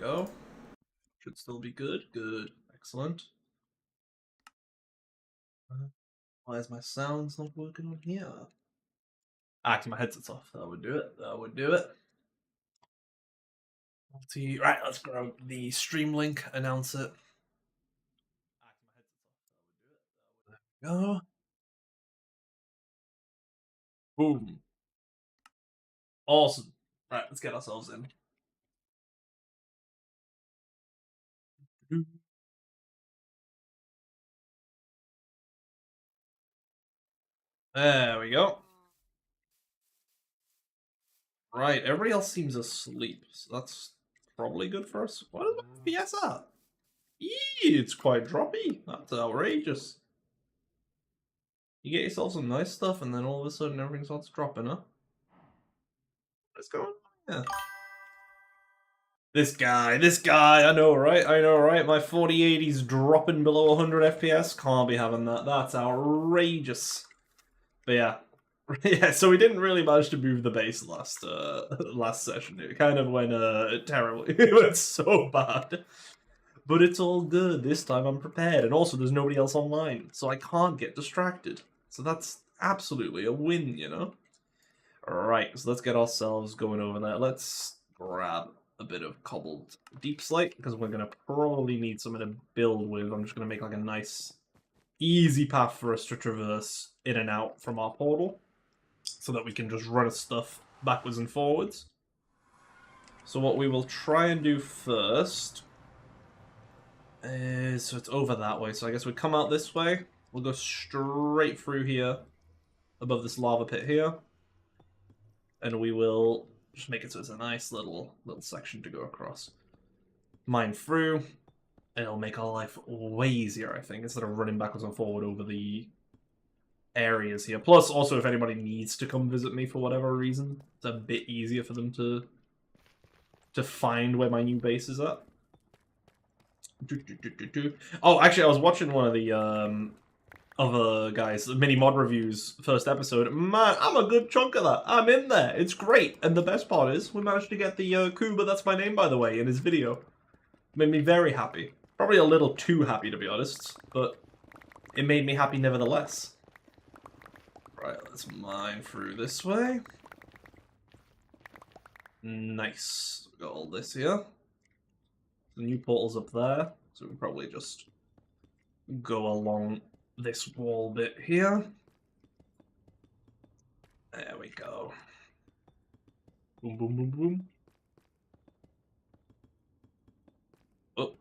go. Should still be good. Good. Excellent. Why is my sounds not working on here? Actually, my headset's off. That would do it. That would do it. Right, let's grab the stream link, announce it. There we go. Boom. Awesome. Right, let's get ourselves in. There we go. Right, everybody else seems asleep, so that's probably good for us. What is the FPS at? It's quite droppy. That's outrageous. You get yourself some nice stuff, and then all of a sudden everything starts dropping, huh? What's going on? Yeah. This guy, I know, right? My 4080's dropping below 100 FPS. Can't be having that. That's outrageous. But yeah. Yeah, so we didn't really manage to move the base last session. It kind of went terribly. It went so bad. But it's all good. This time I'm prepared. And also there's nobody else online, so I can't get distracted. So that's absolutely a win, you know? Alright, so let's get ourselves going over there. Let's grab a bit of cobbled deep slate, because we're going to probably need something to build with. I'm just going to make like a nice, easy path for us to traverse in and out from our portal, so that we can just run stuff backwards and forwards. So what we will try and do first is, so it's over that way, so I guess we come out this way. We'll go straight through here, above this lava pit here. And we will just make it so it's a nice little section to go across. Mine through, and it'll make our life way easier, I think, instead of running backwards and forward over the areas here. Plus, also, if anybody needs to come visit me for whatever reason, it's a bit easier for them to find where my new base is at. Oh, actually, I was watching one of the other guys, mini mod reviews, first episode. Man, I'm a good chunk of that. I'm in there. It's great. And the best part is, we managed to get the Kuba, that's my name, by the way, in his video. Made me very happy. Probably a little too happy, to be honest, but it made me happy nevertheless. Right, let's mine through this way. Nice. We've got all this here. The new portal's up there, so we can probably just go along this wall bit here. There we go. Boom, boom, boom, boom. Oh.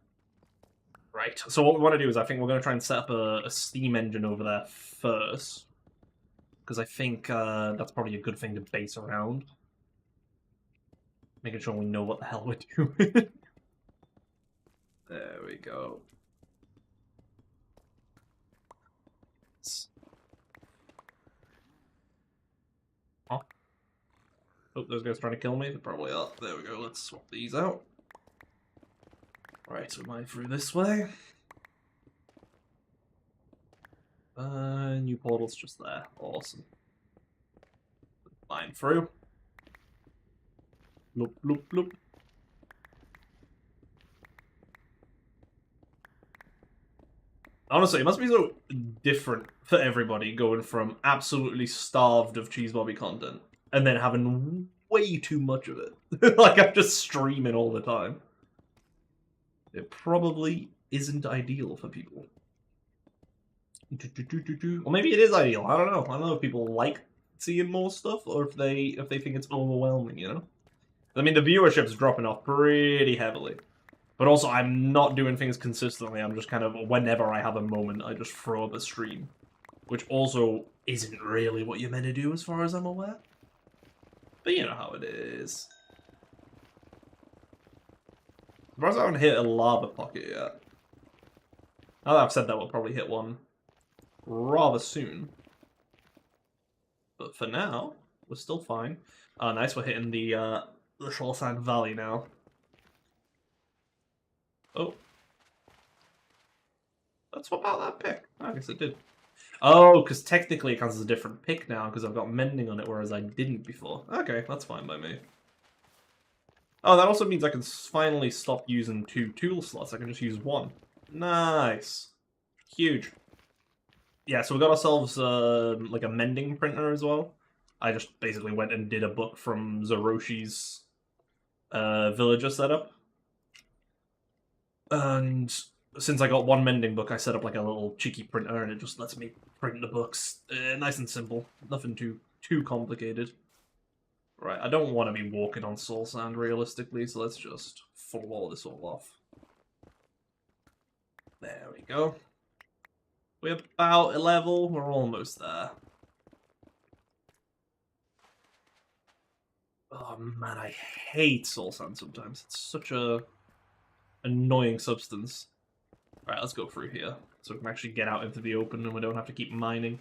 Right, so what we want to do is I think we're going to try and set up a steam engine over there first. Because I think that's probably a good thing to base around. Making sure we know what the hell we're doing. There we go. Huh? Oh, those guys trying to kill me? They probably are. There we go, let's swap these out. Right, so mine through this way. New portal's just there. Awesome. Mine through. Bloop, bloop, bloop. Honestly, it must be so different for everybody going from absolutely starved of Cheese Bobby content and then having way too much of it. Like, I'm just streaming all the time. It probably isn't ideal for people. Or maybe it is ideal. I don't know. I don't know if people like seeing more stuff or if they think it's overwhelming, you know? I mean, the viewership's dropping off pretty heavily. But also, I'm not doing things consistently. I'm just kind of, whenever I have a moment, I just throw up a stream. Which also isn't really what you're meant to do, as far as I'm aware. But you know how it is. I haven't hit a lava pocket yet. Now that I've said that, we'll probably hit one rather soon. But for now, we're still fine. Nice, we're hitting the Shoreside Valley now. Oh. Let's swap out that pick. I guess it did. Oh, because technically it counts as a different pick now, because I've got mending on it, whereas I didn't before. Okay, that's fine by me. Oh, that also means I can finally stop using 2 tool slots. I can just use 1. Nice. Huge. Yeah, so we got ourselves like a mending printer as well. I just basically went and did a book from Zoroshi's villager setup. And since I got 1 mending book, I set up like a little cheeky printer, and it just lets me print the books. Nice and simple. Nothing too complicated. Right, I don't want to be walking on soul sand realistically, so let's just wall this all off. There we go. We're about a level. We're almost there. Oh man, I hate soul sand sometimes. It's such a annoying substance. Alright, let's go through here. So we can actually get out into the open and we don't have to keep mining.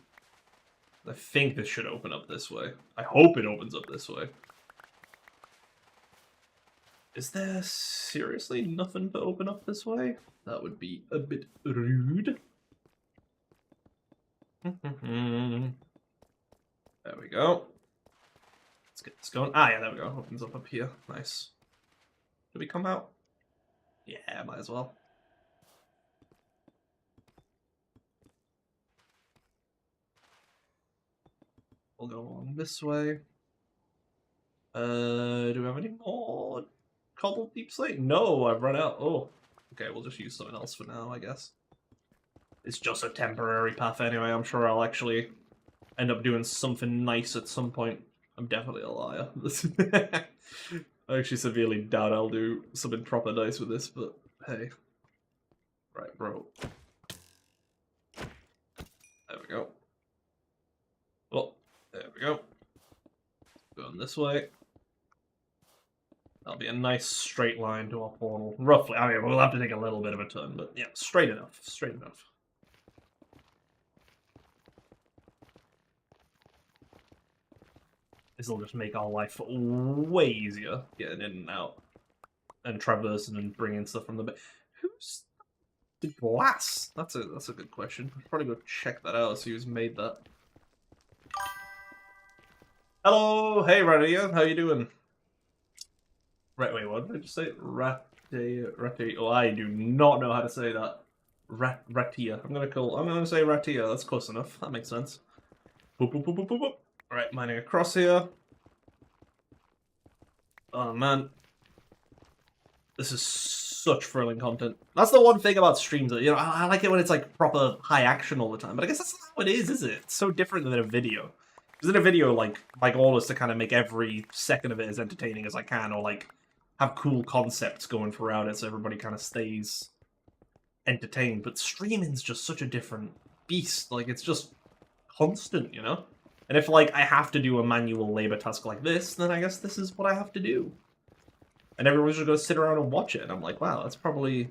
I think this should open up this way. I hope it opens up this way. Is there seriously nothing to open up this way? That would be a bit rude. There we go. Let's get this going. Ah, yeah, there we go. Opens up here. Nice. Did we come out? Yeah, might as well. We'll go along this way. Do we have any more cobbled deep slate? No, I've run out. Oh, okay, we'll just use something else for now, I guess. It's just a temporary path anyway. I'm sure I'll actually end up doing something nice at some point. I'm definitely a liar. I actually severely doubt I'll do something proper nice with this, but hey. Right, bro. There we go. Well, there we go. Going this way. That'll be a nice straight line to our portal. Roughly. I mean, we'll have to take a little bit of a turn, but yeah, straight enough. Straight enough. This'll just make our life way easier getting in and out. And traversing and bringing stuff from the base. Who's the glass? That's a good question. I'll probably go check that out, see who's made that. Hello! Hey, Radia, how you doing? Right, wait, what did I just say? Ratia. Oh, I do not know how to say that. Ratia. I'm gonna say Ratia. That's close enough. That makes sense. Boop, boop, boop, boop, boop, boop. Alright, mining across here. Oh, man. This is such thrilling content. That's the one thing about streams. You know, I like it when it's like proper high action all the time, but I guess that's not what it is it? It's so different than a video. Because in a video, like, my goal is to kind of make every second of it as entertaining as I can, or like have cool concepts going throughout it so everybody kind of stays entertained. But streaming's just such a different beast. Like, it's just constant, you know? And if, like, I have to do a manual labor task like this, then I guess this is what I have to do. And everyone's just going to sit around and watch it. And I'm like, wow, that's probably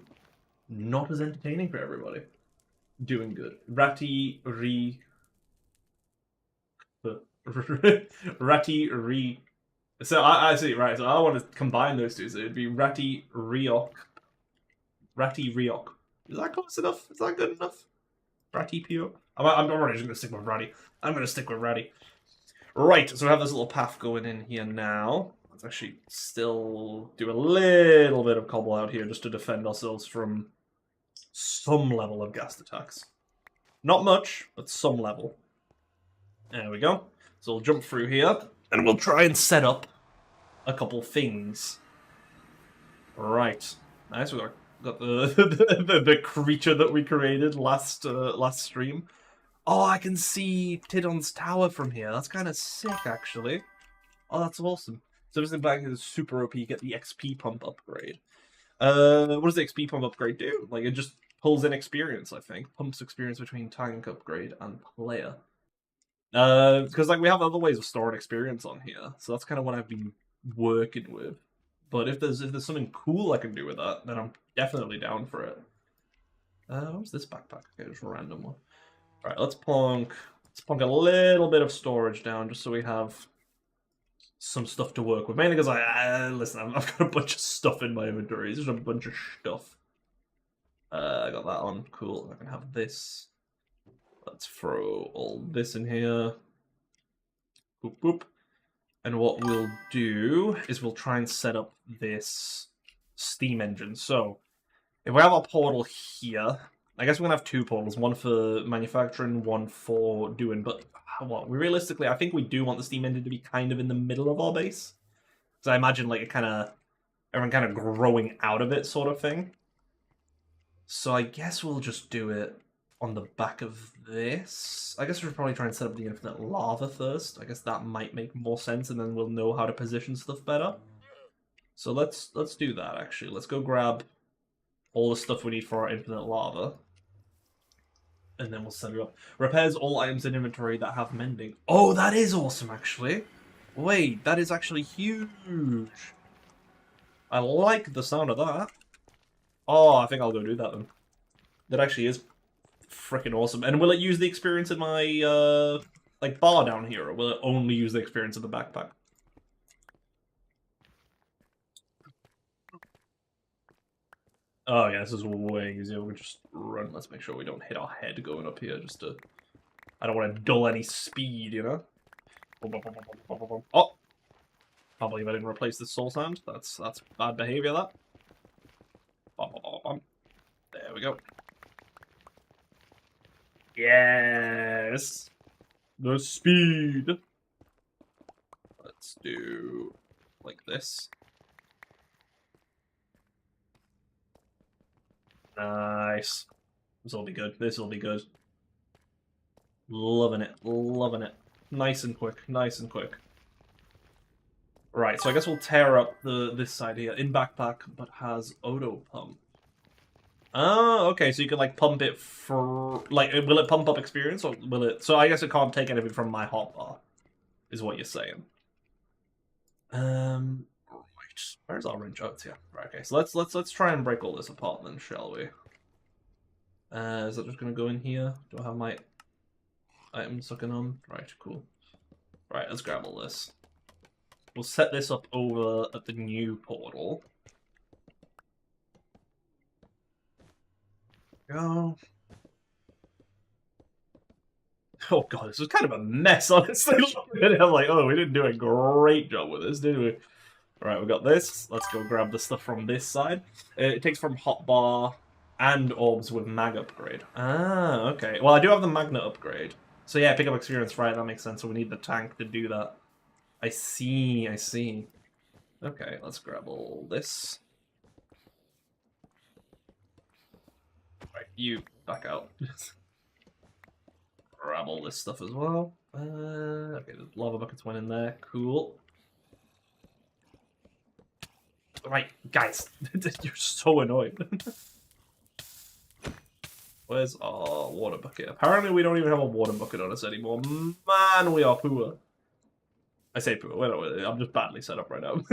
not as entertaining for everybody. Doing good. Ratty Re. So I see, right. So I want to combine those two. So it'd be Ratty Riok. Ratty Riok. Is that close enough? Is that good enough? Ratty Pio? I'm already just going to stick with Ratty. I'm going to stick with Ratty. Right, so we have this little path going in here now. Let's actually still do a little bit of cobble out here just to defend ourselves from some level of ghast attacks. Not much, but some level. There we go. So we'll jump through here, and we'll try and set up a couple things. Right. Nice, we got the creature that we created last stream. Oh, I can see Tidon's tower from here. That's kind of sick, actually. Oh, that's awesome. So this back is super OP, get the XP pump upgrade. What does the XP pump upgrade do? Like, it just pulls in experience, I think. Pumps experience between tank upgrade and player. Because, like, we have other ways of storing experience on here. So that's kind of what I've been working with. But if there's something cool I can do with that, then I'm definitely down for it. What's this backpack? Okay, just a random one. Alright, let's plonk a little bit of storage down just so we have some stuff to work with. Mainly because listen, I've got a bunch of stuff in my inventory. It's just a bunch of stuff. I got that on. Cool. I can have this. Let's throw all this in here. Boop, boop. And what we'll do is we'll try and set up this steam engine. So, if we have a portal here, I guess we're going to have two portals. One for manufacturing, one for doing... But, what, realistically, I think we do want the steam engine to be kind of in the middle of our base. Because I imagine, like, everyone kind of growing out of it sort of thing. So I guess we'll just do it on the back of this. I guess we'll probably try and set up the infinite lava first. I guess that might make more sense, and then we'll know how to position stuff better. So let's do that, actually. Let's go grab all the stuff we need for our infinite lava. And then we'll set it up. Repairs all items in inventory that have mending. Oh, that is awesome, actually. Wait, that is actually huge. I like the sound of that. Oh, I think I'll go do that then. That actually is freaking awesome. And will it use the experience in my, like, bar down here, or will it only use the experience in the backpack? Oh, yeah, this is way easier. We'll just run. Let's make sure we don't hit our head going up here, just to... I don't want to dull any speed, you know? Oh! Can't believe I didn't replace the soul sound. That's bad behavior, that. There we go. Yes! The speed! Let's do... like this. Nice. This will be good. This will be good. Loving it. Loving it. Nice and quick. Nice and quick. Right, so I guess we'll tear up this side here. In backpack, but has auto pump. Oh, okay, so you can, like, pump it for... like, will it pump up experience, or will it... So I guess it can't take anything from my hotbar, is what you're saying. Right. Where's our wrench? Oh, it's here. Right, okay, so let's try and break all this apart then, shall we? Is that just gonna go in here? Do I have my items sucking on? Right, cool. Right, let's grab all this. We'll set this up over at the new portal. Go. Oh god, this was kind of a mess, honestly. I'm like, oh, we didn't do a great job with this, did we? Alright, we got this. Let's go grab the stuff from this side. It takes from hotbar and orbs with mag upgrade. Ah, okay. Well, I do have the magnet upgrade. So yeah, pick up experience, right, that makes sense. So we need the tank to do that. I see, I see. Okay, let's grab all this. Right, you back out. Grab all this stuff as well. Okay, the lava buckets went in there. Cool. Right, guys, you're so annoying. Where's our water bucket? Apparently we don't even have a water bucket on us anymore. Man, we are poor. I say poor. Wait, I'm just badly set up right now.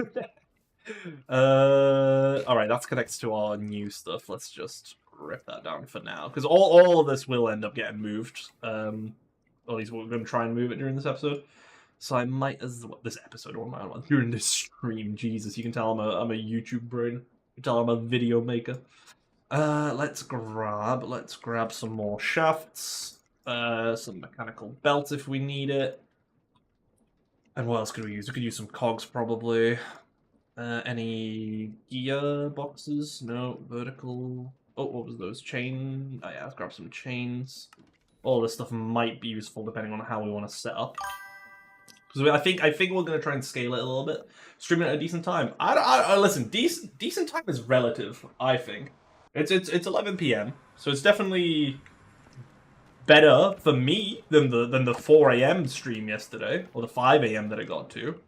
Alright, that's connected to our new stuff. Let's just rip that down for now. Because all of this will end up getting moved. At least we're going to try and move it during this episode. So I might as well... This episode, or am during this stream? Jesus, you can tell I'm a YouTube brain. You can tell I'm a video maker. Let's grab some more shafts. Some mechanical belts if we need it. And what else could we use? We could use some cogs, probably. Any gear boxes? No. Vertical. Oh, what was those? Chain? Oh yeah, let's grab some chains. All this stuff might be useful depending on how we want to set up. Because I think we're gonna try and scale it a little bit. Streaming at a decent time. I listen. Decent time is relative. I think it's 11 p.m. So it's definitely better for me than the 4 a.m. stream yesterday, or the 5 a.m. that I got to.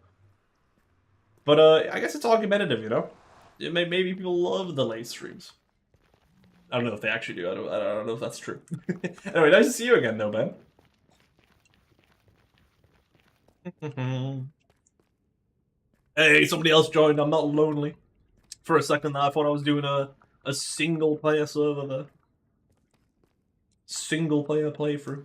But I guess it's argumentative, you know. Maybe people love the late streams. I don't know if they actually do. I don't know if that's true. Anyway, nice to see you again, though, Ben. Hey, somebody else joined. I'm not lonely. For a second there, I thought I was doing a single player server there. Single player playthrough.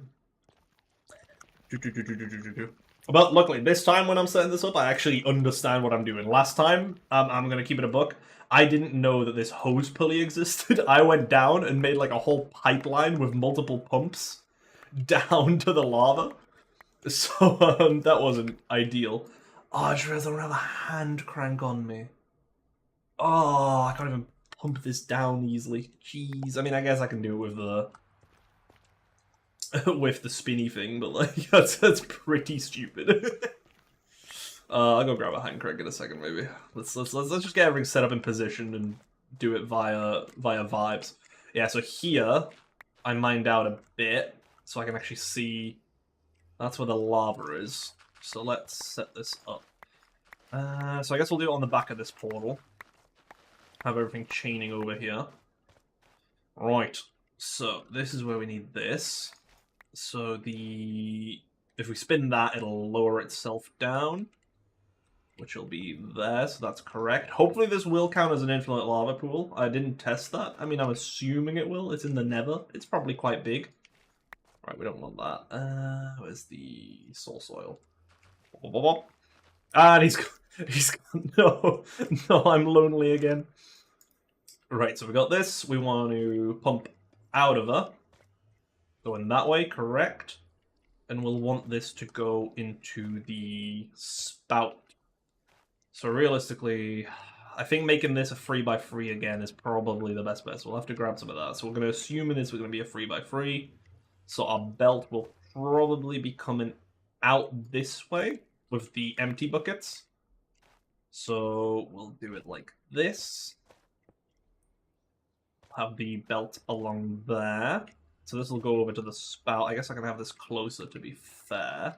But luckily, this time when I'm setting this up, I actually understand what I'm doing. Last time, I'm going to keep it a buck, I didn't know that this hose pulley existed. I went down and made like a whole pipeline with multiple pumps down to the lava. So that wasn't ideal. Oh, I just realized I don't have a hand crank on me. Oh, I can't even pump this down easily. Jeez. I mean, I guess I can do it with the with the spinny thing, but like that's pretty stupid. I'll go grab a hand crank in a second, maybe. Let's just get everything set up in position and do it via vibes. Yeah, so here I mined out a bit so I can actually see. That's where the lava is. So let's set this up. So I guess we'll do it on the back of this portal. Have everything chaining over here. Right. So this is where we need this. So if we spin that, it'll lower itself down, which will be there, so that's correct. Hopefully this will count as an infinite lava pool. I didn't test that. I mean, I'm assuming it will. It's in the nether. It's probably quite big. Right, we don't want that. Where's the soul soil? And he's no, I'm lonely again. Right, so we got this. We want to pump out of her. Going that way, correct. And we'll want this to go into the spout. So realistically, I think making this a 3x3 again is probably the best bet. So we'll have to grab some of that. So we're going to assume this is going to be a 3x3. So our belt will probably be coming out this way with the empty buckets. So we'll do it like this. Have the belt along there. So this will go over to the spout. I guess I can have this closer to be fair.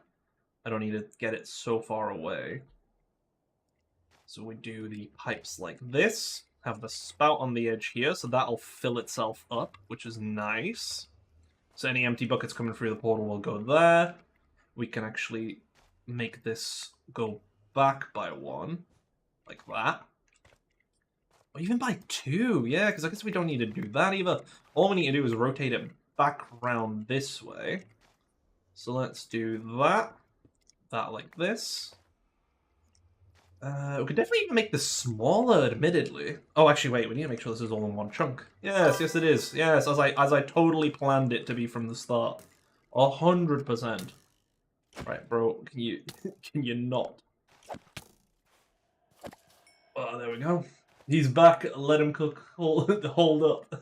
I don't need to get it so far away. So we do the pipes like this. Have the spout on the edge here, so that'll fill itself up, which is nice. So any empty buckets coming through the portal will go there. We can actually make this go back by 1, like that. Or even by 2, yeah, because I guess we don't need to do that either. All we need to do is rotate it back around this way. So let's do that. That like this. We could definitely even make this smaller, admittedly. Oh, actually, wait, we need to make sure this is all in one chunk. Yes, yes it is. Yes, as I totally planned it to be from the start. 100%. Right, bro, can you not? Oh, there we go. He's back. Let him cook. Hold up.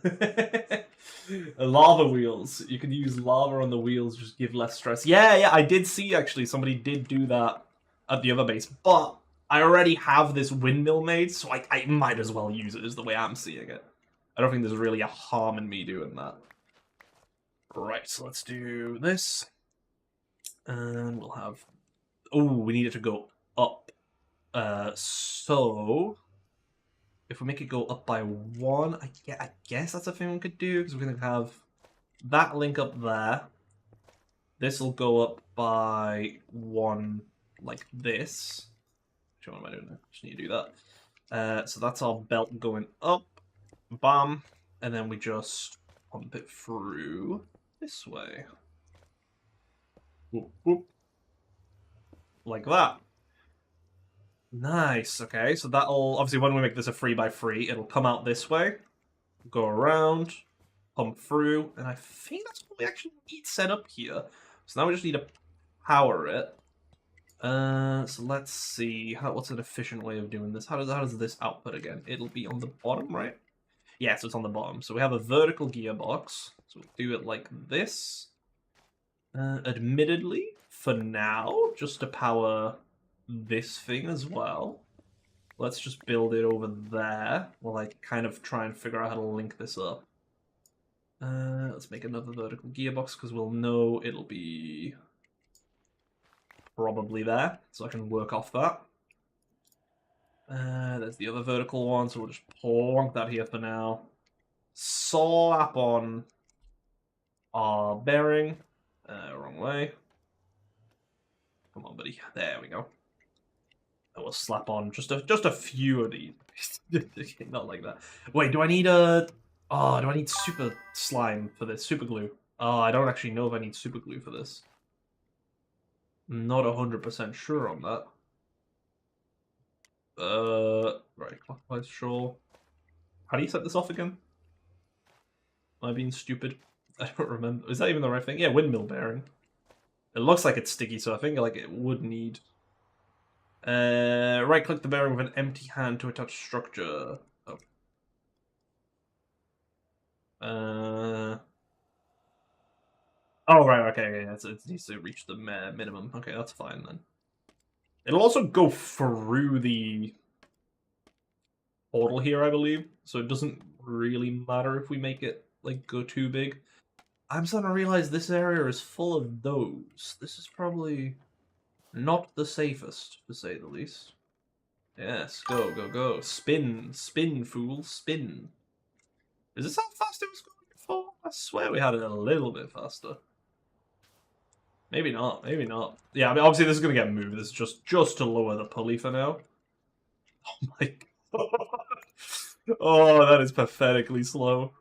Lava wheels. You can use lava on the wheels, just give less stress. Yeah, I did see, actually, somebody did do that at the other base, but I already have this windmill made, so I might as well use it, is the way I'm seeing it. I don't think there's really a harm in me doing that. Right, so let's do this. And we'll have... Oh, we need it to go up. So... If we make it go up by 1, I guess that's a thing we could do, because we're going to have that link up there. This will go up by 1 like this. What am I doing? I just need to do that. So that's our belt going up. Bam. And then we just pump it through this way. Whoop, whoop. Like that. Nice. Okay, so that'll... Obviously, when we make this a 3x3, it'll come out this way. Go around. Pump through. And I think that's what we actually need set up here. So now we just need to power it. So let's see. What's an efficient way of doing this? How does this output again? It'll be on the bottom, right? Yeah, so it's on the bottom. So we have a vertical gearbox. So we'll do it like this. Admittedly, for now, just to power this thing as well. Let's just build it over there while I kind of try and figure out how to link this up. Let's make another vertical gearbox because we'll know it'll be... probably there, so I can work off that. There's the other vertical one, so we'll just plonk that here for now. Slap on our bearing. Wrong way. Come on, buddy. There we go. And we'll slap on just a few of these. Not like that. Wait, do I need a... Oh, do I need super slime for this? Super glue. Oh, I don't actually know if I need super glue for this. Not 100% sure on that. Right, clockwise, sure. How do you set this off again? Am I being stupid? I don't remember. Is that even the right thing? Yeah, windmill bearing. It looks like it's sticky, so I think like it would need Right-click the bearing with an empty hand to attach structure. Oh. Oh, right, okay, yeah, it needs to reach the minimum. Okay, that's fine then. It'll also go through the portal here, I believe, so it doesn't really matter if we make it, like, go too big. I'm starting to realize this area is full of those. This is probably not the safest, to say the least. Yes, go, go, go. Spin, spin, fool, spin. Is this how fast it was going before? I swear we had it a little bit faster. Maybe not, maybe not. Yeah, I mean, obviously this is going to get moved. This is just to lower the pulley for now. Oh my god. Oh, that is pathetically slow.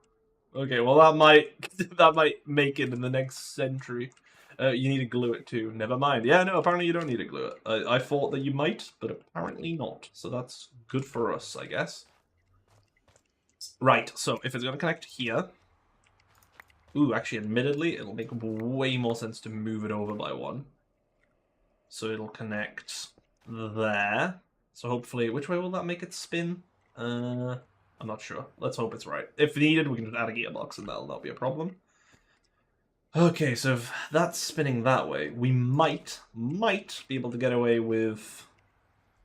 Okay, well that might make it in the next century. You need to glue it too. Never mind. Yeah, no, apparently you don't need to glue it. I thought that you might, but apparently not. So that's good for us, I guess. Right, so if it's going to connect here... Ooh, actually, admittedly, it'll make way more sense to move it over by one. So it'll connect there. So hopefully... Which way will that make it spin? I'm not sure. Let's hope it's right. If needed, we can just add a gearbox and that'll not be a problem. Okay, so if that's spinning that way, we might be able to get away with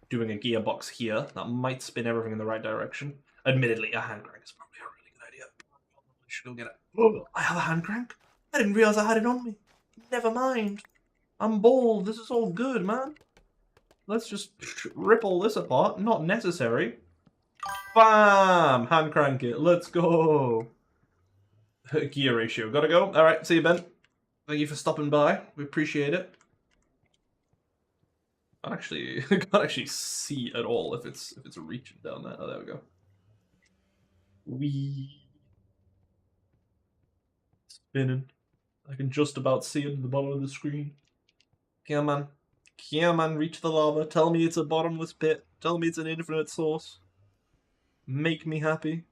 doing a gearbox here. That might spin everything in the right direction. Admittedly, a hand crank is probably a really good idea. I should go get it. Oh, I have a hand crank? I didn't realize I had it on me. Never mind. I'm bold. This is all good, man. Let's just rip all this apart. Not necessary. Bam! Hand crank it. Let's go. Gear ratio. Gotta go. Alright, see you, Ben. Thank you for stopping by. We appreciate it. I can't actually see at all if it's reaching down there. Oh, there we go. Wee. Spinning. I can just about see it at the bottom of the screen. Come on. Come on, reach the lava. Tell me it's a bottomless pit. Tell me it's an infinite source. Make me happy.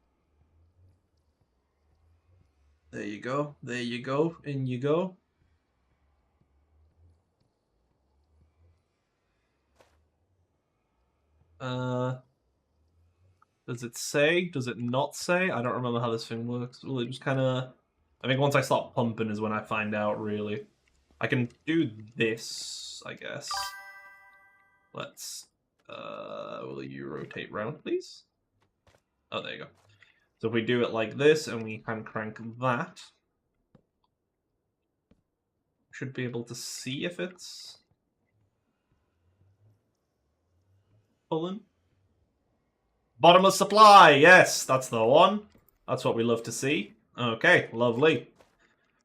There you go. There you go. In you go. Does it say? Does it not say? I don't remember how this thing works. Well, it just kind of... I think once I start pumping is when I find out, really. I can do this, I guess. Let's... will you rotate round, please? Oh, there you go. So if we do it like this, and we hand crank that... should be able to see if it's... pulling. Bottomless supply, yes, that's the one. That's what we love to see. Okay, lovely.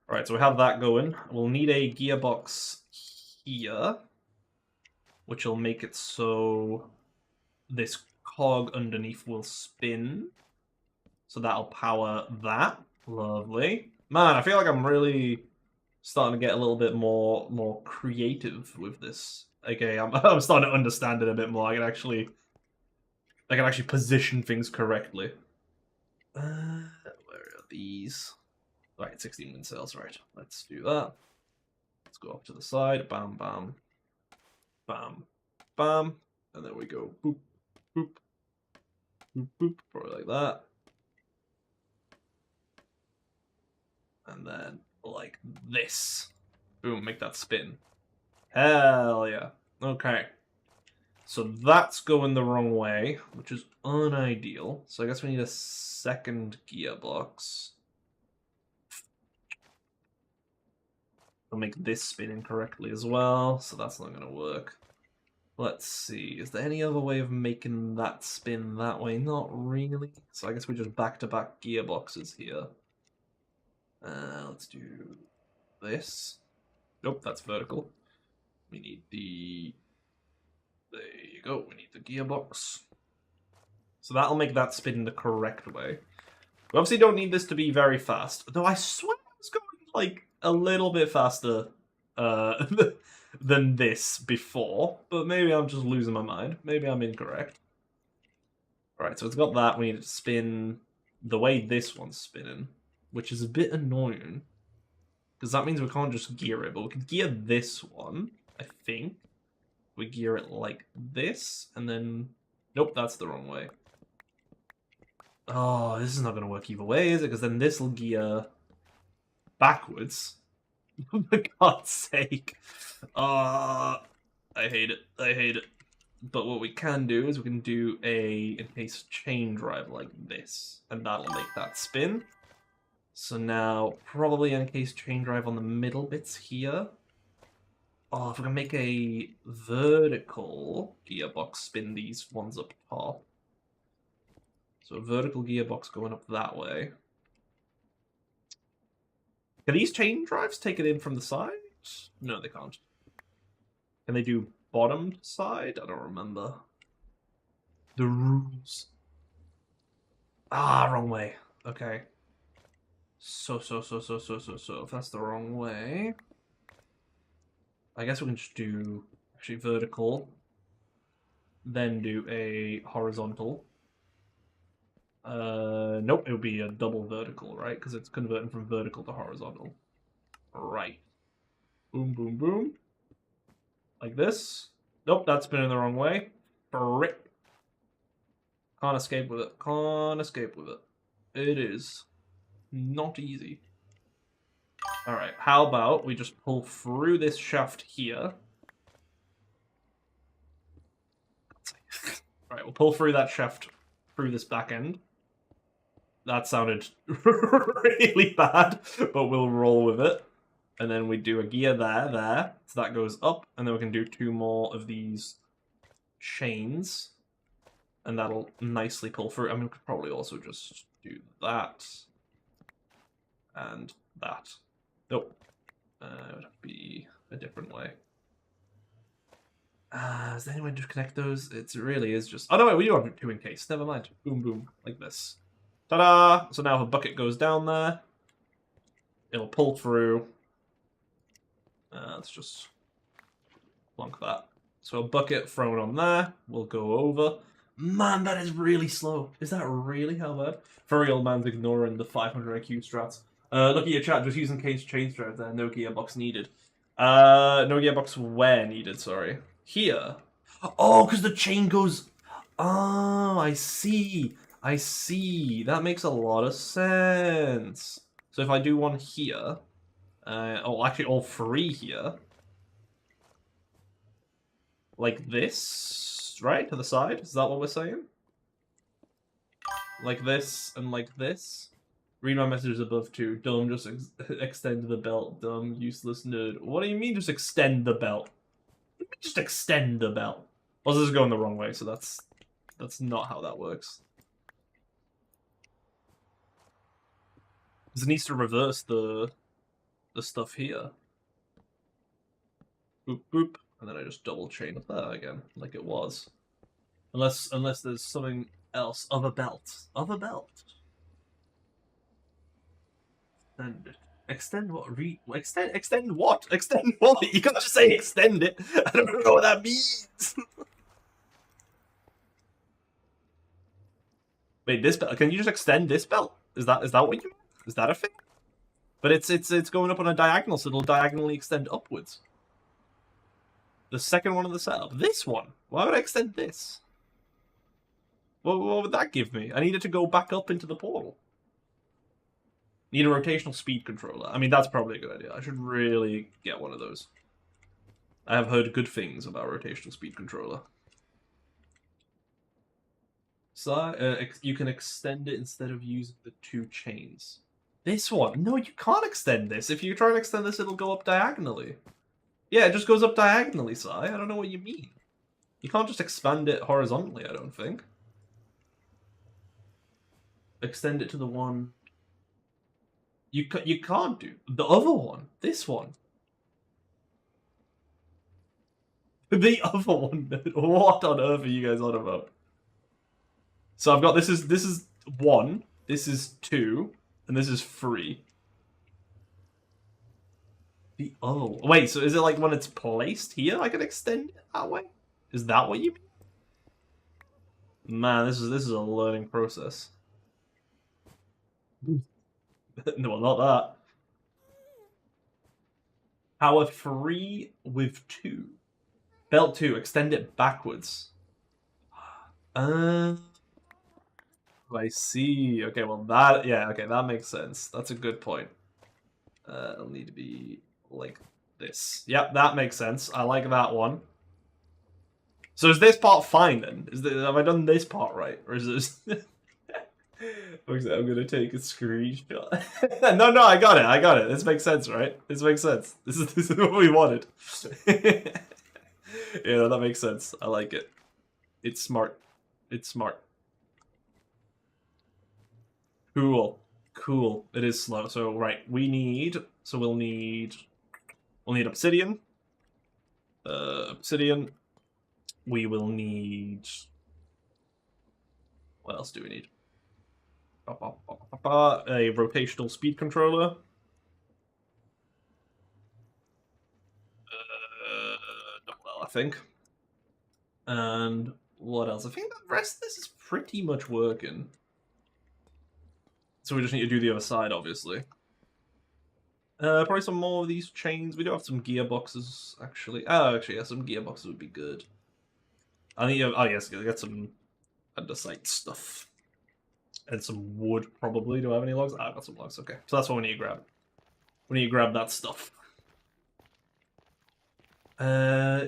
Alright, so we have that going. We'll need a gearbox here, which will make it so this cog underneath will spin. So that'll power that. Lovely. Man, I feel like I'm really starting to get a little bit more creative with this. Okay, I'm starting to understand it a bit more. I can actually position things correctly. Where are these? Right, 16 wind sails, right. Let's do that. Let's go up to the side. Bam, bam. Bam, bam. And there we go. Boop, boop. Boop, boop. Probably like that. And then, like this. Boom, make that spin. Hell yeah. Okay. So that's going the wrong way, which is unideal. So I guess we need a second gearbox. I'll make this spin incorrectly as well, so that's not going to work. Let's see, is there any other way of making that spin that way? Not really. So I guess we just back-to-back gearboxes here. Let's do this. Nope, that's vertical. We need the... There you go, we need the gearbox. So that'll make that spin the correct way. We obviously don't need this to be very fast, though I swear I was going, like, a little bit faster than this before, but maybe I'm just losing my mind. Maybe I'm incorrect. Alright, so it's got that. We need to spin the way this one's spinning, which is a bit annoying, because that means we can't just gear it, but we can gear this one, I think. We gear it like this, and then... Nope, that's the wrong way. Oh, this is not going to work either way, is it? Because then this will gear backwards. For God's sake. I hate it. I hate it. But what we can do is we can do a encased chain drive like this, and that'll make that spin. So now, probably encased chain drive on the middle bits here. Oh, if we can make a vertical gearbox spin these ones up top. So a vertical gearbox going up that way. Can these chain drives take it in from the side? No, they can't. Can they do bottom side? I don't remember. The rules. Ah, wrong way. Okay. So. If that's the wrong way, I guess we can just do actually vertical, then do a horizontal. Nope, it would be a double vertical, right? Because it's converting from vertical to horizontal. Right. Boom, boom, boom. Like this. Nope, that's spinning the wrong way. Frick. Can't escape with it. Can't escape with it. It is not easy. Alright, how about we just pull through this shaft here. Alright, we'll pull through that shaft through this back end. That sounded really bad, but we'll roll with it. And then we do a gear there. So that goes up, and then we can do 2 more of these chains. And that'll nicely pull through. I mean, we could probably also just do that. And that. Nope. It would be a different way. Is there any way to connect those? It really is just... Oh, no, wait, we do have 2 encased. Never mind. Boom, boom. Like this. Ta-da! So now if a bucket goes down there, it'll pull through. Let's just plonk that. So a bucket thrown on there will go over. Man, that is really slow. Is that really how bad? Furry old man's ignoring the 500 IQ strats. Look at your chat, just using case chain strats there. No gearbox needed. No gearbox where needed, sorry. Here. Oh, because the chain goes... Oh, I see. I see. That makes a lot of sense. So if I do one here... oh, actually all 3 here. Like this, right? To the side? Is that what we're saying? Like this and like this? Read my messages above too. Dumb, just extend the belt. Dumb, useless nerd. What do you mean just extend the belt? Just extend the belt. Well, this is going the wrong way, so that's not how that works. Because it needs to reverse the stuff here. Boop, boop. And then I just double chain up there again, like it was. Unless there's something else. Other belt. Other belt. And extend what? Extend what? Extend what? You can't just say extend it. I don't know what that means. Wait, this belt. Can you just extend this belt? Is that what you mean? Is that a thing? But it's going up on a diagonal, so it'll diagonally extend upwards. The second one of the setup. This one. Why would I extend this? What would that give me? I needed to go back up into the portal. Need a rotational speed controller. I mean, that's probably a good idea. I should really get one of those. I have heard good things about rotational speed controller. So, you can extend it instead of using the 2 chains. This one? No, you can't extend this. If you try and extend this, it'll go up diagonally. Yeah, it just goes up diagonally, Sai. I don't know what you mean. You can't just expand it horizontally, I don't think. Extend it to the one... You can't do... The other one. This one. The other one. What on earth are you guys on about? So I've got... This is 1. This is 2. And this is 3. The other one. Wait, so is it like when it's placed here, I can extend it that way? Is that what you mean? Man, this is a learning process. No, not that. Power 3 with 2. Belt 2, extend it backwards. I see. Okay, well that, yeah, okay, that makes sense. That's a good point. It'll need to be like this. Yep, that makes sense. I like that one. So is this part fine then? Have I done this part right? Or is this... I'm gonna take a screenshot. No, I got it. This makes sense, right? This makes sense. This is what we wanted. Yeah, that makes sense. I like it. It's smart. It's smart. Cool. Cool. It is slow. So right, we'll need obsidian. Obsidian. We will need... What else do we need? A rotational speed controller. Well, I think. And what else? I think the rest of this is pretty much working. So we just need to do the other side, obviously. Probably some more of these chains. We do have some gearboxes, actually. Oh, actually, yeah, some gearboxes would be good. I need to, oh yes, get some andesite stuff. And some wood, probably. Do I have any logs? I've got some logs, okay. So that's what we need to grab. We need to grab that stuff.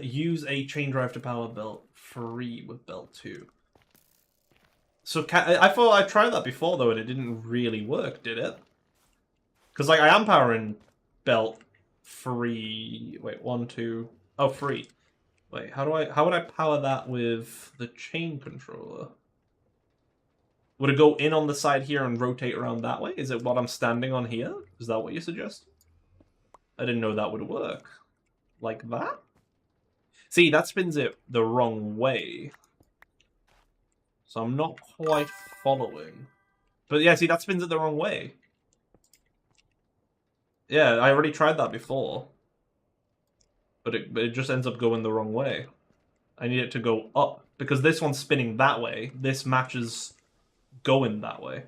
Use a chain drive to power belt 3 with belt 2. So I thought I tried that before, though, and it didn't really work, did it? Because, like, I am powering belt 3... Wait, 1, 2... Oh, 3. Wait, how would I power that with the chain controller? Would it go in on the side here and rotate around that way? Is it what I'm standing on here? Is that what you suggest? I didn't know that would work. Like that? See, that spins it the wrong way. So I'm not quite following. But yeah, see, that spins it the wrong way. Yeah, I already tried that before. But it just ends up going the wrong way. I need it to go up. Because this one's spinning that way. This matches going that way.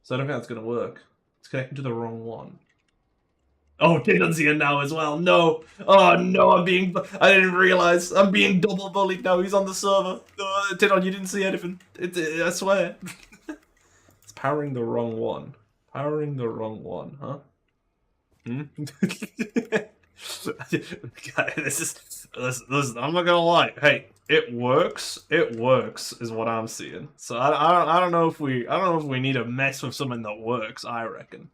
So I don't think that's going to work. It's connecting to the wrong one. Oh, Tidon's here now as well. No. Oh, no, I didn't realize. I'm being double bullied now. He's on the server. Tidon, you didn't see anything. I swear. It's powering the wrong one. Powering the wrong one, huh? Hmm? Listen, I'm not gonna lie. Hey, it works. It works is what I'm seeing. So I don't know if we need to mess with something that works. I reckon.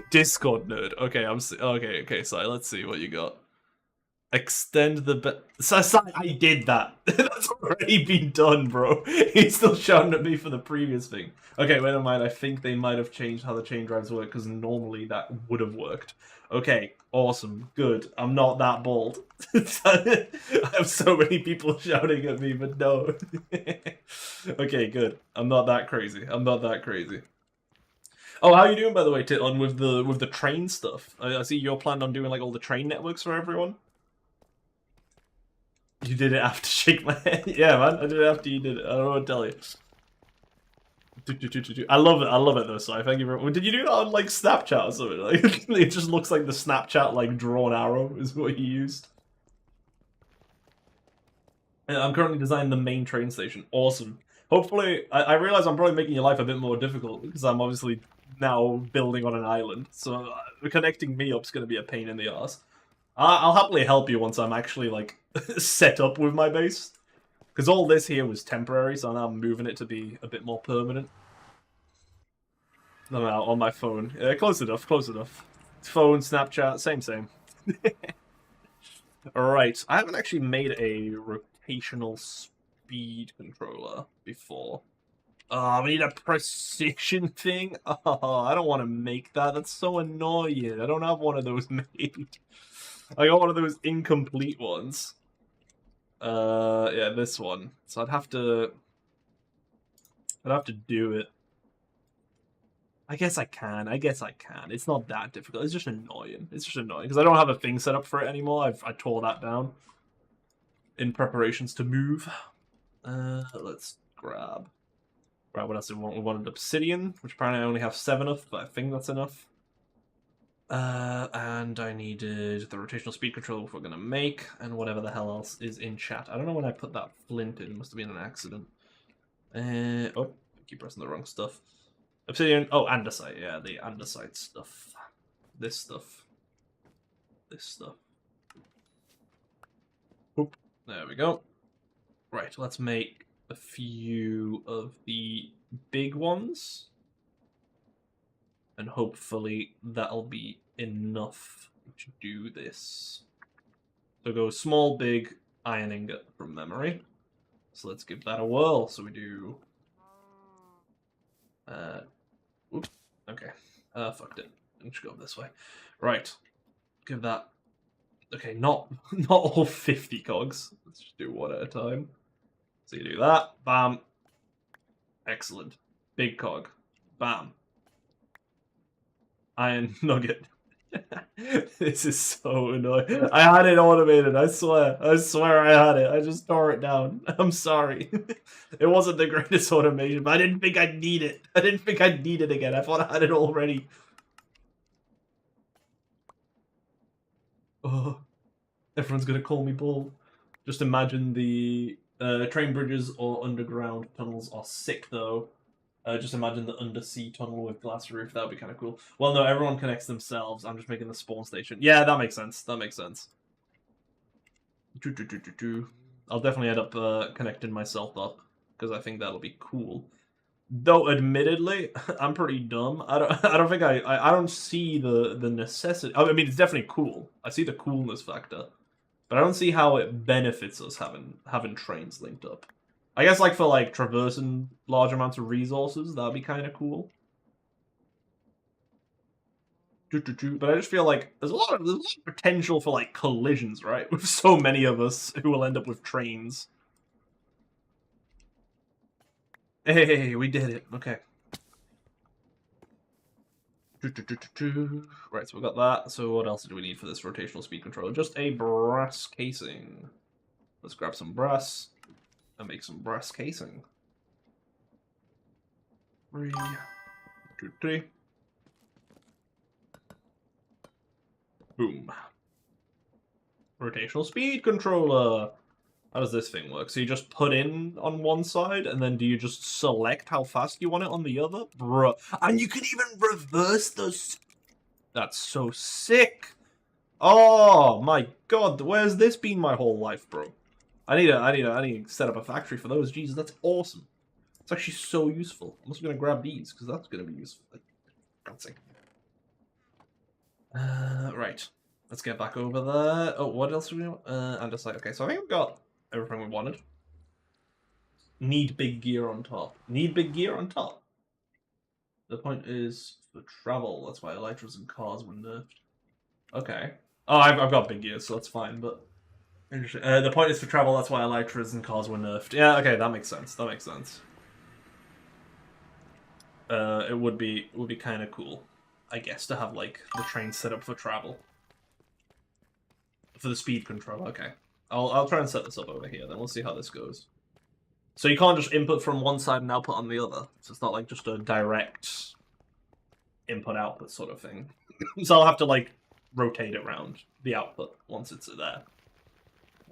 Discord nerd. Okay, okay. So let's see what you got. Extend the I did that. That's already been done, bro. He's still shouting at me for the previous thing. Okay, wait a minute. I think they might have changed how the chain drives work because normally that would have worked. Okay, awesome, good. I'm not that bold. I have so many people shouting at me, but no. Okay, good. I'm not that crazy. I'm not that crazy. Oh, how you doing, by the way, Titlon, with the train stuff? I see you're planning on doing like all the train networks for everyone. You did it after shake my head. Yeah, man, I did it after you did it. I don't know what to tell you. I love it though, so thank you very... Did you do that on like Snapchat or something? Like, it just looks like the Snapchat like drawn arrow is what you used. I'm currently designing the main train station. Awesome. Hopefully, I realize I'm probably making your life a bit more difficult because I'm obviously now building on an island. So connecting me up's going to be a pain in the ass. I'll happily help you once I'm actually like set up with my base. Because all this here was temporary, so now I'm moving it to be a bit more permanent. No, on my phone. Close enough, close enough. Phone, Snapchat, same. Alright, I haven't actually made a rotational speed controller before. Oh, we need a precision thing? Oh, I don't want to make that. That's so annoying. I don't have one of those made. I got one of those incomplete ones. Yeah, this one. So I'd have to do it. I guess I can. It's not that difficult. It's just annoying. Because I don't have a thing set up for it anymore. I tore that down in preparations to move. Let's grab. Right, what else do we want? We wanted obsidian, which apparently I only have 7 of, but I think that's enough. And I needed the rotational speed controller if we're gonna make, and whatever the hell else is in chat. I don't know when I put that flint in. It must have been an accident. Oh, I keep pressing the wrong stuff. Obsidian. Oh, andesite. Yeah, the andesite stuff. This stuff. This stuff. Oop. There we go. Right, let's make a few of the big ones. And hopefully that'll be enough to do this. So go small, big, iron ingot from memory. So let's give that a whirl. So we do... Oops. Okay. Fucked it. I should go this way. Right. Give that... Okay, not all 50 cogs. Let's just do one at a time. So you do that. Bam. Excellent. Big cog. Bam. Iron nugget. This is so annoying. I had it automated, I swear. I swear I had it. I just tore it down. I'm sorry. It wasn't the greatest automation, but I didn't think I'd need it. I didn't think I'd need it again. I thought I had it already. Oh, everyone's gonna call me bald. Just imagine the train bridges or underground tunnels are sick, though. Just imagine the undersea tunnel with glass roof. That would be kind of cool. Well, no, everyone connects themselves. I'm just making the spawn station. Yeah, that makes sense. That makes sense. I'll definitely end up connecting myself up because I think that'll be cool. Though, admittedly, I'm pretty dumb. I don't think I don't see the necessity. I mean, it's definitely cool. I see the coolness factor, but I don't see how it benefits us having trains linked up. I guess, like, for, like, traversing large amounts of resources, that'd be kind of cool. But I just feel like there's a lot of potential for, like, collisions, right? With so many of us who will end up with trains. Hey, we did it. Okay. Right, so we got that. So what else do we need for this rotational speed controller? Just a brass casing. Let's grab some brass and make some brass casing. 3, 2, 3. Boom. Rotational speed controller. How does this thing work? So you just put in on one side, and then do you just select how fast you want it on the other? Bruh. And you can even reverse those. That's so sick. Oh my god, where's this been my whole life, bro? I need to set up a factory for those. Jesus, that's awesome. It's actually so useful. I'm also gonna grab these because that's gonna be useful. God's sake. Right. Let's get back over there. Oh, what else do we want? Andesite. Okay, so I think we've got everything we wanted. Need big gear on top. Need big gear on top. The point is for travel. That's why elytras and cars were nerfed. Okay. Oh, I've got big gear, so that's fine, but... Interesting. The point is for travel, that's why elytras and cars were nerfed. Yeah, okay, that makes sense. That makes sense. It would be kind of cool, I guess, to have, like, the train set up for travel. For the speed control, okay. I'll try and set this up over here, then we'll see how this goes. So you can't just input from one side and output on the other. So it's not like just a direct input-output sort of thing. So I'll have to, like, rotate it around the output once it's there.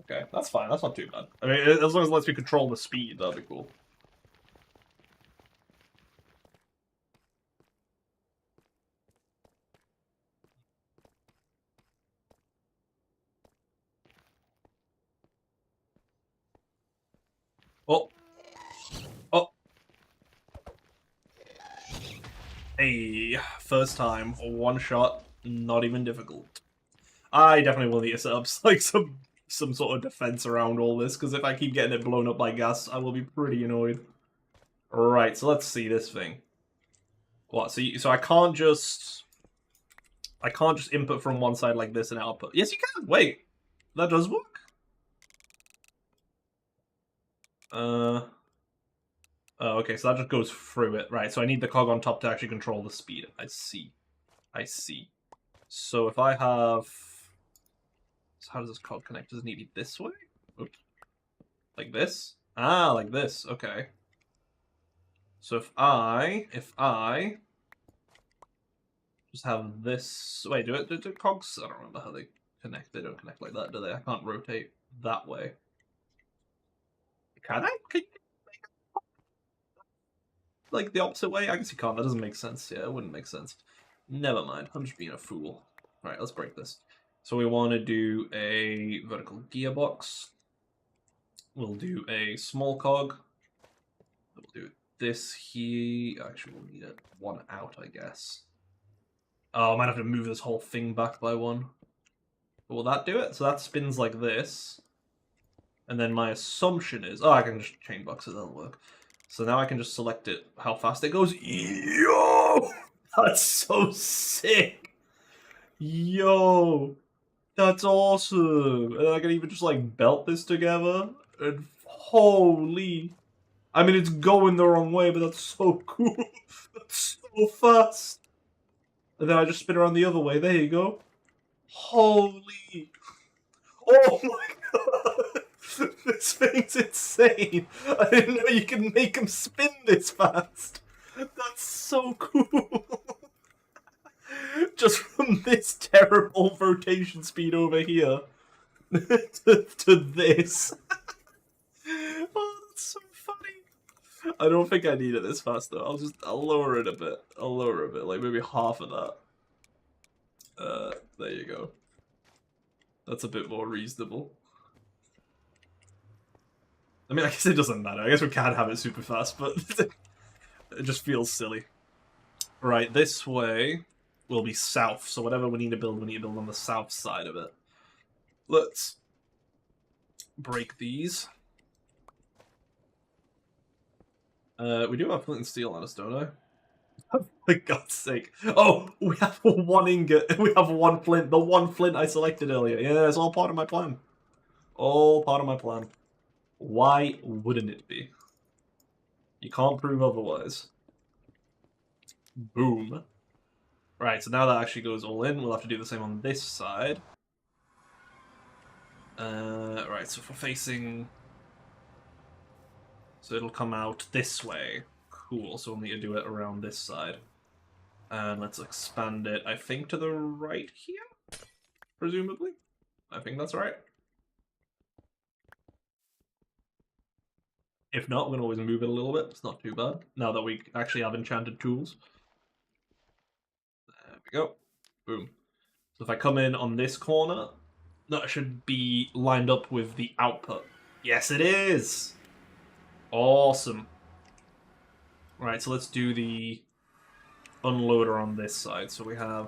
Okay, that's fine. That's not too bad. I mean, as long as it lets me control the speed, that'd be cool. Oh. Oh. Hey, first time, one shot, not even difficult. I definitely will need to set up like some sort of defense around all this, because if I keep getting it blown up by gas, I will be pretty annoyed. Right, so let's see this thing. What? So I can't just input from one side like this and output. Yes, you can. Wait, that does work. Oh, okay, so that just goes through it. Right, so I need the cog on top to actually control the speed. I see. I see. So if I have... So how does this cog connect? Does it need to be this way? Oops. Like this? Ah, like this. Okay. So if I just have this. Wait, do cogs? I don't remember how they connect. They don't connect like that, do they? I can't rotate that way. Can I? Can you like the opposite way? I guess you can't. That doesn't make sense. Yeah, it wouldn't make sense. Never mind. I'm just being a fool. All right, let's break this. So we want to do a vertical gearbox. We'll do a small cog. We'll do this here. Actually, we'll need it one out, I guess. Oh, I might have to move this whole thing back by one. Will that do it? So that spins like this. And then my assumption is... Oh, I can just chain box it. That'll work. So now I can just select it, how fast it goes. Yo! That's so sick! Yo! That's awesome! And I can even just, like, belt this together. And holy... I mean, it's going the wrong way, but that's so cool. That's so fast. And then I just spin around the other way. There you go. Holy... Oh my god! This thing's insane! I didn't know you can make him spin this fast! That's so cool! Just from this terrible rotation speed over here to this. Oh, that's so funny! I don't think I need it this fast though. I'll lower it a bit. I'll lower it a bit, like maybe half of that. There you go. That's a bit more reasonable. I mean, I guess it doesn't matter. I guess we can have it super fast, but it just feels silly. Right, this way will be south, so whatever we need to build on the south side of it. Let's break these. We do have flint and steel on us, don't I? Oh, for God's sake. Oh, we have one ingot. We have one flint. The one flint I selected earlier. Yeah, it's all part of my plan. All part of my plan. Why wouldn't it be? You can't prove otherwise. Boom. Right, so now that actually goes all in. We'll have to do the same on this side. Right, so if we're facing... So it'll come out this way. Cool, so we'll need to do it around this side. And let's expand it, I think, to the right here? Presumably? I think that's right. If not, we can always move it a little bit. It's not too bad, now that we actually have enchanted tools. There we go. Boom. So if I come in on this corner, that should be lined up with the output. Yes, it is! Awesome. Right, so let's do the unloader on this side. So we have...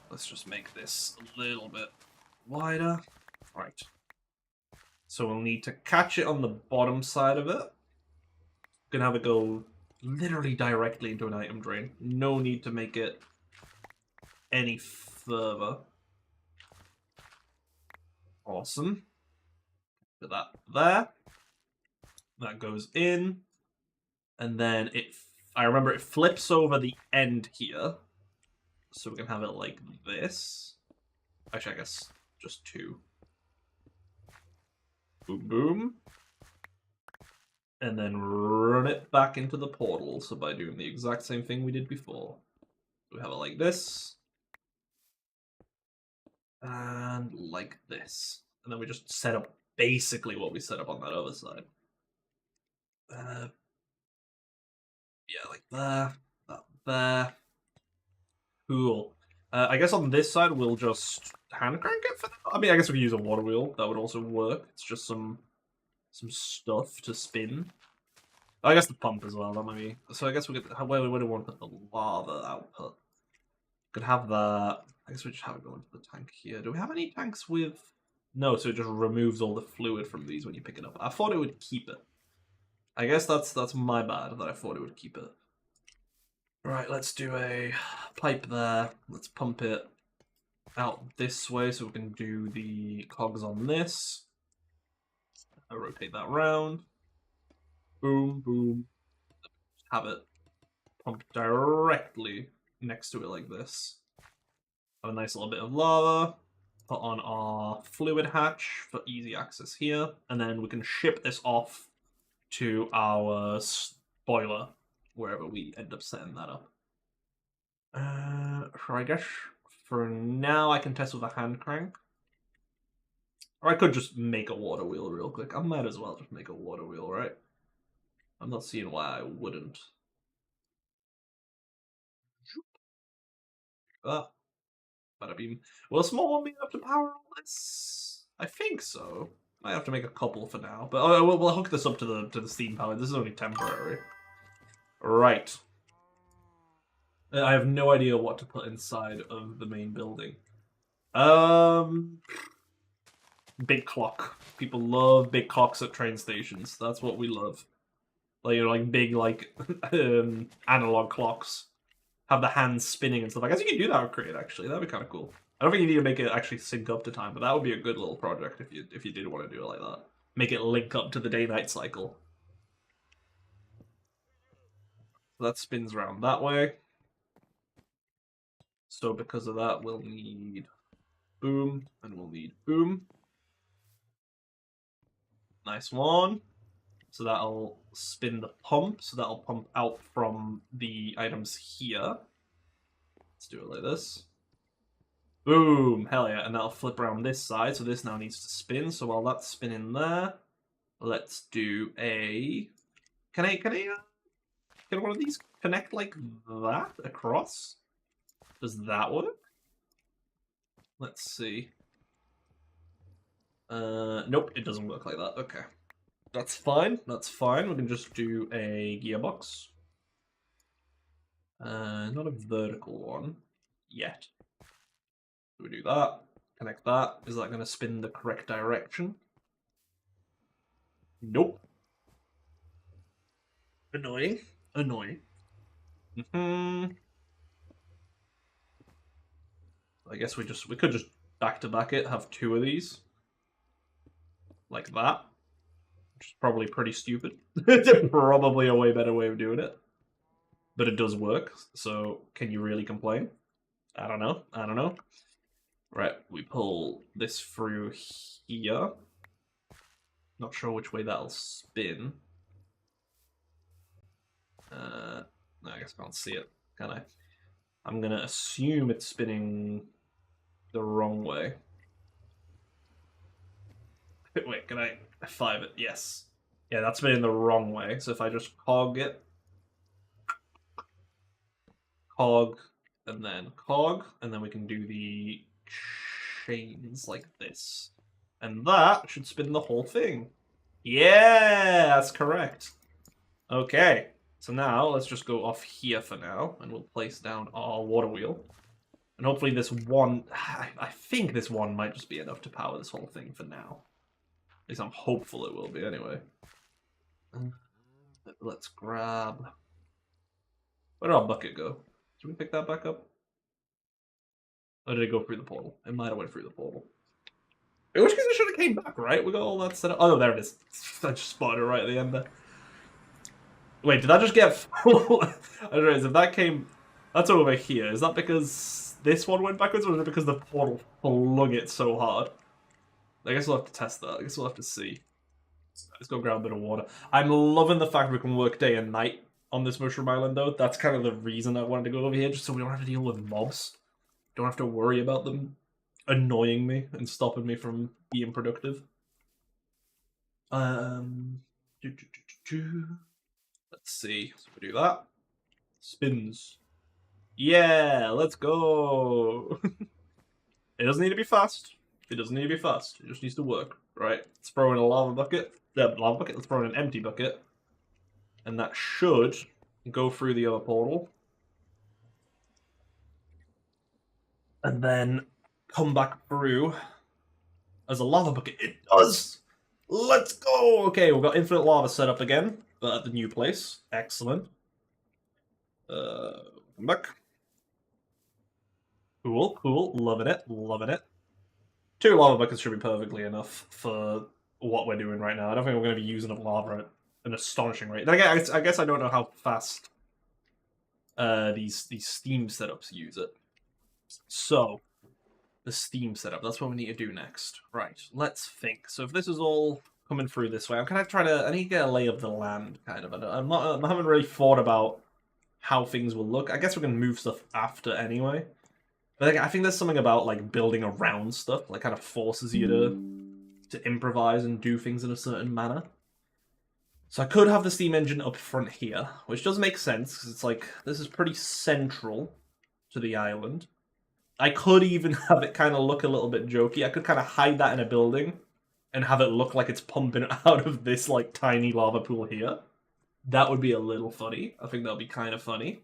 Let's just make this a little bit wider. Right. So we'll need to catch it on the bottom side of it. Gonna have it go literally directly into an item drain. No need to make it any further. Awesome. Put that there. That goes in. And then I remember it flips over the end here. So we can have it like this. Actually, I guess just two. Boom, boom. And then run it back into the portal. So by doing the exact same thing we did before. We have it like this. And like this. And then we just set up basically what we set up on that other side. Yeah, like there, that there. Cool. I guess on this side we'll just hand crank it for now. I mean, I guess we could use a water wheel. That would also work. It's just some stuff to spin. I guess the pump as well. That might be. So I guess we could. Where we want to put the lava output. Could have that. I guess we just have it go into the tank here. Do we have any tanks with? No. So it just removes all the fluid from these when you pick it up. I thought it would keep it. I guess that's my bad that I thought it would keep it. Right, let's do a pipe there. Let's pump it out this way so we can do the cogs on this. I'll rotate that round. Boom, boom. Have it pumped directly next to it like this. Have a nice little bit of lava. Put on our fluid hatch for easy access here. And then we can ship this off to our spoiler, wherever we end up setting that up. I guess for now I can test with a hand crank. Or I could just make a water wheel real quick. I might as well just make a water wheel, right? I'm not seeing why I wouldn't. Ah, bada beam. Will a small one be enough to power all this? I think so. Might have to make a couple for now, but we'll hook this up to the steam power. This is only temporary. Right. I have no idea what to put inside of the main building. Big clock. People love big clocks at train stations. That's what we love. Like, you know, like big, like, analog clocks. Have the hands spinning and stuff. I guess you can do that with Create, actually. That'd be kind of cool. I don't think you need to make it actually sync up to time, but that would be a good little project if you did want to do it like that. Make it link up to the day-night cycle. So that spins around that way. So because of that, we'll need boom, and we'll need boom. Nice one. So that'll spin the pump, so that'll pump out from the items here. Let's do it like this. Boom! Hell yeah, and that'll flip around this side, so this now needs to spin. So while that's spinning there, let's do a... Can one of these connect like that across? Does that work? Let's see. Nope, it doesn't work like that. Okay. That's fine. That's fine. We can just do a gearbox. Not a vertical one yet. We do that. Connect that. Is that going to spin the correct direction? Nope. Annoying. Annoying. I guess we could just back to back it. Have two of these, like that. Which is probably pretty stupid. It's probably a way better way of doing it. But it does work, so can you really complain? I don't know. I don't know. Right, we pull this through here. Not sure which way that'll spin. No, I guess I can't see it, can I? I'm gonna assume it's spinning the wrong way. Wait, can I F5 it? Yes. Yeah, that's spinning the wrong way. So if I just cog it, cog, and then we can do the chains like this. And that should spin the whole thing. Yeah, that's correct. Okay, so now let's just go off here for now, and we'll place down our water wheel. And hopefully this one, I think this one might just be enough to power this whole thing for now. At least I'm hopeful it will be anyway. Let's grab... Where did our bucket go? Did we pick that back up? Or did it go through the portal? It might have went through the portal. In which case it should have came back, right? We got all that set up. Oh, no, there it is. I just spotted it right at the end there. Wait, did that just get full? I don't know, if that came... That's over here. Is that because this one went backwards, or is it because the portal flung it so hard? I guess we'll have to test that. I guess we'll have to see. Let's go grab a bit of water. I'm loving the fact we can work day and night on this mushroom island, though. That's kind of the reason I wanted to go over here, just so we don't have to deal with mobs. Don't have to worry about them annoying me and stopping me from being productive. Let's see. So we do that. Spins. Yeah, let's go. It doesn't need to be fast. It doesn't need to be fast. It just needs to work, right? Let's throw in a lava bucket. Let's throw in an empty bucket. And that should go through the other portal. And then come back through as a lava bucket. It does! Let's go! Okay, we've got infinite lava set up again, but at the new place. Excellent. Come back. Cool, cool. Loving it, loving it. 2 lava buckets should be perfectly enough for what we're doing right now. I don't think we're going to be using up lava at an astonishing rate. Then again, I guess I don't know how fast these steam setups use it. So, the steam setup, that's what we need to do next. Right, let's think. So if this is all coming through this way, I'm kind of trying to, I need to get a lay of the land, kind of. I haven't really thought about how things will look. I guess we can move stuff after anyway. But I think there's something about like building around stuff, like kind of forces you to improvise and do things in a certain manner. So I could have the steam engine up front here, which does make sense, because it's like, this is pretty central to the island. I could even have it kind of look a little bit jokey. I could kind of hide that in a building and have it look like it's pumping out of this like tiny lava pool here. That would be a little funny. I think that would be kind of funny.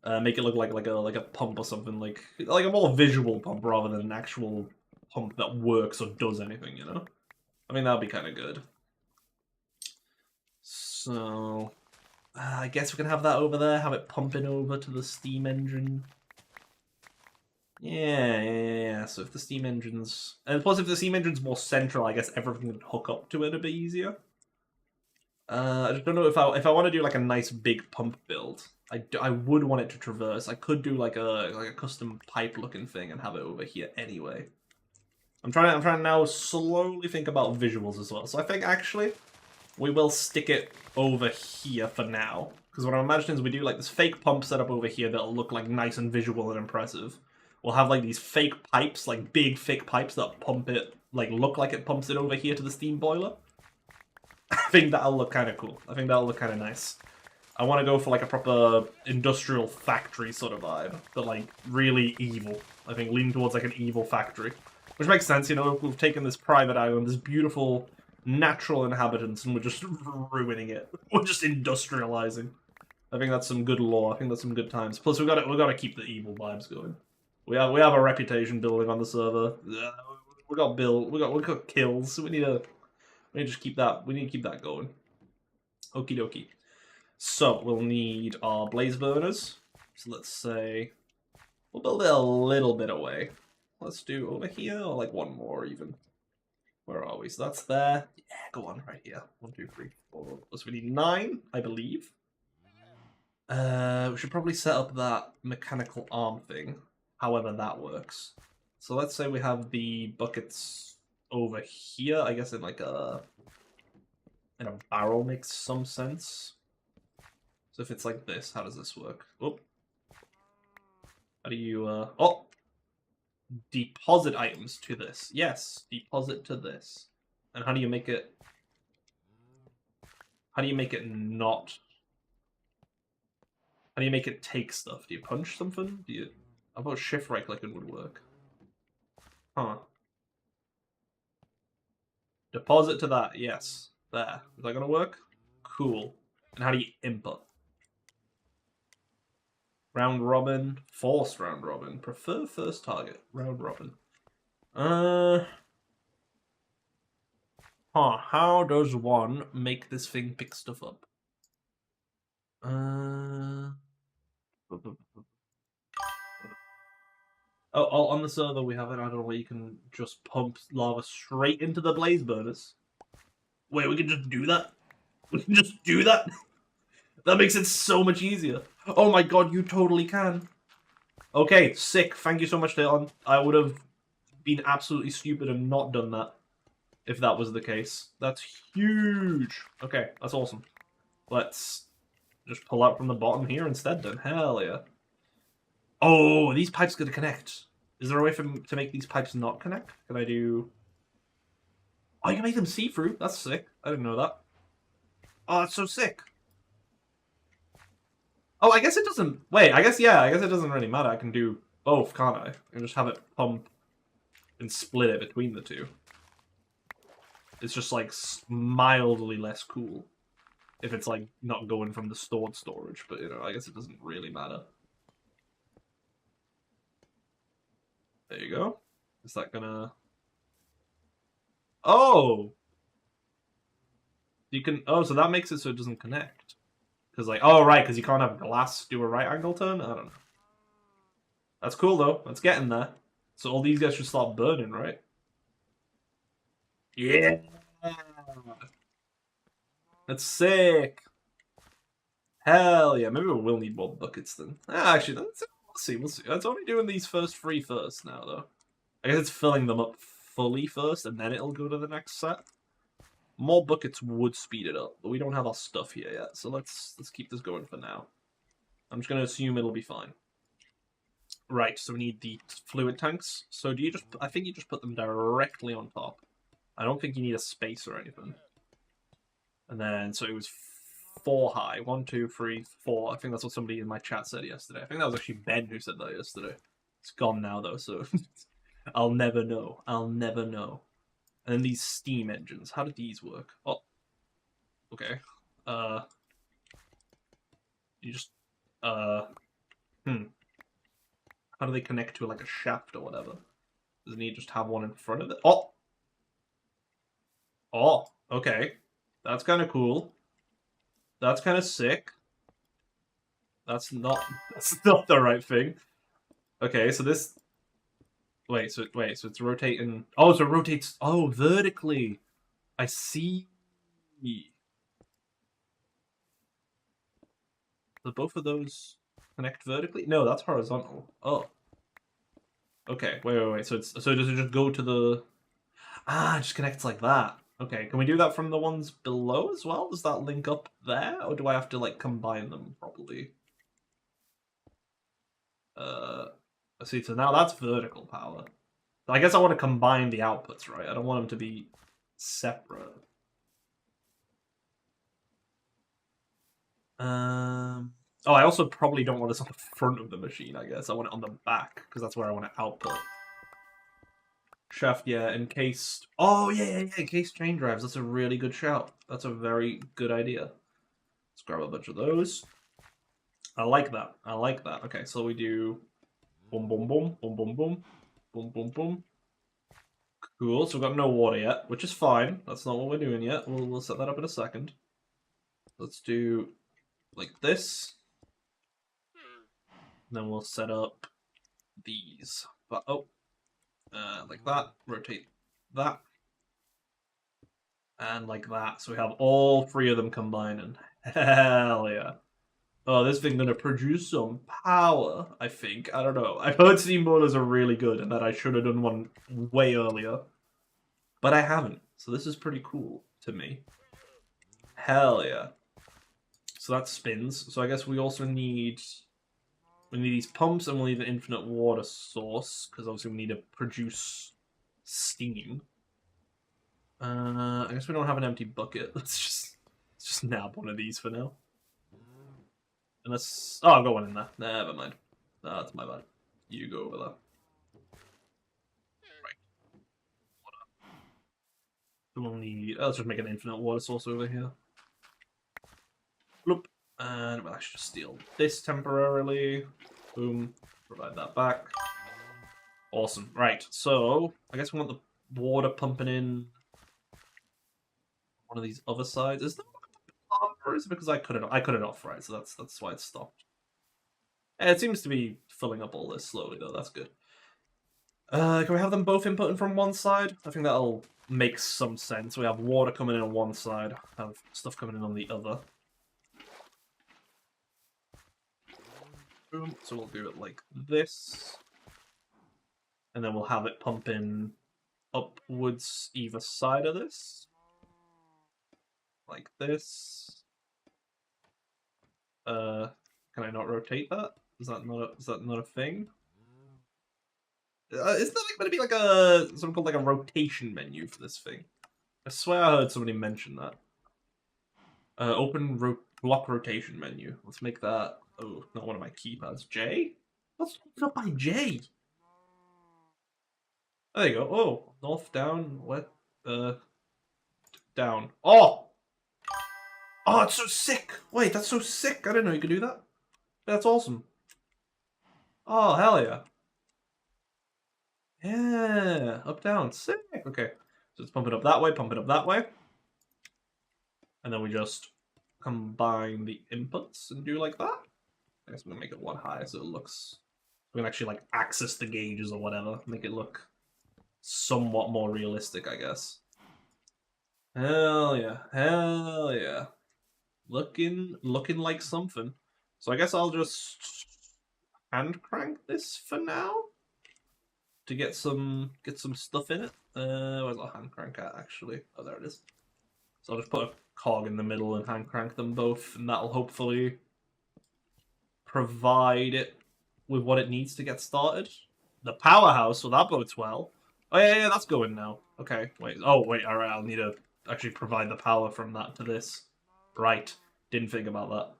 Make it look like a pump or something, like a more visual pump rather than an actual pump that works or does anything, you know? I mean, that would be kind of good. So, I guess we can have that over there, have it pumping over to the steam engine. Yeah. So if the steam engine's... And plus, if the steam engine's more central, I guess everything would hook up to it a bit easier. I just don't know if I want to do like a nice big pump build. I would want it to traverse. I could do like a custom pipe looking thing and have it over here anyway. I'm trying to now slowly think about visuals as well. So I think actually we will stick it over here for now, because what I'm imagining is we do like this fake pump setup over here that'll look like nice and visual and impressive. We'll have like these fake pipes, like big fake pipes that pump it, like look like it pumps it over here to the steam boiler. I think that'll look kind of cool. I think that'll look kind of nice. I want to go for like a proper industrial factory sort of vibe, but like really evil. I think lean towards like an evil factory, which makes sense. You know, we've taken this private island, this beautiful natural inhabitants, and we're just ruining it. We're just industrializing. I think that's some good lore. I think that's some good times. Plus, we got to keep the evil vibes going. We have a reputation building on the server. We got kills. So we need to just keep that. We need to keep that going. Okie dokie. So we'll need our blaze burners. So let's say we'll build it a little bit away. Let's do over here, or like one more even. Where are we? So that's there. Yeah, go on, right here. 1, 2, 3, 4. So we need 9, I believe. We should probably set up that mechanical arm thing, however that works. So let's say we have the buckets over here. I guess in like a barrel makes some sense. So if it's like this, how does this work? Oh, how do you? Oh. Deposit items to this. Yes, deposit to this. And how do you make it... How do you make it not... How do you make it take stuff? Do you punch something? Do you... I thought shift right clicking would work. Huh. Deposit to that, yes. There. Is that gonna work? Cool. And how do you input? Round robin, forced round robin, prefer first target, round robin. How does one make this thing pick stuff up? Oh, on the server we have an add-on where you can just pump lava straight into the blaze burners. Wait, we can just do that? We can just do that? That makes it so much easier. Oh my god, you totally can. Okay, sick. Thank you so much, Dylan. I would have been absolutely stupid and not done that if that was the case. That's huge. Okay, that's awesome. Let's just pull out from the bottom here instead then. Hell yeah. Oh, these pipes gonna connect. Is there a way to make these pipes not connect? Can I do... Oh, you can make them see-through. That's sick. I didn't know that. Oh, that's so sick. Oh, I guess it doesn't... Wait, I guess it doesn't really matter. I can do both, can't I? I can just have it pump and split it between the two. It's just, like, mildly less cool if it's, like, not going from the stored storage. But, you know, I guess it doesn't really matter. There you go. Is that gonna... Oh! You can... Oh, so that makes it so it doesn't connect. Because, like, oh, right, because you can't have glass do a right angle turn? I don't know. That's cool, though. That's getting there. So all these guys should start burning, right? Yeah! That's sick! Hell yeah. Maybe we will need more buckets then. Actually, we'll see. It's only doing these first 3 first now, though. I guess it's filling them up fully first, and then it'll go to the next set. More buckets would speed it up, but we don't have our stuff here yet, so let's keep this going for now. I'm just gonna assume it'll be fine. Right, so we need the fluid tanks. So do you just... I think you just put them directly on top. I don't think you need a space or anything. And then, so it was 4 high. 1, 2, 3, 4. I think that's what somebody in my chat said yesterday. I think that was actually Ben who said that yesterday. It's gone now, though, so... I'll never know. I'll never know. And then these steam engines. How do these work? Oh. Okay. You just... How do they connect to, like, a shaft or whatever? Doesn't he just have one in front of it? Oh! Oh, okay. That's kind of cool. That's kind of sick. That's not the right thing. Okay, so this... Wait, so it's rotating... Oh, so it rotates... Oh, vertically. I see. So both of those connect vertically? No, that's horizontal. Oh. Okay, wait. So does it just go to the... Ah, it just connects like that. Okay, can we do that from the ones below as well? Does that link up there? Or do I have to, like, combine them properly? See, so now that's vertical power. I guess I want to combine the outputs, right? I don't want them to be separate. Oh, I also probably don't want this on the front of the machine, I guess. I want it on the back, because that's where I want to output. Shaft, yeah, encased. Oh, yeah, encased chain drives. That's a really good shout. That's a very good idea. Let's grab a bunch of those. I like that. Okay, so we do boom, boom, boom, boom, boom, boom, boom, boom, boom. Cool, so we've got no water yet, which is fine. That's not what we're doing yet. We'll set that up in a second. Let's do like this. And then we'll set up these. But like that. Rotate that. And like that. So we have all 3 of them combining. Hell yeah. Oh, this thing's gonna produce some power, I think. I don't know. I've heard steam boilers are really good and that I should have done one way earlier. But I haven't. So this is pretty cool to me. Hell yeah. So that spins. So I guess we also need... We need these pumps and we'll need an infinite water source. Because obviously we need to produce steam. I guess we don't have an empty bucket. Let's just nab one of these for now. Unless... Oh, I've got one in there. Never mind. No, that's my bad. You go over there. Right. Water. We'll need... let's just make an infinite water source over here. Bloop. And we'll actually just steal this temporarily. Boom. Provide that back. Awesome. Right, so... I guess we want the water pumping in... one of these other sides. Is that... or is it because I cut it off, right? So that's why it stopped. It seems to be filling up all this slowly, though. That's good. Can we have them both inputting from one side? I think that'll make some sense. We have water coming in on one side, have stuff coming in on the other. Boom. So we'll do it like this. And then we'll have it pumping upwards either side of this. Like this. Can I not rotate that? Is that not a thing? Is there going to be like something called like a rotation menu for this thing? I swear I heard somebody mention that. Open block rotation menu. Let's make that. Oh, not one of my keypads. J? What's up by J? There you go. Oh, north, down, what? Down. Oh! Oh, it's so sick! Wait, that's so sick! I didn't know you could do that. That's awesome. Oh, hell yeah. Yeah, up, down, sick. Okay, so let's pump it up that way, pump it up that way. And then we just combine the inputs and do like that. I guess I'm gonna make it one high so it looks... We can actually like access the gauges or whatever, make it look somewhat more realistic, I guess. Hell yeah, hell yeah. Looking like something. So I guess I'll just hand crank this for now to get some stuff in it. Where's our hand crank at actually? Oh, there it is. So I'll just put a cog in the middle and hand crank them both, and that'll hopefully provide it with what it needs to get started. The powerhouse, well, that bodes well. Oh, yeah, that's going now. Okay, wait. Oh, wait, alright, I'll need to actually provide the power from that to this. Right, didn't think about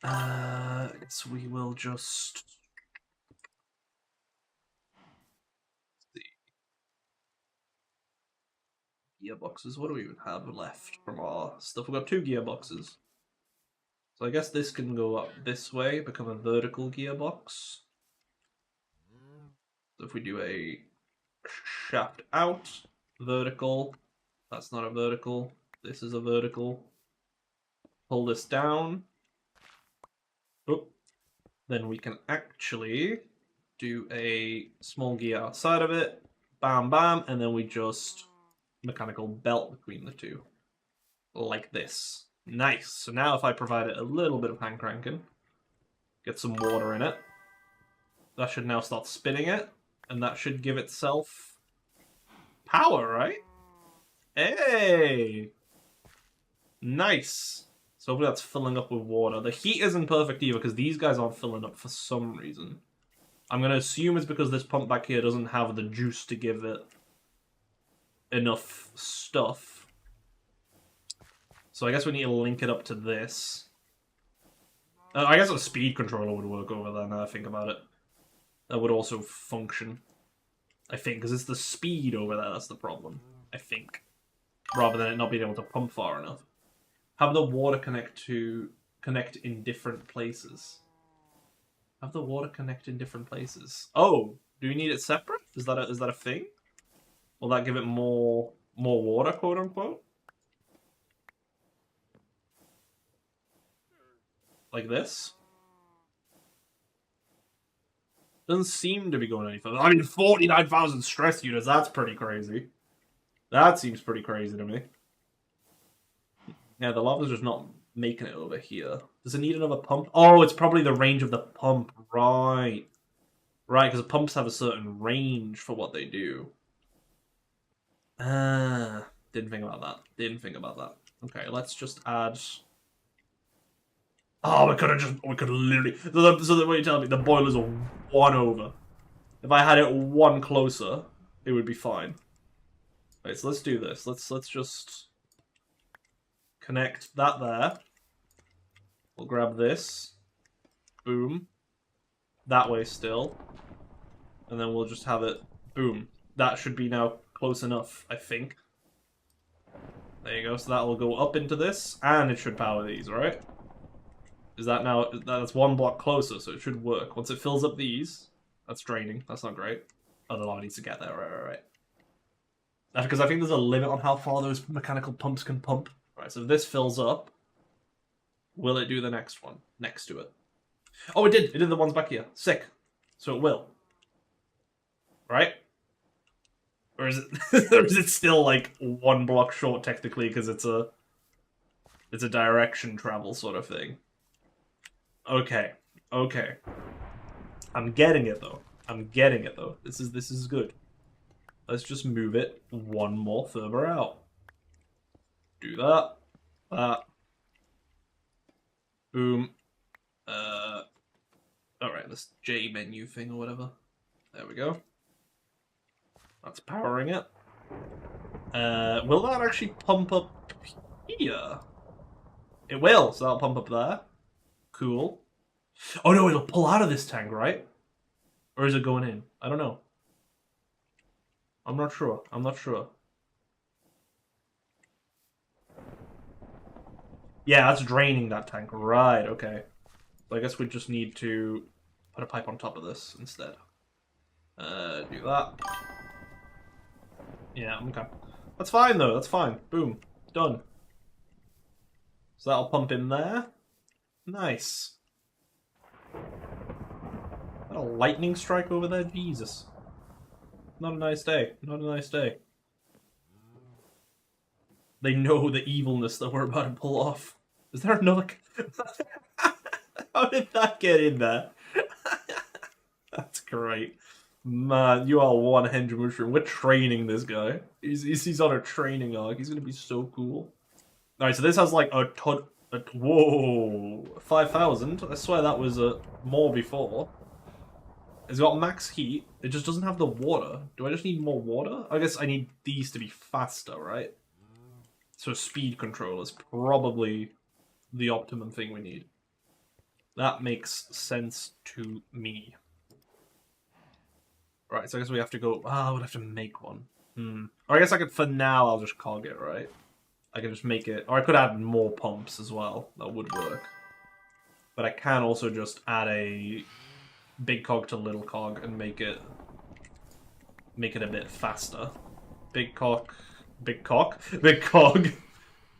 that. So we will just... Gearboxes, what do we even have left from our stuff? We've got 2 gearboxes. So I guess this can go up this way, become a vertical gearbox. So if we do a shaft out, vertical, that's not a vertical, this is a vertical. Pull this down. Oh. Then we can actually do a small gear outside of it. Bam, bam, and then we just mechanical belt between the two. Like this. Nice. So now if I provide it a little bit of hand cranking, get some water in it, that should now start spinning it, and that should give itself power, right? Hey! Nice. So hopefully that's filling up with water. The heat isn't perfect either, because these guys aren't filling up for some reason. I'm going to assume it's because this pump back here doesn't have the juice to give it enough stuff. So I guess we need to link it up to this. I guess a speed controller would work over there now I think about it. That would also function. I think, because it's the speed over there that's the problem. I think. Rather than it not being able to pump far enough. Have the water connect in different places. Have the water connect in different places. Oh, do we need it separate? Is that a thing? Will that give it more water, quote unquote? Like this? Doesn't seem to be going any further. I mean, 49,000 stress units, that's pretty crazy. That seems pretty crazy to me. Yeah, the lava's just not making it over here. Does it need another pump? Oh, it's probably the range of the pump. Right. Right, because pumps have a certain range for what they do. Didn't think about that. Didn't think about that. Okay, let's just add... Oh, we could have literally... So what you're telling me, the boilers are 1 over. If I had it 1 closer, it would be fine. Right, so let's do this. Let's just... connect that there. We'll grab this. Boom. That way still. And then we'll just have it... Boom. That should be now close enough, I think. There you go. So that will go up into this, and it should power these, right? Is that now... That's 1 block closer, so it should work. Once it fills up these... That's draining. That's not great. Oh, the lava needs to get there. Right. Because I think there's a limit on how far those mechanical pumps can pump. Right, so if this fills up, will it do the next one next to it? Oh, it did. It did the ones back here. Sick. So it will. Right? Or is it? Or is it still like 1 block short technically because it's a direction travel sort of thing? Okay. Okay. I'm getting it though. This is good. Let's just move it 1 more further out. Do that. That. Boom. Alright, this J menu thing or whatever. There we go. That's powering it. Will that actually pump up here? It will, so that'll pump up there. Cool. Oh no, it'll pull out of this tank, right? Or is it going in? I don't know. I'm not sure. Yeah, that's draining that tank. Right, okay. So I guess we just need to put a pipe on top of this instead. Do that. Yeah, okay. That's fine, though. That's fine. Boom. Done. So that'll pump in there. Nice. Is that a lightning strike over there? Jesus. Not a nice day. Not a nice day. They know the evilness that we're about to pull off. Is there another... How did that get in there? That's great. Man, you are one hench mushroom. We're training this guy. He's on a training arc. He's gonna be so cool. Alright, so this has like a ton. Whoa, 5,000. I swear that was more before. It's got max heat. It just doesn't have the water. Do I just need more water? I guess I need these to be faster, right? So speed control is probably the optimum thing we need. That makes sense to me. Right, so I guess we have to go... I would have to make one. Or I guess I could, for now, I'll just cog it, right? I can just make it... Or I could add more pumps as well. That would work. But I can also just add a big cog to little cog and make it a bit faster. Big cog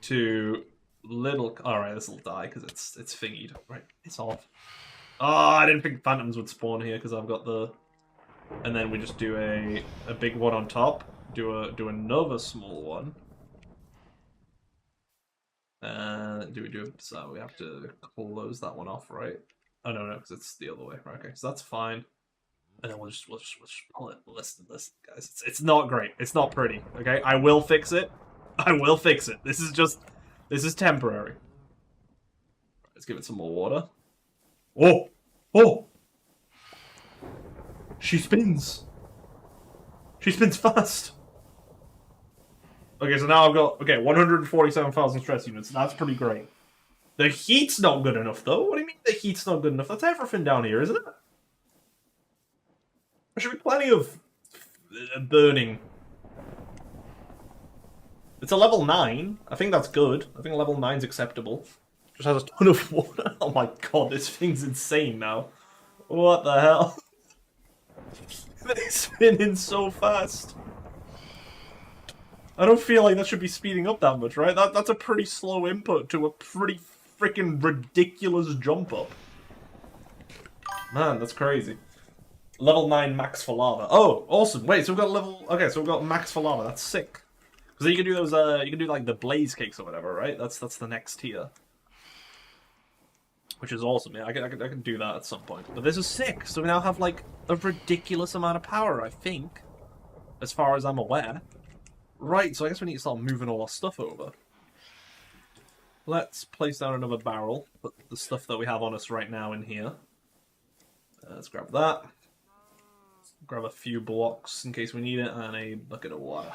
to little... Alright, this will die because it's thingied. Right, it's off. Oh, I didn't think phantoms would spawn here because I've got the... And then we just do a big one on top. Do another small one. Do we do it? So we have to close that one off, right? Oh no, because it's the other way. Right, okay, so that's fine. And then we'll just pull it. Listen, guys. It's not great. It's not pretty. Okay, I will fix it. I will fix it. This is temporary. Let's give it some more water. Oh, oh. She spins. She spins fast. Okay, so now I've got 147,000 stress units. That's pretty great. The heat's not good enough, though. What do you mean the heat's not good enough? That's everything down here, isn't it? There should be plenty of burning. It's a level 9. I think that's good. I think level 9's acceptable. Just has a ton of water. Oh my god, this thing's insane now. What the hell? They're spinning so fast. I don't feel like that should be speeding up that much, right? That's a pretty slow input to a pretty freaking ridiculous jump up. Man, that's crazy. Level 9 max for lava. Oh, awesome. Wait, so we've got level... Okay, so we've got max for lava. That's sick. Because then you can do those, you can do like the blaze cakes or whatever, right? That's the next tier. Which is awesome, yeah. I can do that at some point. But this is sick. So we now have like a ridiculous amount of power, I think. As far as I'm aware. Right, so I guess we need to start moving all our stuff over. Let's place down another barrel. Put the stuff that we have on us right now in here. Let's grab that. Grab a few blocks in case we need it, and a bucket of water.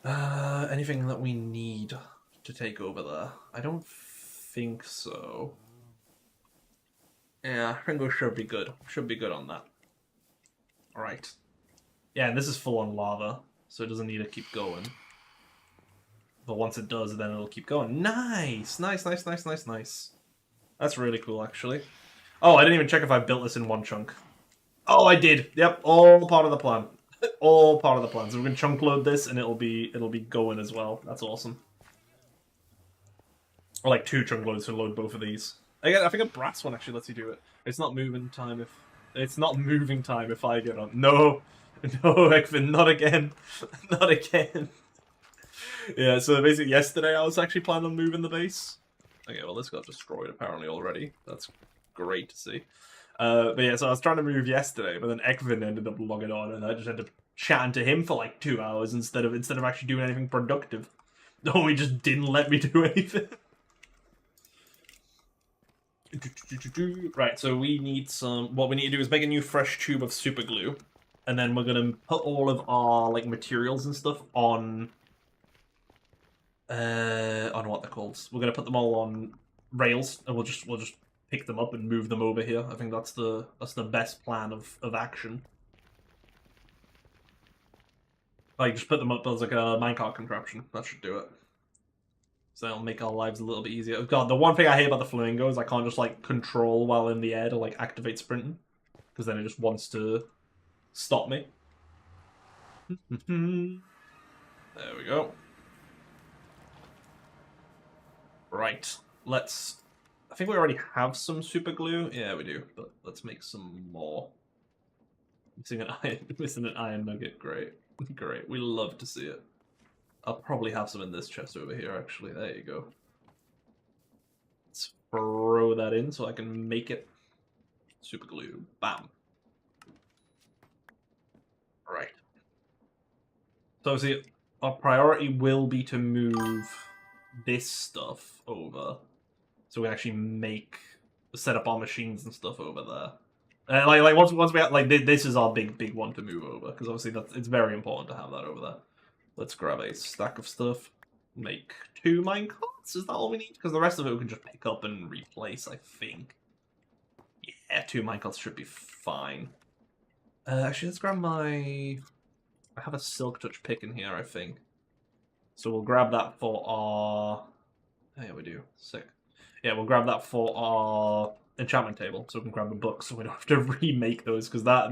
Anything that we need to take over there? I don't think so. Yeah, I think we should be good. Should be good on that. Alright. Yeah, and this is full on lava, so it doesn't need to keep going. But once it does, then it'll keep going. Nice! Nice, nice, nice, nice, nice. That's really cool, actually. Oh, I didn't even check if I built this in one chunk. Oh, I did! Yep, all part of the plan. All part of the plan. So we can chunk load this, and it'll be going as well. That's awesome. Or like 2 chunk loads to load both of these. I think a brass one actually lets you do it. It's not moving time if... It's not moving time if I get on... No! No, Ekvin, not again. Not again. Yeah, so basically yesterday I was actually planning on moving the base. Okay, well this got destroyed apparently already. That's great to see. But yeah, so I was trying to move yesterday, but then Ekvin ended up logging on and I just ended up chatting to him for like 2 hours instead of actually doing anything productive. No, he just didn't let me do anything. Right, so we need some... What we need to do is make a new fresh tube of super glue. And then we're gonna put all of our like materials and stuff on what they're called. We're gonna put them all on rails, and we'll just pick them up and move them over here. I think that's the best plan of action. Like just put them up as like a minecart contraption. That should do it. So that'll make our lives a little bit easier. God, the one thing I hate about the flamingo is I can't just like control while in the air to like activate sprinting, because then it just wants to stop me. There we go. Right, let's... I think we already have some super glue. Yeah, we do, but let's make some more. Missing an iron nugget. Great. Great. We love to see it. I'll probably have some in this chest over here, actually. There you go. Let's throw that in so I can make it. Super glue. Bam. So see, our priority will be to move this stuff over, so we actually set up our machines and stuff over there. Like once we have, like this is our big one to move over, because obviously it's very important to have that over there. Let's grab a stack of stuff. Make 2 minecarts. Is that all we need? Because the rest of it we can just pick up and replace, I think. Yeah, 2 minecarts should be fine. Actually, let's grab my... I have a silk touch pick in here, I think. So we'll grab that for our... Yeah, we do. Sick. Yeah, we'll grab that for our enchantment table, so we can grab the books, so we don't have to remake those, because that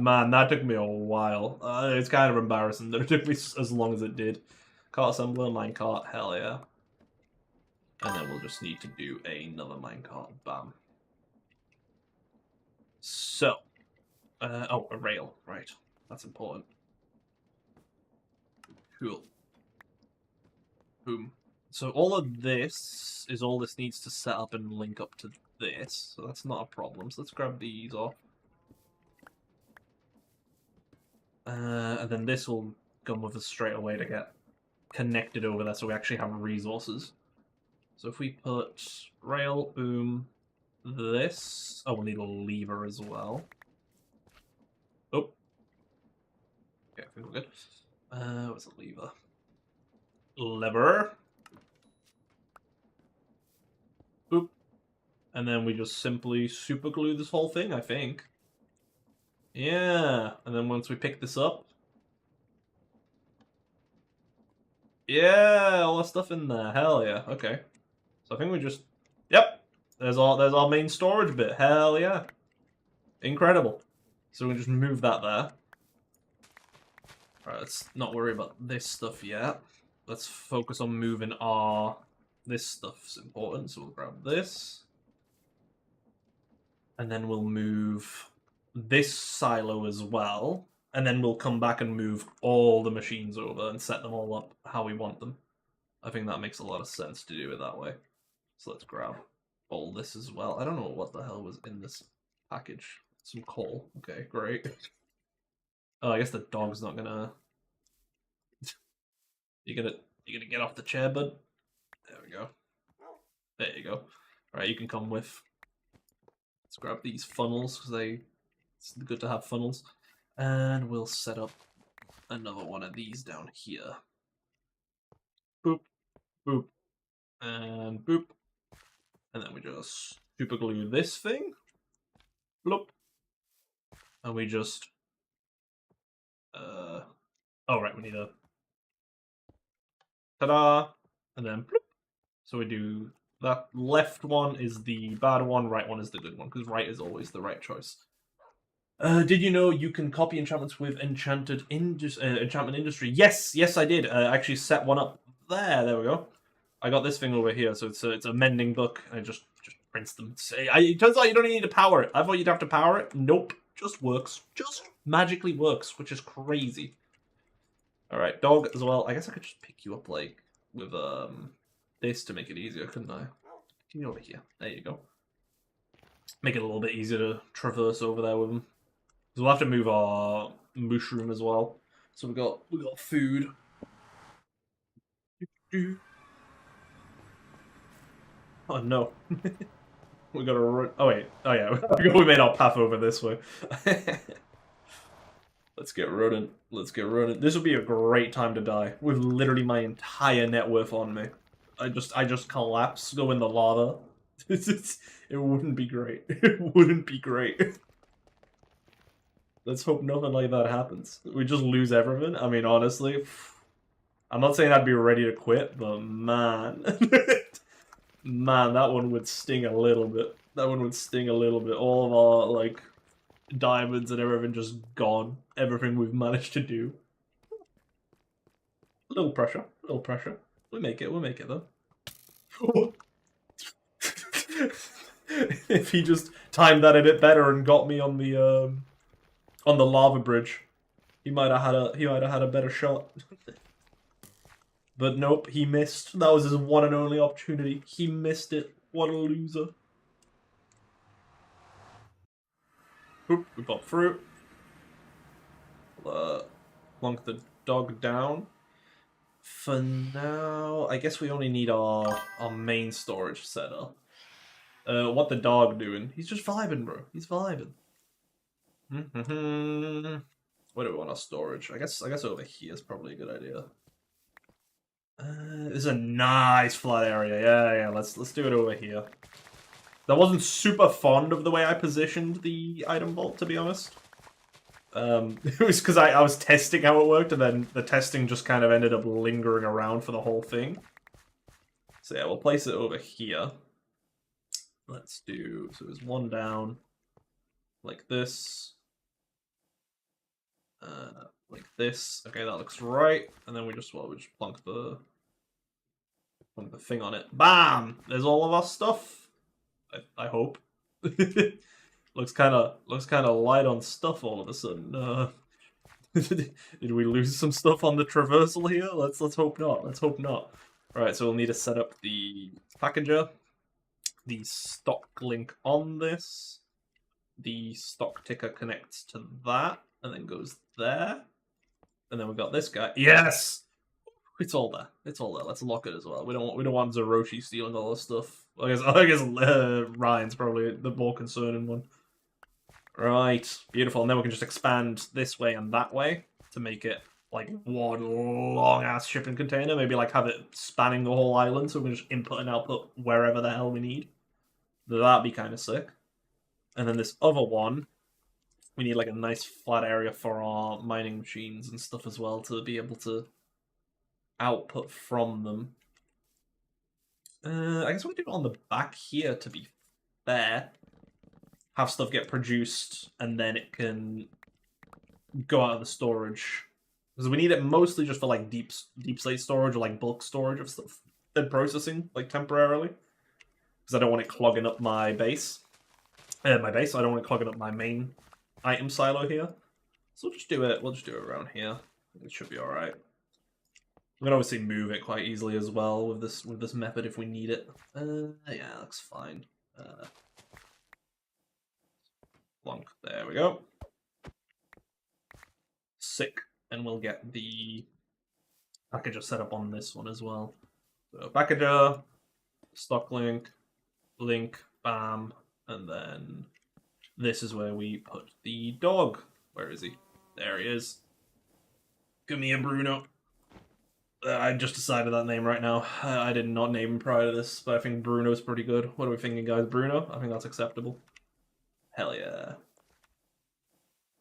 took me a while. It's kind of embarrassing that it took me as long as it did. Cart assembler, minecart, hell yeah. And then we'll just need to do another minecart, bam. So, oh, a rail, right. That's important. Cool. Boom. So all of this is all this needs to set up and link up to this, so that's not a problem. So let's grab these off. And then this will come with us straight away to get connected over there, so we actually have resources. So if we put rail, boom, this... Oh, we'll need a lever as well. Oh. Okay, I think we're good. What's a lever? Lever. Boop. And then we just simply super glue this whole thing, I think. Yeah. And then once we pick this up... Yeah, all the stuff in there. Hell yeah. Okay. So I think we just... Yep. There's our main storage bit. Hell yeah. Incredible. So we can just move that there. Alright, let's not worry about this stuff yet. Let's focus on moving our... This stuff's important, so we'll grab this. And then we'll move this silo as well. And then we'll come back and move all the machines over and set them all up how we want them. I think that makes a lot of sense to do it that way. So let's grab all this as well. I don't know what the hell was in this package. Some coal. Okay, great. Oh, I guess the dog's not gonna... You gonna get off the chair, bud? There we go. There you go. Alright, you can come with. Let's grab these funnels, because it's good to have funnels. And we'll set up another one of these down here. Boop, boop, and boop. And then we just super glue this thing. Bloop. And we just... Oh, right, we need a... Ta-da! And then bloop. So we do... That left one is the bad one, right one is the good one, because right is always the right choice. Did you know you can copy enchantments with Enchantment Industry? Yes, I did. I actually set one up there. There we go. I got this thing over here, so it's a mending book. I just prints them. It turns out you don't need to power it. I thought you'd have to power it. Nope, just works. Just magically works, which is crazy. All right, dog as well. I guess I could just pick you up like with this to make it easier, couldn't I? Get over here. There you go. Make it a little bit easier to traverse over there with them. So we'll have to move our mushroom as well. So we got food. Oh no. We gotta run. Oh wait. Oh yeah. We made our path over this way. Let's get running. Let's get running. This would be a great time to die with literally my entire net worth on me. I just collapse, go in the lava. It wouldn't be great. It wouldn't be great. Let's hope nothing like that happens. We just lose everything. I mean, honestly, I'm not saying I'd be ready to quit, but man, man, that one would sting a little bit. That one would sting a little bit. All of our like diamonds and everything just gone. Everything we've managed to do. A little pressure. A little pressure. We make it. We'll make it though. If he just timed that a bit better and got me on the lava bridge, he might have had a better shot. But nope, he missed. That was his one and only opportunity. He missed it. What a loser. Oop, we got fruit. Plonk the dog down. For now, I guess we only need our main storage set up. What the dog doing? He's just vibing, bro. He's vibing. Where do we want our storage? I guess over here is probably a good idea. This is a nice flat area. Yeah. Let's do it over here. I wasn't super fond of the way I positioned the item vault, to be honest. It was because I was testing how it worked, and then the testing just kind of ended up lingering around for the whole thing. So yeah, we'll place it over here. Let's do, so there's one down, like this. Like this. Okay, that looks right. And then we just plunk the thing on it. Bam! There's all of our stuff. I hope. looks kind of light on stuff all of a sudden. Did we lose some stuff on the traversal here? Let's hope not. Let's hope not. Right, so we'll need to set up the packager, the stock link on this. The stock ticker connects to that and then goes there. And then we've got this guy. Yes! It's all there. It's all there. Let's lock it as well. We don't want Zeroshi stealing all this stuff. I guess Ryan's probably the more concerning one. Right, beautiful. And then we can just expand this way and that way to make it like one long ass shipping container. Maybe like have it spanning the whole island so we can just input and output wherever the hell we need. That'd be kind of sick. And then this other one, we need like a nice flat area for our mining machines and stuff as well to be able to output from them. I guess we do it on the back here to be fair. Have stuff get produced and then it can go out of the storage. Because we need it mostly just for like deep slate storage or like bulk storage of stuff and processing like temporarily. Because I don't want it clogging up my base. I don't want it clogging up my main item silo here. So we'll just do it around here. It should be alright. We can obviously move it quite easily as well with this method if we need it. Yeah, that's fine. Plonk. There we go. Sick. And we'll get the packager set up on this one as well. So packager, stock link, bam, and then this is where we put the dog. Where is he? There he is. Come here, Bruno. I just decided that name right now. I did not name him prior to this, but I think Bruno's pretty good. What are we thinking, guys? Bruno? I think that's acceptable. Hell yeah.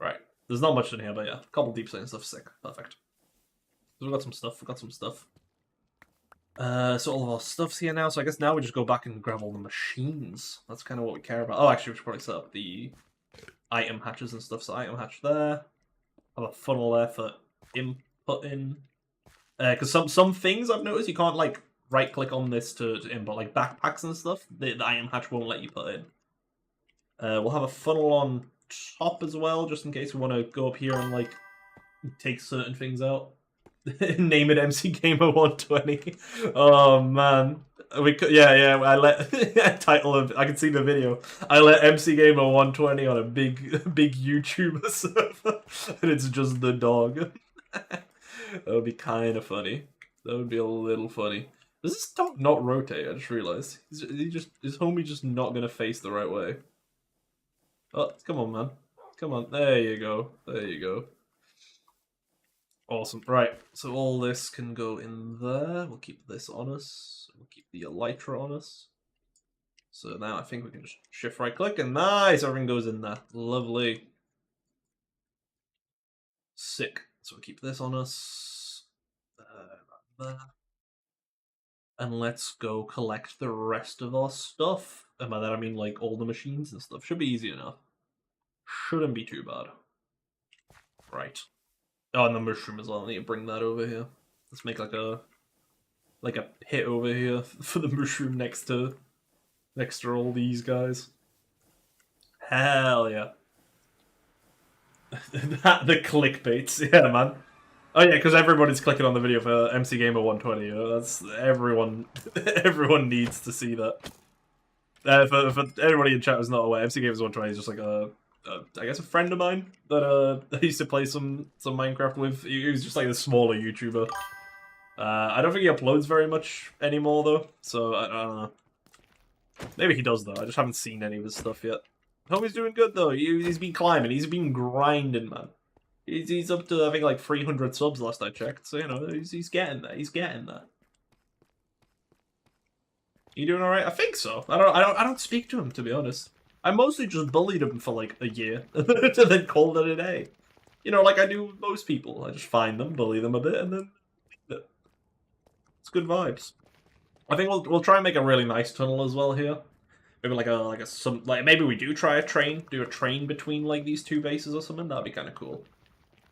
Right. There's not much in here, but yeah. A couple deep slate stuff. Sick. Perfect. So we've got some stuff. So all of our stuff's here now, so I guess now we just go back and grab all the machines. That's kind of what we care about. Oh, actually, we should probably set up the item hatches and stuff. So item hatch there. Have a funnel there for inputting. Because some things I've noticed you can't like right click on this to input, like backpacks and stuff. The item hatch won't let you put in. We'll have a funnel on top as well, just in case we want to go up here and like take certain things out. Name it MC Gamer 120. Oh man, we could, yeah. I let title of I can see the video. I let MC Gamer 120 on a big YouTuber server, and it's just the dog. That would be kind of funny. That would be a little funny. Does this dog not rotate? I just realized is homie just not gonna face the right way? Oh, come on, man. Come on. There you go. There you go. Awesome. Right, so all this can go in there. We'll keep this on us. We'll keep the elytra on us. So now I think we can just shift right click and nice, everything goes in there. Lovely. Sick. So we'll keep this on us. There. And let's go collect the rest of our stuff. And by that I mean like all the machines and stuff. Should be easy enough. Shouldn't be too bad. Right. Oh, and the mushroom as well. I need to bring that over here. Let's make like a pit over here for the mushroom next to all these guys. Hell yeah. The clickbaits, yeah, man. Oh yeah, because everybody's clicking on the video for MC Gamer 120. You know, that's everyone. Everyone needs to see that. For everybody in chat who's not aware, MC Gamer 120 is just like I guess a friend of mine that I used to play some Minecraft with. He was just like a smaller YouTuber. I don't think he uploads very much anymore, though, so I don't know. Maybe he does, though. I just haven't seen any of his stuff yet. Homie's doing good, though. He's been climbing. He's been grinding, man. He's up to, I think, like 300 subs last I checked, so, you know, he's getting there. He's getting there. You doing alright? I think so. I don't speak to him, to be honest. I mostly just bullied him for, like, a year, and then called it a day. You know, like I do with most people. I just find them, bully them a bit, and then leave it. It's good vibes. I think we'll try and make a really nice tunnel as well here. Maybe maybe we do try do a train between like these two bases or something. That'd be kind of cool.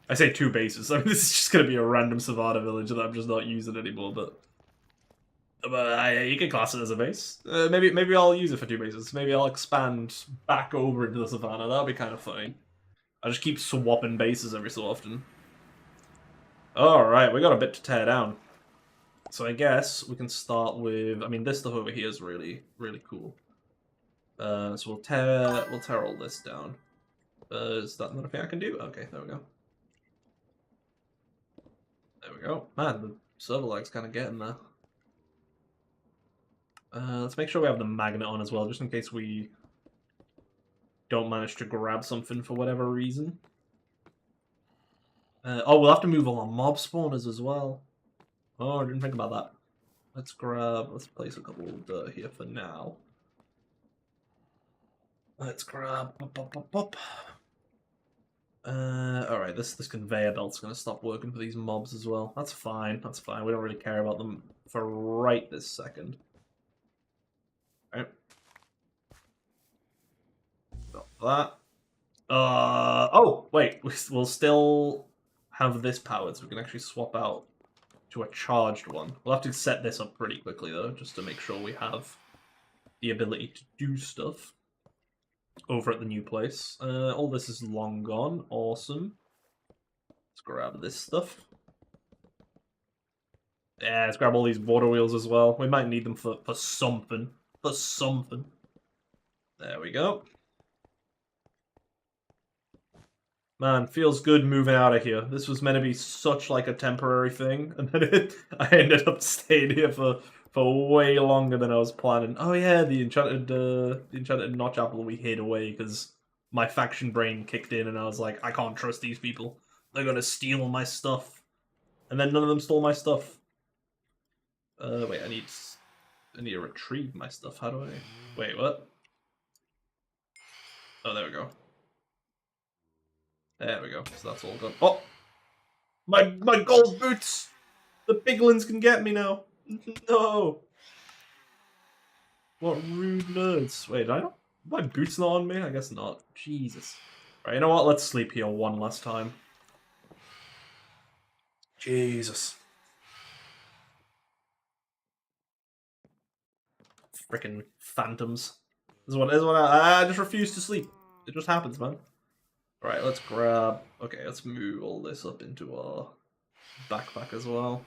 I say two bases. I mean, this is just gonna be a random Savannah village that I'm just not using anymore. But you can class it as a base. Maybe I'll use it for two bases. Maybe I'll expand back over into the Savannah. That'd be kind of funny. I just keep swapping bases every so often. Alright, we got a bit to tear down. So I guess we can start with... I mean, this stuff over here is really, really cool. So we'll tear all this down. Is that another thing I can do? Okay, there we go. There we go. Man, the server lag's kind of getting there. Let's make sure we have the magnet on as well, just in case we don't manage to grab something for whatever reason. Oh, we'll have to move all our mob spawners as well. Oh, I didn't think about that. Let's place a couple of dirt here for now. Let's grab... Alright, this conveyor belt's gonna stop working for these mobs as well. That's fine, that's fine. We don't really care about them for right this second. Alright. Got that. Oh, wait, we'll still have this powered, so we can actually swap out to a charged one. We'll have to set this up pretty quickly, though, just to make sure we have the ability to do stuff over at the new place. All this is long gone. Awesome. Let's grab this stuff. Yeah, let's grab all these water wheels as well. We might need them for something. For something. There we go. Man, feels good moving out of here. This was meant to be such like a temporary thing, and then I ended up staying here for way longer than I was planning. Oh yeah, the enchanted notch apple we hid away because my faction brain kicked in, and I was like, I can't trust these people. They're gonna steal my stuff, and then none of them stole my stuff. Wait, I need to retrieve my stuff. How do I? Wait, what? Oh, there we go. There we go. So that's all gone. Oh! My gold boots! The piglins can get me now! No! What rude nerds. Wait, my boots not on me? I guess not. Jesus. Right, you know what? Let's sleep here one last time. Jesus. Frickin' phantoms. This is what I just refuse to sleep. It just happens, man. Right, let's grab... Okay, let's move all this up into our backpack as well.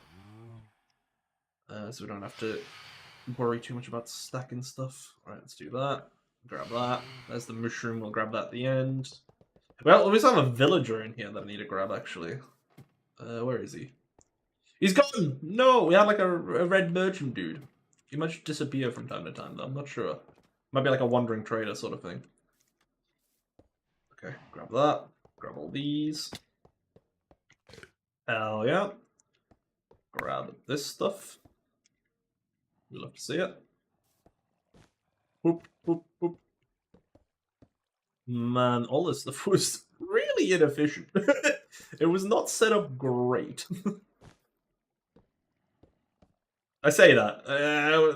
So we don't have to worry too much about stacking stuff. Right, let's do that. Grab that. There's the mushroom. We'll grab that at the end. Well, we still have a villager in here that I need to grab, actually. Where is he? He's gone! No! We had like a red merchant dude. He might just disappear from time to time, though. I'm not sure. Might be like a wandering trader sort of thing. Okay, grab that. Grab all these. Hell yeah. Grab this stuff. We love to see it. Boop, boop, boop. Man, all this stuff was really inefficient. It was not set up great. I say that.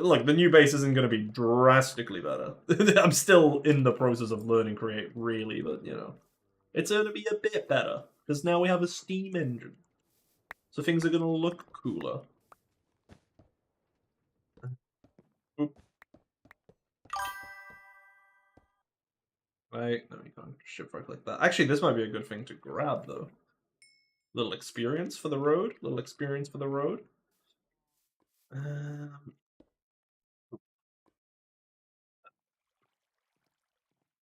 Look, the new base isn't going to be drastically better. I'm still in the process of learning Create, really, but, you know. It's going to be a bit better, because now we have a Steam engine. So things are going to look cooler. Right, no, you can't shipwreck like that. Actually, this might be a good thing to grab, though. Little experience for the road. Little experience for the road.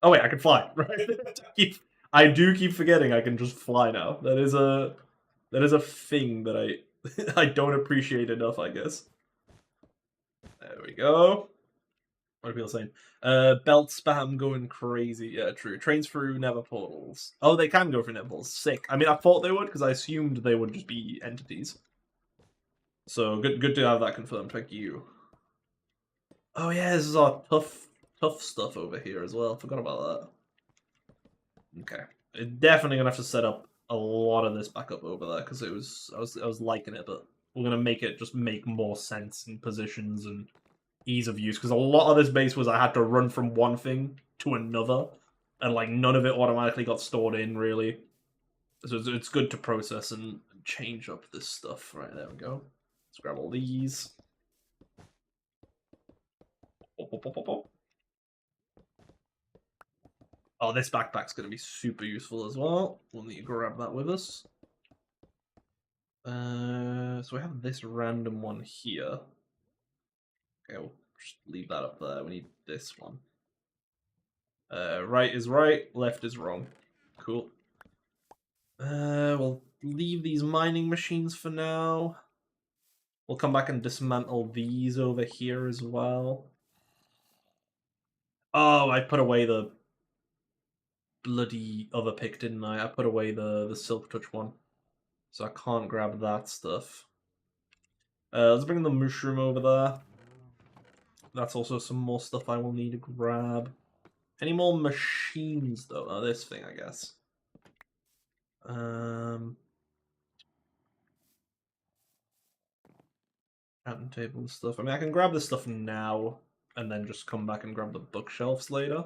Oh wait, I can fly, right? I do keep forgetting I can just fly now. That is a thing that I don't appreciate enough, I guess. There we go. What are people saying? Belt spam going crazy. Yeah, true. Trains through nether portals. Oh, they can go through nether portals. Sick. I mean, I thought they would because I assumed they would just be entities. So good to have that confirmed. Thank you. Oh yeah, this is our tough stuff over here as well. Forgot about that. Okay, definitely gonna have to set up a lot of this back up over there because I was liking it, but we're gonna make it just make more sense in positions and ease of use because a lot of this base was I had to run from one thing to another, and like none of it automatically got stored in really. So it's good to process and change up this stuff. Right, there we go. Let's grab all these. Oh, this backpack's going to be super useful as well. We'll need to grab that with us. So we have this random one here. Okay, we'll just leave that up there. We need this one. Right is right, left is wrong. Cool. We'll leave these mining machines for now. We'll come back and dismantle these over here as well. Oh, I put away the bloody other pick, didn't I? I put away the Silk Touch one. So I can't grab that stuff. Let's bring the mushroom over there. That's also some more stuff I will need to grab. Any more machines, though? Oh, this thing, I guess. Captain table and stuff. I mean, I can grab this stuff now, and then just come back and grab the bookshelves later.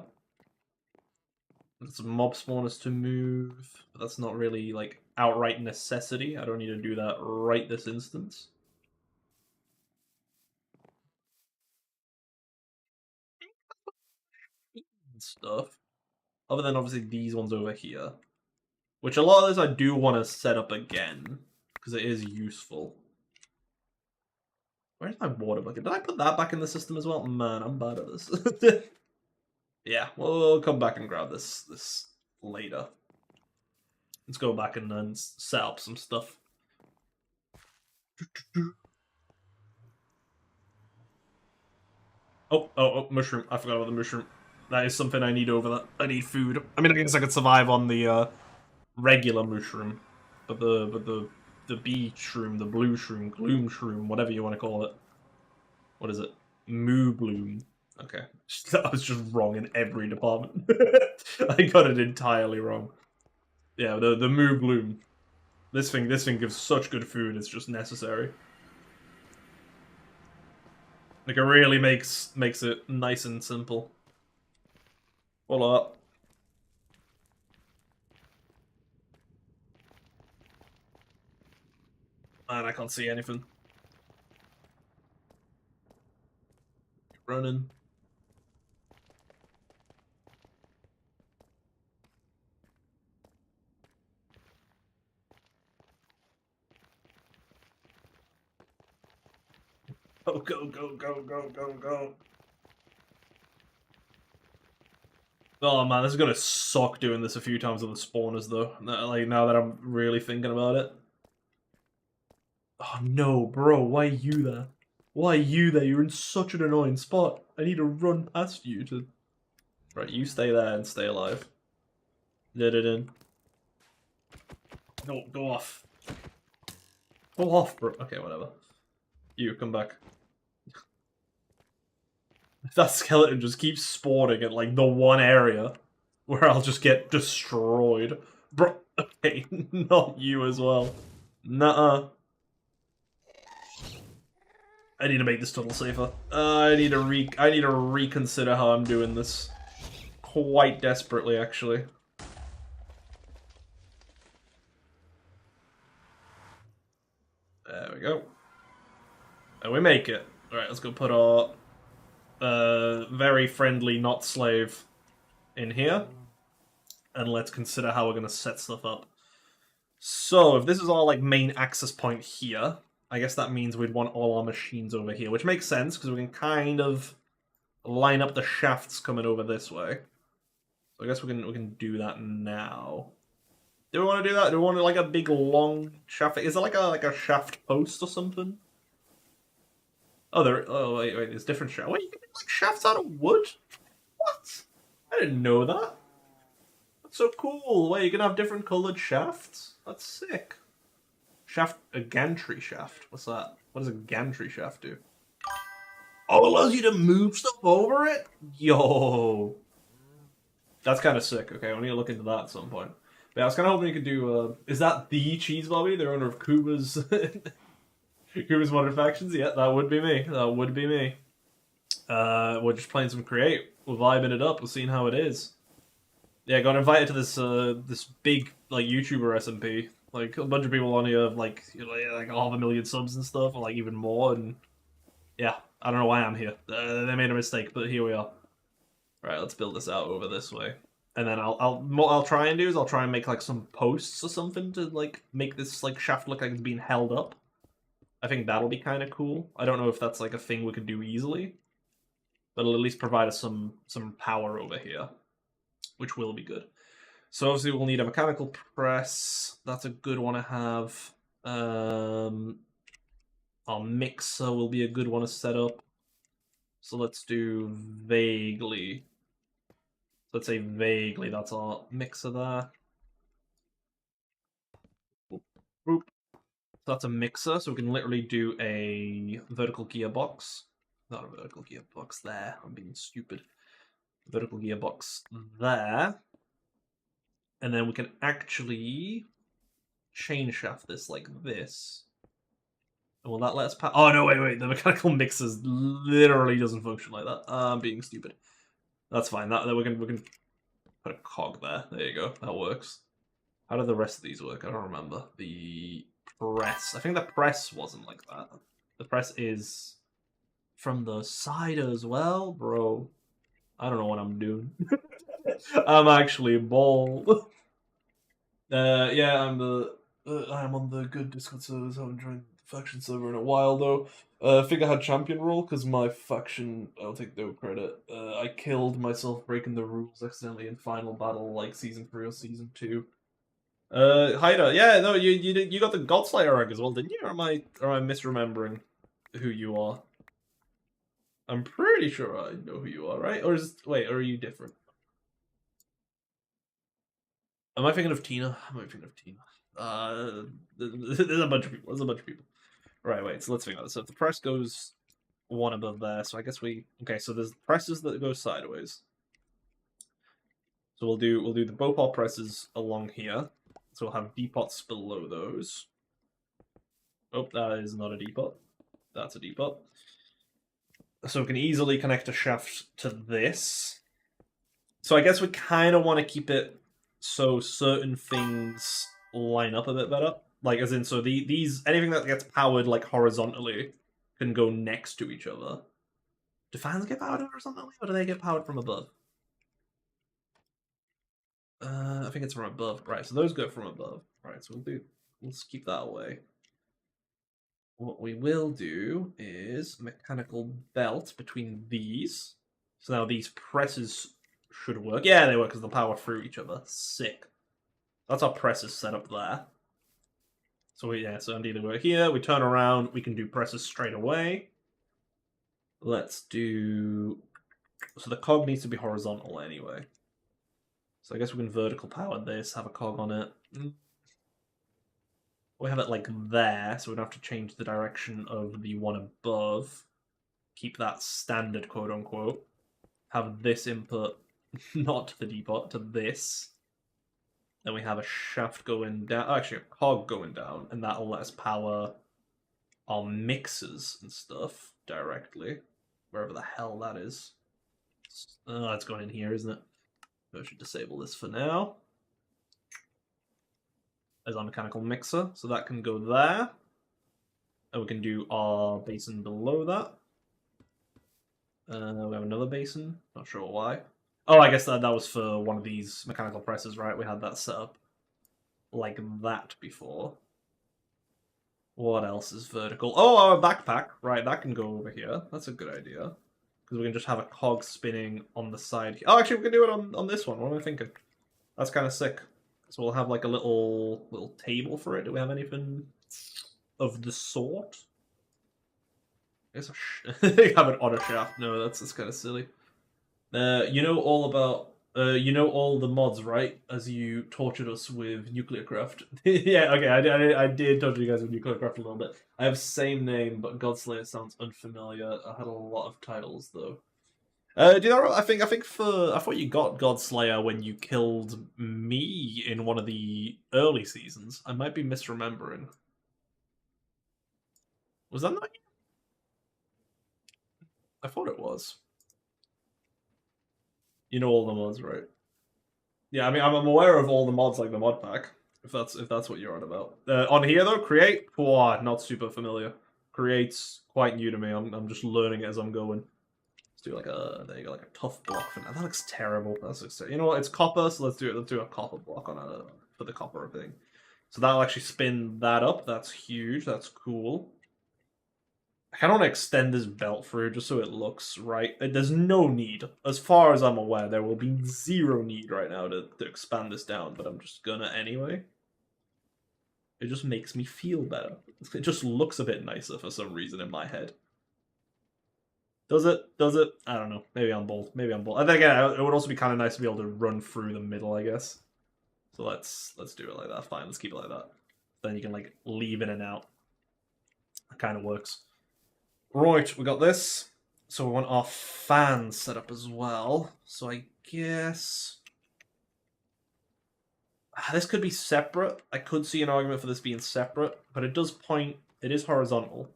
There's some mob spawners to move, but that's not really, like, outright necessity. I don't need to do that right this instance. Stuff. Other than, obviously, these ones over here. Which a lot of this I do want to set up again, because it is useful. Where's my water bucket? Did I put that back in the system as well? Man, I'm bad at this. Yeah, we'll come back and grab this later. Let's go back and then set up some stuff. Oh, mushroom. I forgot about the mushroom. That is something I need over that. I need food. I mean, I guess I could survive on the regular mushroom, but the bee shroom, the blue shroom, gloom shroom, whatever you want to call it. What is it? Moo bloom. Okay. I was just wrong in every department. I got it entirely wrong. Yeah, the moo bloom. This thing gives such good food, it's just necessary. Like, it really makes it nice and simple. Voila. Man, I can't see anything. Running. Oh, go. Oh man, this is gonna suck doing this a few times with the spawners though. Like, now that I'm really thinking about it. Oh no, bro, why are you there? Why are you there? You're in such an annoying spot. I need to run past you to... Right, you stay there and stay alive. Let it in. No, go off. Go off, bro. Okay, whatever. You, come back. If that skeleton just keeps spawning at, like, the one area where I'll just get destroyed. Bro, okay, not you as well. Nuh-uh. I need to make this tunnel safer. I need to reconsider how I'm doing this. Quite desperately, actually. There we go. And we make it. Alright, let's go put our very friendly not slave in here. And let's consider how we're going to set stuff up. So, if this is our like main access point here, I guess that means we'd want all our machines over here, which makes sense, because we can kind of line up the shafts coming over this way. So I guess we can do that now. Do we want to do that? Do we want like a big long shaft? Is it like a shaft post or something? Oh, wait, there's different shafts. Wait, you can make like shafts out of wood? What? I didn't know that. That's so cool. Wait, you can have different colored shafts? That's sick. A gantry shaft. What's that? What does a gantry shaft do? Oh, it allows you to move stuff over it? Yo. That's kind of sick. Okay, I need to look into that at some point. But yeah, I was kind of hoping you could do, is that the Cheese Bobby, the owner of Kuba's, Kuba's Modern Factions? Yeah, that would be me. That would be me. We're just playing some Create. We're vibing it up. We're seeing how it is. Yeah, got invited to this this big like YouTuber SMP. Like a bunch of people on here have like like 500,000 subs and stuff, or like even more. And yeah, I don't know why I'm here. They made a mistake, but here we are. Right, let's build this out over this way, and then what I'll try and do is I'll try and make like some posts or something to like make this like shaft look like it's being held up. I think that'll be kind of cool. I don't know if that's like a thing we could do easily, but it'll at least provide us some power over here, which will be good. So obviously we'll need a mechanical press. That's a good one to have. Our mixer will be a good one to set up. So let's do vaguely. Let's say vaguely that's our mixer there. Boop. So that's a mixer, so we can literally do a vertical gearbox. Not a vertical gearbox there. I'm being stupid. Vertical gearbox there. And then we can actually chain shaft this like this. And will that let us pass? Oh, no, wait. The mechanical mixer literally doesn't function like that. I'm being stupid. That's fine. That we can put a cog there. There you go. That works. How do the rest of these work? I don't remember. The press. I think the press wasn't like that. The press is from the side as well, bro. I don't know what I'm doing. I'm actually bald. Yeah, I'm on the good Discord servers. I haven't joined the faction server in a while though. I think I had champion role because my faction. I'll take no credit. I killed myself breaking the rules accidentally in final battle, like season 3 or season 2. Haida, yeah, no, you got the Godslayer rank as well, didn't you? Or am I misremembering who you are? I'm pretty sure I know who you are, right? Or are you different? Am I thinking of Tina? Am I thinking of Tina? There's a bunch of people. Right, wait, so let's think about this. So if the press goes one above there, so I guess okay, so there's presses that go sideways. So we'll do the Bhopal presses along here. So we'll have depots below those. Oh, that is not a depot. That's a depot. So we can easily connect a shaft to this. So I guess we kind of want to keep it so certain things line up a bit better. Like, as in, so these anything that gets powered, like, horizontally can go next to each other. Do fans get powered horizontally, or do they get powered from above? I think it's from above. Right, so those go from above. Right, so let's keep that away. What we will do is mechanical belt between these. So now these presses should work. Yeah, they work because they'll power through each other. Sick. That's our presses set up there. So so indeed we're here. We turn around. We can do presses straight away. Let's do. So the cog needs to be horizontal anyway. So I guess we can vertical power this. Have a cog on it. We have it like there, so we don't have to change the direction of the one above. Keep that standard, quote unquote. Have this input not to the depot, to this. Then we have a shaft going down, actually a cog going down, and that'll let us power our mixers and stuff directly, wherever the hell that is. Oh, it's going in here, isn't it? I should disable this for now. There's our mechanical mixer, so that can go there. And we can do our basin below that. We have another basin, not sure why. Oh, I guess that was for one of these mechanical presses, right? We had that set up like that before. What else is vertical? Oh, our backpack. Right, that can go over here. That's a good idea. Because we can just have a cog spinning on the side. Oh, actually, we can do it on this one. What am I thinking? That's kind of sick. So we'll have like a little table for it. Do we have anything of the sort? I guess I have an auto shaft. No, that's kind of silly. You know all about you know all the mods, right? As you tortured us with Nuclearcraft. Yeah, okay, I did torture you guys with Nuclearcraft a little bit. I have same name, but Godslayer sounds unfamiliar. I had a lot of titles though. Do you know? I thought you got Godslayer when you killed me in one of the early seasons. I might be misremembering. Was that not you? I thought it was. You know all the mods, right? Yeah, I mean, I'm aware of all the mods like the mod pack. If that's what you're on about. On here though, create, not super familiar. Create's quite new to me. I'm just learning it as I'm going. Let's do like there you go, like a tough block for now. That looks terrible. That looks you know what? It's copper, so let's do it. Let's do a copper block on for the copper thing. So that'll actually spin that up. That's huge. That's cool. I kind of want to extend this belt through just so it looks right. There's no need. As far as I'm aware, there will be zero need right now to expand this down, but I'm just gonna anyway. It just makes me feel better. It just looks a bit nicer for some reason in my head. Does it? Does it? I don't know. Maybe I'm bold. Maybe I'm bold. I think again, it would also be kind of nice to be able to run through the middle, I guess. So let's do it like that. Fine, let's keep it like that. Then you can like leave in and out. That kind of works. Right, we got this. So we want our fans set up as well. So I guess this could be separate. I could see an argument for this being separate, but it does point. It is horizontal.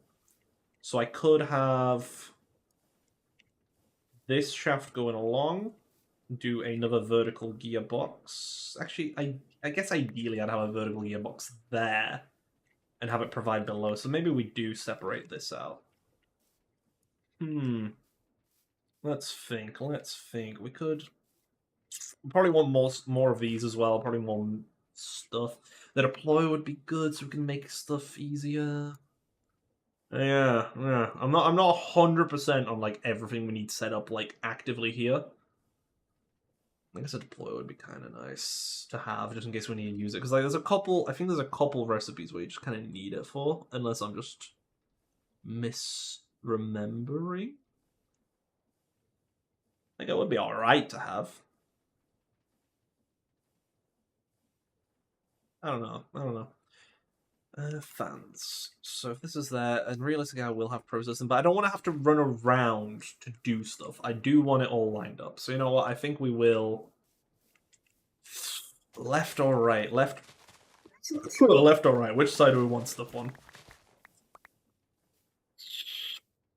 So I could have this shaft going along, do another vertical gearbox. Actually, I guess ideally I'd have a vertical gearbox there and have it provide below. So maybe we do separate this out. Let's think. We could probably want more of these as well. Probably more stuff. The deploy would be good, so we can make stuff easier. Yeah. I'm not 100% on like everything we need set up like actively here. I guess a deploy would be kind of nice to have just in case we need to use it, because like there's a couple. I think there's a couple recipes where you just kind of need it for, unless I'm just misremembering. I think it would be alright to have. I don't know. Fans. So if this is there, and realistically I will have processing, but I don't want to have to run around to do stuff. I do want it all lined up. So you know what? I think we will left or right? Left or right? Which side do we want stuff on?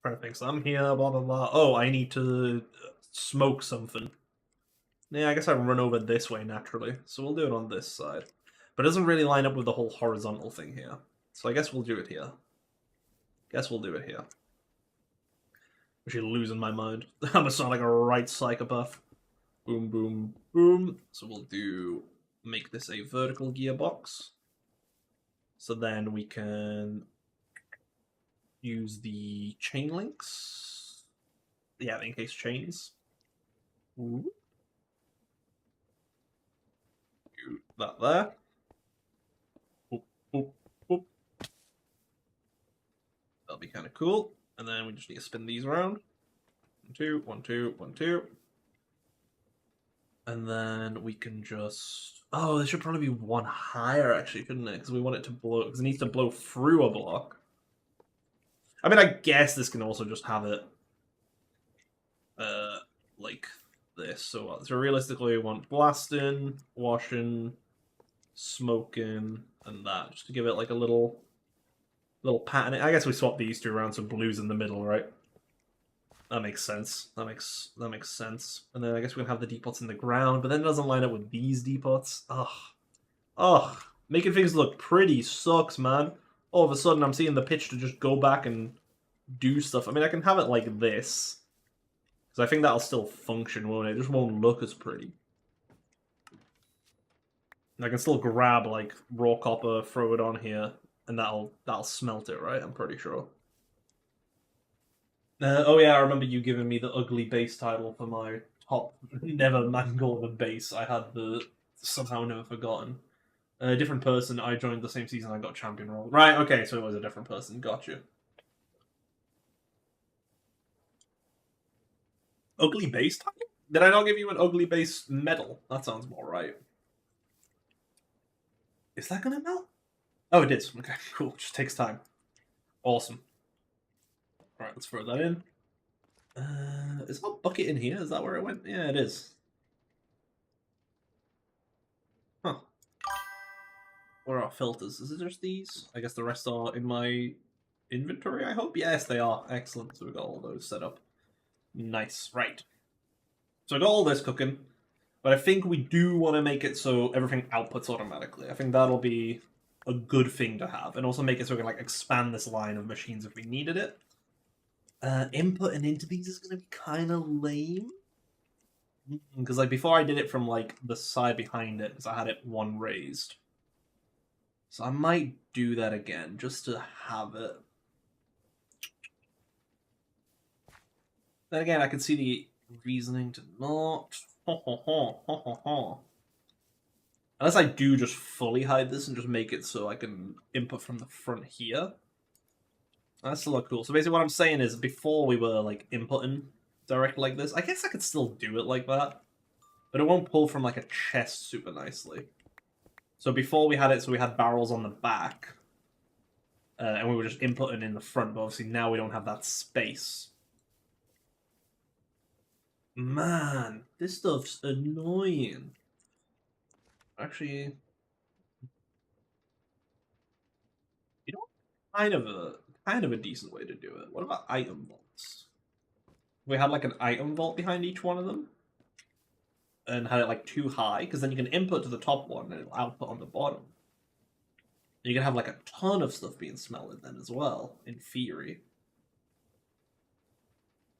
Trying to think. So I'm here, blah blah blah. Oh, I need to smoke something. Yeah, I guess I run over this way naturally. So we'll do it on this side. But it doesn't really line up with the whole horizontal thing here. So I guess we'll do it here. Actually losing my mind. I'm sound like a right psychopath. Boom, boom, boom. So we'll make this a vertical gearbox. So then we can use the chain links. Yeah, the encased chains. Ooh. Do that there. Boop, boop, boop. That'll be kind of cool. And then we just need to spin these around. 1, 2, 1, 2, 1, 2. And then we can just... Oh, there should probably be one higher, actually, shouldn't it? Because we want it to blow... Because it needs to blow through a block. I mean, I guess this can also just have it... like this. So realistically, we want blasting, washing, smoking, and that. Just to give it, like, a little pattern. I guess we swap these two around so blue's in the middle, right? That makes sense. That makes sense. And then I guess we can have the depots in the ground, but then it doesn't line up with these depots. Ugh. Making things look pretty sucks, man. All of a sudden, I'm seeing the pitch to just go back and do stuff. I mean, I can have it like this. Because I think that'll still function, won't it? It just won't look as pretty. And I can still grab, like, raw copper, throw it on here, and that'll smelt it, right? I'm pretty sure. Oh yeah, I remember you giving me the ugly base title for my top never mangled the base. I had the somehow never forgotten. A different person. I joined the same season. I got champion role. Right. Okay. So it was a different person. Got you. Ugly base title? Did I not give you an ugly base medal? That sounds more right. Is that gonna melt? Oh, it is. Okay, cool. Just takes time. Awesome. Alright, let's throw that in. Is that bucket in here? Is that where it went? Yeah, it is. Huh. Where are our filters? Is it just these? I guess the rest are in my inventory, I hope? Yes, they are. Excellent. So we've got all those set up. Nice. Right. So I got all this cooking, but I think we do want to make it so everything outputs automatically. I think that'll be a good thing to have, and also make it so we can like expand this line of machines if we needed it. Inputting into these is going to be kind of lame. Because like before I did it from like the side behind it, because I had it one raised. So I might do that again, just to have it. Then again, I can see the reasoning to not. Unless I do just fully hide this and just make it so I can input from the front here. That's still cool. So basically what I'm saying is before we were like inputting direct like this, I guess I could still do it like that. But it won't pull from like a chest super nicely. So before we had it so we had barrels on the back. And we were just inputting in the front, but obviously now we don't have that space. Man, this stuff's annoying. Actually, you know, kind of a decent way to do it. What about item vaults? We had like an item vault behind each one of them, and had it like too high, because then you can input to the top one and it'll output on the bottom. You can have like a ton of stuff being smelted then as well, in theory.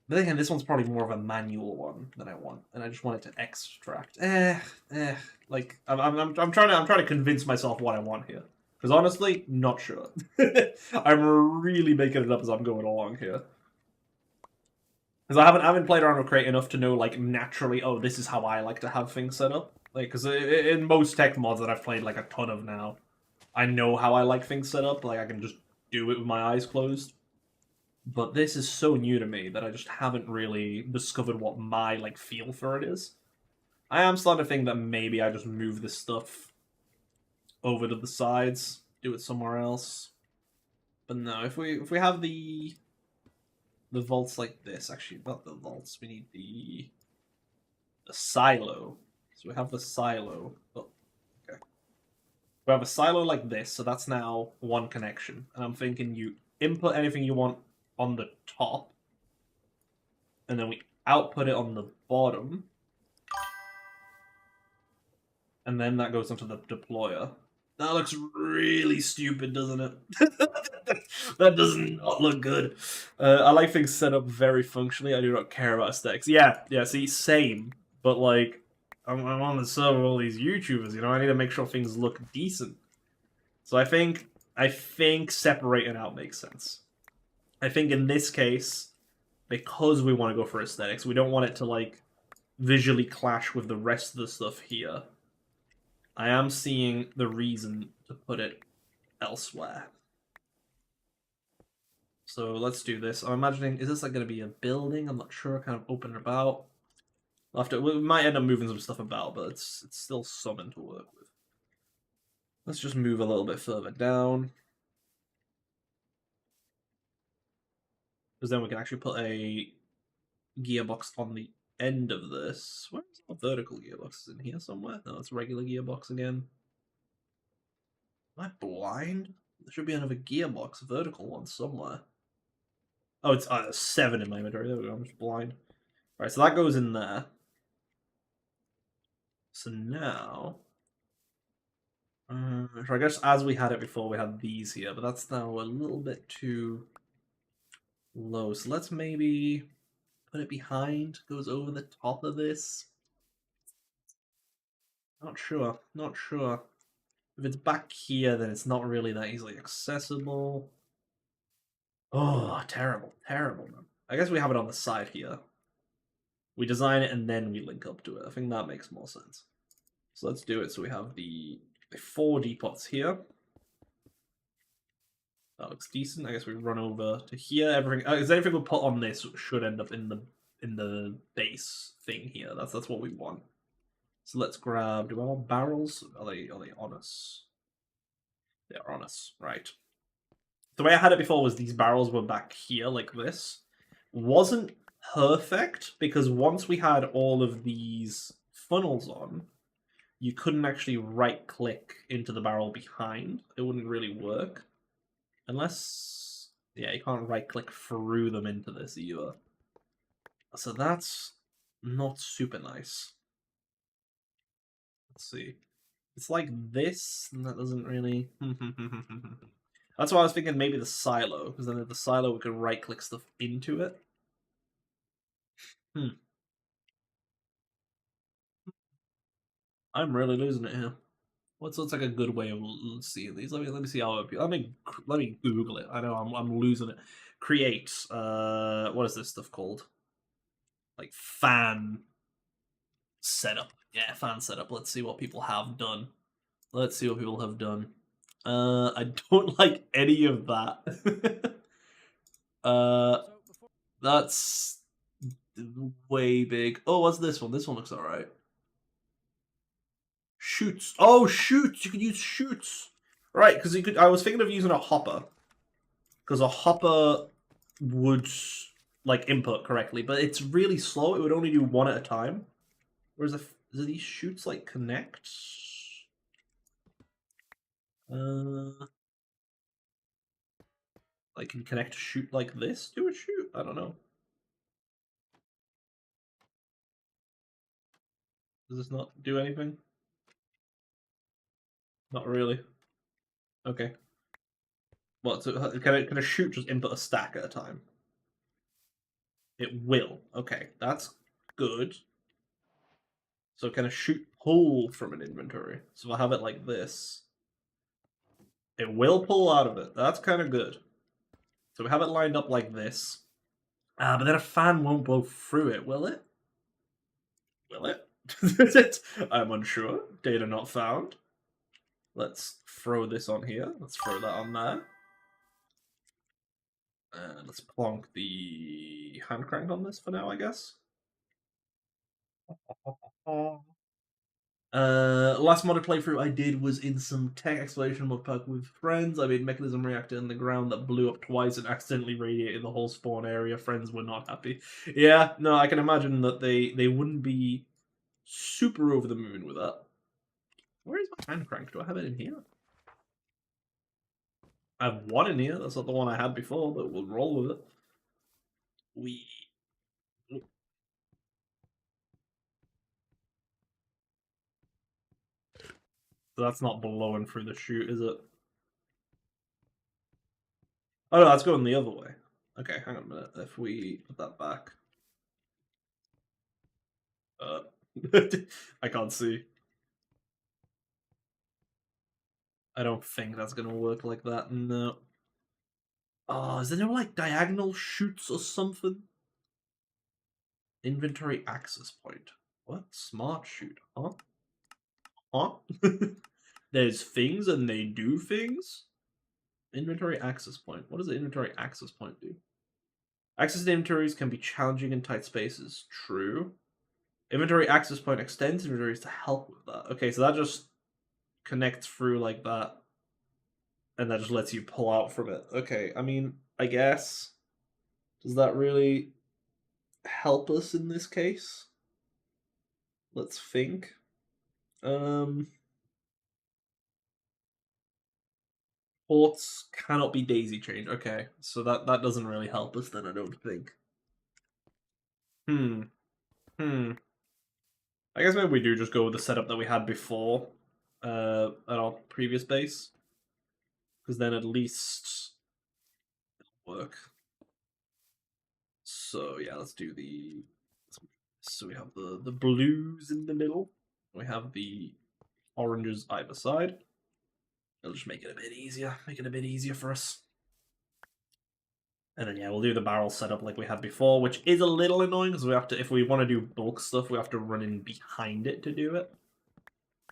But again, this one's probably more of a manual one than I want, and I just want it to extract. Like I'm trying to convince myself what I want here, because honestly, not sure. I'm really making it up as I'm going along here, because I haven't played around with Crate enough to know like naturally. Oh, this is how I like to have things set up. Like, because in most tech mods that I've played like a ton of now, I know how I like things set up. Like I can just do it with my eyes closed. But this is so new to me that I just haven't really discovered what my like feel for it is. I am starting to think that maybe I just move this stuff over to the sides, do it somewhere else. But no, if we have the vaults like this, actually not the vaults, we need the silo. So we have the silo. Oh, okay. We have a silo like this, so that's now one connection. And I'm thinking you input anything you want on the top, and then we output it on the bottom, and then that goes onto the deployer. That looks really stupid, doesn't it? That does not look good. I like things set up very functionally. I do not care about aesthetics. Yeah, see, same. But like, I'm on the server with all these YouTubers, you know, I need to make sure things look decent. So I think separating out makes sense. I think in this case, because we want to go for aesthetics, we don't want it to like visually clash with the rest of the stuff here. I am seeing the reason to put it elsewhere. So let's do this. I'm imagining, is this like going to be a building? I'm not sure, kind of open about. We might end up moving some stuff about, but it's still something to work with. Let's just move a little bit further down. Because then we can actually put a gearbox on the end of this. Where's our vertical gearbox? Is it in here somewhere? No, it's regular gearbox again. Am I blind? There should be another gearbox, vertical one somewhere. Oh, it's 7 in my inventory. There we go. I'm just blind. Alright, so that goes in there. So now... so I guess as we had it before, we had these here, but that's now a little bit too low. So let's maybe put it behind, goes over the top of this. Not sure. If it's back here, then it's not really that easily accessible. Oh, terrible, man. I guess we have it on the side here. We design it and then we link up to it. I think that makes more sense. So let's do it so we have the 4 depots here. That looks decent. I guess we run over to here. Everything, because anything we put on this should end up in the base thing here. That's what we want. So let's grab. Do I want barrels? Are they on us? They're on us, right? The way I had it before was these barrels were back here like this. Wasn't perfect because once we had all of these funnels on, you couldn't actually right click into the barrel behind. It wouldn't really work. Unless, yeah, you can't right click through them into this either. So that's not super nice. Let's see. It's like this, and that doesn't really... That's why I was thinking maybe the silo, because then at the silo we could right click stuff into it. I'm really losing it here. What's like a good way of seeing these? Let me see how let me Google it. I know I'm losing it. Create. What is this stuff called? Like fan setup. Yeah, fan setup. Let's see what people have done. Let's see what people have done. I don't like any of that. That's way big. Oh, what's this one? This one looks alright. Shoots. Oh, shoots. You could use shoots. Right, because you could. I was thinking of using a hopper. Because a hopper would, like, input correctly, but it's really slow. It would only do one at a time. Whereas do these shoots, like, connect? Like, can you connect a shoot like this to a shoot? I don't know. Does this not do anything? Not really. Okay. What? So can a shoot just input a stack at a time? It will. Okay, that's good. So can a shoot pull from an inventory? So if I have it like this, it will pull out of it. That's kind of good. So we have it lined up like this. But then a fan won't blow through it, will it? Will it? I'm unsure. Data not found. Let's throw this on here. Let's throw that on there. Let's plonk the hand crank on this for now, I guess. Last modded playthrough I did was in some tech exploration modpack with friends. I made mechanism reactor in the ground that blew up twice and accidentally radiated the whole spawn area. Friends were not happy. Yeah, no, I can imagine that they wouldn't be super over the moon with that. Where is my hand crank? Do I have it in here? I have one in here. That's not the one I had before, but we'll roll with it. So that's not blowing through the chute, is it? Oh no, that's going the other way. Okay, hang on a minute. If we put that back. I can't see. I don't think that's gonna work like that, no. Oh, is there no like diagonal chutes or something? Inventory access point. What? Smart chute, huh? Huh? There's things and they do things? Inventory access point. What does the inventory access point do? Access to inventories can be challenging in tight spaces. True. Inventory access point extends inventories to help with that. Okay, so that just connects through like that. And that just lets you pull out from it. Okay, I mean, I guess. Does that really help us in this case? Let's think. Ports cannot be daisy chained. Okay, so that doesn't really help us then, I don't think. I guess maybe we do just go with the setup that we had before at our previous base. Because then at least it'll work. So yeah, let's do the... So we have the blues in the middle. We have the oranges either side. It'll just make it a bit easier. Make it a bit easier for us. And then yeah, we'll do the barrel setup like we had before, which is a little annoying because we have to, if we want to do bulk stuff, we have to run in behind it to do it.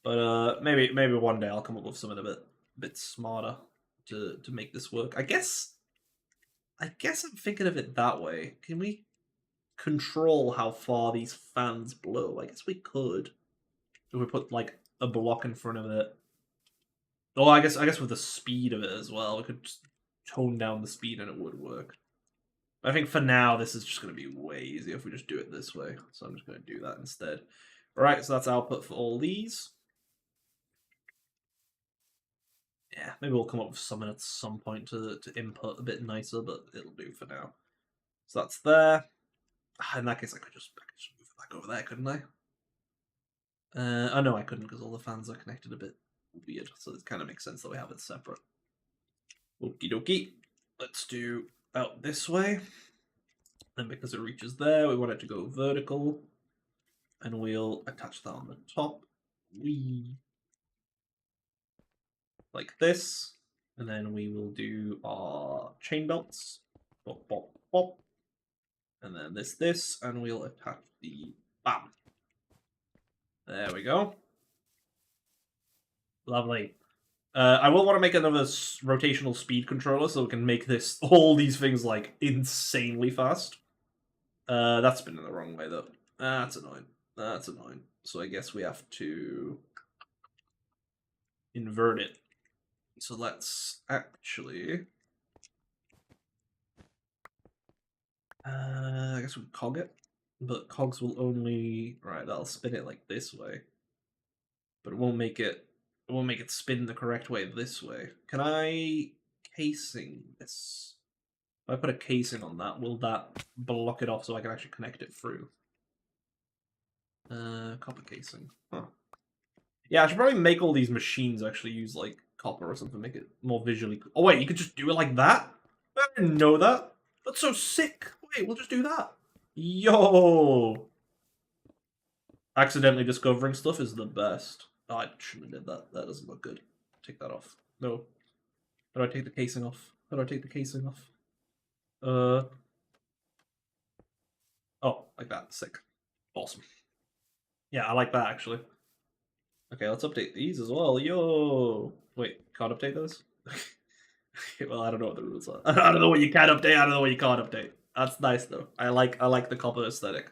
But maybe one day I'll come up with something a bit smarter to make this work. I guess I'm thinking of it that way. Can we control how far these fans blow? I guess we could. If we put like a block in front of it. Oh, I guess with the speed of it as well, we could just tone down the speed and it would work. I think for now, this is just going to be way easier if we just do it this way. So I'm just going to do that instead. Alright, so that's output for all these. Yeah, maybe we'll come up with something at some point to input a bit nicer, but it'll do for now. So that's there. In that case, I could just move it back over there, couldn't I? Oh no, I couldn't because all the fans are connected a bit weird, so it kind of makes sense that we have it separate. Okie dokie. Let's do out this way. And because it reaches there, we want it to go vertical. And we'll attach that on the top. Like this. And then we will do our chain belts. Bop, bop, bop. And then this, and we'll attach the bam. There we go. Lovely. I will want to make another rotational speed controller so we can make all these things like insanely fast. That's been in the wrong way though. That's annoying. That's annoying. So I guess we have to invert it. So let's actually I guess we cog it, but cogs will only that'll spin it like this way. But it won't make it spin the correct way this way. Can I casing this? If I put a casing on that, will that block it off so I can actually connect it through? Copper casing. Huh. Yeah, I should probably make all these machines actually use like copper or something, make it more visually. Oh wait, you could just do it like that? I didn't know that. That's so sick. Wait, we'll just do that. Yo! Accidentally discovering stuff is the best. Oh, I shouldn't have did that. That doesn't look good. Take that off. No. How do I take the casing off? How do I take the casing off? Oh, like that. Sick. Awesome. Yeah, I like that actually. Okay, let's update these as well. Yo! Wait, can't update those? Okay, well, I don't know what the rules are. I don't know what you can update, I don't know what you can't update. That's nice though. I like the copper aesthetic.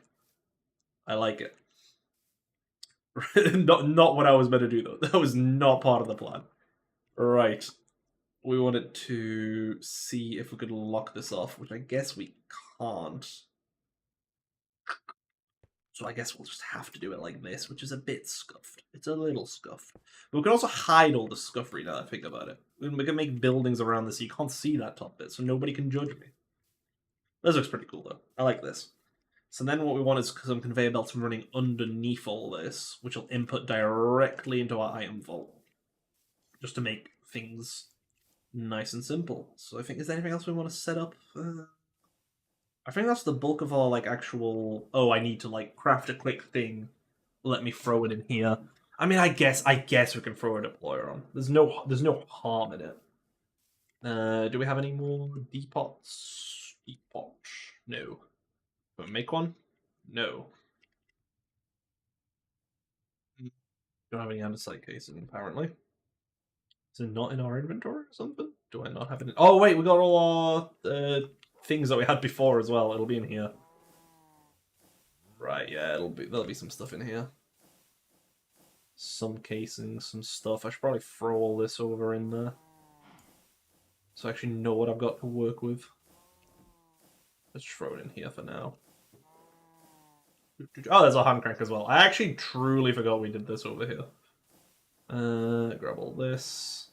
I like it. not what I was meant to do though. That was not part of the plan. Right. We wanted to see if we could lock this off, which I guess we can't. So I guess we'll just have to do it like this, which is a bit scuffed. It's a little scuffed. But we can also hide all the scuffery now that I think about it. We can make buildings around this so you can't see that top bit, so nobody can judge me. This looks pretty cool though. I like this. So then what we want is some conveyor belts running underneath all this, which will input directly into our item vault. Just to make things nice and simple. So I think, is there anything else we want to set up? I think that's the bulk of our like actual. Oh, I need to like craft a quick thing. Let me throw it in here. I mean, I guess we can throw a deployer on. There's no harm in it. Do we have any more depots? Depot? No. Can we make one? No. Don't have any andesite casing apparently. Is it not in our inventory or something? Do I not have it? Oh wait, we got all our things that we had before as well. It'll be in here. Right, yeah, there'll be some stuff in here. Some casing, some stuff. I should probably throw all this over in there. So I actually know what I've got to work with. Let's throw it in here for now. Oh, there's a hand crank as well. I actually truly forgot we did this over here. Grab all this.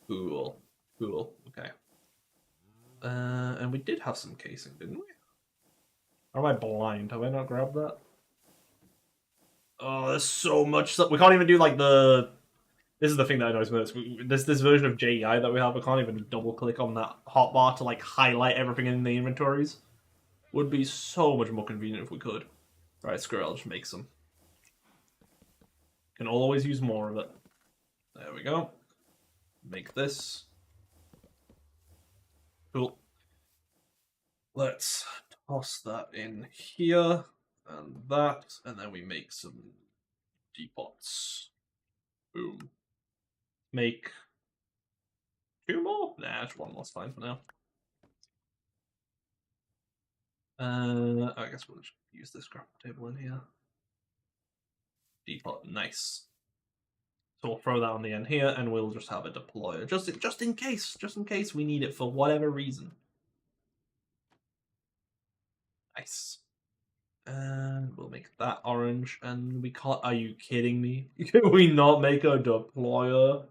Cool. Cool. Okay. And we did have some casing, didn't we? Or am I blind? Have I not grabbed that? Oh, there's so much stuff. We can't even do like the. This is the thing that annoys me most. This version of JEI that we have, we can't even double click on that hotbar to like highlight everything in the inventories. Would be so much more convenient if we could. Right, screw it, I'll just make some. Can always use more of it. There we go. Make this. Cool. Let's toss that in here. And that, and then we make some depots. Boom. Make 2 more? Nah, just 1 more's fine for now. I guess we'll just use this graphic table in here. Depot, nice. So we'll throw that on the end here, and we'll just have a deployer, just in case we need it for whatever reason. Nice. And we'll make that orange, and we can't. Are you kidding me? Can we not make a deployer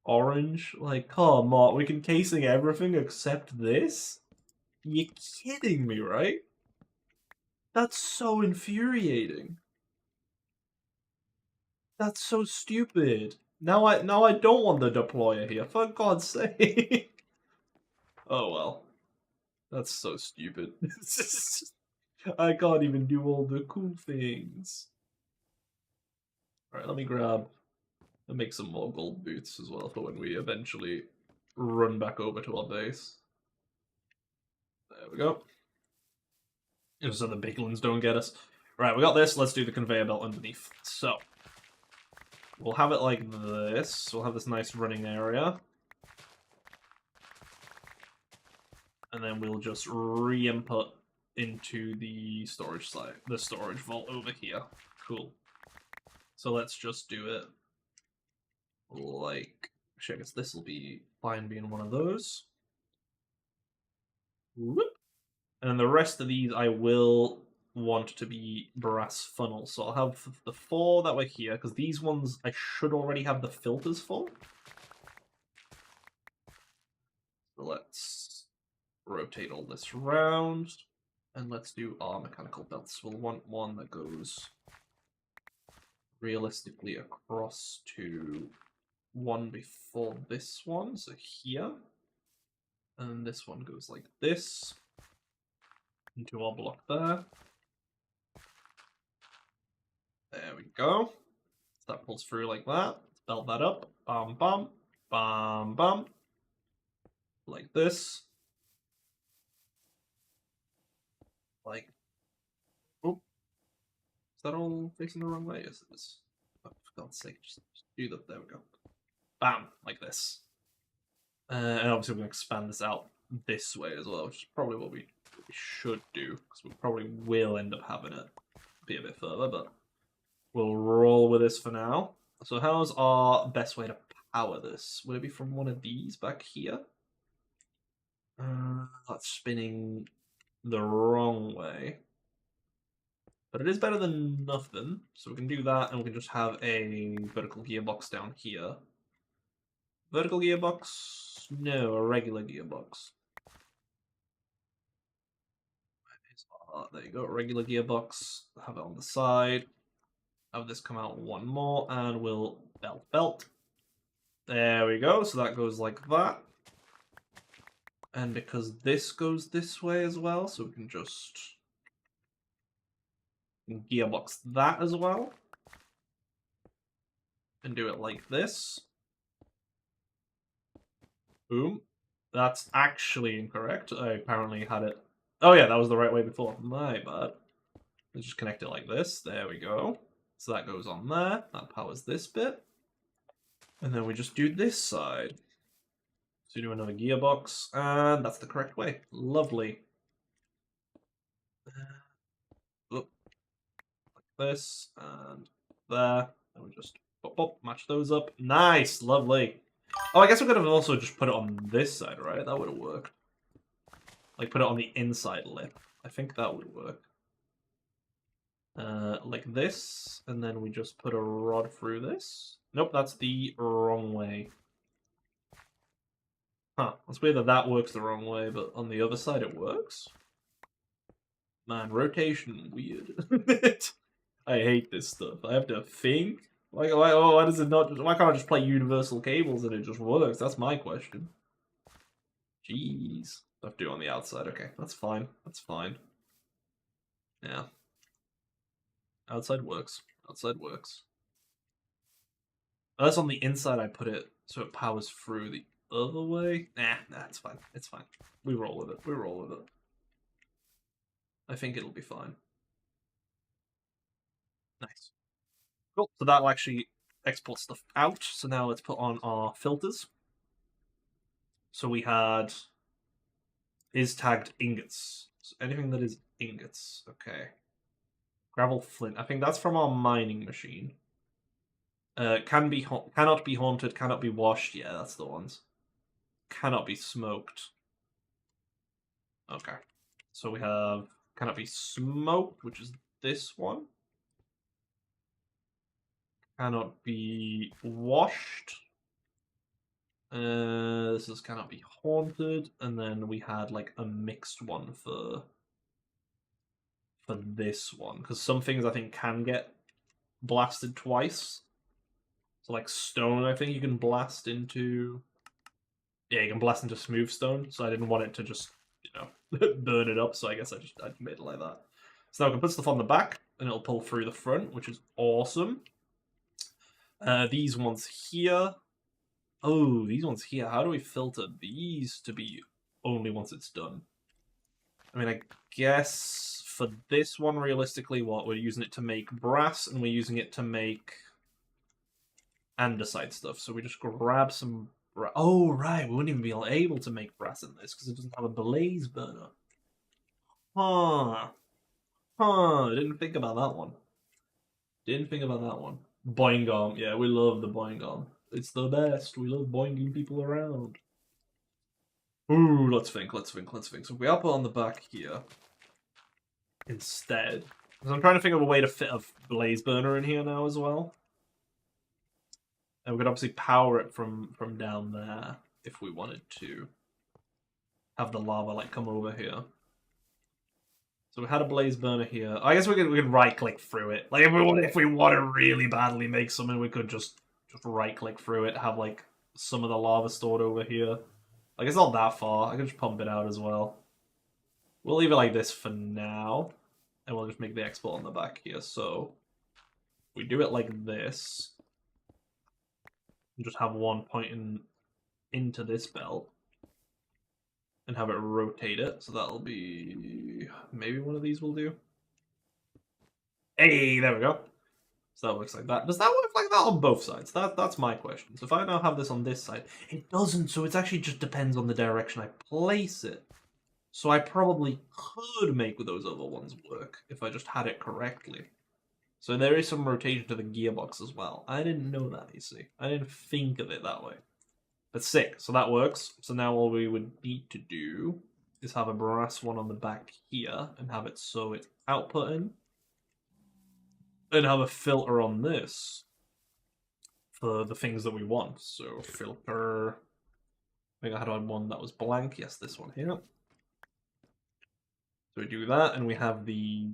orange? Like, come on, we can casing everything except this? You're kidding me, right? That's so infuriating. That's so stupid. Now I don't want the deployer here, for God's sake. Oh well. That's so stupid. I can't even do all the cool things. Alright, let me grab and make some more gold boots as well for when we eventually run back over to our base. There we go. Just so the big ones don't get us. Right, we got this. Let's do the conveyor belt underneath. So, we'll have it like this. We'll have this nice running area. And then we'll just re-input into the storage side, the storage vault over here. Cool. So let's just do it like, actually I guess this will be fine being one of those. Whoop. And then the rest of these I will want to be brass funnels. So I'll have the 4 that were here, because these ones I should already have the filters for. So let's rotate all this around. And let's do our mechanical belts. We'll want one that goes realistically across to one before this one, so here. And this one goes like this into our block there. There we go. So that pulls through like that. Let's belt that up. Bam, bam, bam, bam. Like this. Like, oh, is that all facing the wrong way? Yes, it is. Oh, for God's sake, just do that. There we go. Bam, like this. And obviously we're going to expand this out this way as well, which is probably what we should do, because we probably will end up having it be a bit further, but we'll roll with this for now. So how's our best way to power this? Would it be from one of these back here? That's spinning the wrong way. But it is better than nothing, so we can do that, and we can just have a vertical gearbox down here. Vertical gearbox? No, a regular gearbox. There you go, regular gearbox. Have it on the side. Have this come out 1 more, and we'll belt. There we go, so that goes like that. And because this goes this way as well, so we can just gearbox that as well. And do it like this. Boom. That's actually incorrect. I apparently had it... Oh yeah, that was the right way before. My bad. Let's just connect it like this. There we go. So that goes on there. That powers this bit. And then we just do this side. So do another gearbox, and that's the correct way. Lovely. Like this, and there. And we just pop, match those up. Nice, lovely. Oh, I guess we could have also just put it on this side, right? That would have worked. Like, put it on the inside lip. I think that would work. Like this, and then we just put a rod through this. Nope, that's the wrong way. Huh, it's weird that that works the wrong way, but on the other side it works? Man, rotation, weird. I hate this stuff. I have to think. Why does it not just... Why can't I just play universal cables and it just works? That's my question. Jeez. I have to do it on the outside. Okay, that's fine. That's fine. Yeah. Outside works. Outside works. Unless on the inside I put it so it powers through the other way. Nah, it's fine. It's fine. We roll with it. We roll with it. I think it'll be fine. Nice. Cool. So that'll actually export stuff out. So now let's put on our filters. So we had is tagged ingots. So anything that is ingots. Okay. Gravel flint. I think that's from our mining machine. Cannot be haunted, cannot be washed. Yeah, that's the ones. Cannot be smoked. Okay. So we have cannot be smoked, which is this one. Cannot be washed. This is cannot be haunted, and then we had like a mixed one for this one, because some things I think can get blasted twice. So like stone, I think you can blast into. Yeah, you can blast into smooth stone. So I didn't want it to just burn it up. So I guess I made it like that. So now I can put stuff on the back, and it'll pull through the front, which is awesome. These ones here. Oh, these ones here. How do we filter these to be only once it's done? I mean, I guess for this one, realistically, what we're using it to make brass, and we're using it to make andesite stuff. So we just grab some. Oh, right. We wouldn't even be able to make brass in this because it doesn't have a blaze burner. Huh. I didn't think about that one. Boing arm. Yeah, we love the boing arm. It's the best. We love boinging people around. Ooh, let's think. So we are put on the back here instead. Because I'm trying to think of a way to fit a blaze burner in here now as well. And we could obviously power it from down there if we wanted to. Have the lava like come over here. So we had a blaze burner here. I guess we could right click through it. Like if we want to really badly make something, we could just right click through it. Have like some of the lava stored over here. Like it's not that far. I can just pump it out as well. We'll leave it like this for now, and we'll just make the export on the back here. So we do it like this, and just have one pointing into this belt. And have it rotate it, so that'll be maybe one of these will do. Hey, there we go. So that looks like that. Does that work like that on both sides? That's my question. So if I now have this on this side, it doesn't. So it actually just depends on the direction I place it. So I probably could make those other ones work if I just had it correctly. So there is some rotation to the gearbox as well. I didn't know that, you see. I didn't think of it that way. But sick, so that works. So now all we would need to do is have a brass one on the back here and have it so it's outputting. And have a filter on this for the things that we want. So filter, I think I had one that was blank. Yes, this one here. So we do that, and we have the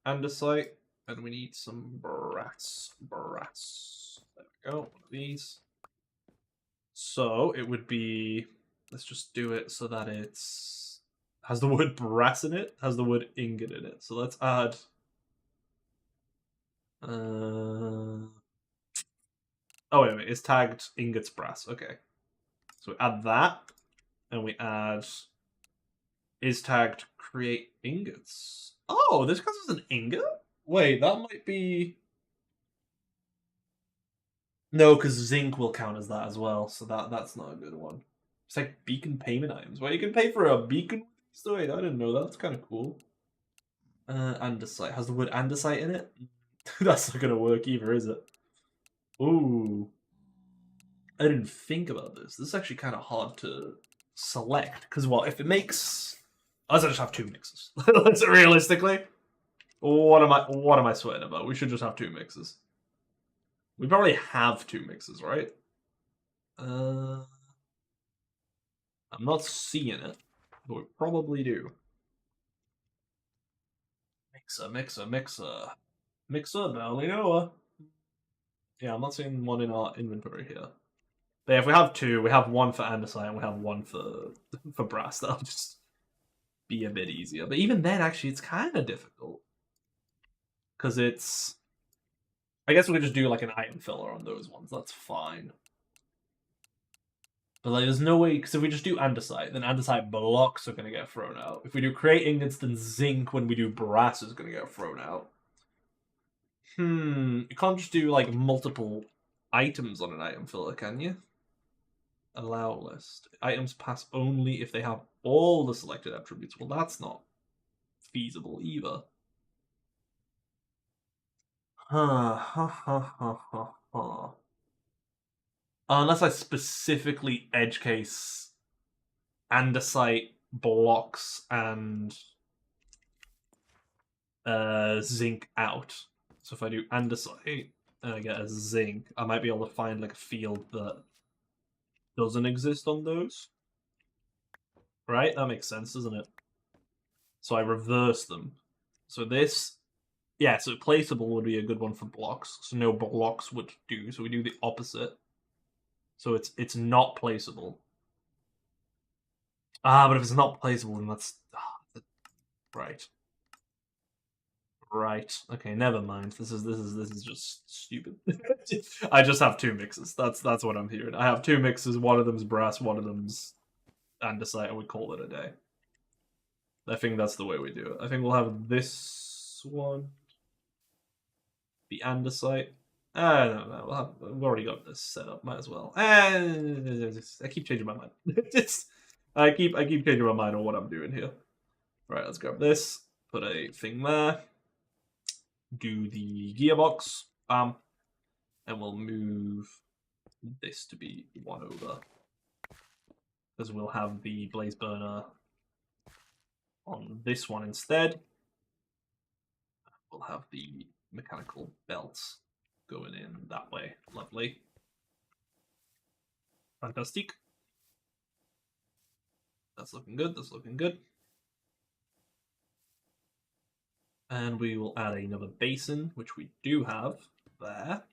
andesite, and we need some brass. There we go, one of these. So it would be, let's just do it so that it's has the word brass in it, has the word ingot in it. So let's add oh wait, it's tagged ingots brass. Okay. So we add that, and we add is tagged create ingots. Oh, this counts as an ingot? Wait, that might be no, because zinc will count as that as well, so that's not a good one. It's like beacon payment items. Well, you can pay for a beacon. Wait, I didn't know that. That's kind of cool. Andesite. Has the word andesite in it? That's not gonna work either, is it? Ooh. I didn't think about this. This is actually kind of hard to select. Because, well, if it makes... Let's just have two mixes. Let's realistically. What am I sweating about? We should just have two mixes. We probably have two mixes, right? I'm not seeing it, but we probably do. Mixer, Noah. Yeah, I'm not seeing one in our inventory here. But yeah, if we have two, we have one for andesite and we have one for brass. That'll just be a bit easier. But even then, actually, it's kind of difficult. Because it's... I guess we could just do like an item filler on those ones. That's fine. But like, there's no way, because if we just do andesite, then andesite blocks are going to get thrown out. If we do create ingots, then zinc when we do brass is going to get thrown out. You can't just do like multiple items on an item filter, can you? Allow list. Items pass only if they have all the selected attributes. Well, that's not feasible either. Unless I specifically edge case andesite blocks and zinc out. So if I do andesite and I get a zinc, I might be able to find like a field that doesn't exist on those. Right? That makes sense, doesn't it? So I reverse them. So this, yeah, so placeable would be a good one for blocks. So no blocks would do. So we do the opposite. So it's not placeable. But if it's not placeable, then that's right. Right. Okay, never mind. This is just stupid. I just have two mixes. That's what I'm hearing. I have two mixes. One of them's brass, one of them's andesite, and we call it a day. I think that's the way we do it. I think we'll have this one, the andesite. No. We've already got this set up. Might as well. I keep changing my mind. I keep changing my mind on what I'm doing here. Right, let's grab this. Put a thing there. Do the gearbox. Bam. And we'll move this to be 1 over. Because we'll have the blaze burner on this one instead. We'll have the mechanical belts going in that way. Lovely. Fantastic. That's looking good. That's looking good. And we will add another basin, which we do have there.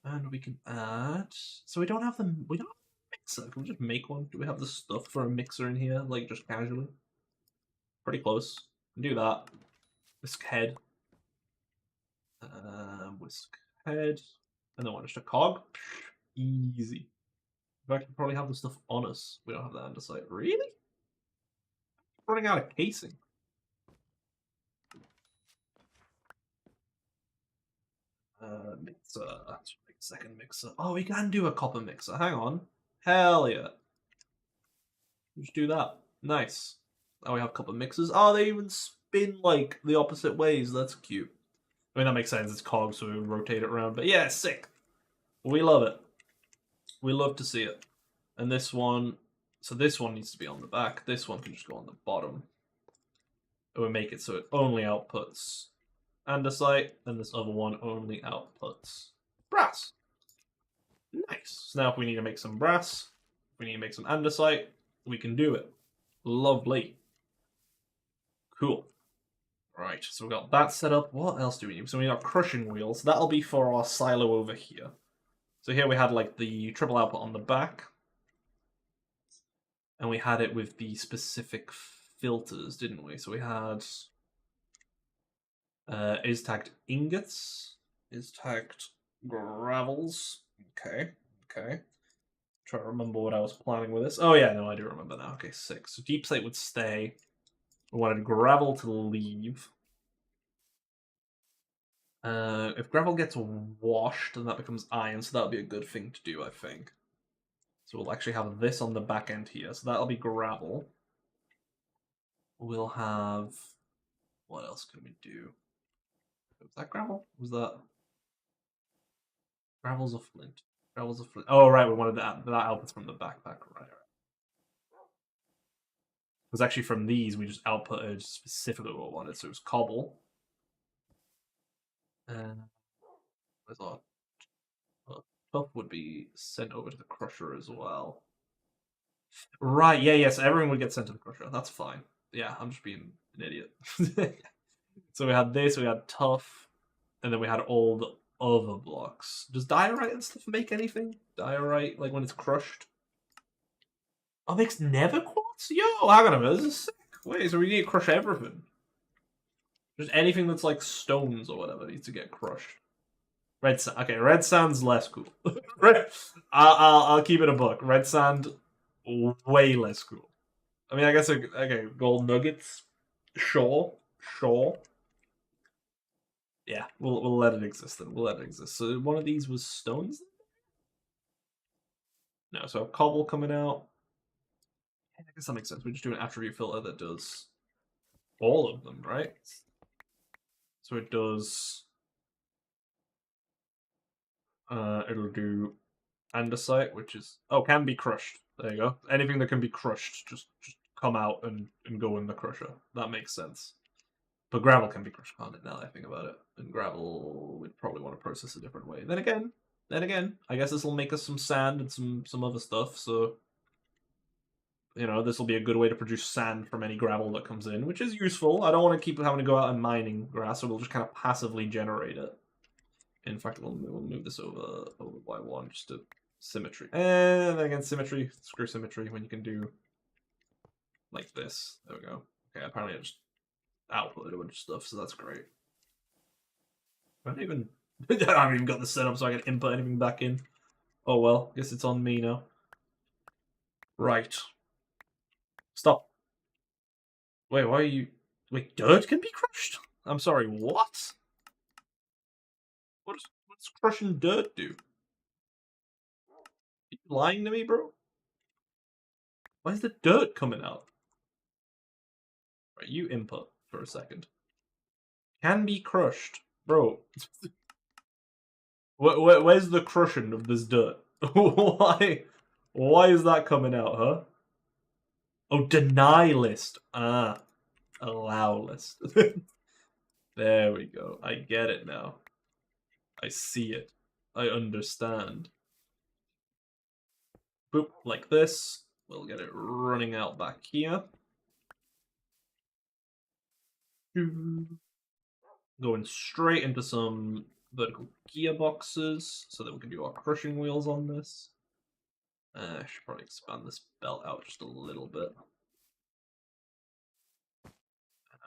And we can add. So we don't have the. We don't have a mixer. Can we just make one? Do we have the stuff for a mixer in here, like just casually? Pretty close. Do that. Whisk head. Whisk head. And then what? Just a cog. Easy. In fact, we probably have the stuff on us. We don't have the andesite. Really? Running out of casing. Mixer. Second mixer. Oh, we can do a copper mixer. Hang on. Hell yeah. Just do that. Nice. Now we have copper mixers. Oh, they even spin like the opposite ways. That's cute. I mean, that makes sense. It's cogs, so we would rotate it around. But yeah, sick. We love it. We love to see it. And this one, so this one needs to be on the back. This one can just go on the bottom. And we make it so it only outputs andesite, and this other one only outputs brass. Nice. So now if we need to make some brass, if we need to make some andesite, we can do it. Lovely. Cool. Right, so we've got that set up. What else do we need? So we got crushing wheels. That'll be for our silo over here. So here we had like the triple output on the back. And we had it with the specific filters, didn't we? So we had is tagged ingots, is tagged gravels. Okay. Try to remember what I was planning with this. Oh yeah, no, I do remember now. Okay, 6. So deep slate would stay. We wanted gravel to leave. If gravel gets washed, then that becomes iron, so that'll be a good thing to do, I think. So we'll actually have this on the back end here. So that'll be gravel. We'll have... What else can we do? Was that gravel? Was that... Gravel's a flint. Gravel's a flint. Oh, right, we wanted that outputs from the backpack. Right. Because actually from these, we just outputted specifically what we wanted. So it was cobble. Where's our... Stuff would be sent over to the crusher as well. Right, yeah, so everyone would get sent to the crusher. That's fine. Yeah, I'm just being an idiot. So we had this, we had tough, and then we had all the other blocks. Does diorite and stuff make anything? Diorite, like when it's crushed? Oh, it makes never quartz? Yo, hang on a minute, this is sick. Wait, so we need to crush everything. Just anything that's like stones or whatever needs to get crushed. Red sand. Okay, red sand's less cool. I'll keep it a buck. Red sand, way less cool. I mean, I guess okay, gold nuggets, sure. Yeah, we'll let it exist then. We'll let it exist. So one of these was stones. No, so cobble coming out. I guess that makes sense. We just do an attribute filter that does all of them, right? So it does. It'll do andesite, which is can be crushed. There you go. Anything that can be crushed, just come out and go in the crusher. That makes sense. But gravel can be crushed, can't it? Now that I think about it, and gravel we'd probably want to process a different way. Then again, I guess this will make us some sand and some other stuff. So you know, this will be a good way to produce sand from any gravel that comes in, which is useful. I don't want to keep having to go out and mining grass, so we'll just kind of passively generate it. In fact, we'll move this over by one just to symmetry. And then again, symmetry. Screw symmetry when you can do like this. There we go. Okay, apparently I just outputted a bunch of stuff, so that's great. I haven't even got the setup so I can input anything back in. Oh well, guess it's on me now. Right. Stop. Wait, why are you... Wait, dirt can be crushed? I'm sorry, what? What's crushing dirt do? Are you lying to me, bro? Why is the dirt coming out? Right, you input for a second. Can be crushed. Bro. Where's the crushing of this dirt? Why is that coming out, huh? Oh, deny list. Ah. Allow list. There we go. I get it now. I see it. I understand. Boop, like this. We'll get it running out back here. Going straight into some vertical gearboxes so that we can do our crushing wheels on this. I should probably expand this belt out just a little bit. And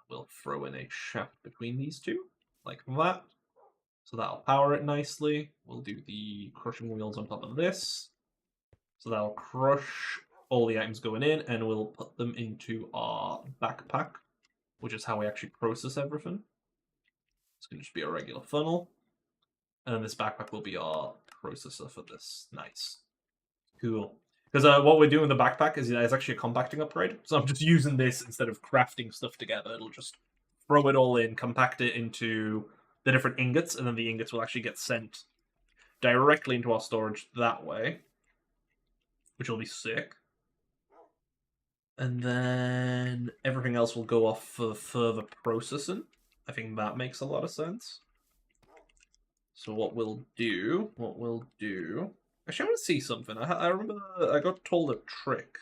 we'll throw in a shaft between these two, like that. So that'll power it nicely. We'll do the crushing wheels on top of this. So that'll crush all the items going in, and we'll put them into our backpack, which is how we actually process everything. It's going to just be a regular funnel. And then this backpack will be our processor for this. Nice. Cool. Because what we're doing in the backpack is it's actually a compacting upgrade. So I'm just using this instead of crafting stuff together. It'll just throw it all in, compact it into the different ingots, and then the ingots will actually get sent directly into our storage that way, which will be sick. And then everything else will go off for further processing. I think that makes a lot of sense. So what we'll do... Actually, I want to see something. I remember I got told a trick.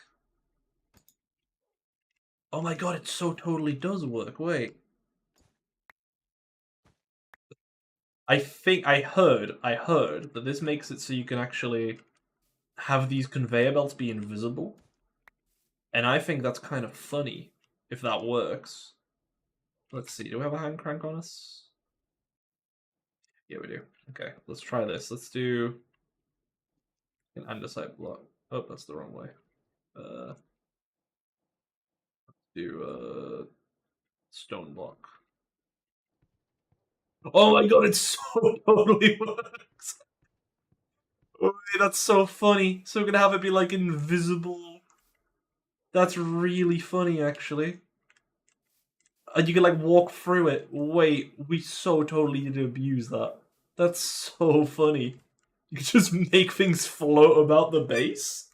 Oh my god, it so totally does work. Wait. I think I heard that this makes it so you can actually have these conveyor belts be invisible. And I think that's kind of funny if that works. Let's see, do we have a hand crank on us? Yeah, we do. Okay, let's try this. Let's do an andesite block. Oh, that's the wrong way. Let's do a stone block. Oh my god, it so totally works! Oh, that's so funny. So we're gonna have it be like invisible. That's really funny, actually. And you can like walk through it. Wait, we so totally need to abuse that. That's so funny. You can just make things float about the base.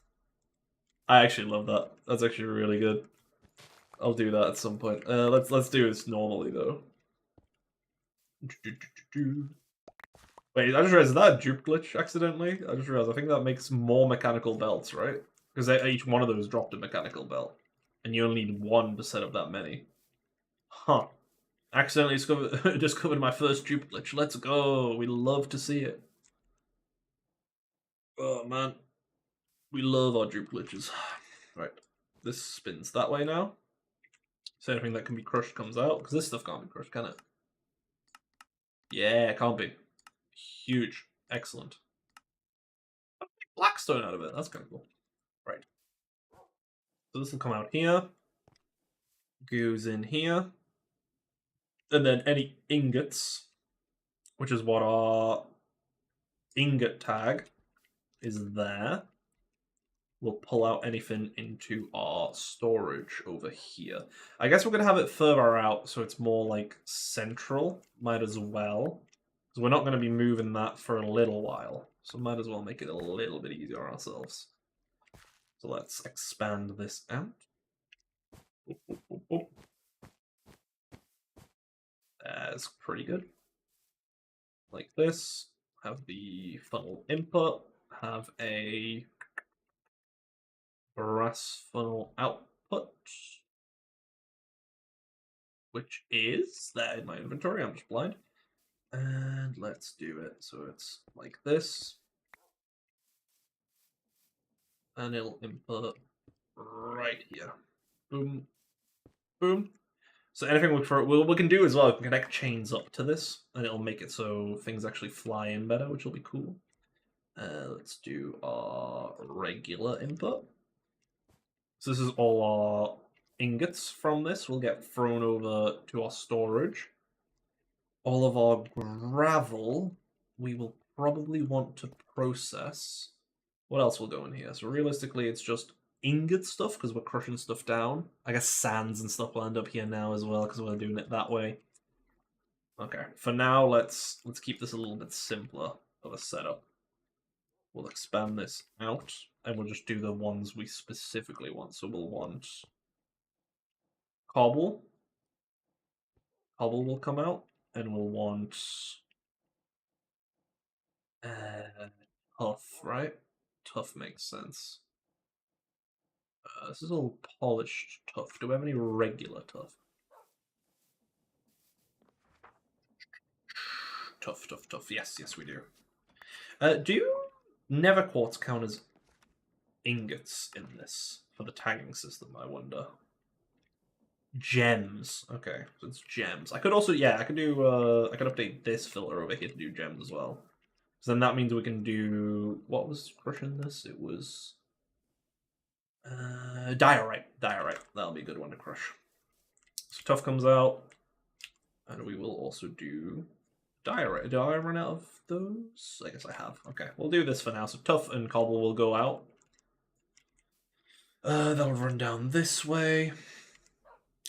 I actually love that. That's actually really good. I'll do that at some point. Let's do this normally though. Wait, I just realized, is that a dupe glitch accidentally? I just realized, I think that makes more mechanical belts, right? Because each one of those dropped a mechanical belt. And you only need one to set up that many. Huh. Accidentally discovered my first dupe glitch. Let's go. We love to see it. Oh, man. We love our dupe glitches. Right. This spins that way now. So anything that can be crushed comes out. Because this stuff can't be crushed, can it? Yeah, it can't be. Huge. Excellent. Blackstone out of it. That's kind of cool. Right. So this will come out here. Goes in here. And then any ingots, which is what our ingot tag is there. We'll pull out anything into our storage over here. I guess we're going to have it further out so it's more like central. Might as well. Because we're not going to be moving that for a little while. So might as well make it a little bit easier on ourselves. So let's expand this out. That's pretty good. Like this. Have the funnel input. Have a brass funnel output. Which is there in my inventory. I'm just blind. And let's do it. So it's like this. And it'll input right here. Boom. Boom. So anything we can do as well, we can connect chains up to this, and it'll make it so things actually fly in better, which will be cool. Let's do our regular input. So this is all our ingots from this will get thrown over to our storage. All of our gravel we will probably want to process. What else will go in here? So realistically, it's just ingot stuff because we're crushing stuff down. I guess sands and stuff will end up here now as well because we're doing it that way. Okay, for now, let's keep this a little bit simpler of a setup. We'll expand this out, and we'll just do the ones we specifically want. So we'll want cobble. Cobble will come out, and we'll want tough, right? Tough makes sense. This is all polished tough. Do we have any regular tough? Tough, tough, tough. Yes, yes, we do. Do nether quartz count as ingots in this for the tagging system? I wonder. Gems. Okay, so it's gems. I could also, yeah, I could do. I could update this filter over here to do gems as well. So then that means we can do. What was crushing this? It was. Diorite. Diorite. That'll be a good one to crush. So tough comes out, and we will also do diorite. Do I run out of those? I guess I have. Okay, we'll do this for now. So tough and cobble will go out. That'll run down this way,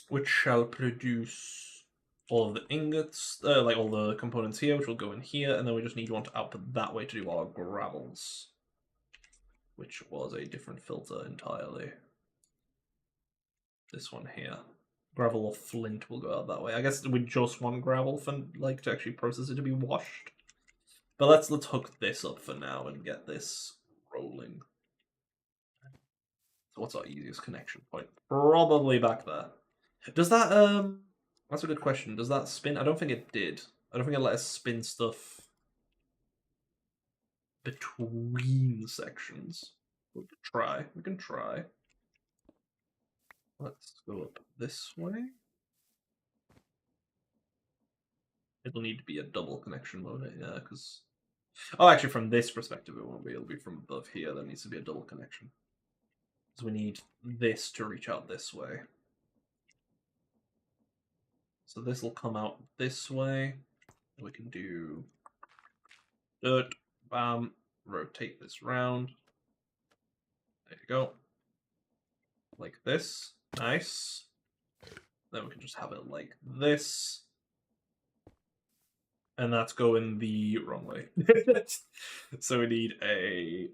which shall produce all of the ingots, like all the components here, which will go in here, and then we just need one to output that way to do our gravels, which was a different filter entirely. This one here. Gravel or flint will go out that way. I guess we just want gravel for like to actually process it to be washed. But let's hook this up for now and get this rolling. So what's our easiest connection point? Probably back there. Does that that's a good question. Does that spin? I don't think it did. I don't think it let us spin stuff between sections. We can try. We can try. Let's go up this way. It'll need to be a double connection, won't it? Yeah, because... Oh, actually, from this perspective, it won't be. It'll be from above here. There needs to be a double connection. So we need this to reach out this way. So this will come out this way. We can do dirt, bam, rotate this round. There you go. Like this. Nice. Then we can just have it like this. And that's going the wrong way. So we need a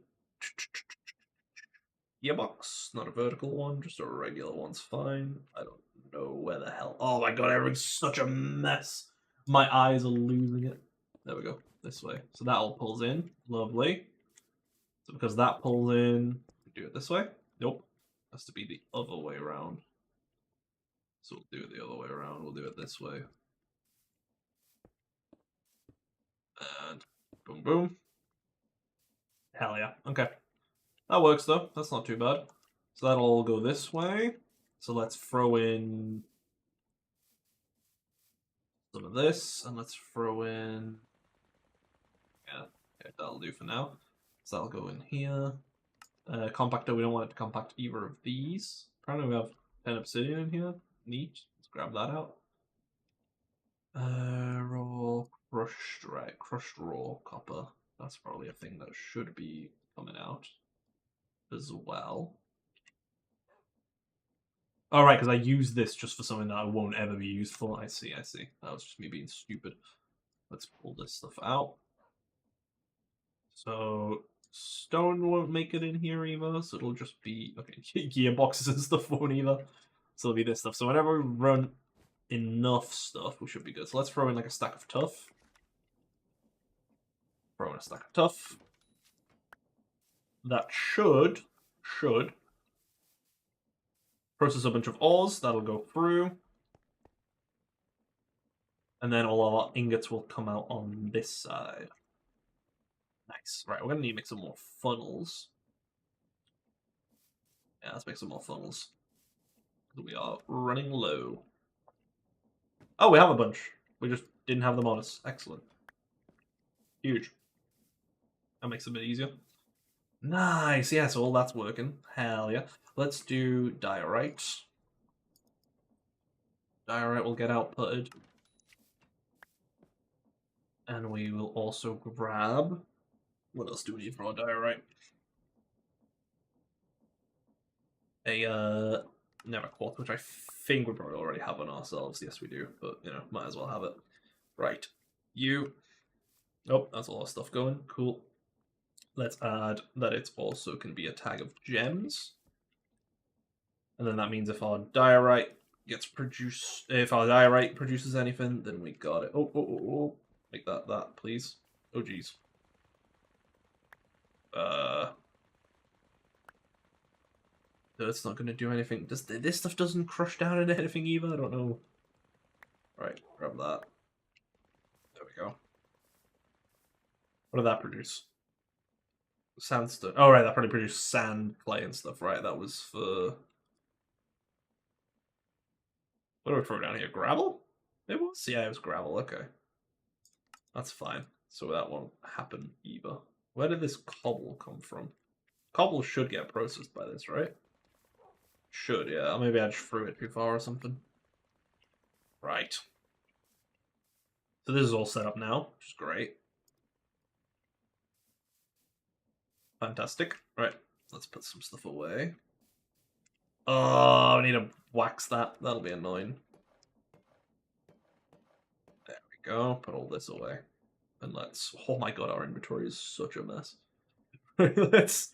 gearbox, not a vertical one, just a regular one's fine. I don't know where the hell. Oh my god, everything's such a mess. My eyes are losing it. There we go, this way. So that all pulls in, lovely. So because that pulls in, we do it this way. Nope, it has to be the other way around. So we'll do it the other way around. We'll do it this way. And boom, boom. Hell yeah. Okay. That works though. That's not too bad. So that'll all go this way. So let's throw in some of this, and let's throw in Okay, that'll do for now. So that'll go in here. Compactor, we don't want it to compact either of these. Apparently we have 10 obsidian in here. Neat. Let's grab that out. Raw crushed, right? Crushed raw copper. That's probably a thing that should be coming out as well. All right, because I use this just for something that I won't ever be useful. I see, I see. That was just me being stupid. Let's pull this stuff out. So stone won't make it in here either, so it'll just be okay. Gearboxes and stuff won't either. So it'll be this stuff. So whenever we run enough stuff, we should be good. So let's throw in like a stack of tuff. Throw in a stack of tuff. That should process a bunch of ores. That'll go through. And then all our ingots will come out on this side. Nice. Right, we're going to need to make some more funnels. Yeah, let's make some more funnels. We are running low. Oh, we have a bunch. We just didn't have them on us. Excellent. Huge. That makes it a bit easier. Nice. Yeah, so all that's working. Hell yeah. Let's do diorite. Diorite will get outputted. And we will also grab... What else do we need for our diorite? A Never quartz, which I think we probably already have on ourselves. Yes, we do, but you know, might as well have it. Right, you. Oh, that's all our stuff going. Cool. Let's add that it also can be a tag of gems, and then that means if our diorite gets produced, if our diorite produces anything, then we got it. Oh, make that, please. Oh, geez. That's not going to do anything. This stuff doesn't crush down into anything either? I don't know. Right, grab that. There we go. What did that produce? Sandstone. Oh, right, that probably produced sand, clay, and stuff, right? That was for... What do we throw down here? Gravel? It was? Yeah, it was gravel, okay. That's fine. So that won't happen either. Where did this cobble come from? Cobble should get processed by this, right? Should, yeah. Maybe I just threw it too far or something. Right. So this is all set up now, which is great. Fantastic. Right, let's put some stuff away. Oh, I need to wax that. That'll be annoying. There we go. Put all this away. And let's... Oh my god, our inventory is such a mess. let's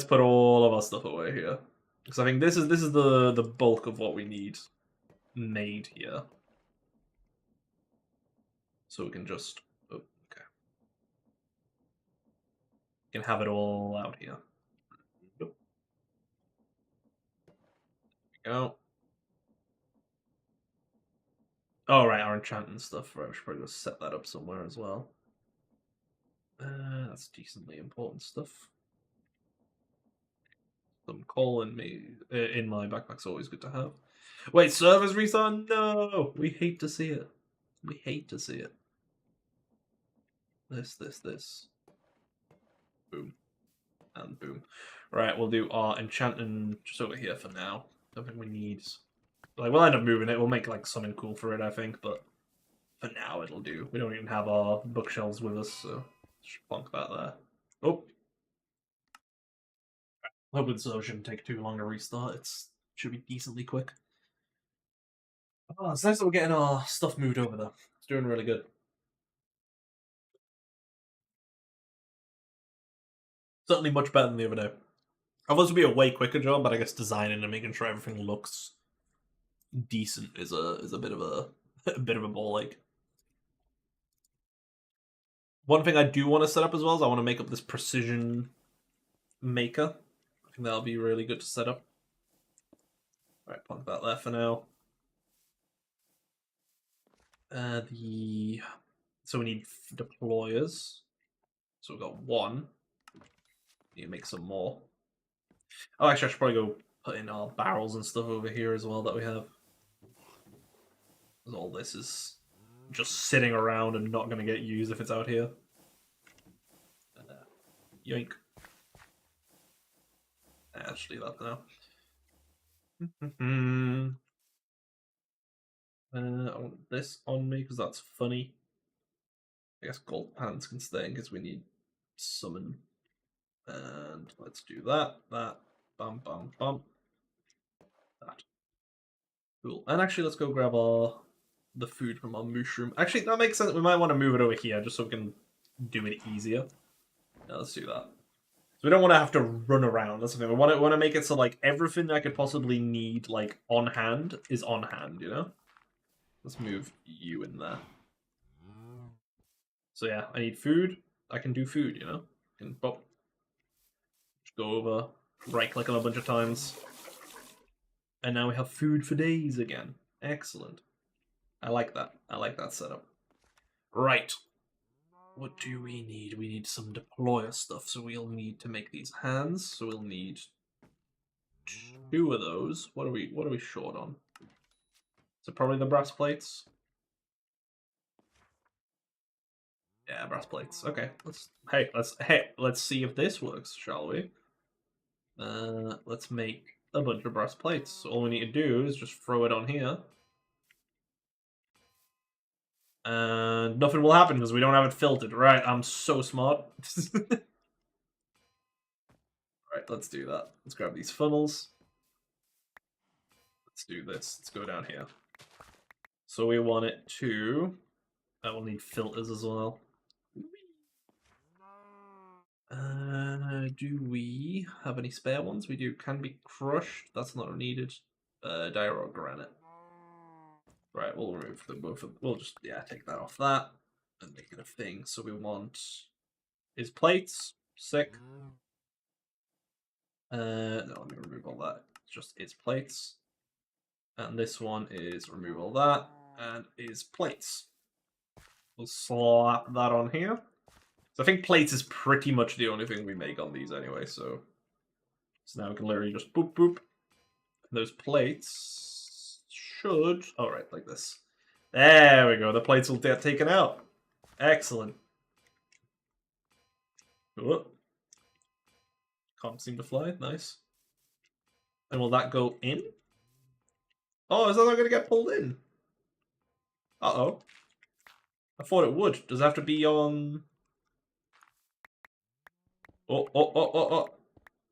put all of our stuff away here. Because I think this is the bulk of what we need made here. So we can just... Oh, okay. We can have it all out here. Nope. There we go. Oh, right, our enchantment stuff. Right, we should probably just set that up somewhere as well. That's decently important stuff. Some coal in my backpack's always good to have. Wait, servers restart? No! We hate to see it. We hate to see it. This. Boom. And boom. Right, we'll do our enchanting just over here for now. Don't think we need... Like, we'll end up moving it. We'll make, like, something cool for it, I think, but for now it'll do. We don't even have our bookshelves with us, so just plonk that there. Oh! Hoping the server shouldn't take too long to restart. It should be decently quick. Oh, it's nice that we're getting our stuff moved over there. It's doing really good. Certainly much better than the other day. Obviously, be a way quicker job, but I guess designing and making sure everything looks decent is a bit of a bit of a ball ache. One thing I do want to set up as well is I want to make up this precision maker. I think that'll be really good to set up. Alright, plug that there for now. So we need deployers. So we've got one. Need to make some more. Oh, actually, I should probably go put in our barrels and stuff over here as well that we have. Because all this is just sitting around and not going to get used if it's out here. Yoink. Let's do that now. I want this on me because that's funny. I guess gold pants can stay because we need summon. And let's do that. Bum, bum, bum. That. Cool. And actually, let's go grab the food from our mushroom. Actually, that makes sense. We might want to move it over here just so we can do it easier. Yeah, let's do that. So we don't want to have to run around. That's the thing. We want to make it so like everything I could possibly need like on hand is on hand. You know. Let's move you in there. So yeah, I need food. I can do food. You know. Can pop. Just go over. Right click on a bunch of times. And now we have food for days again. Excellent. I like that. I like that setup. Right. What do we need? We need some deployer stuff, so we'll need to make these hands. So we'll need 2 of those. What are we short on? So probably the brass plates. Yeah, brass plates. Okay. Let's see if this works, shall we? Let's make a bunch of brass plates. So all we need to do is just throw it on here. And nothing will happen because we don't have it filtered. Right, I'm so smart. Right, let's do that. Let's grab these funnels. Let's do this. Let's go down here. So we want it to... we'll need filters as well. Do we have any spare ones? We do. Can be crushed. That's not needed. Diorite granite. Right, we'll remove them both. We'll just, yeah, take that off that and make it a thing. So we want is plates. Sick. No, let me remove all that. It's just is plates. And this one is remove all that and is plates. We'll slap that on here. So I think plates is pretty much the only thing we make on these anyway, so now we can literally just boop boop. Those plates should... Oh, right, like this. There we go. The plates will get taken out. Excellent. Whoop. Can't seem to fly. Nice. And will that go in? Oh, is that not going to get pulled in? Uh-oh. I thought it would. Does it have to be on... Oh.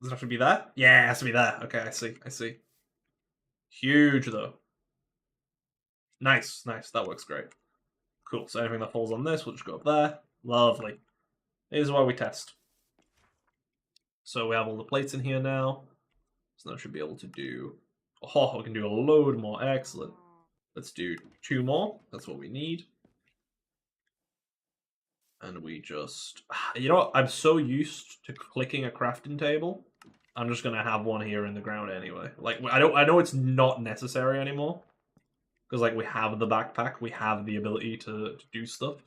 Does it have to be there? Yeah, it has to be there. Okay, I see. Huge, though. Nice. That works great. Cool. So anything that falls on this, we'll just go up there. Lovely. Here's why we test. So we have all the plates in here now. So now we should be able to do... Oh, we can do a load more. Excellent. Let's do 2 more. That's what we need. And we just... You know what? I'm so used to clicking a crafting table. I'm just going to have one here in the ground anyway. Like, I know it's not necessary anymore. Because, like, we have the backpack. We have the ability to do stuff.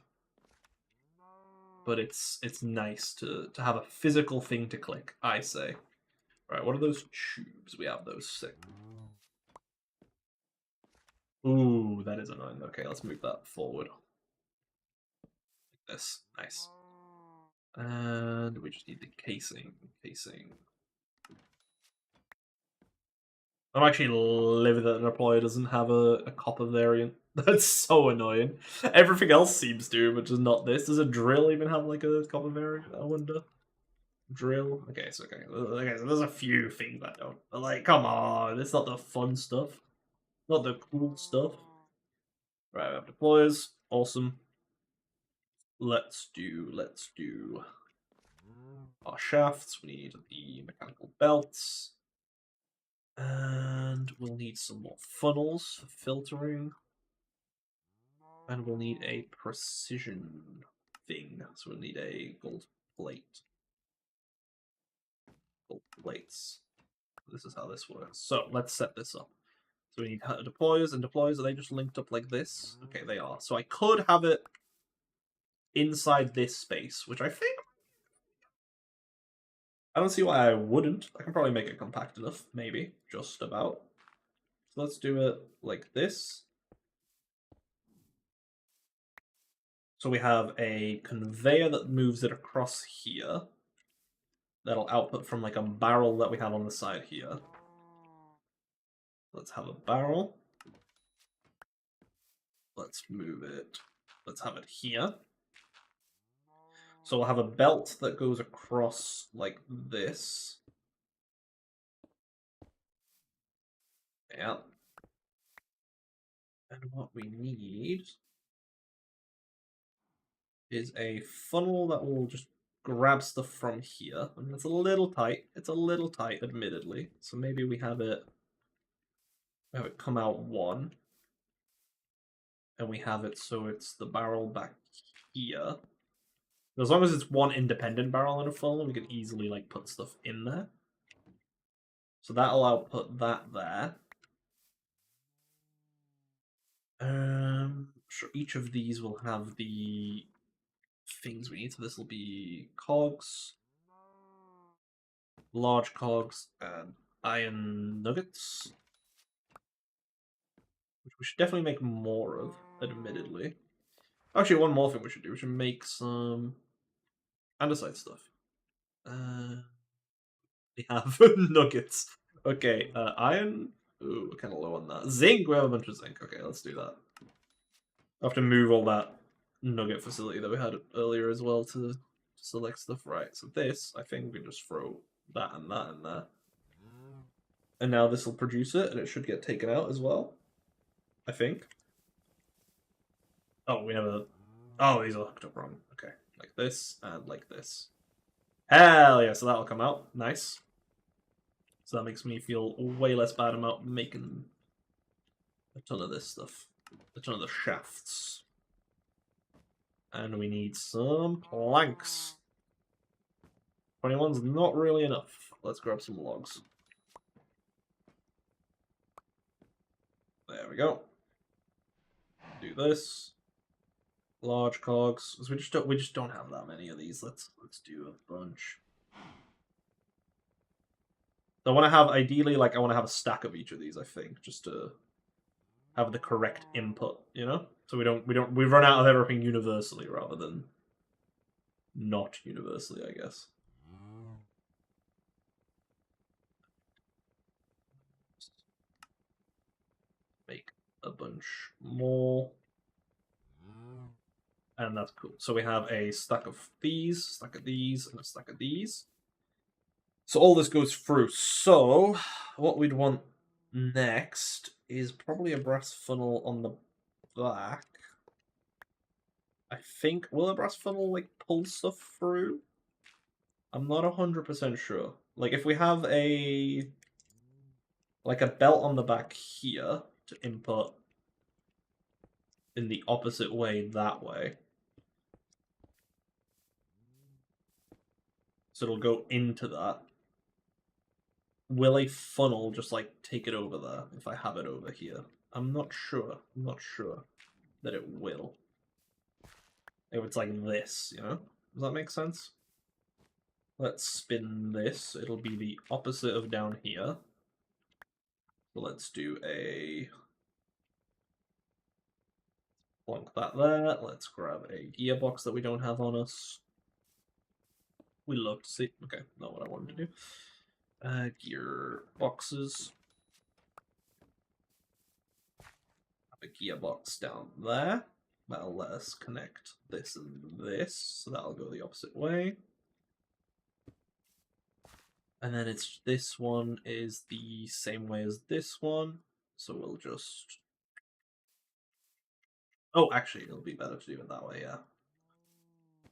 But it's nice to have a physical thing to click, I say. Right, what are those tubes? We have those 6. Ooh, that is annoying. Okay, let's move that forward. Like this. Nice. And we just need the casing. I'm actually livid that the deployer doesn't have a copper variant. That's so annoying. Everything else seems to, but just not this. Does a drill even have like a copper variant? I wonder. Drill. Okay, so there's a few things that don't. But like, come on, it's not the fun stuff, not the cool stuff. Right, we have deployers. Awesome. Let's do our shafts. We need the mechanical belts. And we'll need some more funnels for filtering. And we'll need a precision thing. So we'll need a gold plate. Gold plates. This is how this works. So let's set this up. So we need deployers, and deployers, are they just linked up like this? Okay, they are. So I could have it inside this space, which I think... I don't see why I wouldn't. I can probably make it compact enough, maybe. Just about. So let's do it like this. So we have a conveyor that moves it across here. that'll output from like a barrel that we have on the side here. Let's have a barrel. Let's move it. Let's have it here. So we'll have a belt that goes across like this. Yeah. And what we need is a funnel that will just grab stuff from here. I mean, it's a little tight. It's a little tight, admittedly. So maybe we have it come out one. And we have it so it's the barrel back here. As long as it's one independent barrel in a funnel, we can easily like put stuff in there. So that'll output that there. Sure, each of these will have the things we need. So this will be cogs, large cogs, and iron nuggets, which we should definitely make more of, admittedly. Actually, one more thing we should do. We should make some andesite stuff. We have nuggets. Okay, iron. Ooh, we're kind of low on that. Zinc. We have a bunch of zinc. Okay, let's do that. I have to move all that nugget facility that we had earlier as well to select stuff. Right, so this, I think we can just throw that and that in there. And now this will produce it, and it should get taken out as well. I think. Oh, we have a... Oh, these are hooked up wrong. Okay, like this and like this. Hell yeah, so that'll come out. Nice. So that makes me feel way less bad about making a ton of this stuff. A ton of the shafts. And we need some planks. 21's not really enough. Let's grab some logs. There we go. Do this. Large cogs. So we just don't have that many of these. Let's do a bunch. So I want to have ideally I want to have a stack of each of these, I think, just to have the correct input, you know? So we run out of everything universally rather than not universally, I guess. Make a bunch more. And that's cool. So we have a stack of these, and a stack of these. So all this goes through. So what we'd want next is probably a brass funnel on the back. I think, will a brass funnel like pull stuff through? I'm not 100% sure. Like if we have a belt on the back here to input in the opposite way that way. So it'll go into that. Will a funnel just like take it over there if I have it over here? I'm not sure. I'm not sure that it will. If it's like this, you know? Does that make sense? Let's spin this. It'll be the opposite of down here. So let's do a... plunk that there. Let's grab a gearbox that we don't have on us. We love to see... Okay, not what I wanted to do. Gear boxes. Have a gearbox down there. That'll let us connect this and this, so that'll go the opposite way. And then it's this one is the same way as this one, so we'll just... Oh, actually, it'll be better to do it that way, yeah.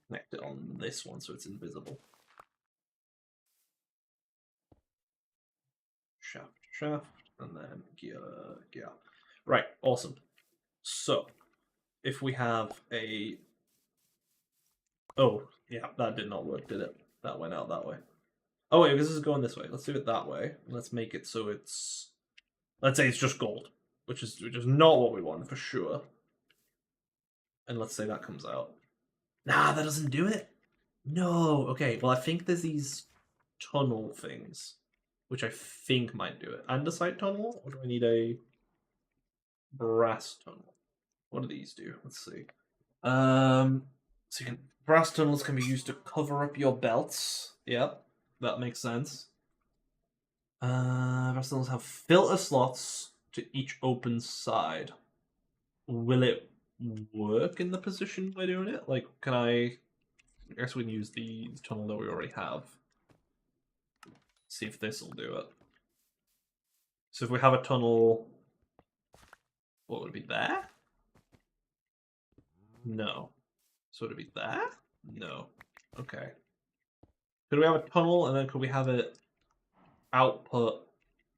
Connect it on this one so it's invisible. Shaft, and then gear. Right, awesome. So, if we have a... Oh, yeah, that did not work, did it? That went out that way. Oh wait, this is going this way. Let's do it that way. Let's make it so it's... Let's say it's just gold, which is not what we want, for sure. And let's say that comes out. Nah, that doesn't do it? No, okay, well I think there's these tunnel things, which I think might do it. Andesite tunnel? Or do I need a brass tunnel? What do these do? Let's see. So brass tunnels can be used to cover up your belts. Yep. That makes sense. Vessels have filter slots to each open side. Will it work in the position we're doing it? Like, can I guess we can use the tunnel that we already have. See if this will do it. So if we have a tunnel, what would it be there? No. So would it be there? No. Okay. Could we have a tunnel and then could we have it output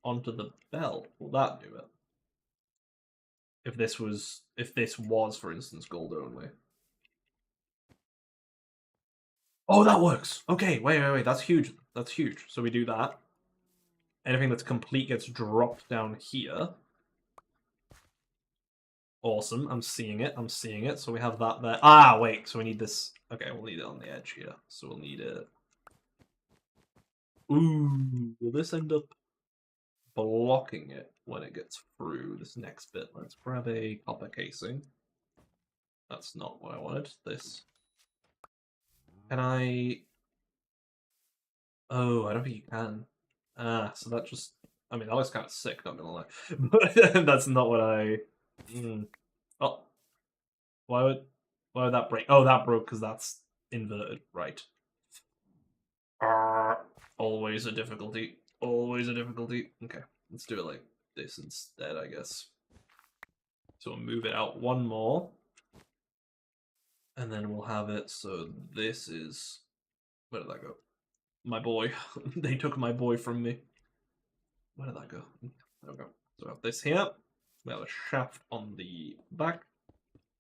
onto the belt? Will that do it? If this was, for instance, gold only. Oh, that works. Okay, wait. That's huge. That's huge. So we do that. Anything that's complete gets dropped down here. Awesome. I'm seeing it. So we have that there. Ah, wait. So we need this. Okay, we'll need it on the edge here. So we'll need it. Ooh, will this end up blocking it when it gets through this next bit? Let's grab a copper casing. That's not what I wanted. This. Can I... Oh, I don't think you can. Ah, so that just... I mean, that looks kind of sick, not gonna lie. But that's not what I... Oh. Why would that break? Oh, that broke because that's inverted. Right. Always a difficulty. Always a difficulty. Okay, let's do it like this instead, I guess. So we'll move it out one more. And then we'll have it so this is... Where did that go? My boy. They took my boy from me. Where did that go? There we go. So we have this here. We have a shaft on the back.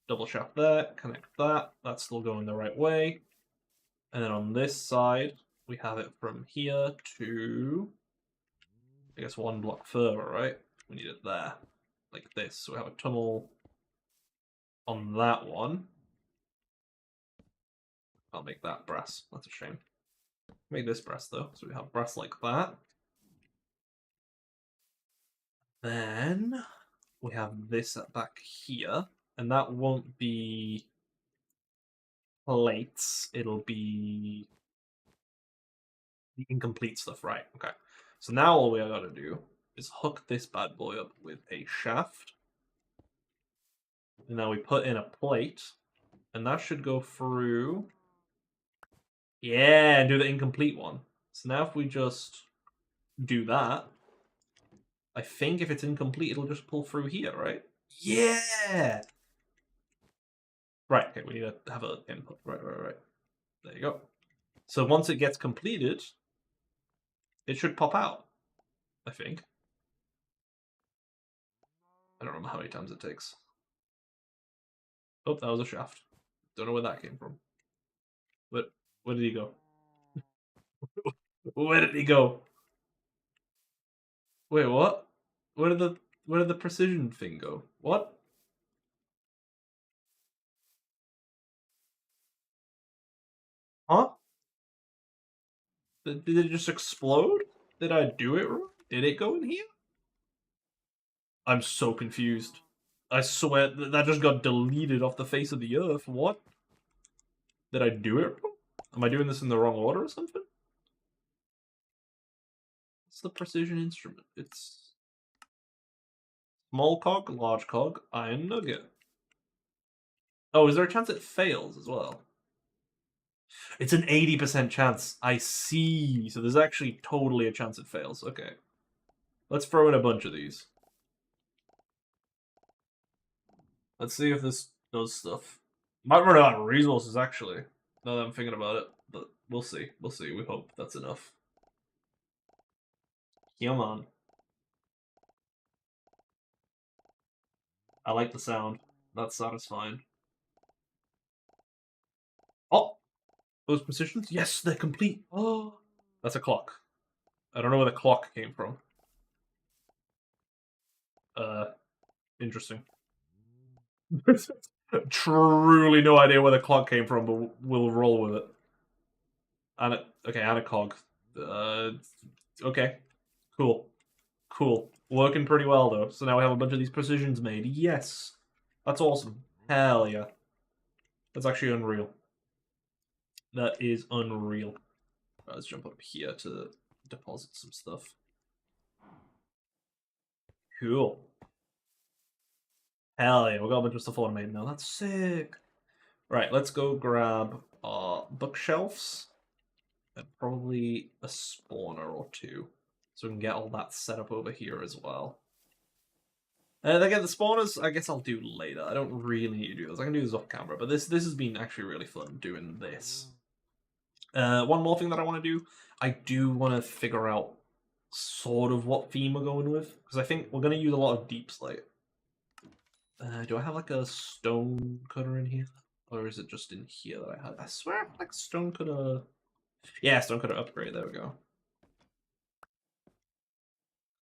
Double shaft there. Connect that. That's still going the right way. And then on this side, we have it from here to... I guess one block further, right? We need it there. Like this. So we have a tunnel on that one. I'll make that brass. That's a shame. Make this brass though. So we have brass like that. Then we have this back here. And that won't be plates. It'll be the incomplete stuff, right? Okay. So now all we gotta do is hook this bad boy up with a shaft. And now we put in a plate. And that should go through... Yeah, and do the incomplete one. So now if we just do that, I think if it's incomplete, it'll just pull through here, right? Yeah! Right, okay, we need to have an input. Right. There you go. So once it gets completed, it should pop out, I think. I don't remember how many times it takes. Oh, that was a shaft. Don't know where that came from. But where did he go? Where did he go? Wait, what? Where did the precision thing go? What? Huh? Did it just explode? Did I do it wrong? Did it go in here? I'm so confused. I swear that just got deleted off the face of the earth. What? Did I do it wrong? Am I doing this in the wrong order or something? What's the precision instrument? It's small cog, large cog, iron nugget. Oh, is there a chance it fails as well? It's an 80% chance. I see. So there's actually totally a chance it fails. Okay. Let's throw in a bunch of these. Let's see if this does stuff. Might run out of resources, actually, now that I'm thinking about it. But we'll see. We'll see. We hope that's enough. Come on. I like the sound. That's satisfying. Oh! Those positions? Yes, they're complete. Oh! That's a clock. I don't know where the clock came from. Interesting. Truly no idea where the clock came from, but we'll roll with it. Okay, and a cog. Okay. Cool. Working pretty well, though. So now we have a bunch of these precisions made. Yes! That's awesome. Hell yeah. That's actually unreal. That is unreal. Let's jump up here to deposit some stuff. Cool. Hell yeah, we got a bunch of stuff automated now. That's sick. Right, let's go grab our bookshelves and probably a spawner or two, so we can get all that set up over here as well. And again, the spawners, I guess I'll do later. I don't really need to do this. I can do this off camera, but this has been actually really fun doing this. One more thing that I want to do, I do want to figure out sort of what theme we're going with, because I think we're going to use a lot of deep slate. Do I have like a stone cutter in here? Or is it just in here that I had? I swear, like stone cutter. Yeah, stone cutter upgrade. There we go.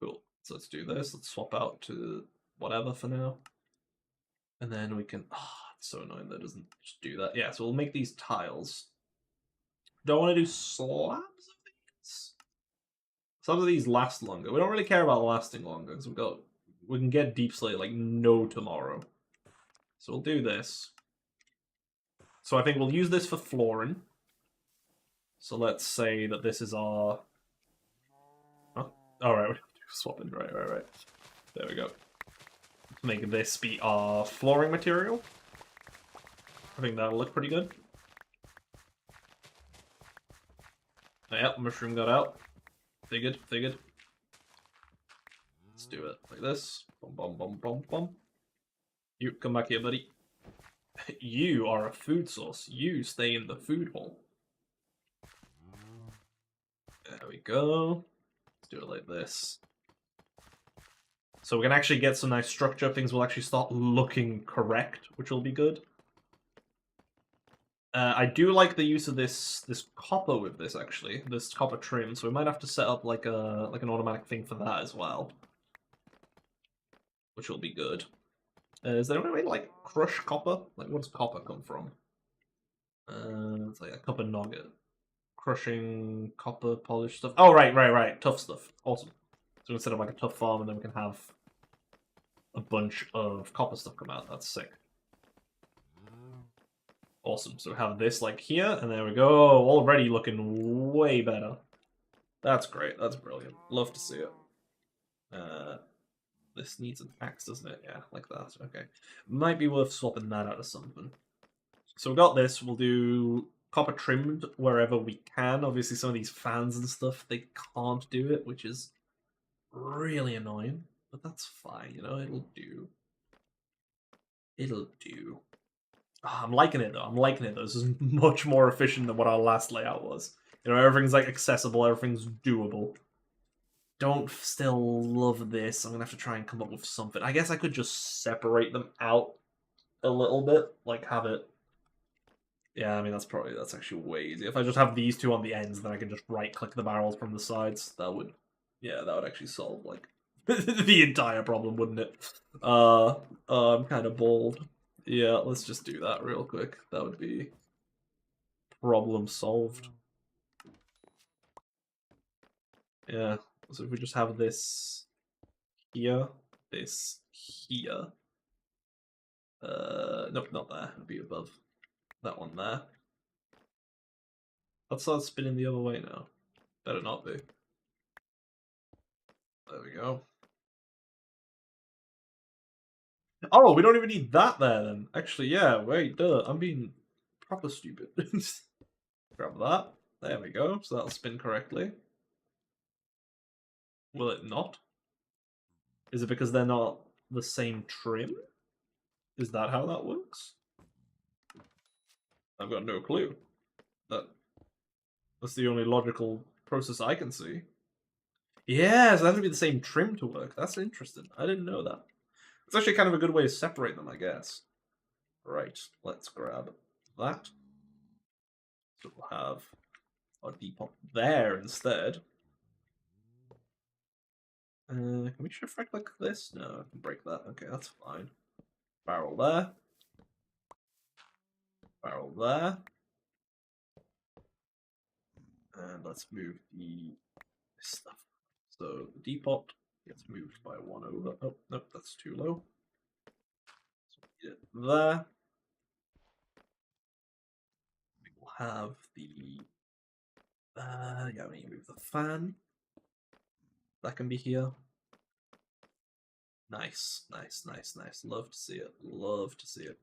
Cool. So let's do this. Let's swap out to whatever for now. And then we can. Oh, it's so annoying that it doesn't just do that. Yeah, so we'll make these tiles. Do I want to do slabs of these? Some of these last longer. We don't really care about lasting longer because we can get deep slate like no tomorrow. So we'll do this. So I think we'll use this for flooring. So let's say that this is our... Oh, alright, we're swapping. Right. There we go. Make this be our flooring material. I think that'll look pretty good. Yep, mushroom got out. Figured. Let's do it like this. Bum. You, come back here, buddy. You are a food source. You stay in the food hole. There we go. Let's do it like this. So we can actually get some nice structure. Things will actually start looking correct, which will be good. I do like the use of this copper with this, actually. This copper trim, so we might have to set up like an automatic thing for that as well. Which will be good. Is there any way to like crush copper? Like, where does copper come from? It's like a copper nugget. Crushing copper polished stuff. Oh, right. Tough stuff. Awesome. So instead of like a tough farm, and then we can have a bunch of copper stuff come out. That's sick. Awesome. So we have this like here, and there we go. Already looking way better. That's great. That's brilliant. Love to see it. This needs an axe, doesn't it? Yeah, like that. Okay. Might be worth swapping that out of something. So we got this. We'll do copper trimmed wherever we can. Obviously, some of these fans and stuff, they can't do it, which is really annoying. But that's fine, you know? It'll do. It'll do. Oh, I'm liking it, though. I'm liking it, though. This is much more efficient than what our last layout was. You know, everything's, like, accessible. Everything's doable. Don't still love this. I'm gonna have to try and come up with something. I guess I could just separate them out a little bit. Like, have it... Yeah, I mean, that's actually way easier. If I just have these two on the ends, then I can just right-click the barrels from the sides. That would... Yeah, that would actually solve, like, the entire problem, wouldn't it? I'm kind of bold. Yeah, let's just do that real quick. That would be... problem solved. Yeah, so if we just have this here, this here. Nope, not there. It'll be above that one there. Let's start spinning the other way now. Better not be. There we go. Oh, we don't even need that there then. Actually, yeah, wait, duh. I'm being proper stupid. Grab that. There we go. So that'll spin correctly. Will it not? Is it because they're not the same trim? Is that how that works? I've got no clue. That's the only logical process I can see. Yeah, so that would be the same trim to work. That's interesting. I didn't know that. It's actually kind of a good way to separate them, I guess. Right, let's grab that. So we'll have our depot there instead. Can we shift right click this? No, I can break that. Okay, that's fine. Barrel there. Barrel there. And let's move the stuff. So the depot gets moved by one over. Oh, nope, that's too low. So get it there. We will have the Yeah, we need to move the fan. That can be here. Nice, nice, nice, nice. Love to see it. Love to see it.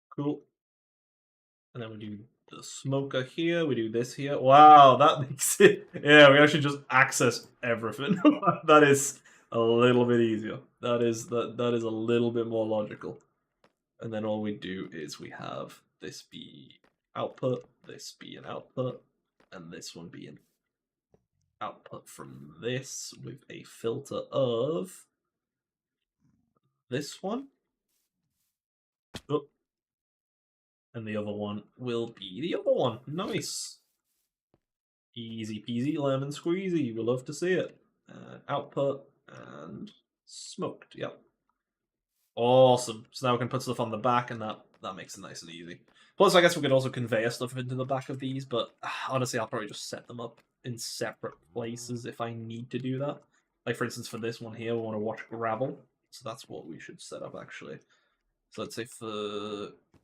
Cool. And then we do the smoker here. We do this here. Wow, that makes it. Yeah, we actually just access everything. That is a little bit easier. That is a little bit more logical. And then all we do is we have this be output, this be an output, and this one be an output from this with a filter of this one. Oh. And the other one will be the other one. Nice. Easy peasy lemon squeezy. We love to see it. Output and smoked. Yep. Awesome. So now we can put stuff on the back, and that makes it nice and easy. Plus, I guess we could also convey stuff into the back of these, but honestly, I'll probably just set them up in separate places if I need to do that. Like, for instance, for this one here, we want to watch gravel. So that's what we should set up, actually. So let's say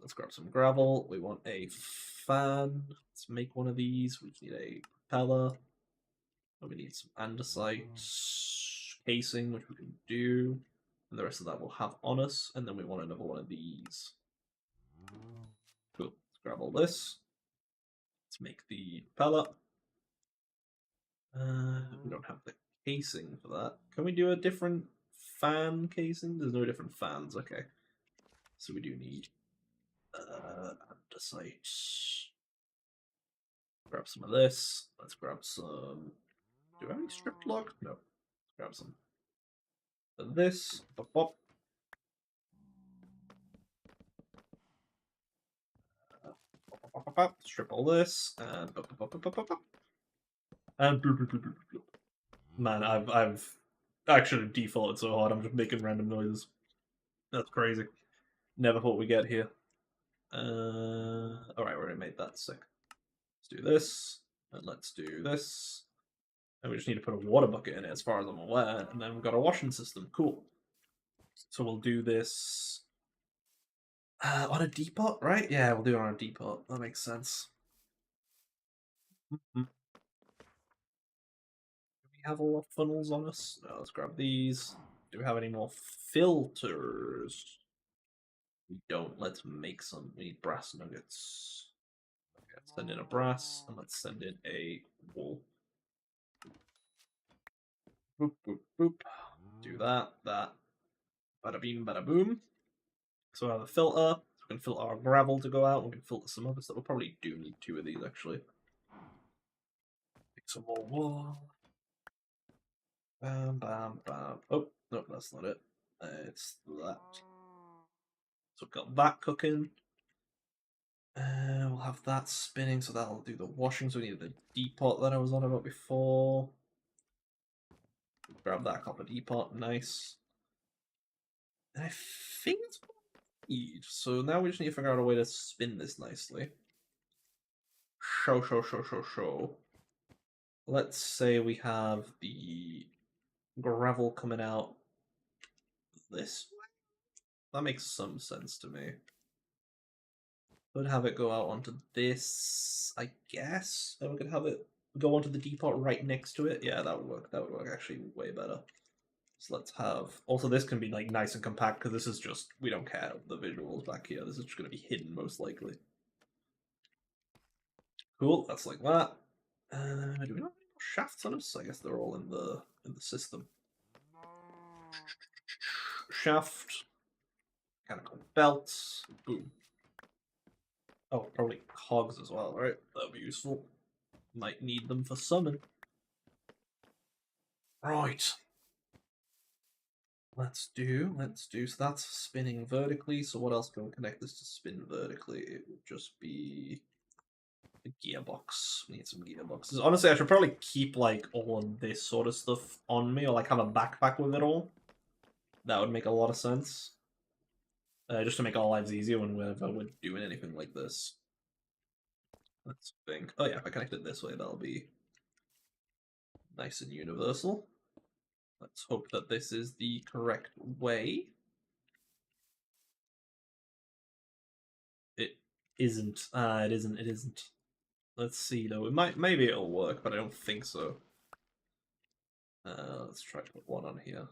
let's grab some gravel. We want a fan. Let's make one of these. We need a propeller. We need some andesite casing, which we can do. And the rest of that we'll have on us. And then we want another one of these. Cool. Let's grab all this. Let's make the propeller. We don't have the casing for that. Can we do a different fan casing? There's no different fans. Okay. So we do need andesite. Grab some of this. Let's grab some. Do I have any stripped log? No. Let's grab some of this. Bop, bop. Strip all this and and bloop, bloop, bloop, bloop, bloop. Man, I've actually defaulted so hard. I'm just making random noises. That's crazy. Never thought we'd get here. All right, we already made that sick. Let's do this and let's do this. And we just need to put a water bucket in it, as far as I'm aware. And then we've got a washing system. Cool. So we'll do this on a depot, right? Yeah, we'll do it on a depot. That makes sense. Do we have a lot of funnels on us? No, let's grab these. Do we have any more filters? We don't. Let's make some. We need brass nuggets. Okay, let's send in a brass, and let's send in a wool. Boop, boop, boop. Do that. Bada beam, bada boom. So we have a filter. So we can filter our gravel to go out. We can filter some other stuff. We'll probably do need 2 of these, actually. Make some more wool. Bam, bam, bam. Oh, no, that's not it. It's that. So we've got that cooking. We'll have that spinning, so that'll do the washing. So we need the depot that I was on about before. Grab that copper depot, nice. And I think it's what we need. So now we just need to figure out a way to spin this nicely. Show. Let's say we have the gravel coming out this way. That makes some sense to me. Could have it go out onto this, I guess. And we could have it go onto the depot right next to it. Yeah, that would work. That would work actually way better. So let's have. Also, this can be like nice and compact because this is just, we don't care the visuals back here. This is just going to be hidden most likely. Cool. That's like that. Do we not have any more shafts on us? I guess they're all in the system. Shaft. Mechanical belts. Boom. Oh, probably cogs as well, right? That would be useful. Might need them for summon. Right. Let's do. So that's spinning vertically. So what else can we connect this to spin vertically? It would just be a gearbox. We need some gearboxes. Honestly, I should probably keep like all of this sort of stuff on me, or like have a backpack with it all. That would make a lot of sense. Just to make our lives easier whenever we're doing anything like this. Let's think. Oh yeah, if I connect it this way, that'll be nice and universal. Let's hope that this is the correct way. It isn't. It isn't. Let's see though. Maybe it'll work, but I don't think so. Let's try to put one on here.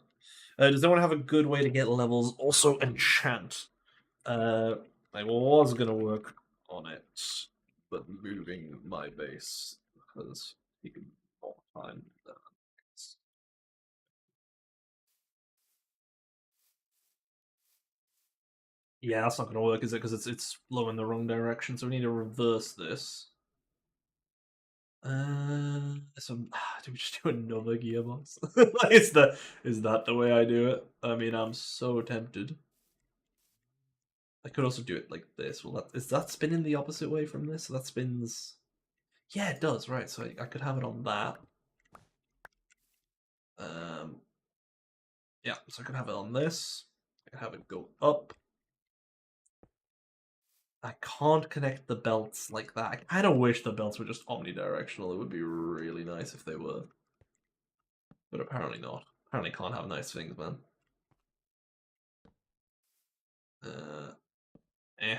Does anyone have a good way to get levels? Also enchant. I was gonna work on it, but moving my base because you can more time. Yeah, that's not gonna work, is it? Because it's low in the wrong direction. So we need to reverse this. So do we just do another gearbox? Is that the way I do it? I mean, I'm so tempted. I could also do it like this. Well, is that spinning the opposite way from this? So that spins. Yeah, it does. Right. So I could have it on that. Yeah. So I could have it on this. I could have it go up. I can't connect the belts like that. I kind of wish the belts were just omnidirectional. It would be really nice if they were. But apparently not. Apparently can't have nice things, man. Eh.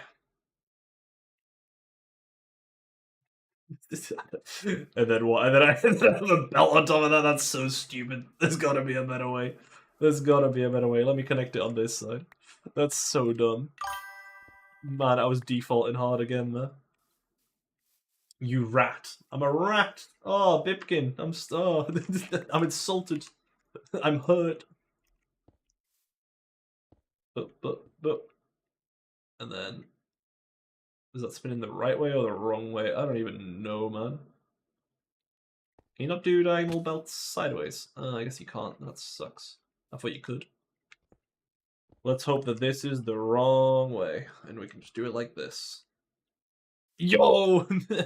And then what? And then I have a belt on top of that. That's so stupid. There's gotta be a better way. There's gotta be a better way. Let me connect it on this side. That's so dumb. Man, I was defaulting hard again there. You rat. I'm a rat. Oh, Bipkin. I'm insulted. I'm hurt. But. And then, is that spinning the right way or the wrong way? I don't even know, man. Can you not do diagonal belts sideways? I guess you can't. That sucks. I thought you could. Let's hope that this is the wrong way, and we can just do it like this. Yo,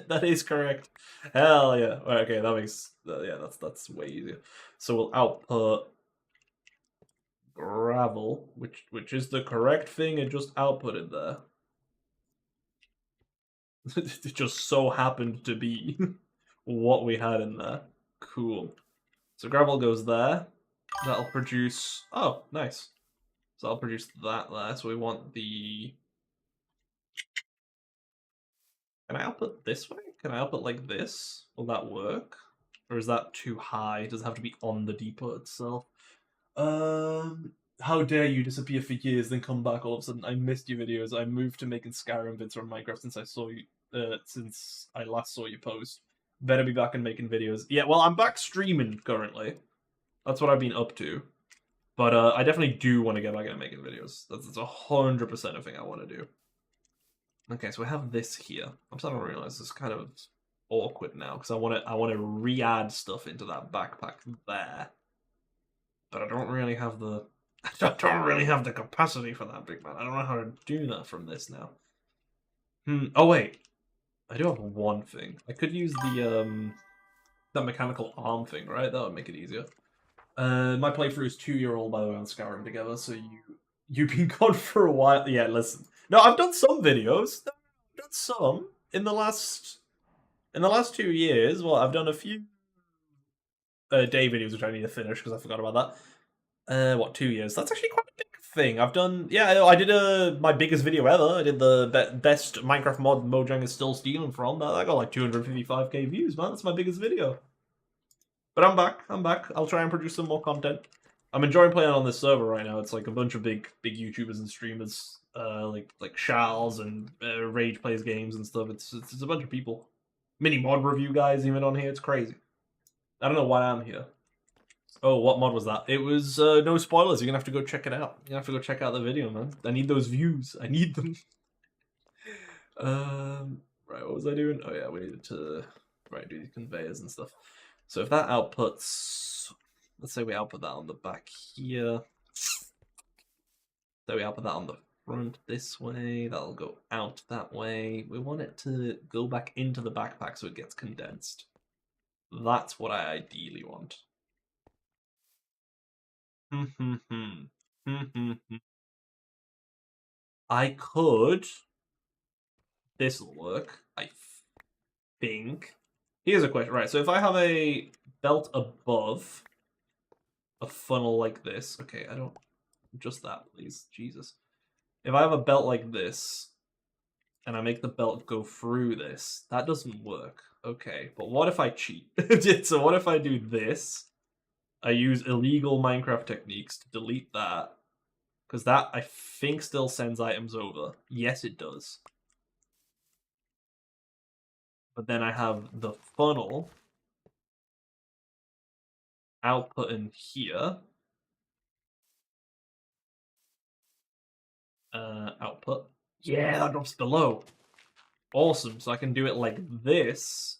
that is correct. Hell yeah. Okay, that makes yeah. That's way easier. So we'll output gravel, which is the correct thing, and just output it there. It just so happened to be what we had in there. Cool. So gravel goes there. That'll produce. Oh, nice. So I'll produce that there. So we want the. Can I output this way? Can I output like this? Will that work? Or is that too high? Does it have to be on the depot itself? How dare you disappear for years, then come back all of a sudden? I missed your videos. I moved to making Skyrim vids from Minecraft since I saw you. Since I last saw you post. Better be back and making videos. Yeah, well, I'm back streaming currently. That's what I've been up to. But I definitely do want to get back and making videos. That's 100% a thing I want to do. Okay, so we have this here. I'm starting to realize this is kind of awkward now because I want to re-add stuff into that backpack there, but I don't really have the capacity for that, big man. I don't know how to do that from this now. Oh wait, I do have one thing. I could use the that mechanical arm thing, right? That would make it easier. My playthrough is 2-year-old, by the way, on Skyrim together, so you've been gone for a while. Yeah, listen. No, I've done some videos. I've done some in the last 2 years. Well, I've done a few day videos which I need to finish because I forgot about that. What, 2 years? That's actually quite a big thing. I've done. Yeah, I did my biggest video ever. I did the best Minecraft mod Mojang is still stealing from. That got like 255k views, man. That's my biggest video. But I'm back. I'm back. I'll try and produce some more content. I'm enjoying playing on this server right now. It's like a bunch of big YouTubers and streamers, like Shals and Rage plays games and stuff. It's a bunch of people. Mini mod review guys even on here. It's crazy. I don't know why I'm here. Oh, what mod was that? It was no spoilers. You're gonna have to go check it out. You're gonna have to go check out the video, man. I need those views. I need them. Right. What was I doing? Oh yeah, we needed to do the conveyors and stuff. So if that outputs, let's say we output that on the back here. So we output that on the front this way. That'll go out that way. We want it to go back into the backpack so it gets condensed. That's what I ideally want. I could. This'll work, I think. Here's a question, right? So if I have a belt above a funnel like this, okay, I don't just that, please, Jesus. If I have a belt like this, and I make the belt go through this. That doesn't work. Okay, but what if I cheat? So what if I do this? I use illegal Minecraft techniques to delete that. Because that, I think, still sends items over. Yes, it does. But then I have the funnel output in here. Output. Yeah, that drops below. Awesome. So I can do it like this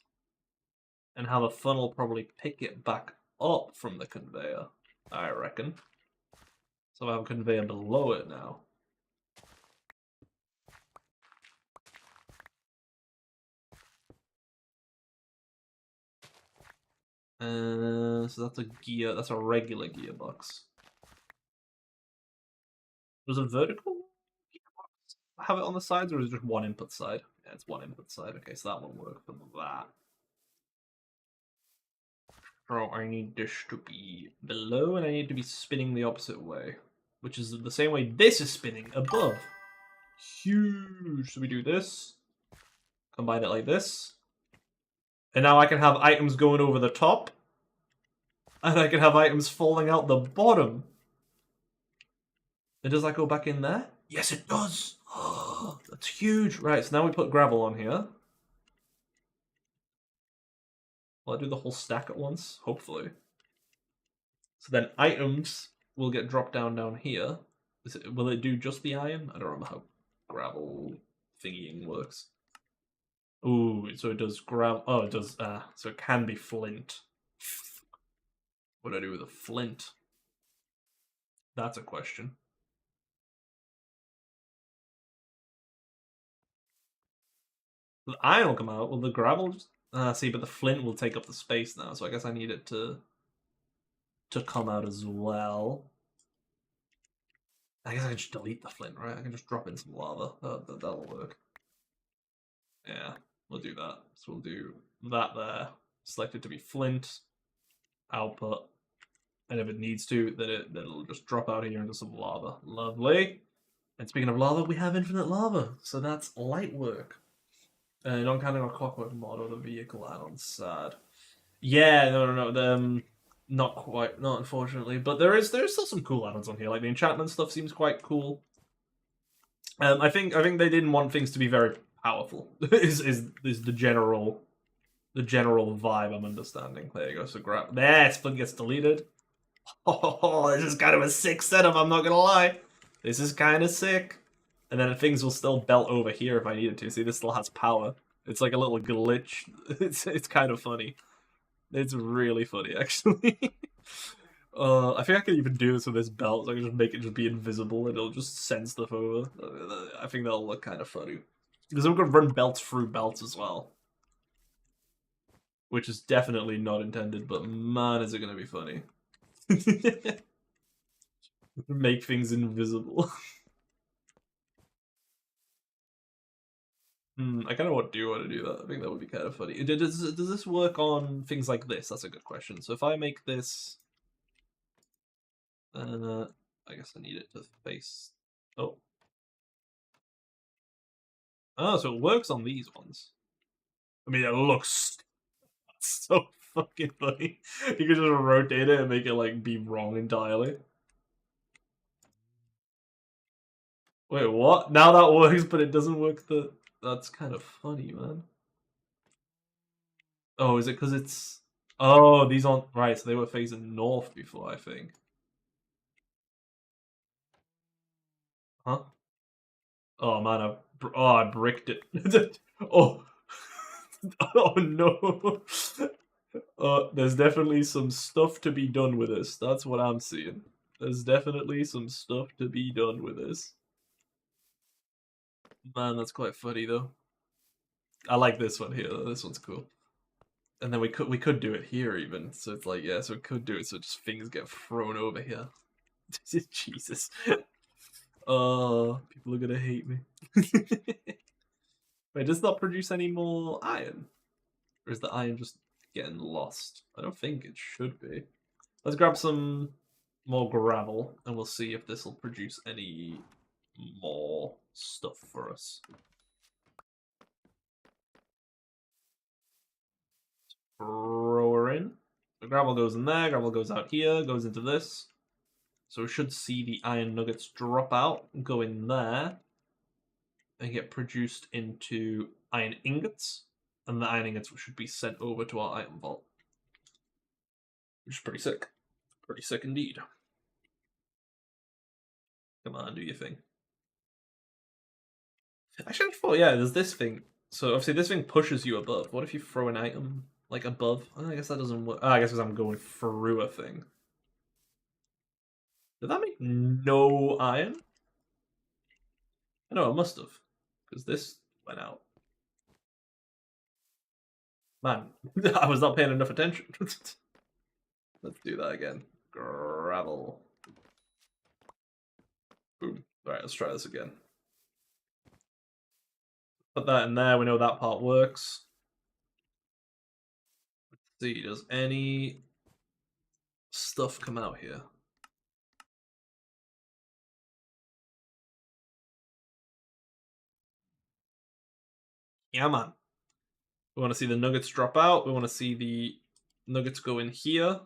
and have a funnel probably pick it back up from the conveyor, I reckon. So I have a conveyor below it now. So that's a gear. That's a regular gearbox. Was a vertical gearbox have it on the sides, or is it just one input side? Yeah, it's one input side. Okay, so that won't work for that. So I need this to be below, and I need to be spinning the opposite way, which is the same way this is spinning above. Huge. So we do this, combine it like this, and now I can have items going over the top, and I can have items falling out the bottom. And does that go back in there? Yes, it does. Oh, that's huge. Right, so now we put gravel on here. Will I do the whole stack at once? Hopefully. So then items will get dropped down here. Will it do just the iron? I don't remember how gravel thingying works. Ooh, so it does gravel. Oh, it does. So it can be flint. What do I do with a flint? That's a question. The iron will come out. Will the gravel just... see, but the flint will take up the space now, so I guess I need it to come out as well. I guess I can just delete the flint, right? I can just drop in some lava. That'll work. Yeah, we'll do that. So we'll do that there. Select it to be flint. Output. And if it needs to, then it'll just drop out here into some lava. Lovely. And speaking of lava, we have infinite lava. So that's light work. Not counting our clockwork mod or the vehicle add-on. Sad. Yeah, no. Not quite, not unfortunately. But there's still some cool add-ons on here. Like the enchantment stuff seems quite cool. I think they didn't want things to be very powerful. is the general vibe I'm understanding. There you go. So grab there, Splint gets deleted. Oh, this is kind of a sick setup, I'm not gonna lie. This is kind of sick. And then things will still belt over here if I needed to. See, this still has power. It's like a little glitch. It's kind of funny. It's really funny, actually. I think I can even do this with this belt. So I can just make it just be invisible and it'll just send stuff over. I think that'll look kind of funny. Because I'm going to run belts through belts as well. Which is definitely not intended, but man, is it going to be funny. Make things invisible. I kind of want to do that. I think that would be kind of funny. Does this work on things like this? That's a good question. So if I make this... I guess I need it to face... Oh. Oh, so it works on these ones. I mean, it looks so fucking funny. You can just rotate it and make it, like, be wrong entirely. Wait, what? Now that works, but it doesn't work the... That's kind of funny, man. Oh, is it because it's... Oh, these aren't... Right, so they were facing north before, I think. Huh? Oh, man, I bricked it. Oh. Oh, no. There's definitely some stuff to be done with this. That's what I'm seeing. There's definitely some stuff to be done with this. Man, that's quite funny, though. I like this one here. This one's cool. And then we could do it here even. So it's like, yeah, so we could do it so just things get thrown over here. Jesus. Oh, people are gonna hate me. Wait, does that produce any more iron? Or is the iron just getting lost? I don't think it should be. Let's grab some more gravel and we'll see if this will produce any more stuff for us. So gravel goes in there, gravel goes out here, goes into this. So we should see the iron nuggets drop out, go in there, and get produced into iron ingots. And the iron ingots should be sent over to our item vault. Which is pretty sick. Pretty sick indeed. Come on, do your thing. Actually, I thought, yeah, there's this thing. So obviously this thing pushes you above. What if you throw an item, like, above? Oh, I guess that doesn't work. Oh, I guess because I'm going through a thing. Did that make no iron? No, it must have. Because this went out. Man, I was not paying enough attention. Let's do that again. Gravel. Boom. Alright, let's try this again. Put that in there, we know that part works. Let's see, does any stuff come out here? Yeah, man. We want to see the nuggets drop out. We want to see the nuggets go in here.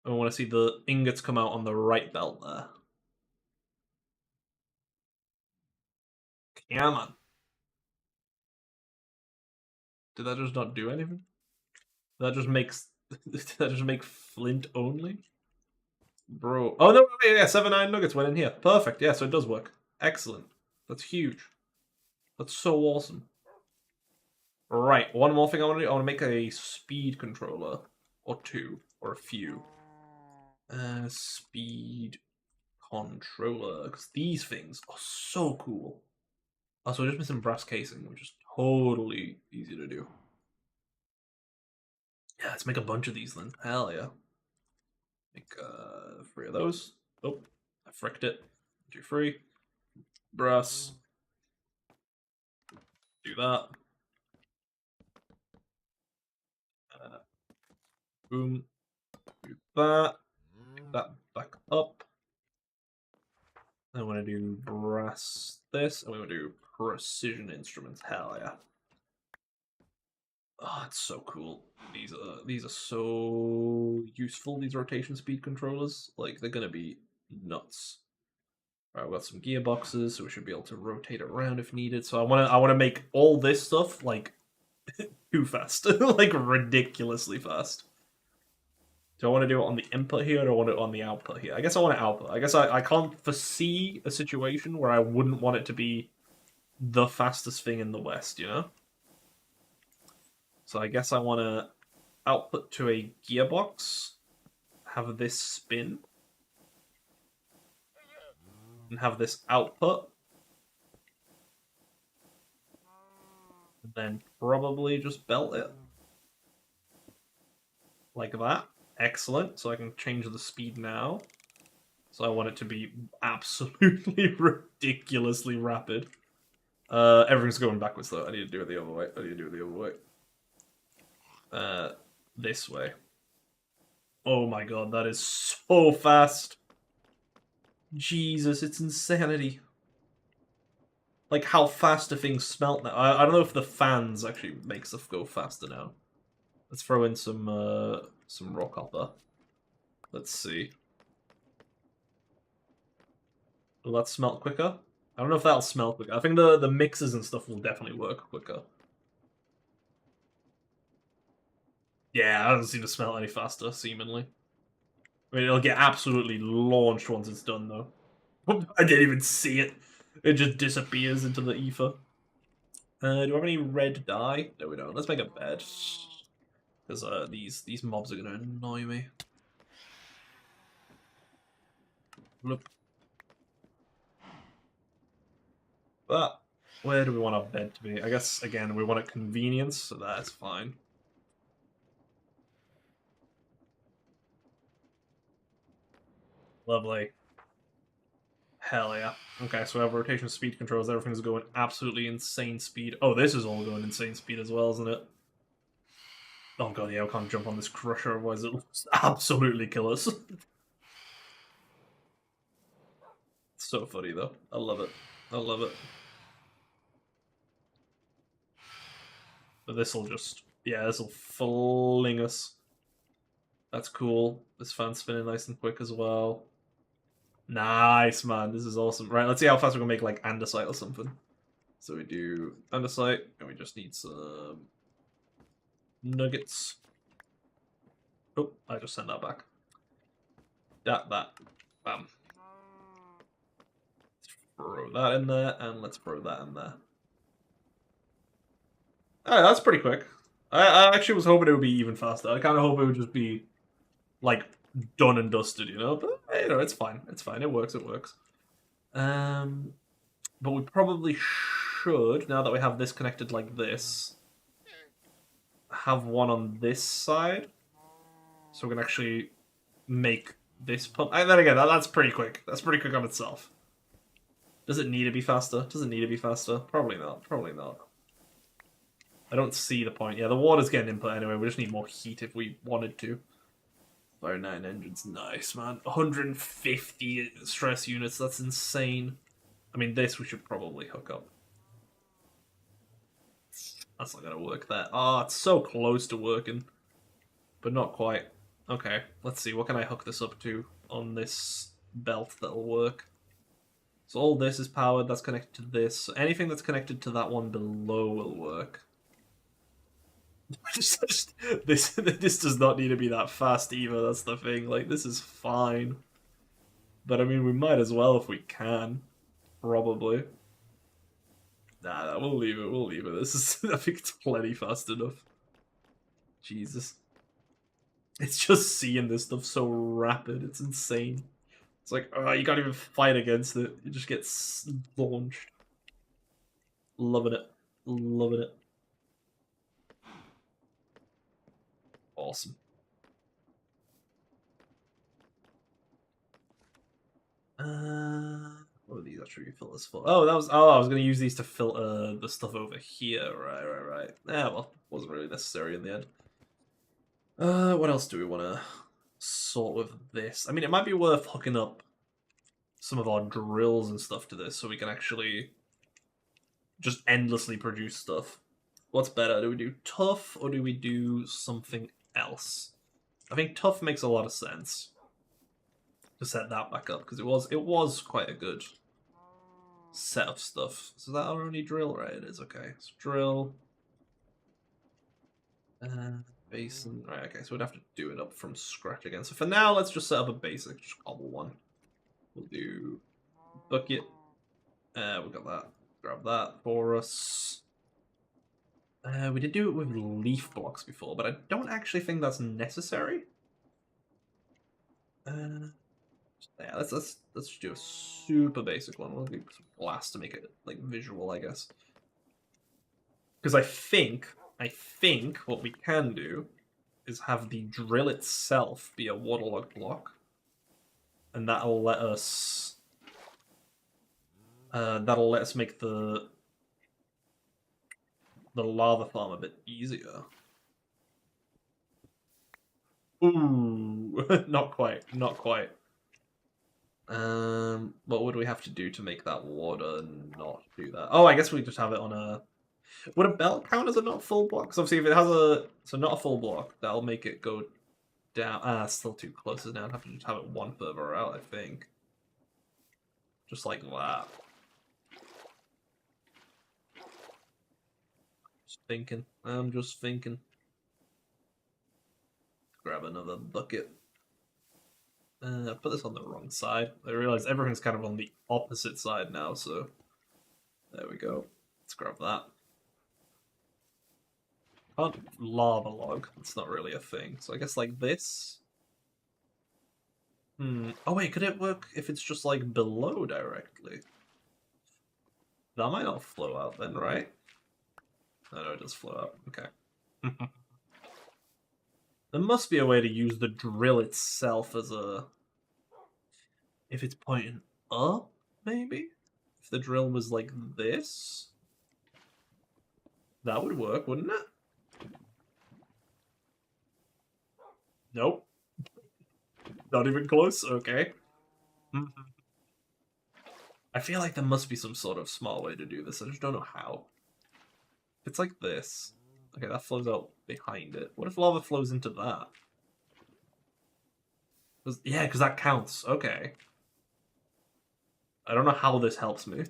And we want to see the ingots come out on the right belt there. Yeah, man. Did that just not do anything? That just makes... Did that just make flint only? Bro. Oh, no, yeah, 7 iron nuggets went in here. Perfect, yeah, so it does work. Excellent. That's huge. That's so awesome. Right, one more thing I want to do. I want to make a speed controller. Or two. Or a few. Speed controller. Because these things are so cool. Also, we're just missing brass casing, which is totally easy to do. Yeah, let's make a bunch of these then. Hell yeah. Make 3 of those. Oh, I fricked it. 2, 3. Brass. Do that. Boom. Do that. Pick that back up. I want to do brass this, and we want to do precision instruments. Hell yeah. Oh, it's so cool. These are so useful, these rotation speed controllers. Like, they're gonna be nuts. Alright, we've got some gearboxes, so we should be able to rotate around if needed. So I wanna make all this stuff like too fast. Like ridiculously fast. Do I want to do it on the input here or do I want it on the output here? I guess I want it output. I guess I can't foresee a situation where I wouldn't want it to be the fastest thing in the West, you know? So I guess I want to output to a gearbox, have this spin, and have this output. And then probably just belt it. Like that. Excellent. So I can change the speed now. So I want it to be absolutely ridiculously rapid. Everything's going backwards though. I need to do it the other way. This way. Oh my god, that is so fast. Jesus, it's insanity. Like how fast do things smelt now? I don't know if the fans actually make stuff go faster now. Let's throw in some raw copper. Let's see. Will that smelt quicker? I don't know if that'll smelt quicker. I think the mixes and stuff will definitely work quicker. Yeah, that doesn't seem to smelt any faster, seemingly. I mean, it'll get absolutely launched once it's done, though. I didn't even see it. It just disappears into the ether. Do I have any red dye? No, we don't. Let's make a bed. Because these mobs are going to annoy me. Look. But where do we want our bed to be? I guess, again, we want a convenience, so that's fine. Lovely. Hell yeah. Okay, so we have rotation speed controls. Everything's going absolutely insane speed. Oh, this is all going insane speed as well, isn't it? Oh god, yeah, I can't jump on this crusher, otherwise it'll absolutely kill us. It's so funny, though. I love it. I love it. But this'll just Yeah, this will fling us. That's cool. This fan's spinning nice and quick as well. Nice, man. This is awesome. Right, let's see how fast we can make, like, andesite or something. So we do andesite, and we just need some nuggets. Oh, I just sent that back. That. Bam. Throw that in there, and let's throw that in there. Alright, that's pretty quick. I actually was hoping it would be even faster. I kind of hope it would just be, like, done and dusted, you know? But, you know, it's fine. It's fine. It works. But we probably should, now that we have this connected like this, have one on this side. So we can actually make this pump. And then again, that's pretty quick. That's pretty quick on itself. Does it need to be faster? Probably not. I don't see the point. Yeah, the water's getting input anyway. We just need more heat if we wanted to. Fire 9 engines. Nice, man. 150 stress units. That's insane. I mean, this we should probably hook up. That's not going to work there. Oh, it's so close to working. But not quite. Okay, let's see. What can I hook this up to on this belt that'll work? So all this is powered. That's connected to this. So anything that's connected to that one below will work. This does not need to be that fast either. That's the thing. Like, this is fine. But I mean, we might as well if we can. Probably. Nah, we'll leave it. This is, I think it's plenty fast enough. Jesus. It's just seeing this stuff so rapid. It's insane. It's like, oh, you can't even fight against it. You just get launched. Loving it. Awesome. What are these actually filters for? Oh, I was gonna use these to filter the stuff over here. Right. Yeah, well, wasn't really necessary in the end. What else do we want to sort with this? I mean, it might be worth hooking up some of our drills and stuff to this so we can actually just endlessly produce stuff. What's better? Do we do tough or do we do something else? I think tough makes a lot of sense to set that back up because it was quite a good set of stuff. So that our only drill, right? It is. Okay, so drill. Basin. Right, okay, so we'd have to do it up from scratch again. So for now, let's just set up a basic, just cobble one. We'll do bucket. We got that. Grab that for us. We did do it with leaf blocks before, but I don't actually think that's necessary. Yeah, let's just do a super basic one. We'll do some glass to make it like visual, I guess. Because I think what we can do is have the drill itself be a waterlog block, and that'll let us make the lava farm a bit easier. Ooh, not quite. What would we have to do to make that water not do that? Oh, I guess we just have it on a... Would a belt count as a not full block? Because obviously if it has a... So not a full block, that'll make it go down... Ah, it's still too close now. I'd have to just have it one further out, I think. Just like that. I'm just thinking. Grab another bucket. Put this on the wrong side. I realize everything's kind of on the opposite side now, so... There we go. Let's grab that. Can't lava log. It's not really a thing. So I guess like this. Oh wait, could it work if it's just like below directly? That might not flow out then, right? No, it does flow out. Okay. There must be a way to use the drill itself as a... If it's pointing up, maybe? If the drill was like this? That would work, wouldn't it? Nope. Not even close? Okay. I feel like there must be some sort of smart way to do this. I just don't know how. If it's like this. Okay, that flows out behind it. What if lava flows into that? Yeah, because that counts. Okay. I don't know how this helps me.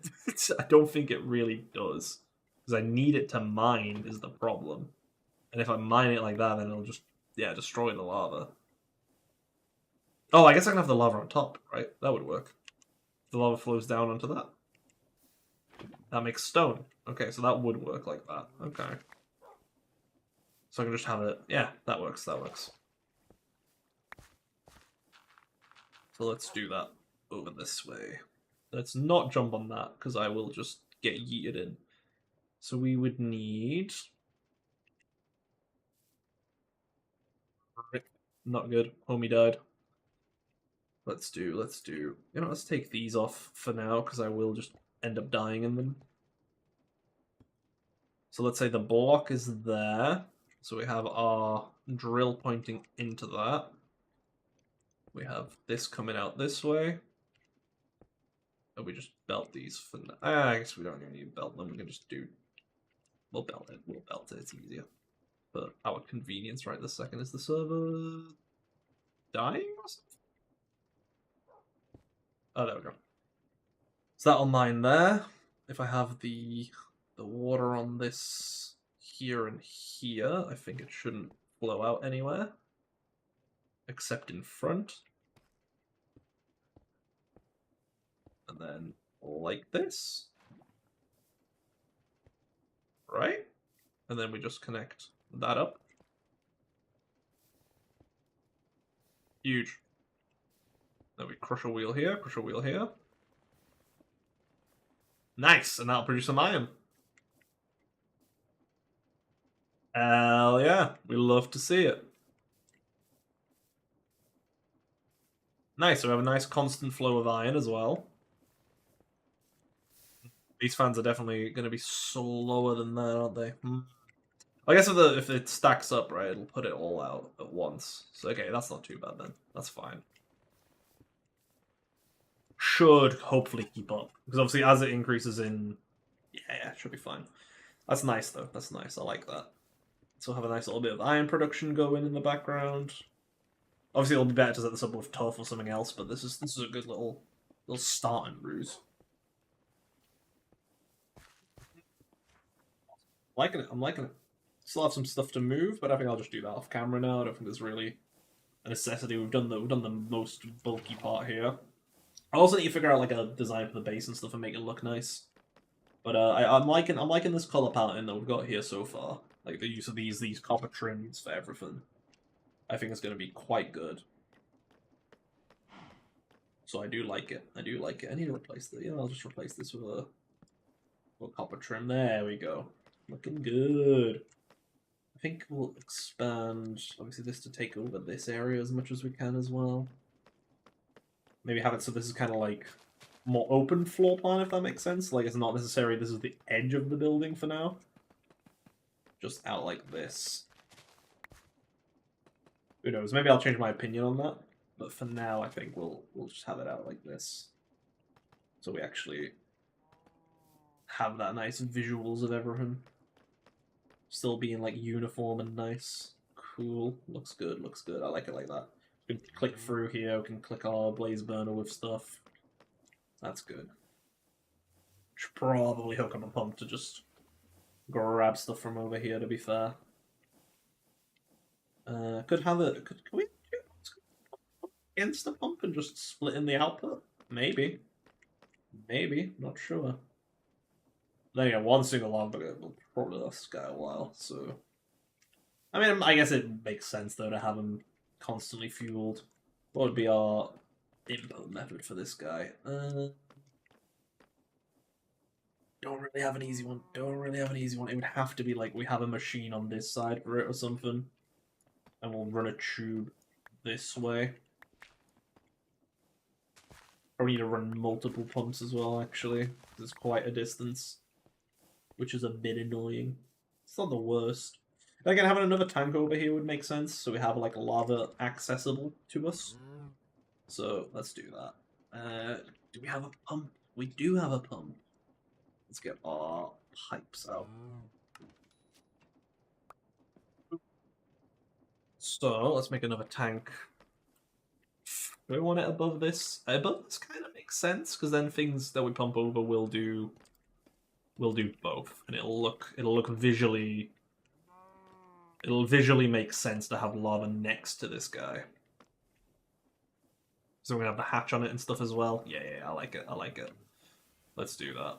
I don't think it really does. Because I need it to mine is the problem. And if I mine it like that, then it'll just, yeah, destroy the lava. Oh, I guess I can have the lava on top, right? That would work. The lava flows down onto that. That makes stone. Okay, so that would work like that. Okay. So I can just have it. Yeah, that works. That works. So let's do that over this way. Let's not jump on that, because I will just get yeeted in. So we would need... Not good. Homie died. Let's do... You know, let's take these off for now, because I will just end up dying in them. So let's say the block is there. So we have our drill pointing into that. We have this coming out this way. And we just belt these for now. I guess we don't even need to belt them. We can just do... We'll belt it. We'll belt it. It's easier. But our convenience right this second is the server dying or something? Oh, there we go. So that'll mine there. If I have the water on this here and here, I think it shouldn't flow out anywhere. Except in front. And then like this. Right? And then we just connect that up. Huge. Then we crush a wheel here, crush a wheel here. Nice, and that'll produce some iron. Hell yeah, we love to see it. Nice, so we have a nice constant flow of iron as well. These fans are definitely going to be slower than that, aren't they? I guess if it stacks up, right, it'll put it all out at once. So, okay, that's not too bad then. That's fine. Should hopefully keep up. Because obviously as it increases in... Yeah, it should be fine. That's nice, though. That's nice. I like that. So we'll have a nice little bit of iron production going in the background. Obviously, it'll be better to set this up with turf or something else, but this is a good little starting ruse. Liking it. I'm liking it. Still have some stuff to move, but I think I'll just do that off camera now. I don't think there's really a necessity. We've done the most bulky part here. I also need to figure out like a design for the base and stuff and make it look nice. But I'm liking this color pattern that we've got here so far. Like the use of these copper trims for everything. I think it's going to be quite good. So I do like it. I do like it. I need to replace the. I'll just replace this with a little copper trim. There we go. Looking good. I think we'll expand, obviously, this to take over this area as much as we can as well. Maybe have it so this is kind of like more open floor plan, if that makes sense. Like, it's not necessarily this is the edge of the building for now. Just out like this. Who knows? Maybe I'll change my opinion on that. But for now, I think we'll just have it out like this. So we actually have that nice visuals of everything. Still being like uniform and nice. Cool. Looks good, looks good. I like it like that. We can click through here, we can click our blaze burner with stuff. That's good. Should probably hook up a pump to just grab stuff from over here, to be fair. Could have a... Can we against the pump and just split in the output? Maybe. Maybe, not sure. Then again, one single lava will probably last this guy a while, so... I mean, I guess it makes sense, though, to have him constantly fueled. What would be our input method for this guy? Don't really have an easy one. Don't really have an easy one. It would have to be like we have a machine on this side for it or something. And we'll run a tube this way. Probably need to run multiple pumps as well, actually. It's quite a distance. Which is a bit annoying. It's not the worst. Again, having another tank over here would make sense, so we have like lava accessible to us. So let's do that. Do we have a pump? We do have a pump. Let's get our pipes out. So let's make another tank. Do we want it above this? Above this kind of makes sense, because then things that we pump over will do both, and it'll look visually. It'll visually make sense to have lava next to this guy. So we're gonna have the hatch on it and stuff as well. Yeah, I like it. I like it. Let's do that.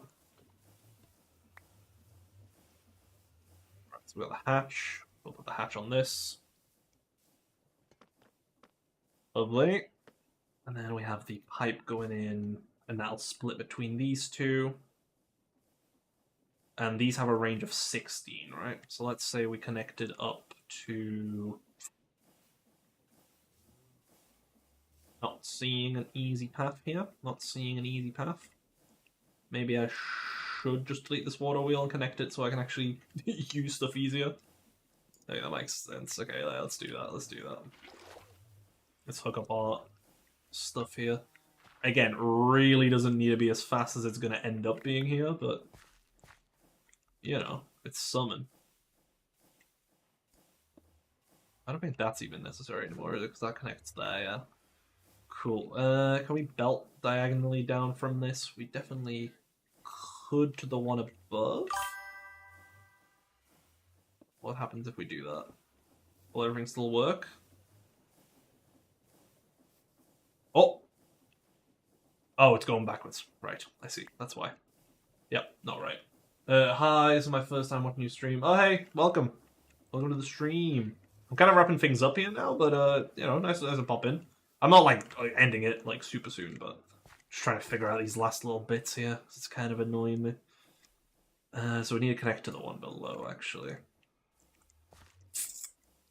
Right, so we got the hatch. We'll put the hatch on this. Lovely. And then we have the pipe going in, and that'll split between these two. And these have a range of 16, right? So let's say we connected up to... Not seeing an easy path here. Not seeing an easy path. Maybe I should just delete this water wheel and connect it so I can actually use stuff easier. I think that makes sense. Okay, let's do that. Let's do that. Let's hook up our stuff here. Again, really doesn't need to be as fast as it's going to end up being here, but... You know, it's summon. I don't think that's even necessary anymore, is it? Because that connects there, yeah. Cool. Can we belt diagonally down from this? We definitely could to the one above. What happens if we do that? Will everything still work? Oh! Oh, it's going backwards. Right, I see. That's why. Yep, not right. Hi, this is my first time watching you stream. Oh, hey, welcome. Welcome to the stream. I'm kind of wrapping things up here now, but, you know, nice to pop in. I'm not, like, ending it, like, super soon, but just trying to figure out these last little bits here. It's kind of annoying me. So we need to connect to the one below, actually.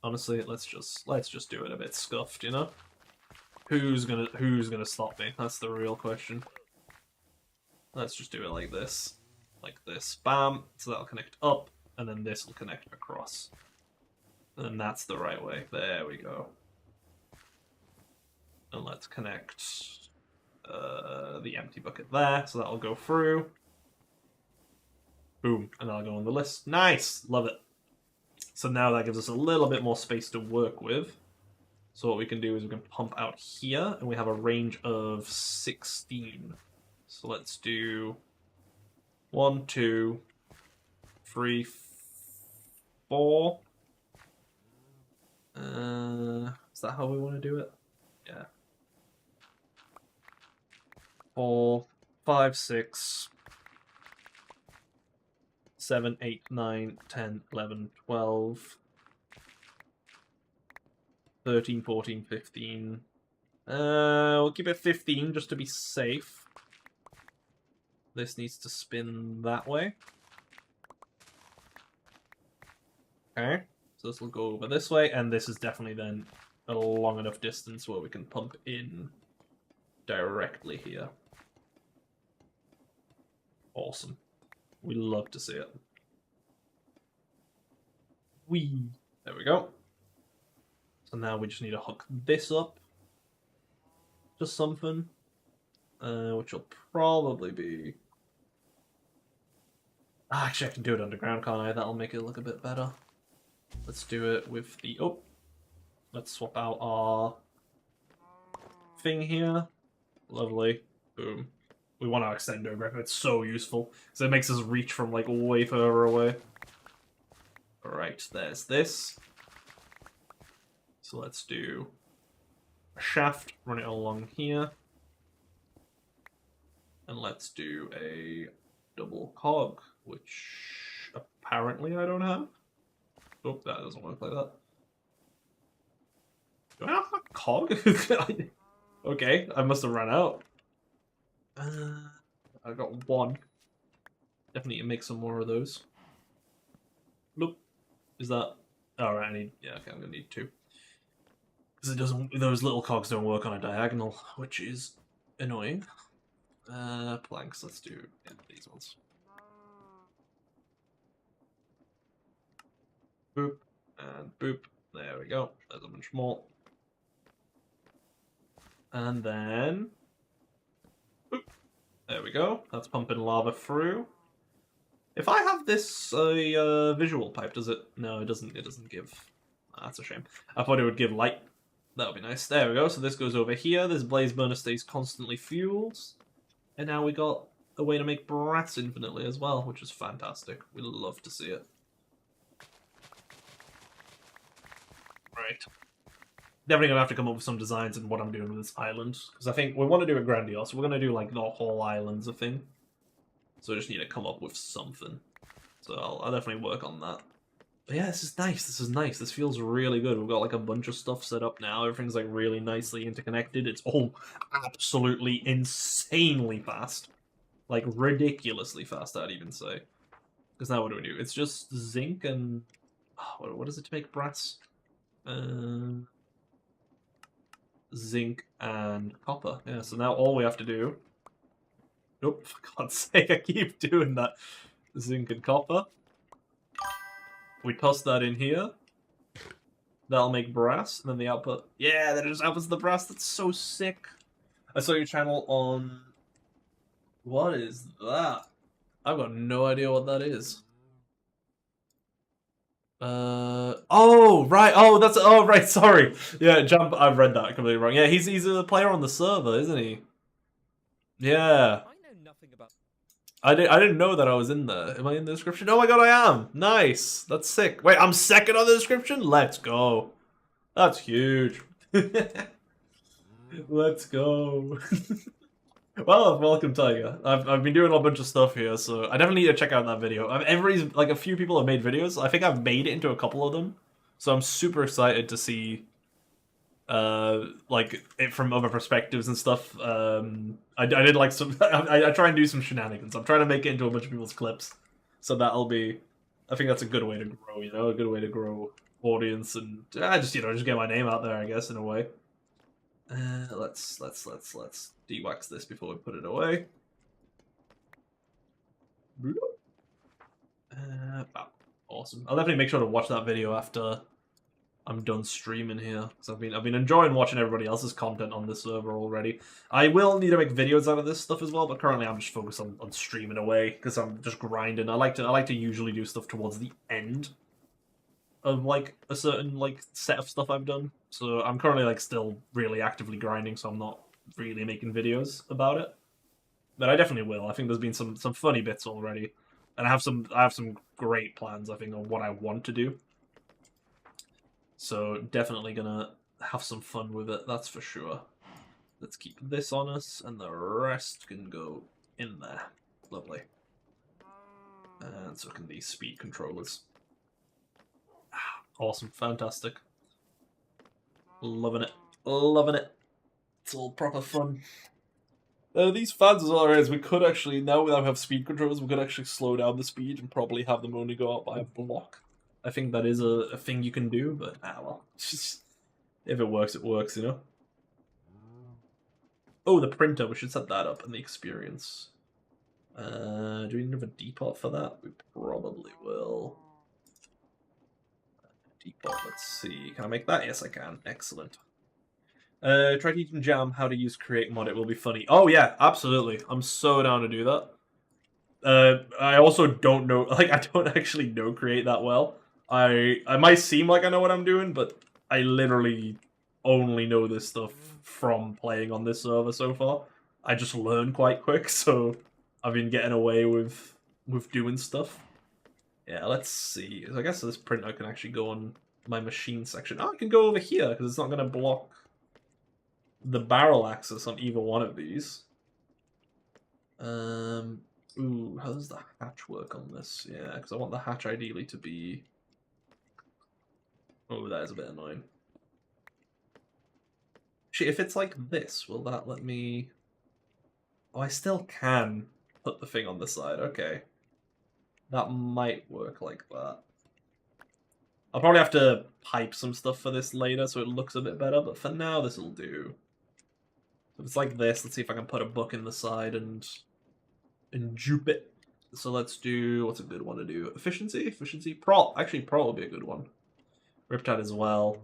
Honestly, let's just do it a bit scuffed, you know? Who's gonna stop me? That's the real question. Let's just do it like this. Like this. Bam! So that'll connect up, and then this will connect across. And then that's the right way. There we go. And let's connect the empty bucket there, so that'll go through. Boom, and that'll go on the list. Nice! Love it. So now that gives us a little bit more space to work with. So what we can do is we can pump out here, and we have a range of 16. So let's do 1, 2, 3, 4. Is that how we want to do it? Yeah. 4, 5, 6, 7, 8, 9, 10, 11, 12, 13, 14, 15. We'll keep it 15 just to be safe. This needs to spin that way. Okay, so this will go over this way, and this is definitely then a long enough distance where we can pump in directly here. Awesome. We love to see it. There we go. So now we just need to hook this up to something, which will probably be... Actually, I can do it underground, can't I? That'll make it look a bit better. Let's do it with the... Oh! Let's swap out our thing here. Lovely. Boom. We want our extender grip. It's so useful, because it makes us reach from, like, way further away. Alright, there's this. So let's do a shaft, run it along here. And let's do a double cog, which apparently I don't have. Oh, that doesn't work like that. Do I have a cog? Okay, I must have run out. I got one. Definitely need to make some more of those. Nope. Is that... Alright, I need... Yeah, okay, I'm gonna need 2. Because it doesn't... Those little cogs don't work on a diagonal, which is annoying. Planks, let's do these ones. Boop, and boop. There we go. There's a bunch more. And then... Boop. There we go. That's pumping lava through. If I have this visual pipe, does it... No, it doesn't give That's a shame. I thought it would give light. That would be nice. There we go. So this goes over here. This blaze burner stays constantly fueled. And now we got a way to make brass infinitely as well, which is fantastic. We love to see it. Right. Definitely gonna have to come up with some designs and what I'm doing with this island. Because I think we want to do a grandiose. We're gonna do like the whole island's a thing. So I just need to come up with something. So I'll definitely work on that. But yeah, this is nice. This is nice. This feels really good. We've got like a bunch of stuff set up now. Everything's like really nicely interconnected. It's all absolutely insanely fast. Like ridiculously fast, I'd even say. Because now what do we do? It's just zinc and... Oh, what is it to make brass? Zinc and copper. Yeah, so now all we have to do... Nope, for God's sake, I keep doing that. Zinc and copper. We toss that in here. That'll make brass, and then the output... Yeah, that just outputs the brass. That's so sick. I saw your channel on... What is that? I've got no idea what that is. Oh, right. Oh, that's... Oh, right, sorry. Yeah, Jump, I've read that completely wrong. Yeah, he's a player on the server, isn't he? Yeah. I know nothing about... I didn't know that I was in there. Am I in the description? Oh my god, I am! Nice! That's sick. Wait, I'm second on the description? Let's go. That's huge. Let's go. Well, welcome, Tiger. I've been doing a bunch of stuff here, so I definitely need to check out that video. Like, a few people have made videos. I think I've made it into a couple of them. So I'm super excited to see... like it from other perspectives and stuff. I did like some. I try and do some shenanigans. I'm trying to make it into a bunch of people's clips, so that'll be. I think that's a good way to grow. You know, a good way to grow audience and just just get my name out there. I guess in a way. Let's de-wax this before we put it away. Awesome. I'll definitely make sure to watch that video after I'm done streaming here, because I've been enjoying watching everybody else's content on this server already. I will need to make videos out of this stuff as well, but currently I'm just focused on streaming away because I'm just grinding. I like to usually do stuff towards the end of like a certain like set of stuff I've done. So I'm currently like still really actively grinding, so I'm not really making videos about it. But I definitely will. I think there's been some funny bits already, and I have some great plans I think on what I want to do. So definitely gonna have some fun with it, that's for sure. Let's keep this on us, and the rest can go in there. Lovely. And so can these speed controllers. Awesome, fantastic. Loving it, loving it. It's all proper fun. These fans as well, we could actually, now that we have speed controllers, we could actually slow down the speed and probably have them only go out by a block. I think that is a thing you can do, but well, if it works, you know? Oh, the printer, we should set that up, and the experience. Do we need a depot for that? We probably will. Depot, let's see. Can I make that? Yes, I can. Excellent. Try teaching Jam how to use create mod, it will be funny. Oh yeah, absolutely. I'm so down to do that. I also don't know, like, I don't actually know create that well. I might seem like I know what I'm doing, but I literally only know this stuff from playing on this server so far. I just learn quite quick, so I've been getting away with doing stuff. Yeah, let's see. I guess this printer can actually go on my machine section. Oh, I can go over here, because it's not going to block the barrel access on either one of these. Ooh, how does the hatch work on this? Yeah, because I want the hatch ideally to be... Oh, that is a bit annoying. Actually, if it's like this, will that let me... Oh, I still can put the thing on the side. Okay. That might work like that. I'll probably have to pipe some stuff for this later so it looks a bit better, but for now, this will do. If it's like this, let's see if I can put a book in the side and jupe it. So let's do... What's a good one to do? Efficiency? Efficiency? Actually, Pro will be a good one. Riptide as well.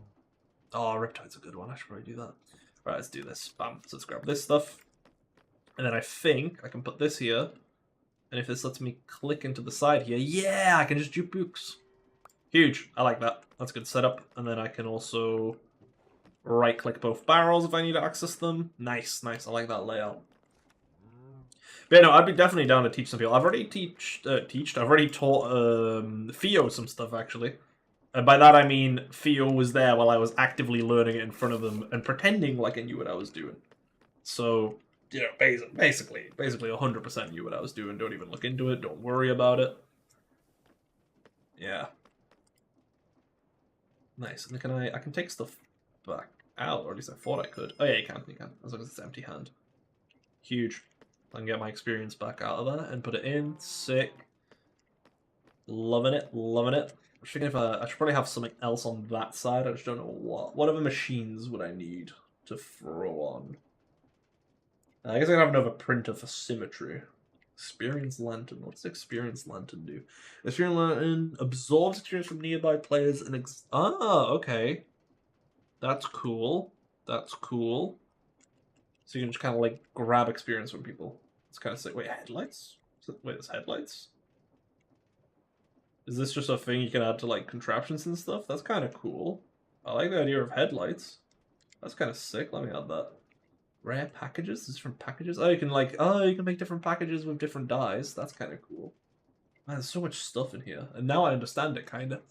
Oh, Riptide's a good one. I should probably do that. Right, let's do this. Bam. So let's grab this stuff. And then I think I can put this here. And if this lets me click into the side here, yeah, I can just juke books. Huge. I like that. That's a good setup. And then I can also right-click both barrels if I need to access them. Nice, nice. I like that layout. But yeah, no, I'd be definitely down to teach some people. I've already I've already taught Theo some stuff, actually. And by that I mean Theo was there while I was actively learning it in front of them and pretending like I knew what I was doing. So, you know, basically 100% knew what I was doing. Don't even look into it. Don't worry about it. Yeah. Nice. And can I can take stuff back out, or at least I thought I could. Oh yeah, you can, as long as it's empty hand. Huge. I can get my experience back out of that and put it in. Sick. Loving it, loving it. I'm thinking if I should probably have something else on that side. I just don't know what. What other machines would I need to throw on? I guess I can have another printer for symmetry. Experience Lantern. What's Experience Lantern do? Experience Lantern absorbs experience from nearby players and okay. That's cool. That's cool. So you can just kind of like grab experience from people. It's kind of sick. Wait, headlights? Wait, there's headlights? Is this just a thing you can add to like contraptions and stuff? That's kind of cool. I like the idea of headlights. That's kind of sick. Let me add that. Rare packages? Different packages? Oh, you can make different packages with different dyes. That's kind of cool. Man, there's so much stuff in here. And now I understand it, kind of.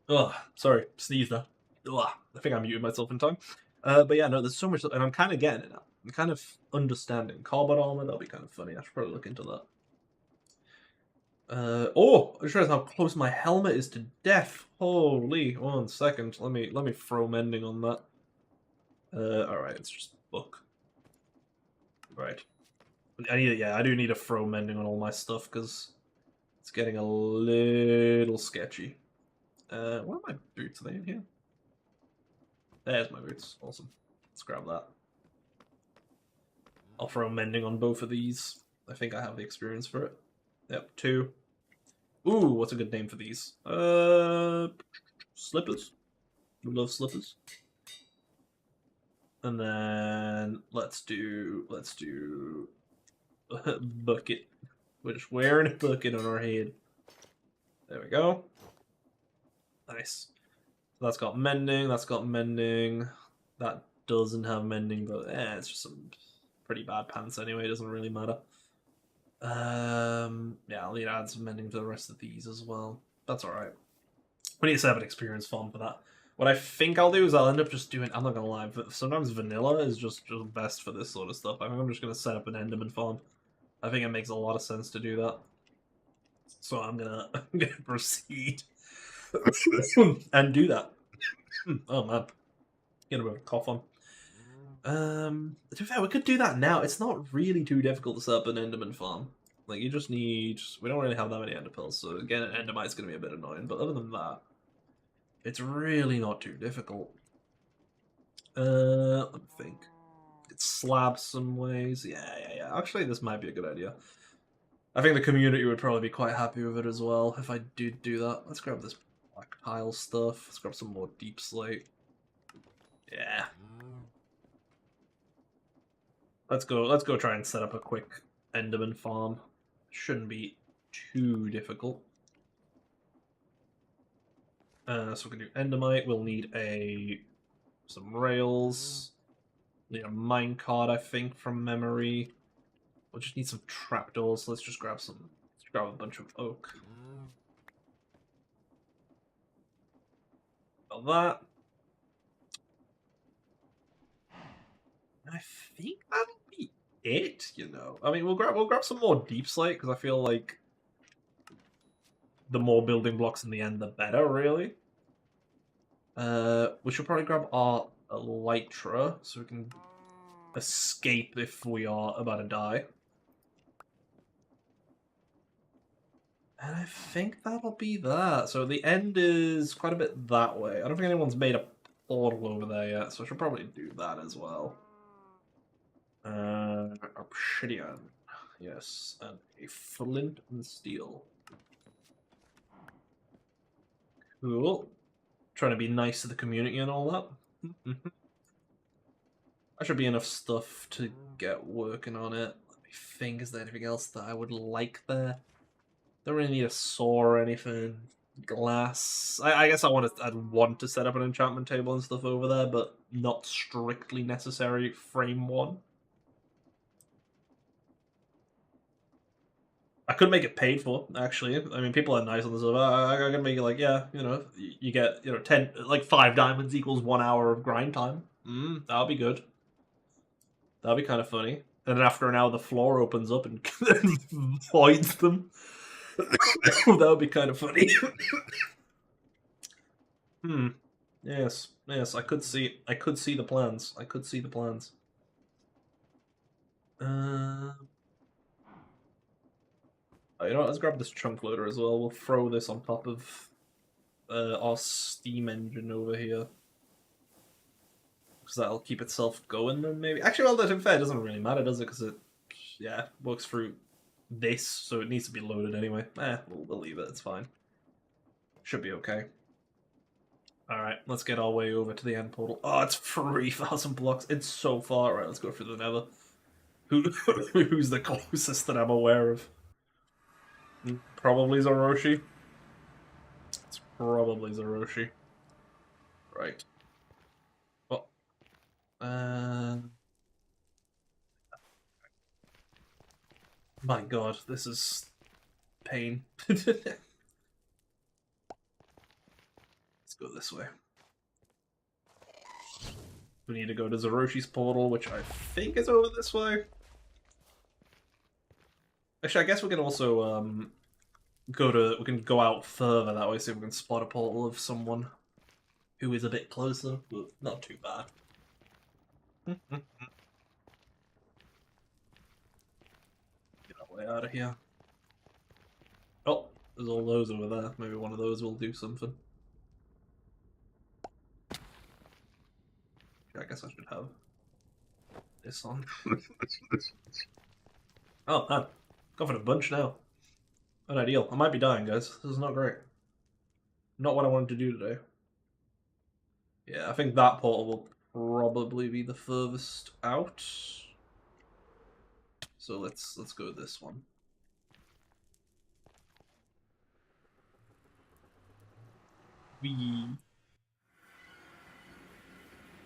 Ugh, sorry. Sneeze there. Ugh, I think I muted myself in time. But yeah, no, there's so much, and I'm kind of getting it now. I'm kind of understanding. Carbon armor, that'll be kind of funny. I should probably look into that. Oh, I just realized how close my helmet is to death. Holy, 1 second. Let me throw mending on that. Alright, it's just book. Right. I do need to throw mending on all my stuff because it's getting a little sketchy. Where are my boots? Are they in here? There's my boots. Awesome. Let's grab that. I'll throw mending on both of these. I think I have the experience for it. Yep, 2. Ooh, what's a good name for these? Slippers. We love slippers. And then let's do bucket. We're just wearing a bucket on our head. There we go. Nice. So that's got mending. That's got mending. That doesn't have mending, but it's just some pretty bad pants anyway. It doesn't really matter. Yeah, I'll need to add some mending to the rest of these as well. That's alright. We need to set up an experience farm for that. What I think I'll do is I'll end up just doing... I'm not gonna lie, but sometimes vanilla is just best for this sort of stuff. I think I'm just gonna set up an Enderman farm. I think it makes a lot of sense to do that. So I'm gonna proceed and do that. Oh man, get a bit of a cough on. To be fair, we could do that now. It's not really too difficult to set up an Enderman farm. Like, you just need... We don't really have that many Ender Pearls, so again, an Endermite's going to be a bit annoying. But other than that, it's really not too difficult. Let me think. It's slab some ways. Yeah. Actually, this might be a good idea. I think the community would probably be quite happy with it as well if I do that. Let's grab this black tile stuff. Let's grab some more deep slate. Yeah. Let's go try and set up a quick Enderman farm. Shouldn't be too difficult. So we can do Endermite. We'll need some rails. Need a minecart, I think, from memory. We'll just need some trapdoors. So let's just grab a bunch of oak. Got that. I think that'll be it, you know. I mean, we'll grab some more deep slate because I feel like the more building blocks in the end, the better, really. We should probably grab our elytra so we can escape if we are about to die. And I think that'll be that. So the end is quite a bit that way. I don't think anyone's made a portal over there yet, so I should probably do that as well. Obsidian. Yes, and a flint and steel. Cool. Trying to be nice to the community and all that. That should be enough stuff to get working on it. Let me think, is there anything else that I would like there? Don't really need a saw or anything. Glass. I guess I'd want to set up an enchantment table and stuff over there, but not strictly necessary. Frame one. I could make it paid for, actually. I mean, people are nice on this. I can make it like, yeah, you know, you get, you know, 10, like 5 diamonds equals 1 hour of grind time. That'll be good. That'll be kind of funny. And then after an hour, the floor opens up and voids them. That would be kind of funny. Yes, yes, I could see the plans. I could see the plans. Oh, you know what? Let's grab this chunk loader as well. We'll throw this on top of our steam engine over here. Because that'll keep itself going then, maybe. Actually, well, to be fair, it doesn't really matter, does it? Because it, yeah, works through this, so it needs to be loaded anyway. We'll leave it. It's fine. Should be okay. Alright, let's get our way over to the end portal. Oh, it's 3,000 blocks. It's so far. Right, let's go through the nether. Who's the closest that I'm aware of? Probably Zoroshi. It's probably Zoroshi. Right. Oh. My god, this is pain. Let's go this way. We need to go to Zoroshi's portal, which I think is over this way. Actually, I guess we can also we can go out further that way, so we can spot a portal of someone who is a bit closer, but not too bad. Get our way out of here. Oh, there's all those over there. Maybe one of those will do something. I guess I should have this on. Oh, man. Got for a bunch now. Not ideal. I might be dying, guys. This is not great. Not what I wanted to do today. Yeah, I think that portal will probably be the furthest out. So let's go this one.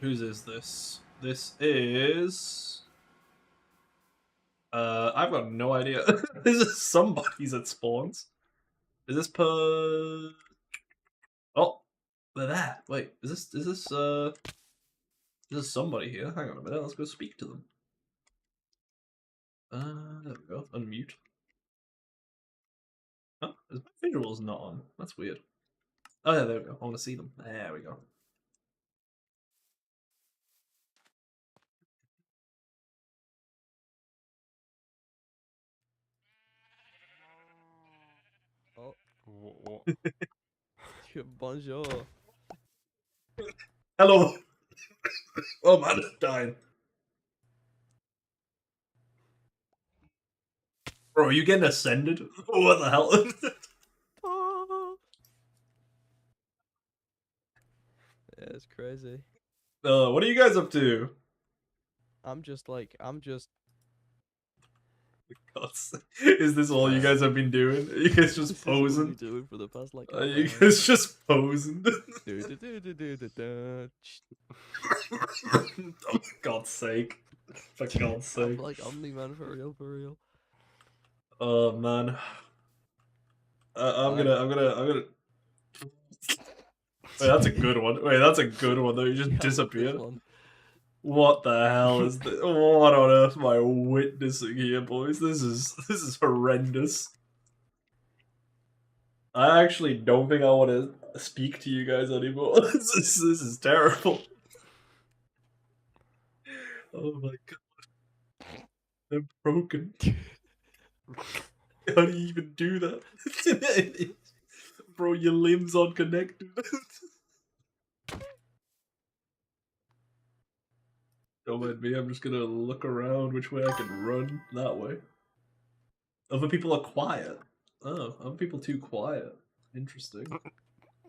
Whose is this? This is... I've got no idea. This is somebody's at spawns. Is this per... Oh, they're there. Wait, is this somebody here? Hang on a minute, let's go speak to them. There we go. Unmute. Oh, my visual's not on. That's weird. Oh yeah, there we go. I want to see them. There we go. Oh. Bonjour. Hello. Oh man, I'm dying. Bro, are you getting ascended? What the hell? Yeah, it's crazy. What are you guys up to? I'm just. Is this all you guys have been doing? Are you guys just This posing? is what we're doing for the past like. Are you guys just posing? Oh, for God's sake! For God's sake! I'm like Omni Man, for real. Oh man. I'm gonna. Wait, that's a good one. Wait, that's a good one though. You just disappeared. What the hell is this? What on earth am I witnessing here, boys? This is horrendous. I actually don't think I want to speak to you guys anymore. This is terrible. Oh my god. I'm broken. How do you even do that? Bro, your limbs aren't connected. Don't mind me, I'm just gonna look around which way I can run. That way. Other people are quiet. Oh, other people too quiet. Interesting.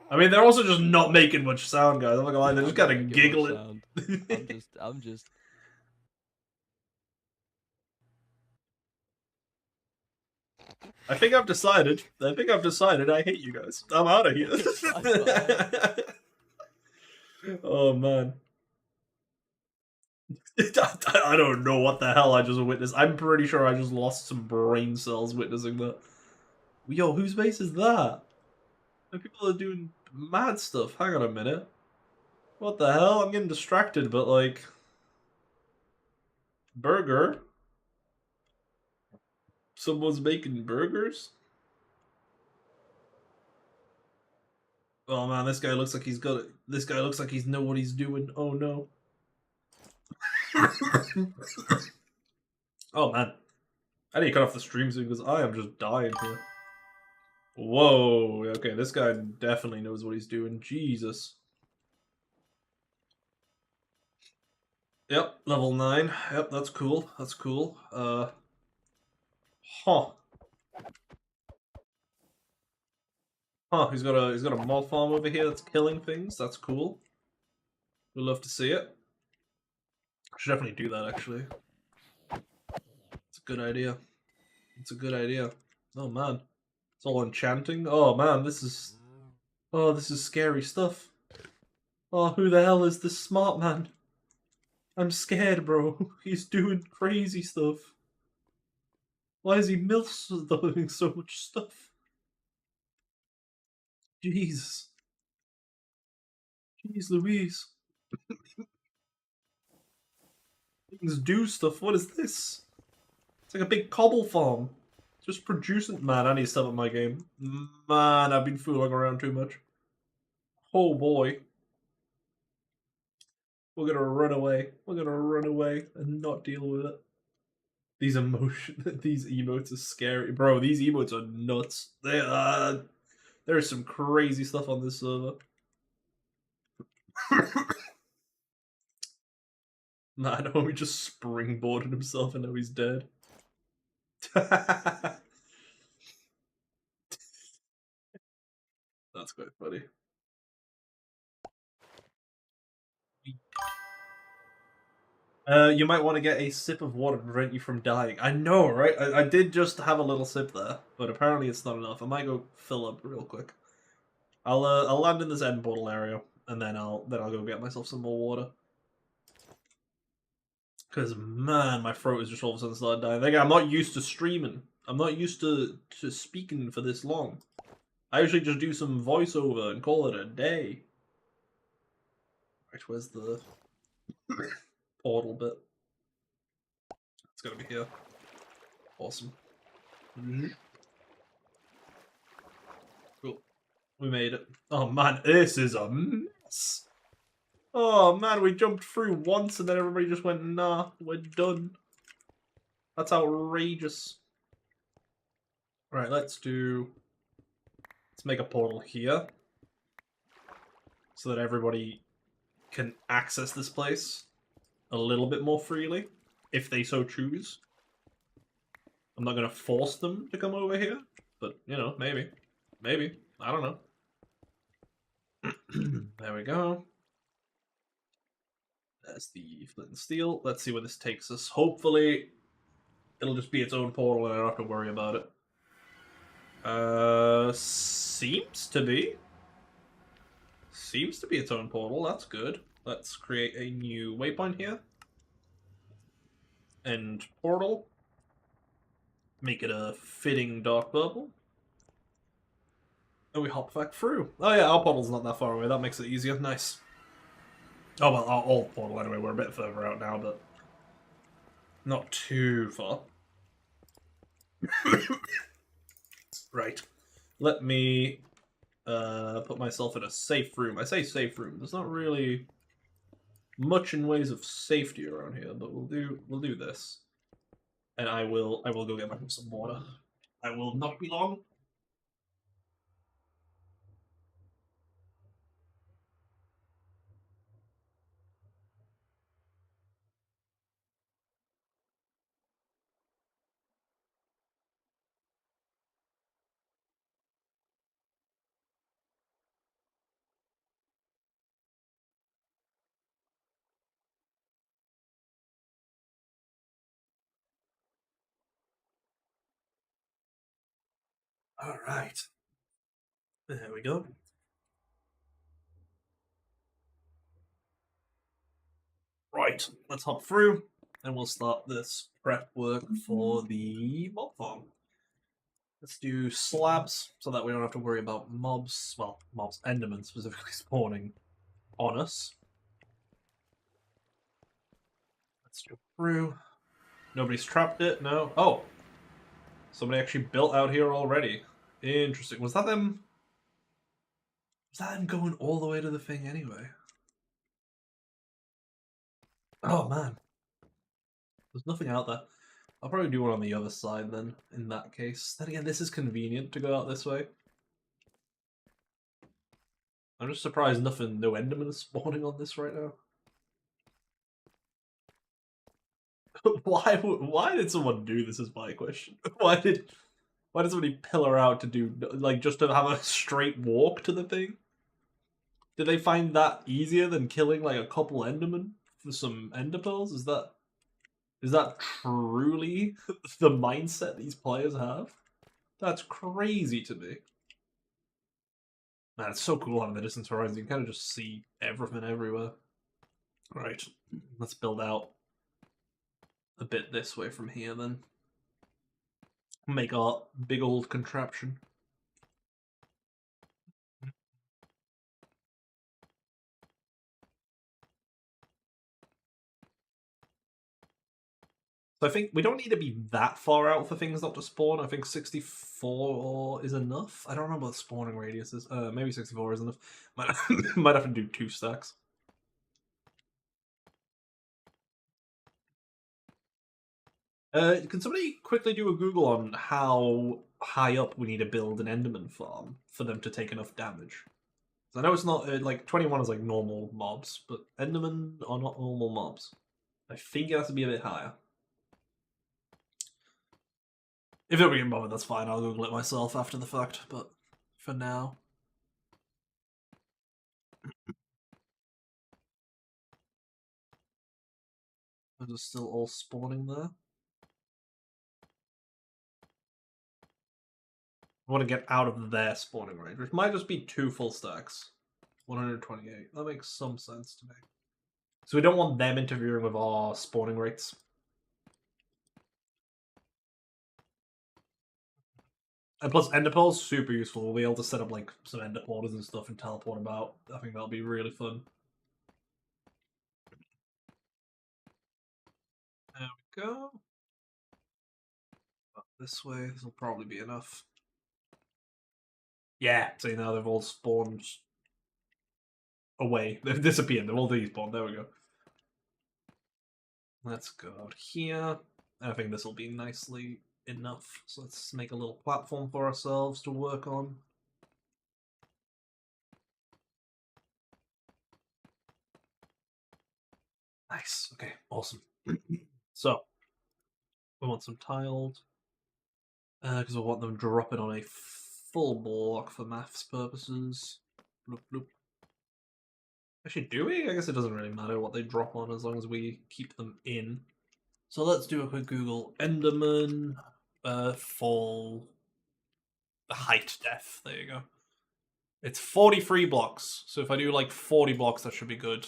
I mean, they're also just not making much sound, guys. I'm not gonna lie, they're just kind of giggling. I'm just. I think I've decided. I hate you guys. I'm out of here. Bye-bye. Oh man. I don't know what the hell I just witnessed. I'm pretty sure I just lost some brain cells witnessing that. Yo, whose base is that? People are doing mad stuff. Hang on a minute. What the hell? I'm getting distracted, but like... Burger? Someone's making burgers? Oh man, this guy looks like he's got it. This guy looks like he's know what he's doing. Oh no. Oh man. I need to cut off the stream soon because I am just dying here. Whoa. Okay, this guy definitely knows what he's doing. Jesus. Yep, level 9. Yep, that's cool. That's cool. Huh. Huh, he's got a mob farm over here that's killing things. That's cool. We'd love to see it. Should definitely do that actually. It's a good idea. It's a good idea. Oh man. It's all enchanting. Oh man, this is scary stuff. Oh, who the hell is this smart man? I'm scared, bro. He's doing crazy stuff. Why is he doing so much stuff? Jeez. Jeez Louise. Things do stuff. What is this? It's like a big cobble farm. Just producing. Man, I need to step up my game. Man, I've been fooling around too much. Oh boy. We're gonna run away. We're gonna run away and not deal with it. These these emotes are scary, bro. These emotes are nuts. There's some crazy stuff on this server. Man, homie just springboarded himself and now he's dead. That's quite funny. You might want to get a sip of water to prevent you from dying. I know, right? I did just have a little sip there, but apparently it's not enough. I might go fill up real quick. I'll land in this end portal area, and then I'll go get myself some more water. Because man, my throat is just all of a sudden started dying. Again, I'm not used to streaming. I'm not used to speaking for this long. I usually just do some voiceover and call it a day. Right, where's the portal bit? It's gotta be here. Awesome. Cool. We made it. Oh man, this is a mess. Oh man, we jumped through once and then everybody just went, nah, we're done. That's outrageous. Right, let's make a portal here. So that everybody can access this place a little bit more freely, if they so choose. I'm not going to force them to come over here, but, you know, maybe. Maybe. I don't know. There we go. There's the flint and steel. Let's see where this takes us. Hopefully, it'll just be its own portal and I don't have to worry about it. Seems to be. Seems to be its own portal. That's good. Let's create a new waypoint here. And portal. Make it a fitting dark purple. And we hop back through. Oh yeah, our portal's not that far away. That makes it easier. Nice. Oh well, our old portal anyway. We're a bit further out now, but not too far. Right. Let me put myself in a safe room. I say safe room. There's not really much in ways of safety around here, but we'll do this. And I will go get myself some water. I will not be long. All right. There we go. Right, let's hop through and we'll start this prep work for the mob farm. Let's do slabs so that we don't have to worry about mobs, well, mobs, endermen specifically spawning on us. Let's go through. Nobody's trapped it, no. Oh! Somebody actually built out here already. Interesting. Was that them? Was that them going all the way to the thing anyway? Oh man. There's nothing out there. I'll probably do one on the other side then, in that case. Then again, this is convenient to go out this way. I'm just surprised no Enderman is spawning on this right now. Why did someone do this is my question. Why did somebody pillar out to do, like, just to have a straight walk to the thing? Did they find that easier than killing, like, a couple Endermen for some Ender Pearls? Is that truly the mindset these players have? That's crazy to me. Man, it's so cool having the distance horizon. You can kind of just see everything everywhere. Right, let's build out a bit this way from here then. Make our big old contraption. So I think we don't need to be that far out for things not to spawn. I think 64 is enough. I don't remember what the spawning radius is. Maybe 64 is enough. Might have to do 2 stacks. Can somebody quickly do a Google on how high up we need to build an Enderman farm for them to take enough damage? I know it's not, like, 21 is like normal mobs, but Endermen are not normal mobs. I think it has to be a bit higher. If nobody can bother, that's fine. I'll Google it myself after the fact, but for now. Are they still all spawning there? I want to get out of their spawning range, which might just be 2 full stacks. 128. That makes some sense to me. So we don't want them interfering with our spawning rates. And plus, ender pearls super useful. We'll be able to set up like some ender portals and stuff and teleport about. I think that'll be really fun. There we go. Up this way, this will probably be enough. Yeah, see now they've all spawned away. They've disappeared. They've all despawned. There we go. Let's go out here. I think this will be nicely enough. So let's make a little platform for ourselves to work on. Nice. Okay, awesome. So, we want some tiled. Because we want them dropping on a full block for maths purposes. Bloop, bloop. Actually, do we? I guess it doesn't really matter what they drop on as long as we keep them in. So let's do a quick Google. Enderman, full height depth. There you go. It's 43 blocks. So if I do like 40 blocks, that should be good.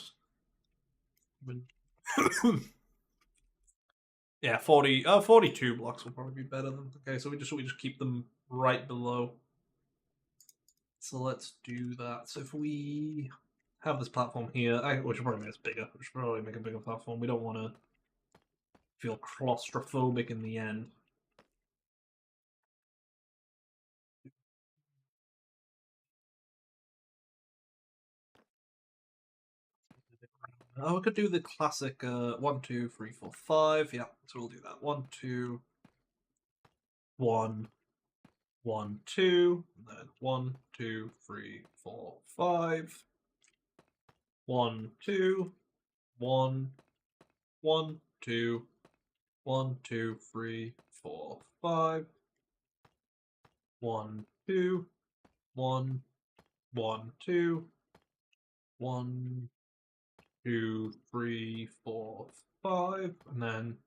Yeah, 42 blocks will probably be better than. Okay, so we just keep them right below. So let's do that. So if we have this platform here, we should probably make this bigger. We should probably make a bigger platform. We don't want to feel claustrophobic in the end. Oh, we could do the classic 1, 2, 3, 4, 5. Yeah, so we'll do that. 1, 2, 1, 1, 2, and then 1, 2, 3, 4, 5. 1, 2, 1, 1, 2, 1, 2, 3, 4, 5. 1, 2, 1, 1, 2, 1, 2, 3, 4, 5, and then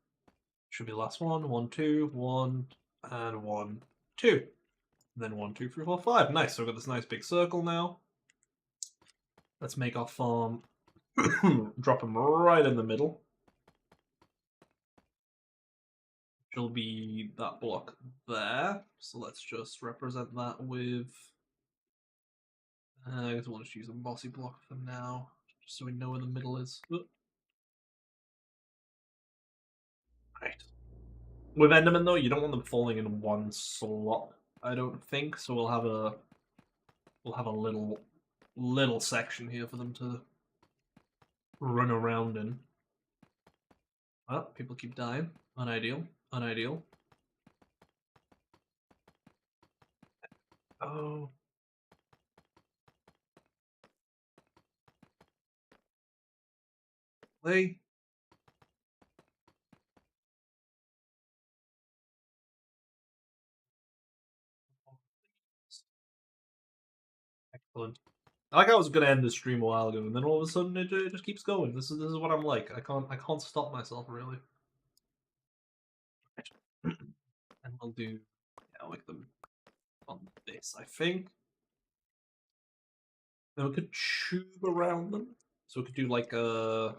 should be the last one. 1, 2, 1, and 1, 2. then 1, 2, 3, 4, 5. Nice. So we've got this nice big circle now. Let's make our farm drop them right in the middle. It'll be that block there. So let's just represent that with. I guess we'll just use a bossy block for now, just so we know where the middle is. Right. With Enderman though, you don't want them falling in one slot, I don't think. So we'll have a little section here for them to run around in. Well, people keep dying. Unideal. Unideal. Oh. Play. Excellent. I like I was gonna end the stream a while ago, and then all of a sudden it just keeps going. This is what I'm like. I can't stop myself really. And we'll do like them on this, I think. Then we could tube around them. So we could do like a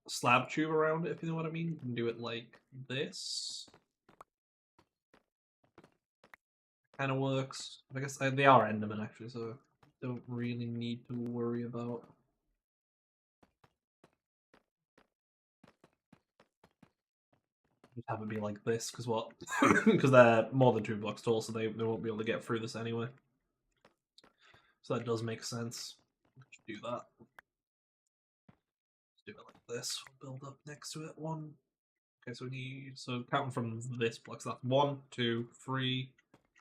slab tube around it, if you know what I mean. We can do it like this. Kind of works. I guess they are Endermen actually, so don't really need to worry about. Just have it be like this, because what? Because they're more than 2 blocks tall, so they won't be able to get through this anyway. So that does make sense. Let's do that. Let's do it like this. We'll build up next to it. 1. Okay, so we need, so counting from this block, so that's 1, 2, 3,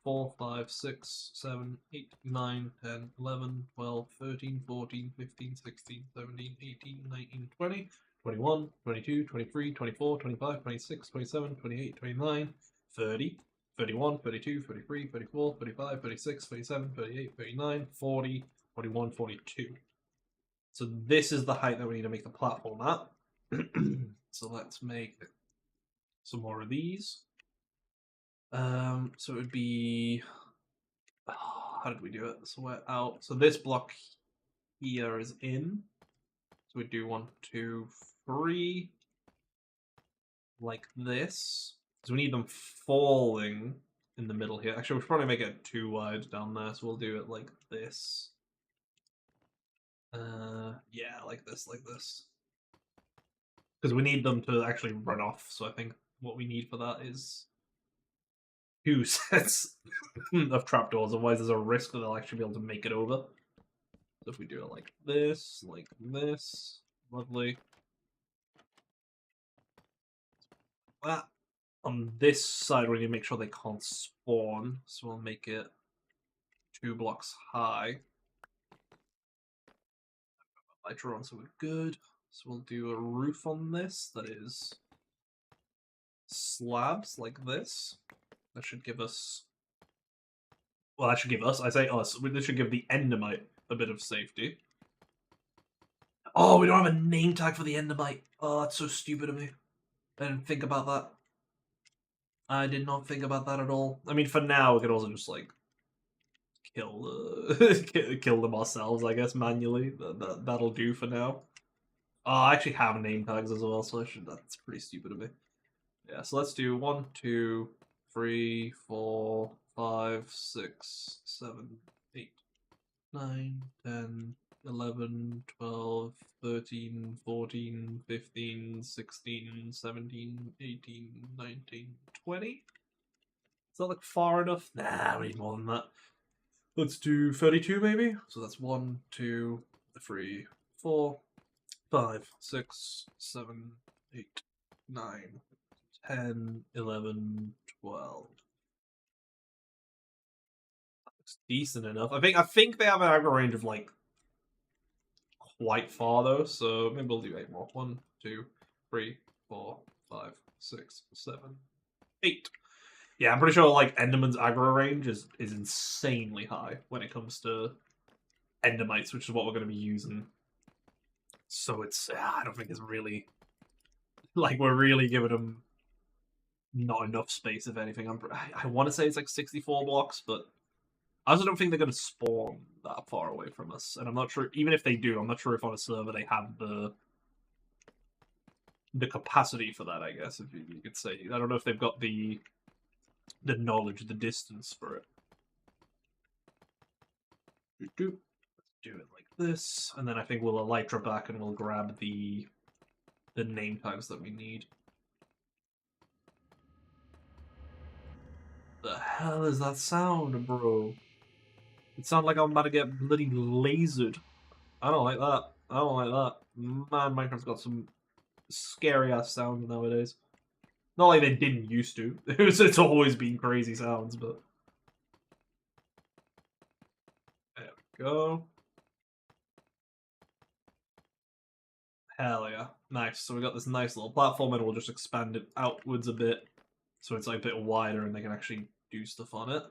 4, 5, 6, 7, 8, 9, 10, 11, 12, 13, 14, 15, 16, 17, 18, 19, 20, 21, 22, 23, 24, 25, 26, 27, 28, 29, 30, 31, 32, 33, 34, 35, 36, 37, 38, 39, 40, 41, 42. So this is the height that we need to make the platform at. So let's make some more of these. So it would be. How did we do it? So we're out. So this block here is in. So we do 1, 2, 3. Like this. So we need them falling in the middle here. Actually, we should probably make it too wide down there. So we'll do it like this. Yeah, like this, like this. Because we need them to actually run off. So I think what we need for that is 2 sets of trapdoors, otherwise there's a risk that they'll actually be able to make it over. So if we do it like this, lovely. That. On this side, we need to make sure they can't spawn, so we'll make it 2 blocks high. Lighter on, so we're good. So we'll do a roof on this that is slabs like this. That should give us. Well, that should give us. I say us. This should give the Endermite a bit of safety. Oh, we don't have a name tag for the Endermite. Oh, that's so stupid of me. I didn't think about that. I did not think about that at all. I mean, for now, we could also just like kill them ourselves, I guess, manually. That'll do for now. Oh, I actually have name tags as well, so that's pretty stupid of me. Yeah, so let's do 1, 2, 3, 4, 5, 6, 7, 8, 9, 10, 11, 12, 13, 14, 15, 16, 17, 18, 19, 20. Does that look far enough? Nah, we need more than that. Let's do 32 maybe. So that's 1, 2, 3, 4, 5, 6, 7, 8, 9, 10, 11, 12. That looks decent enough. I think they have an aggro range of like quite far though, so maybe we'll do 8 more. 1, 2, 3, 4, 5, 6, 7, 8. Yeah, I'm pretty sure like Enderman's aggro range is insanely high when it comes to Endermites, which is what we're going to be using. So it's I don't think it's really like we're really giving them not enough space, if anything. I want to say it's like 64 blocks, but I also don't think they're going to spawn that far away from us, and I'm not sure. Even if they do, I'm not sure if on a server they have the capacity for that. I guess if you could say, I don't know if they've got the knowledge, the distance for it. Do it like this, and then I think we'll elytra back and we'll grab the name tags that we need. The hell is that sound, bro? It sounds like I'm about to get bloody lasered. I don't like that. I don't like that. Man, Minecraft's got some scary ass sounds nowadays. Not like they didn't used to. It's always been crazy sounds, but there we go. Hell yeah. Nice. So we got this nice little platform and we'll just expand it outwards a bit. So it's like a bit wider and they can actually do stuff on it.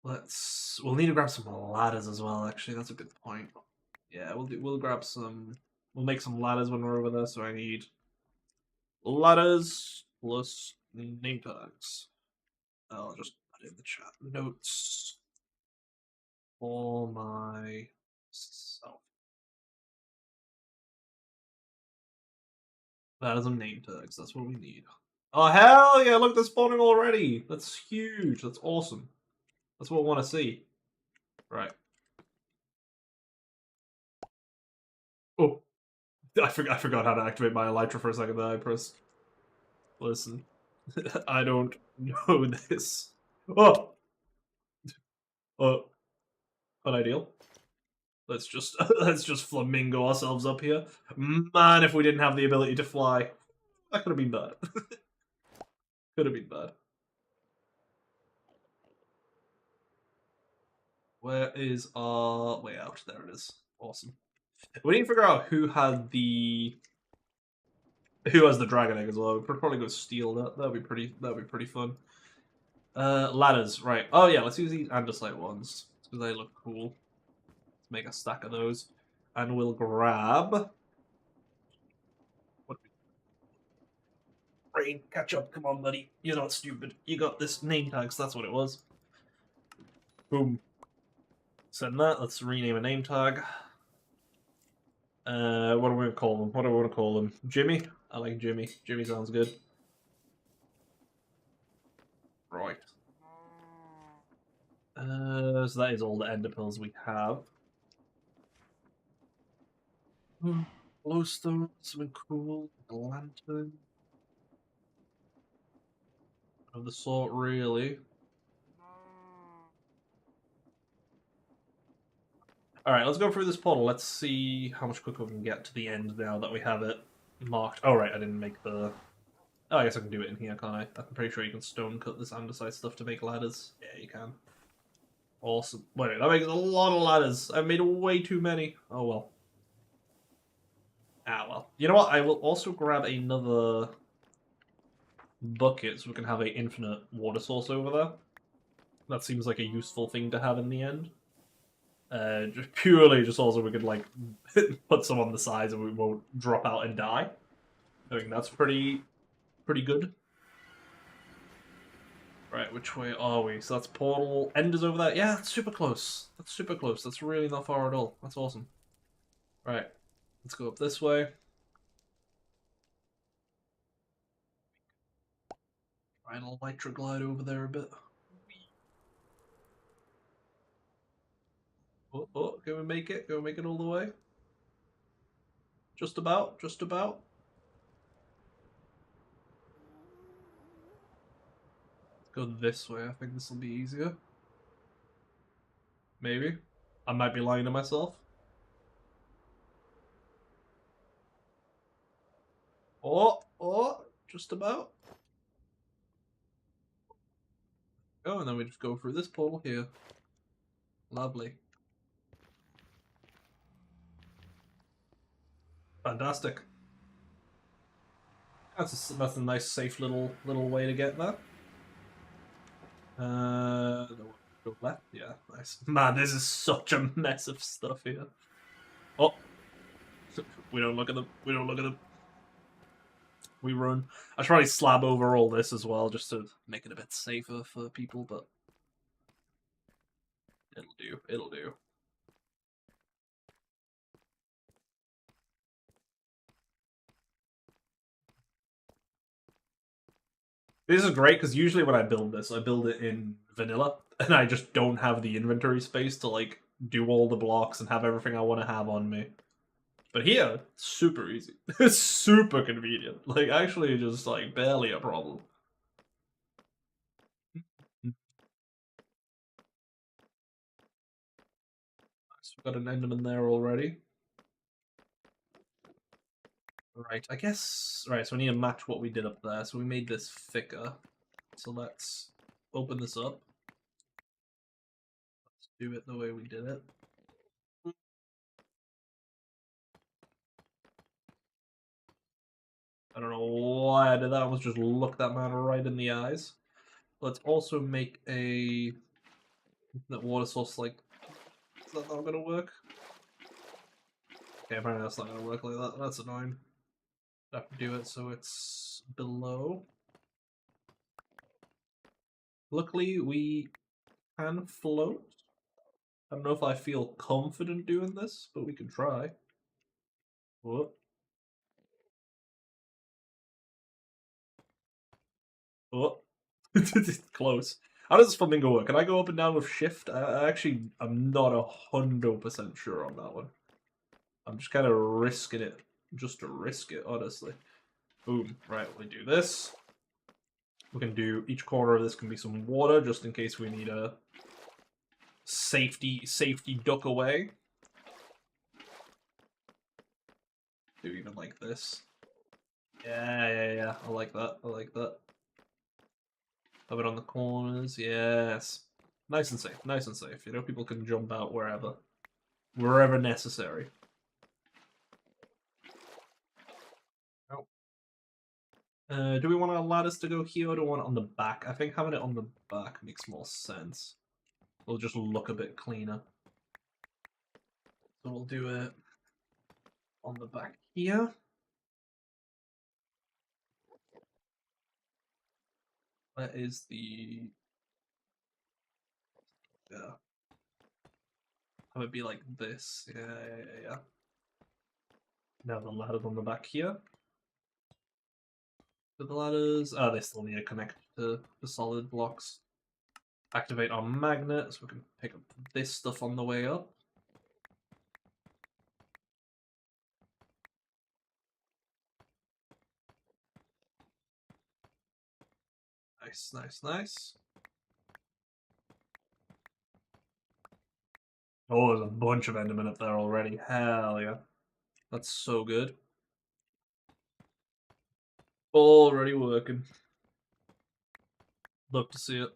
We'll need to grab some ladders as well, actually. That's a good point. Yeah, we'll grab some, we'll make some ladders when we're over there, so I need ladders plus name tags. I'll just put in the chat notes for myself. Ladders and name tags, that's what we need. Oh, hell yeah, look, they're spawning already. That's huge, that's awesome. That's what I want to see. Right. Oh, I forgot how to activate my elytra for a second there. I pressed. Listen, I don't know this. Oh, unideal. Let's just flamingo ourselves up here. Man, if we didn't have the ability to fly, that could have been bad. Could have been bad. Where is our way out? There it is. Awesome. We need to figure out who has the dragon egg as well. We could probably go steal that. That'd be pretty fun. Ladders, right? Oh yeah, let's use these andesite ones because they look cool. Let's make a stack of those, and we'll grab. Brain, catch up! Come on, buddy. You're not stupid. You got this name tags. That's what it was. Boom. Send that. Let's rename a name tag. What are we gonna call them? What do we want to call them? Jimmy. I like Jimmy. Jimmy sounds good. Right. So that is all the ender pearls we have. Glowstone, something cool. A lantern. Of the sort, really. Alright, let's go through this portal. Let's see how much quicker we can get to the end now that we have it marked. Oh, right, I didn't make the... Oh, I guess I can do it in here, can't I? I'm pretty sure you can stone cut this andesite stuff to make ladders. Yeah, you can. Awesome. Wait, that makes a lot of ladders. I've made way too many. Oh, well. Ah, well. You know what? I will also grab another bucket so we can have an infinite water source over there. That seems like a useful thing to have in the end. Just purely, just also we could like put some on the sides and we won't drop out and die. I think that's pretty good. Right, which way are we? So that's portal. Ender's over there. Yeah, that's super close. That's super close. That's really not far at all. That's awesome. Right, let's go up this way. Try and elytra glide over there a bit. Oh, can we make it? Can we make it all the way? Just about, just about. Let's go this way. I think this will be easier. Maybe. I might be lying to myself. Oh, just about. Oh, and then we just go through this portal here. Lovely. Fantastic. That's a nice, safe little way to get there. Go left. Yeah, nice. Man, this is such a mess of stuff here. Oh, we don't look at them. We don't look at them. We run. I should probably slab over all this as well, just to make it a bit safer for people, but do. It'll do. This is great because usually when I build this, I build it in vanilla, and I just don't have the inventory space to like do all the blocks and have everything I want to have on me. But here, super easy. It's super convenient. Like, actually, just like barely a problem. So we've got an Enderman there already. Right, I guess. Right, so we need to match what we did up there. So we made this thicker. So let's open this up. Let's do it the way we did it. I don't know why I did that. I was just look that man right in the eyes. Let's also make a that water source. Like, is that not gonna work? Okay, apparently that's not gonna work like that. That's annoying. I have to do it so it's below. Luckily, we can float. I don't know if I feel confident doing this, but we can try. Whoop. Whoop. Close. How does this flamingo work? Can I go up and down with shift? I actually, I'm not 100% sure on that one. I'm just kind of risking it, just to risk it, honestly. Boom. Right, we do this. We can do, each corner of this can be some water, just in case we need a safety duck away. Do even like this. Yeah. I like that. I like that. Have it on the corners. Yes. Nice and safe. Nice and safe. You know, people can jump out wherever necessary. Oh. Do we want our ladders to go here or do we want it on the back? I think having it on the back makes more sense. It'll just look a bit cleaner. So we'll do it on the back here. That is the... Yeah. Have it be like this. Yeah. Now the ladders on the back here. So the ladders... Oh, they still need to connect to the solid blocks. Activate our magnet so we can pick up this stuff on the way up. Nice. Oh, there's a bunch of Endermen up there already. Hell yeah. That's so good. Already working. Love to see it.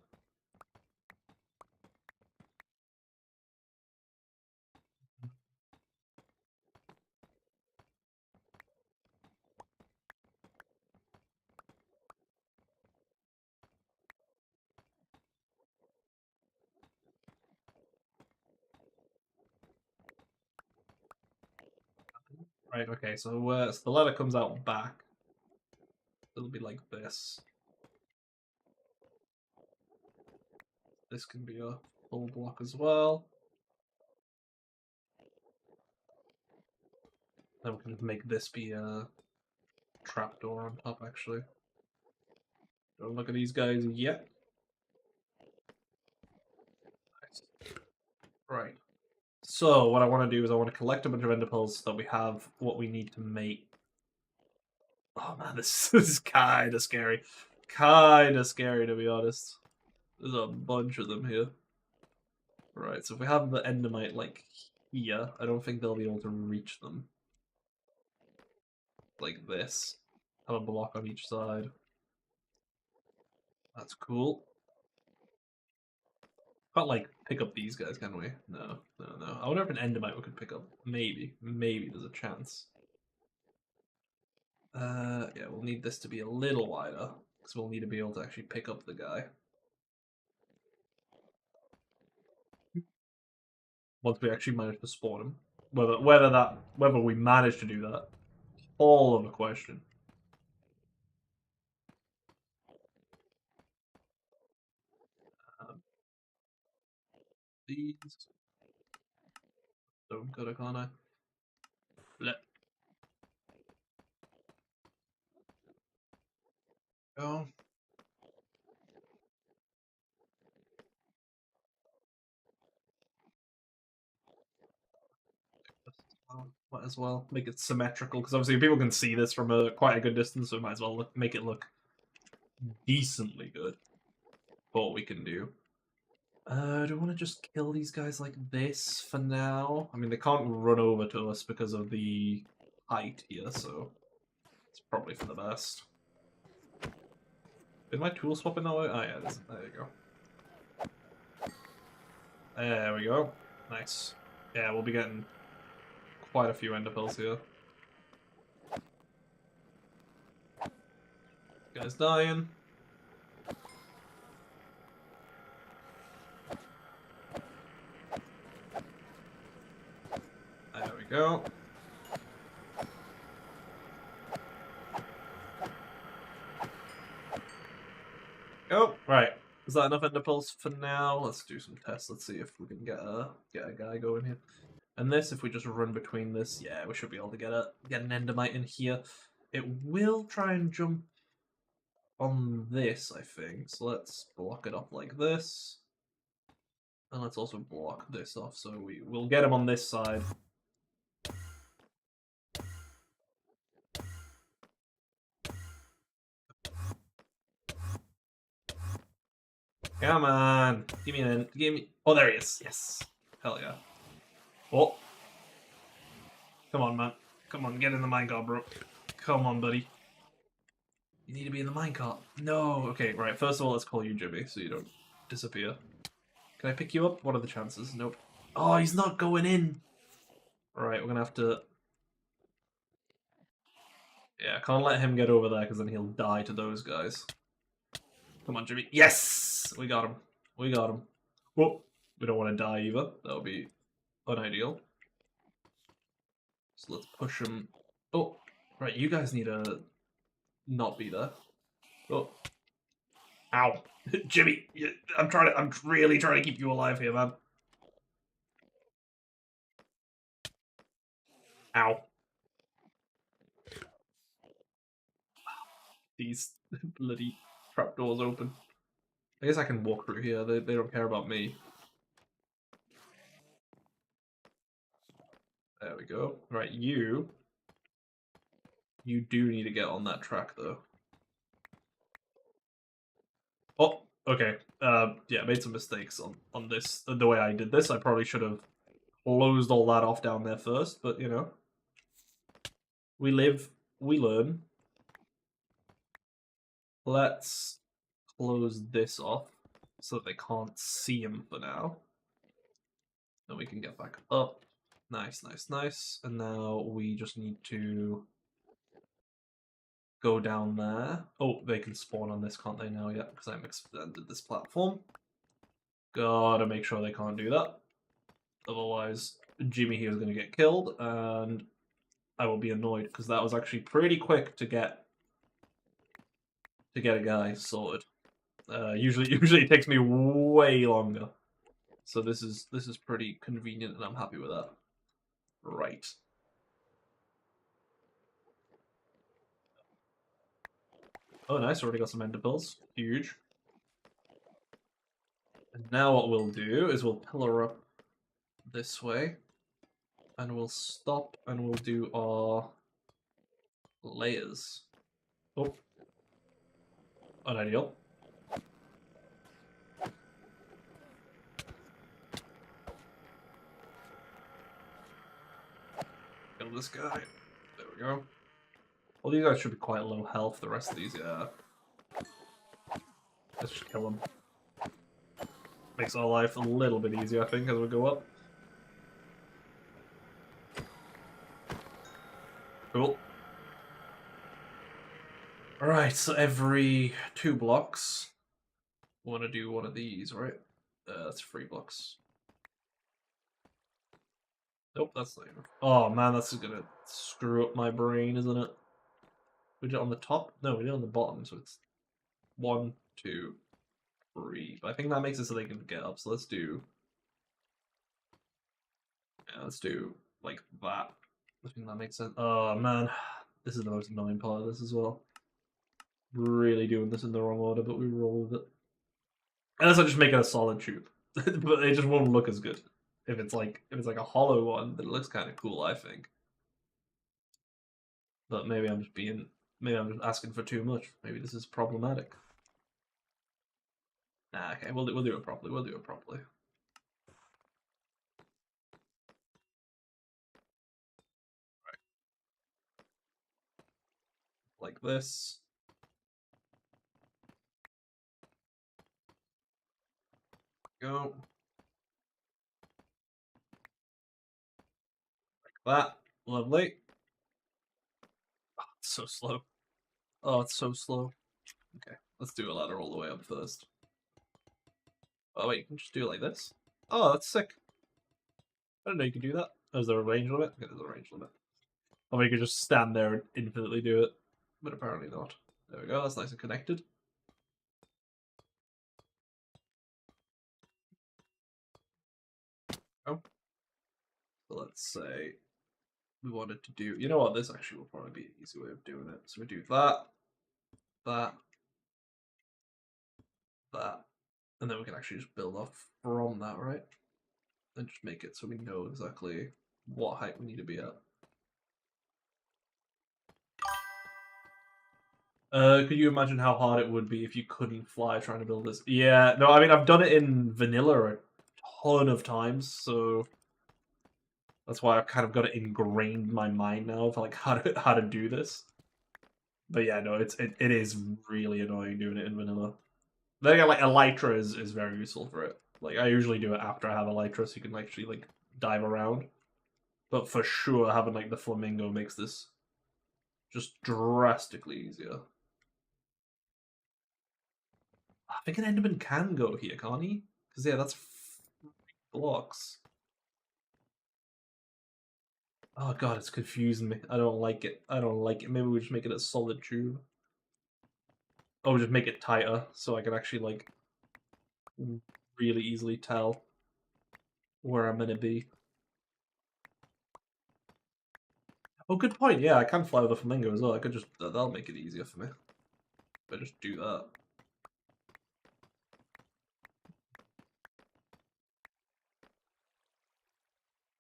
Right, okay, so, so the ladder comes out back. It'll be like this. This can be a full block as well. Then we can make this be a trapdoor on top, actually. Don't look at these guys yet. Nice. Right. So, what I want to do is I want to collect a bunch of ender pearls so that we have what we need to make. Oh man, this is kind of scary. Kind of scary, to be honest. There's a bunch of them here. Right, so if we have the endermite, like, here, I don't think they'll be able to reach them. Like this. Have a block on each side. That's cool. Can't, like, pick up these guys, can we? No. I wonder if an endermite we could pick up. Maybe there's a chance. Yeah, we'll need this to be a little wider, because we'll need to be able to actually pick up the guy. Once we actually manage to spawn him. Whether we manage to do that, all of a question. These Don't go to corner. Let go. Might as well make it symmetrical, because obviously people can see this from quite a good distance, so we might as well make it look decently good for what we can do. Do we want to just kill these guys like this for now? I mean, they can't run over to us because of the height here, so it's probably for the best. Is my tool swapping that way? Oh yeah, it is. There you go. There we go. Nice. Yeah, we'll be getting quite a few ender pearls here. Guy's dying. There we go. Oh, right. Is that enough ender pearls for now? Let's do some tests. Let's see if we can get a guy going here. And this, if we just run between this, yeah, we should be able to get an endermite in here. It will try and jump on this, I think. So let's block it up like this. And let's also block this off, so we'll get him on this side. Come on, give me. Oh, there he is. Yes, hell yeah. Oh, come on, man. Come on, get in the minecart, bro. Come on, buddy. You need to be in the minecart. No. Okay, right. First of all, let's call you Jimmy, so you don't disappear. Can I pick you up? What are the chances? Nope. Oh, he's not going in. Right, we're gonna have to. Yeah, I can't let him get over there because then he'll die to those guys. Come on, Jimmy. Yes! We got him. We got him. Whoa. We don't want to die either. That would be unideal. So let's push him. Oh, right. You guys need to not be there. Oh. Ow. Jimmy, I'm really trying to keep you alive here, man. Ow. These bloody trapdoors open. I guess I can walk through here. They don't care about me. There we go. Right, you do need to get on that track, though. Oh, okay. Yeah, made some mistakes on this. The way I did this, I probably should have closed all that off down there first, but, you know. We live, we learn. Let's close this off so they can't see him for now. Then we can get back up. Nice, nice, nice. And now we just need to go down there. Oh, they can spawn on this, can't they now? Yeah, because I'm extended this platform. Gotta make sure they can't do that. Otherwise, Jimmy here is going to get killed, and I will be annoyed because that was actually pretty quick to get a guy sorted. Usually it takes me way longer. So this is pretty convenient, and I'm happy with that. Right. Oh, nice. Already got some ender pearls. Huge. And now what we'll do is we'll pillar up this way, and we'll stop, and we'll do our layers. Oh. Unideal. Kill this guy. There we go. Well, these guys should be quite low health. The rest of these, yeah. Let's just kill them. Makes our life a little bit easier, I think, as we go up. Cool. Alright, so every 2 blocks, we want to do one of these, right? That's 3 blocks. Nope, that's not enough. Oh man, that's gonna screw up my brain, isn't it? We did it on the top? No, we did it on the bottom, so it's 1, 2, 3. But I think that makes it so they can get up, so let's do... Yeah, let's do like that. I think that makes sense. Oh man, this is the most annoying part of this as well. Really doing this in the wrong order, but we roll with it. Unless I just make it a solid tube, but it just won't look as good. If it's like a hollow one, then it looks kind of cool, I think. But maybe I'm just asking for too much. Maybe this is problematic. Nah, okay, we'll do it properly. We'll do it properly. Right. Like this. Go. Like that. Lovely. Oh, it's so slow. Oh, it's so slow. Okay, let's do a ladder all the way up first. Oh wait, you can just do it like this? Oh, that's sick. I didn't know you could do that. Oh, is there a range limit? Okay, there's a range limit. Or you could just stand there and infinitely do it. But apparently not. There we go, that's nice and connected. Oh. So let's say we wanted to do... You know what, this actually will probably be an easy way of doing it. So we do that, that, that, and then we can actually just build off from that, right? And just make it so we know exactly what height we need to be at. Could you imagine how hard it would be if you couldn't fly trying to build this? Yeah, no, I mean, I've done it in vanilla a ton of times, so that's why I've kind of got it ingrained in my mind now of like how to do this. But yeah, no, it is really annoying doing it in vanilla. Then like Elytra is very useful for it. Like I usually do it after I have Elytra, so you can actually like dive around. But for sure, having like the flamingo makes this just drastically easier. I think an Enderman can go here, can't he? Because yeah, that's blocks. Oh god, it's confusing me. I don't like it. I don't like it. Maybe we just make it a solid tube. Oh, just make it tighter so I can actually like really easily tell where I'm gonna be. Oh, good point. Yeah, I can fly with a flamingo as well. I could just that'll make it easier for me. If I just do that.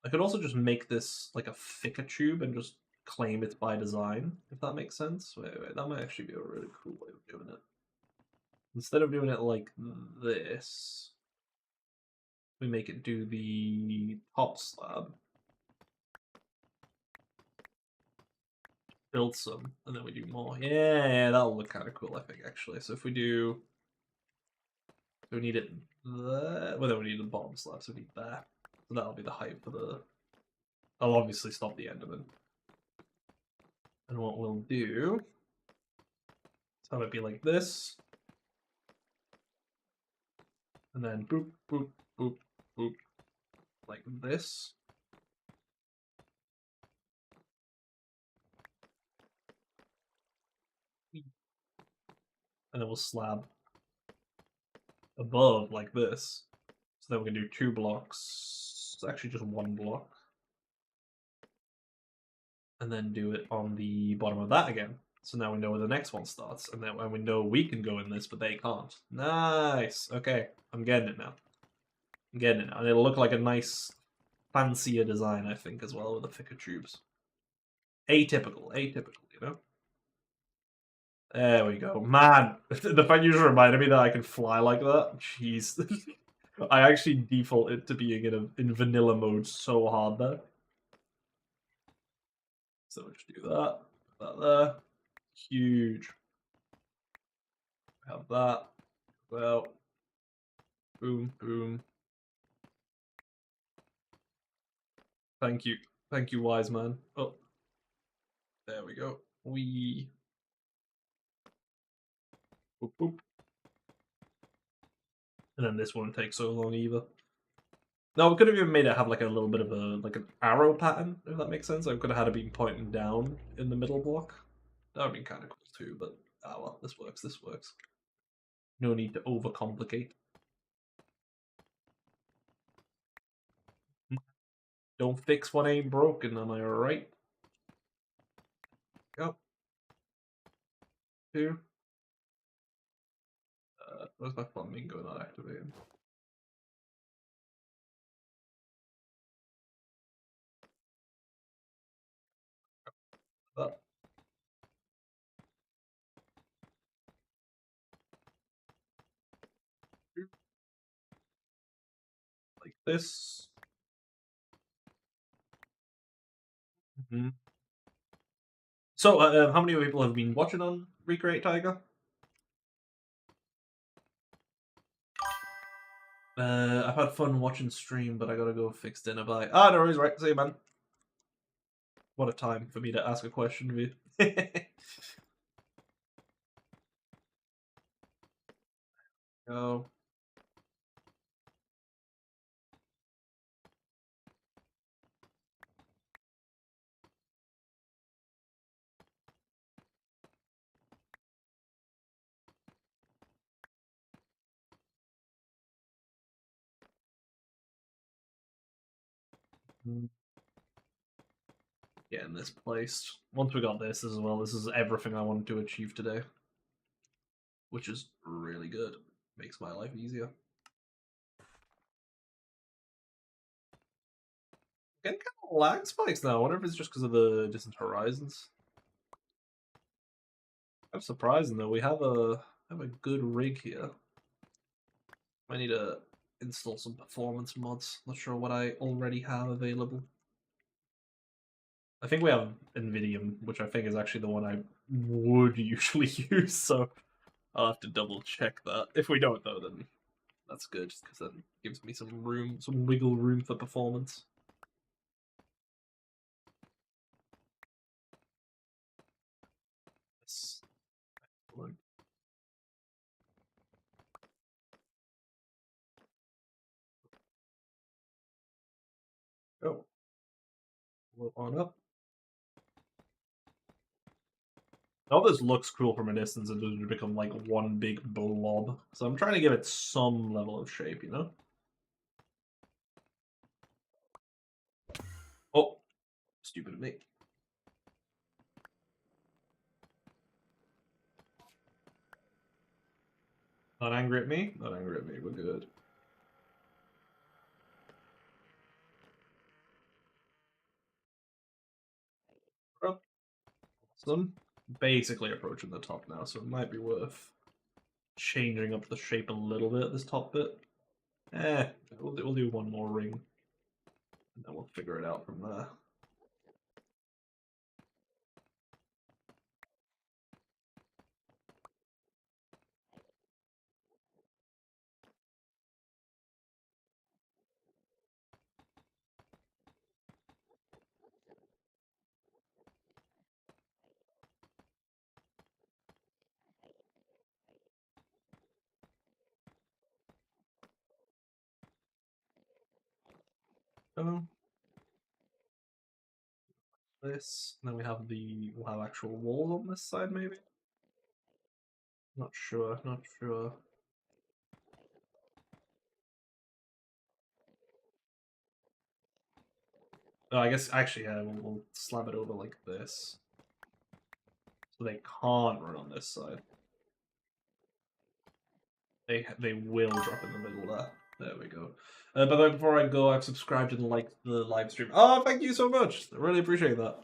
I could also just make this like a thicker tube and just claim it's by design, if that makes sense. Wait, that might actually be a really cool way of doing it. Instead of doing it like this, we make it do the top slab. Build some, and then we do more. Yeah, that'll look kind of cool, I think, actually. So if we do... we need it there. Well, then we need the bottom slab, so we need that. So that'll be the height for the... I'll obviously stop the Enderman. And what we'll do... is have it be like this. And then boop, boop, boop, boop. Like this. And then we'll slab above like this. So then we can do 2 blocks. It's actually just 1 block. And then do it on the bottom of that again. So now we know where the next one starts, and then we know we can go in this, but they can't. Nice. Okay, I'm getting it now. I'm getting it now. And it'll look like a nice, fancier design, I think, as well, with the thicker tubes. Atypical, you know? There we go. Man, the fact you just reminded me that I can fly like that, jeez. I actually default it to being in vanilla mode so hard there. So we'll just do that. That there. Huge. Have that. Well. Boom, boom. Thank you. Thank you, wise man. Oh. There we go. We. Boop, boop. And then this won't take so long either. No, we could have even made it have like a little bit of a like an arrow pattern, if that makes sense. I could have had it being pointing down in the middle block. That would be kind of cool too, but ah well, this works, this works. No need to overcomplicate. Don't fix what ain't broken, am I right? Go. 2. Where's my flamingo not activated? That. Like this. Mm-hmm. So, how many people have been watching on Recreate Tiger? I've had fun watching stream, but I gotta go fix dinner. Bye. Ah, no worries, right? See you, man. What a time for me to ask a question of you. Go. Getting this placed. Once we got this as well, this is everything I wanted to achieve today. Which is really good. Makes my life easier. Getting kind of lag spikes now. I wonder if it's just because of the distant horizons. I'm surprising though. We have a good rig here. I need to install some performance mods. Not sure what I already have available. I think we have Nvidium, which I think is actually the one I would usually use, so I'll have to double check that. If we don't though, then that's good, because then it gives me some room, some wiggle room for performance. Yes. Excellent. Go. Load on up. Now this looks cool from a distance, it doesn't become like one big blob. So I'm trying to give it some level of shape, you know? Oh, stupid of me. Not angry at me? Not angry at me, we're good. Awesome. Basically approaching the top now, so it might be worth changing up the shape a little bit, this top bit. We'll do one more ring, and then we'll figure it out from there. Oh. This, and then we'll have actual walls on this side, maybe? Not sure, not sure. Oh, I guess, actually, yeah, we'll slab it over like this. So they can't run on this side. They will drop in the middle there. There we go. By the way, before I go, I've subscribed and liked the live stream. Oh, thank you so much. I really appreciate that.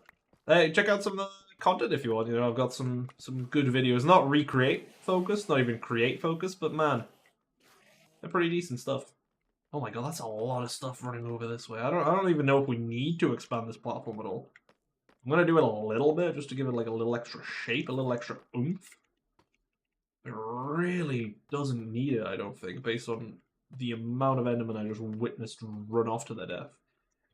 Hey, check out some content if you want. You know, I've got some good videos. Not recreate focused, not even create focused, but man, they're pretty decent stuff. Oh my god, that's a lot of stuff running over this way. I don't even know if we need to expand this platform at all. I'm gonna do it a little bit just to give it like a little extra shape, a little extra oomph. It really doesn't need it, I don't think, based on the amount of Endermen I just witnessed run off to their death.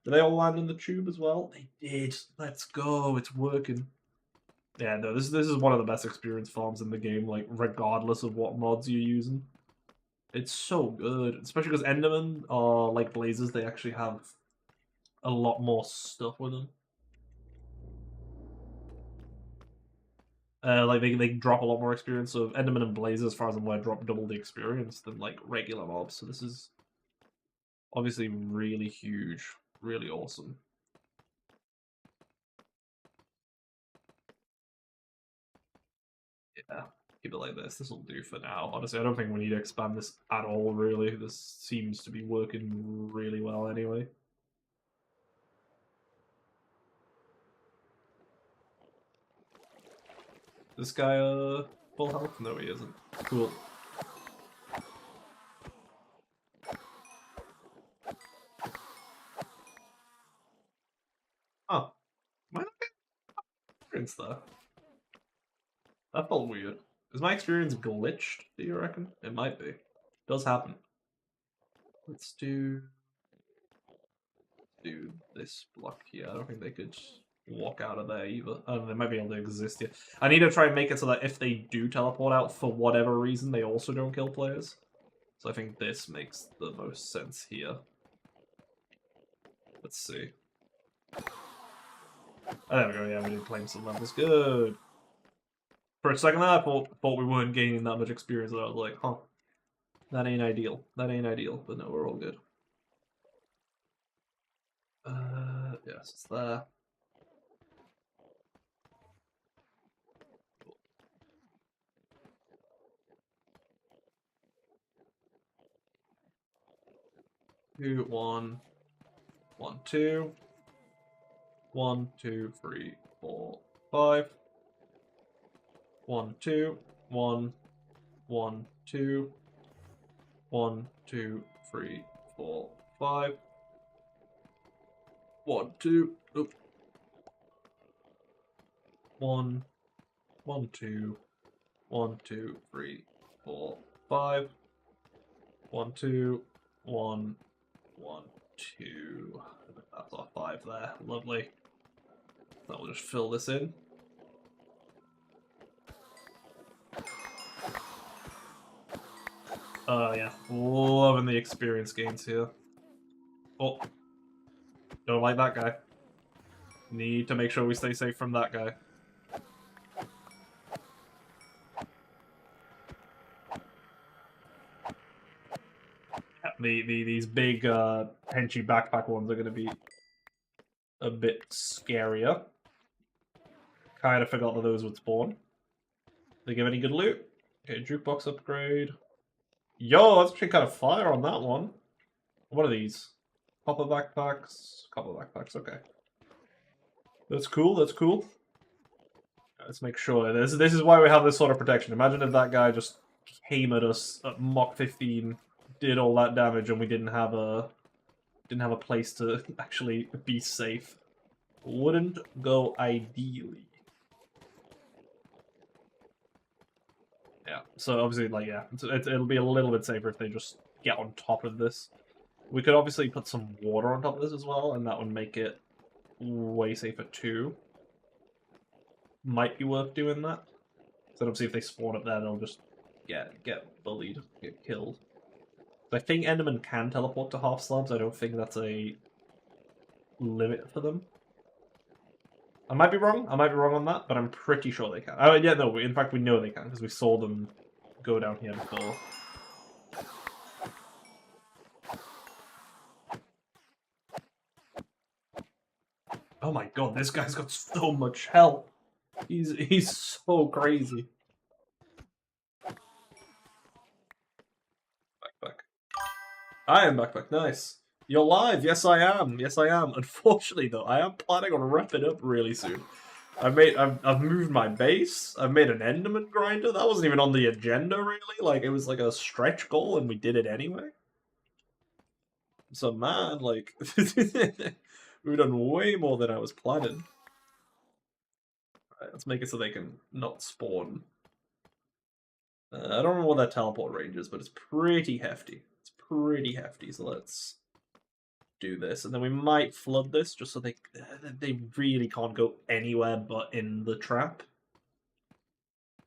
Did they all land in the tube as well? They did. Let's go. It's working. Yeah, no, this is one of the best experience farms in the game, like, regardless of what mods you're using. It's so good. Especially because Endermen are like Blazes, they actually have a lot more stuff with them. Like they drop a lot more experience. So Enderman and Blazes, as far as I'm aware, drop double the experience than like regular mobs. So this is obviously really huge. really awesome. Yeah, keep it like this. This will do for now. Honestly, I don't think we need to expand this at all, really. This seems to be working really well anyway. This guy, full health? No, he isn't. Cool. Oh. Why not get experience there? That felt weird. Is my experience glitched, do you reckon? It might be. It does happen. Let's do this block here. I don't think they could walk out of there either. Oh, they might be able to exist here. I need to try and make it so that if they do teleport out for whatever reason, they also don't kill players. So I think this makes the most sense here. Let's see. Oh, there we go, yeah, we did claim some levels. Good. For a second there, I thought we weren't gaining that much experience, and I was like, huh. That ain't ideal. That ain't ideal, but no, we're all good. Yes, it's there. Two, 1, 1, 2. 1, 2, 3, 4, 5. 1, 2, 1, 1, 2. 1, 2, 3, 4, 5. 1, 2. Oop. 1, 1, 2. 1, 2, 3, 4, 5. 1, 2, 1, 1, 2. That's our 5 there. Lovely. That will just fill this in. Yeah. Loving the experience gains here. Oh. Don't like that guy. Need to make sure we stay safe from that guy. These big henchy backpack ones are going to be a bit scarier. Kind of forgot that those would spawn. They give any good loot? Okay, jukebox upgrade. Yo, that's actually kind of fire on that one. What are these? Copper backpacks. Copper backpacks, okay. That's cool, that's cool. Let's make sure. This is why we have this sort of protection. Imagine if that guy just came at us at Mach 15, did all that damage, and we didn't have a place to actually be safe. Wouldn't go ideally. Yeah, so obviously, like, yeah, it'll be a little bit safer if they just get on top of this. We could obviously put some water on top of this as well, and that would make it way safer too. Might be worth doing that. So obviously if they spawn up there, they'll just get bullied, get killed. So I think Endermen can teleport to half slabs. I don't think that's a limit for them. I might be wrong. I might be wrong on that, but I'm pretty sure they can. Oh, yeah, no. In fact, we know they can because we saw them go down here before. Oh my god, this guy's got so much health. He's so crazy. Backpack. I am backpack. Nice. You're live. Yes, I am. Yes, I am. Unfortunately, though, I am planning on wrapping up really soon. I've moved my base. I've made an Enderman grinder. That wasn't even on the agenda, really. Like, it was like a stretch goal, and we did it anyway. So, man, like, we've done way more than I was planning. Alright, let's make it so they can not spawn. I don't remember what their teleport range is, but it's pretty hefty. It's pretty hefty, so let's do this. And then we might flood this, just so they really can't go anywhere but in the trap.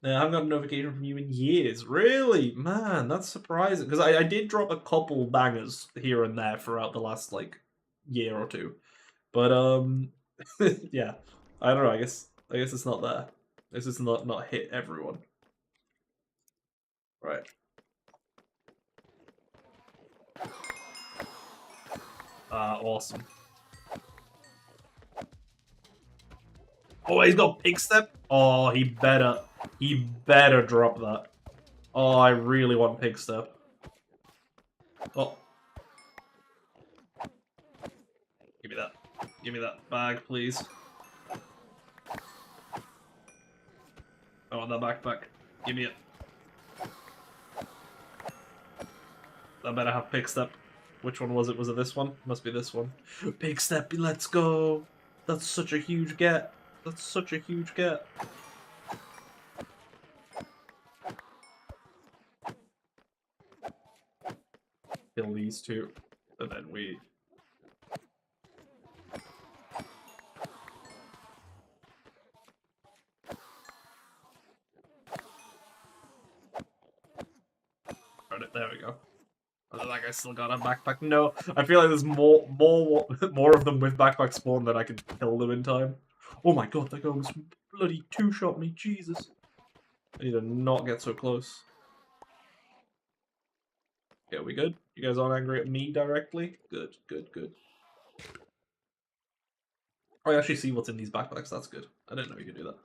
I haven't got a notification from you in years. Really? Man, that's surprising. Because I did drop a couple bangers here and there throughout the last, like, year or two. But, yeah. I don't know, I guess it's not there. This is not hit everyone. Right. Awesome. Oh, he's got pig step. Oh, he better drop that. Oh, I really want pig step. Oh. Give me that bag, please. Oh, the backpack. Give me it. I better have pig step. Which one was it? Was it this one? Must be this one. Pig step, let's go. That's such a huge get. That's such a huge get. Kill these two. And then we... There we go. Oh, that guy still got a backpack. No, I feel like there's more of them with backpack spawn that I can kill them in time. Oh my god, that guy was bloody two-shot me. Jesus. I need to not get so close. Okay, we good? You guys aren't angry at me directly? Good, good, good. I actually see what's in these backpacks. That's good. I didn't know you could do that.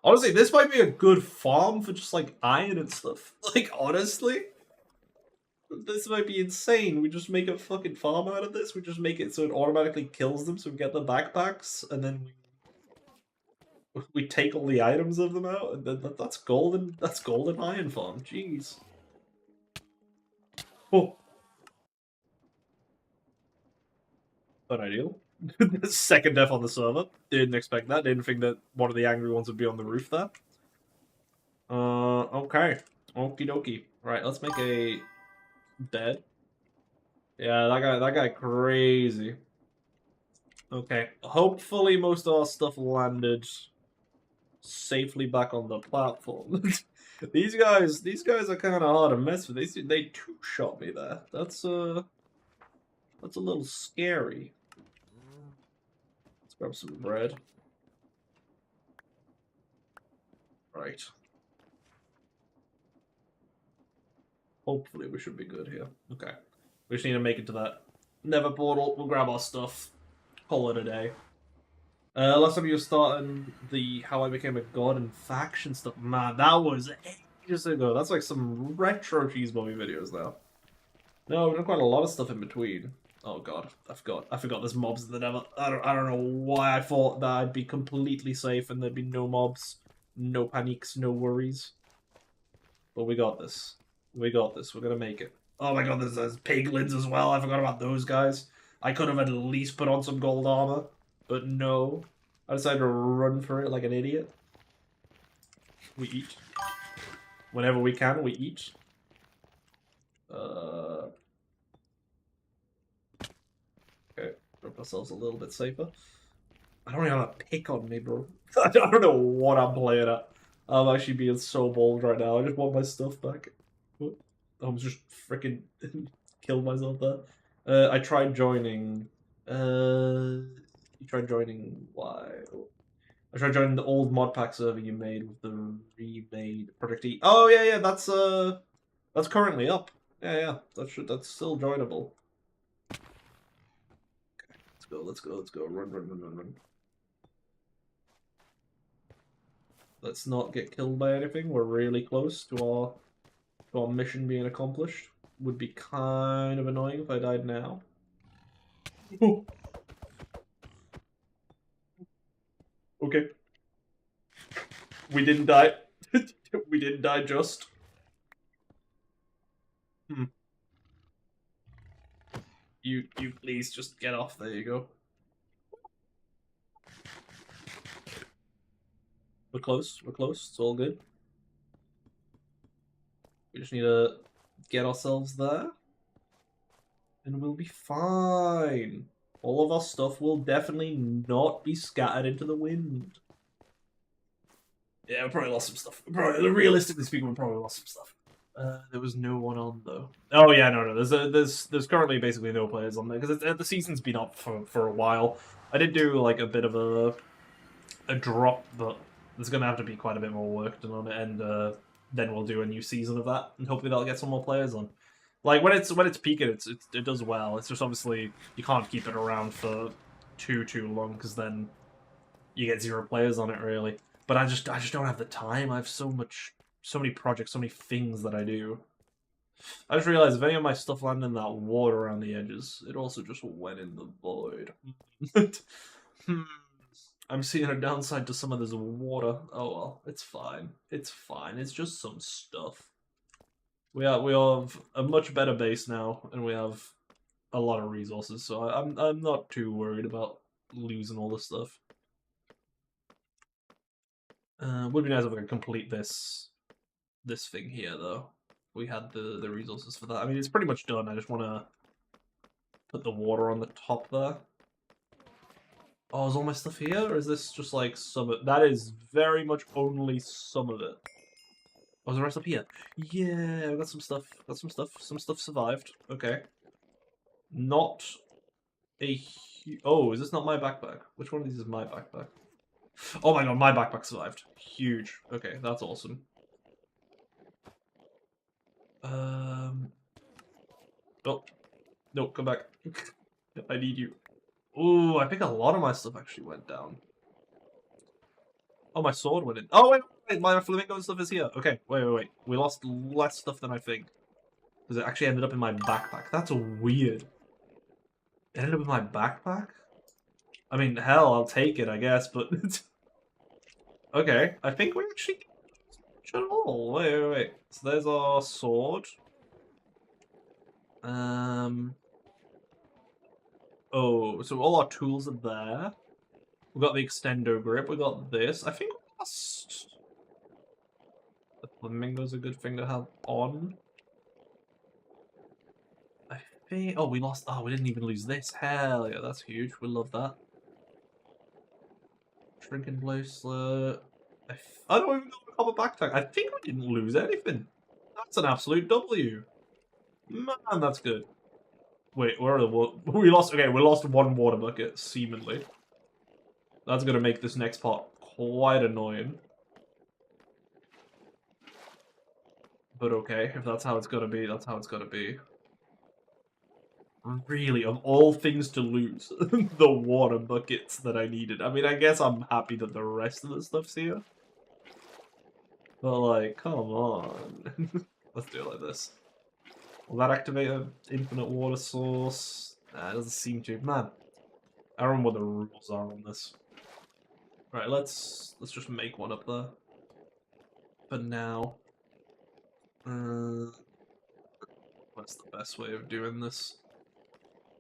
Honestly, this might be a good farm for just like iron and stuff. Like, honestly. This might be insane. We just make a fucking farm out of this. We just make it so it automatically kills them so we get the backpacks, and then we take all the items of them out, and then that's golden. That's golden iron farm. Jeez. Oh. Unideal. Second death on the server. Didn't expect that. Didn't think that one of the angry ones would be on the roof there. Okay. Okie dokie. Right, let's make a bed. Yeah, that guy crazy. Okay. Hopefully most of our stuff landed safely back on the platform. These guys are kind of hard to mess with. They two-shot me there. That's a little scary. Let's grab some bread. Right. Hopefully we should be good here. Okay. We just need to make it to that Nether portal. We'll grab our stuff. Call it a day. Last time you were starting the How I Became a God and faction stuff. Man, that was ages ago. That's like some retro cheese movie videos now. No, we've done quite a lot of stuff in between. Oh god, I forgot there's mobs in the Nether. I don't know why I thought that I'd be completely safe and there'd be no mobs, no panics, no worries. But we got this. We got this. We're gonna make it. Oh my god, there's piglins as well. I forgot about those guys. I could have at least put on some gold armor, but no. I decided to run for it like an idiot. We eat. Whenever we can, we eat. Okay, drop ourselves a little bit safer. I don't even have a pick on me, bro. I don't know what I'm playing at. I'm actually being so bold right now. I just want my stuff back. I'm just freaking killed myself there. I tried joining. You tried joining. Why? I tried joining the old modpack server you made with the remade Project E. Oh yeah, that's currently up. Yeah, that's still joinable. Okay, let's go. Run. Let's not get killed by anything. We're really close to our mission being accomplished. Would be kind of annoying if I died now. Okay. We didn't die. We didn't die just. You please just get off. There you go. We're close. It's all good. We just need to get ourselves there. And we'll be fine. All of our stuff will definitely not be scattered into the wind. Yeah, we probably lost some stuff. Realistically speaking, we probably lost some stuff. There was no one on though. Oh yeah, no. There's currently basically no players on there because the season's been up for a while. I did do like a bit of a drop, but there's gonna have to be quite a bit more work done on it, and then we'll do a new season of that, and hopefully that'll get some more players on. Like when it's peaking, it does well. It's just obviously you can't keep it around for too long because then you get 0 players on it really. But I just don't have the time. I have so many projects, so many things that I do. I just realized if any of my stuff landed in that water around the edges, it also just went in the void. I'm seeing a downside to some of this water. Oh well, it's fine. It's fine. It's just some stuff. We have a much better base now, and we have a lot of resources, so I'm not too worried about losing all this stuff. Would be nice if I could complete this thing here though. We had the resources for that. I mean, it's pretty much done. I just want to put the water on the top there. Oh, is all my stuff here, or is this just like some of it? That is very much only some of it. Oh, is the rest up here? Yeah, I got some stuff. Got some stuff. Some stuff survived. Okay. Not a... Oh, is this not my backpack? Which one of these is my backpack? Oh my god, my backpack survived. Huge. Okay, that's awesome. Oh. No, come back. I need you. Ooh, I think a lot of my stuff actually went down. Oh, my sword went in. Oh, wait, my flamingo stuff is here. Okay, wait. We lost less stuff than I think. Because it actually ended up in my backpack. That's weird. It ended up in my backpack? I mean, hell, I'll take it, I guess, but... Okay, I think we actually should all. Wait. So there's our sword. Oh, so all our tools are there. We got the extendo grip. We got this. I think we lost. The flamingo's a good thing to have on. I think. Oh, we lost. Oh, we didn't even lose this. Hell yeah, that's huge. We love that. Shrinking bracelet. I don't even know the copper backpack. I think we didn't lose anything. That's an absolute W. Man, that's good. Wait, where are the water? We lost. Okay, we lost one water bucket, seemingly. That's gonna make this next part quite annoying. But okay, if that's how it's gonna be, that's how it's gonna be. Really, of all things to lose, the water buckets that I needed. I mean, I guess I'm happy that the rest of the stuff's here. But like, come on. Let's do it like this. Will that activate an infinite water source? Nah, it doesn't seem to. Man, I don't remember what the rules are on this. Right, let's just make one up there. For now. What's the best way of doing this?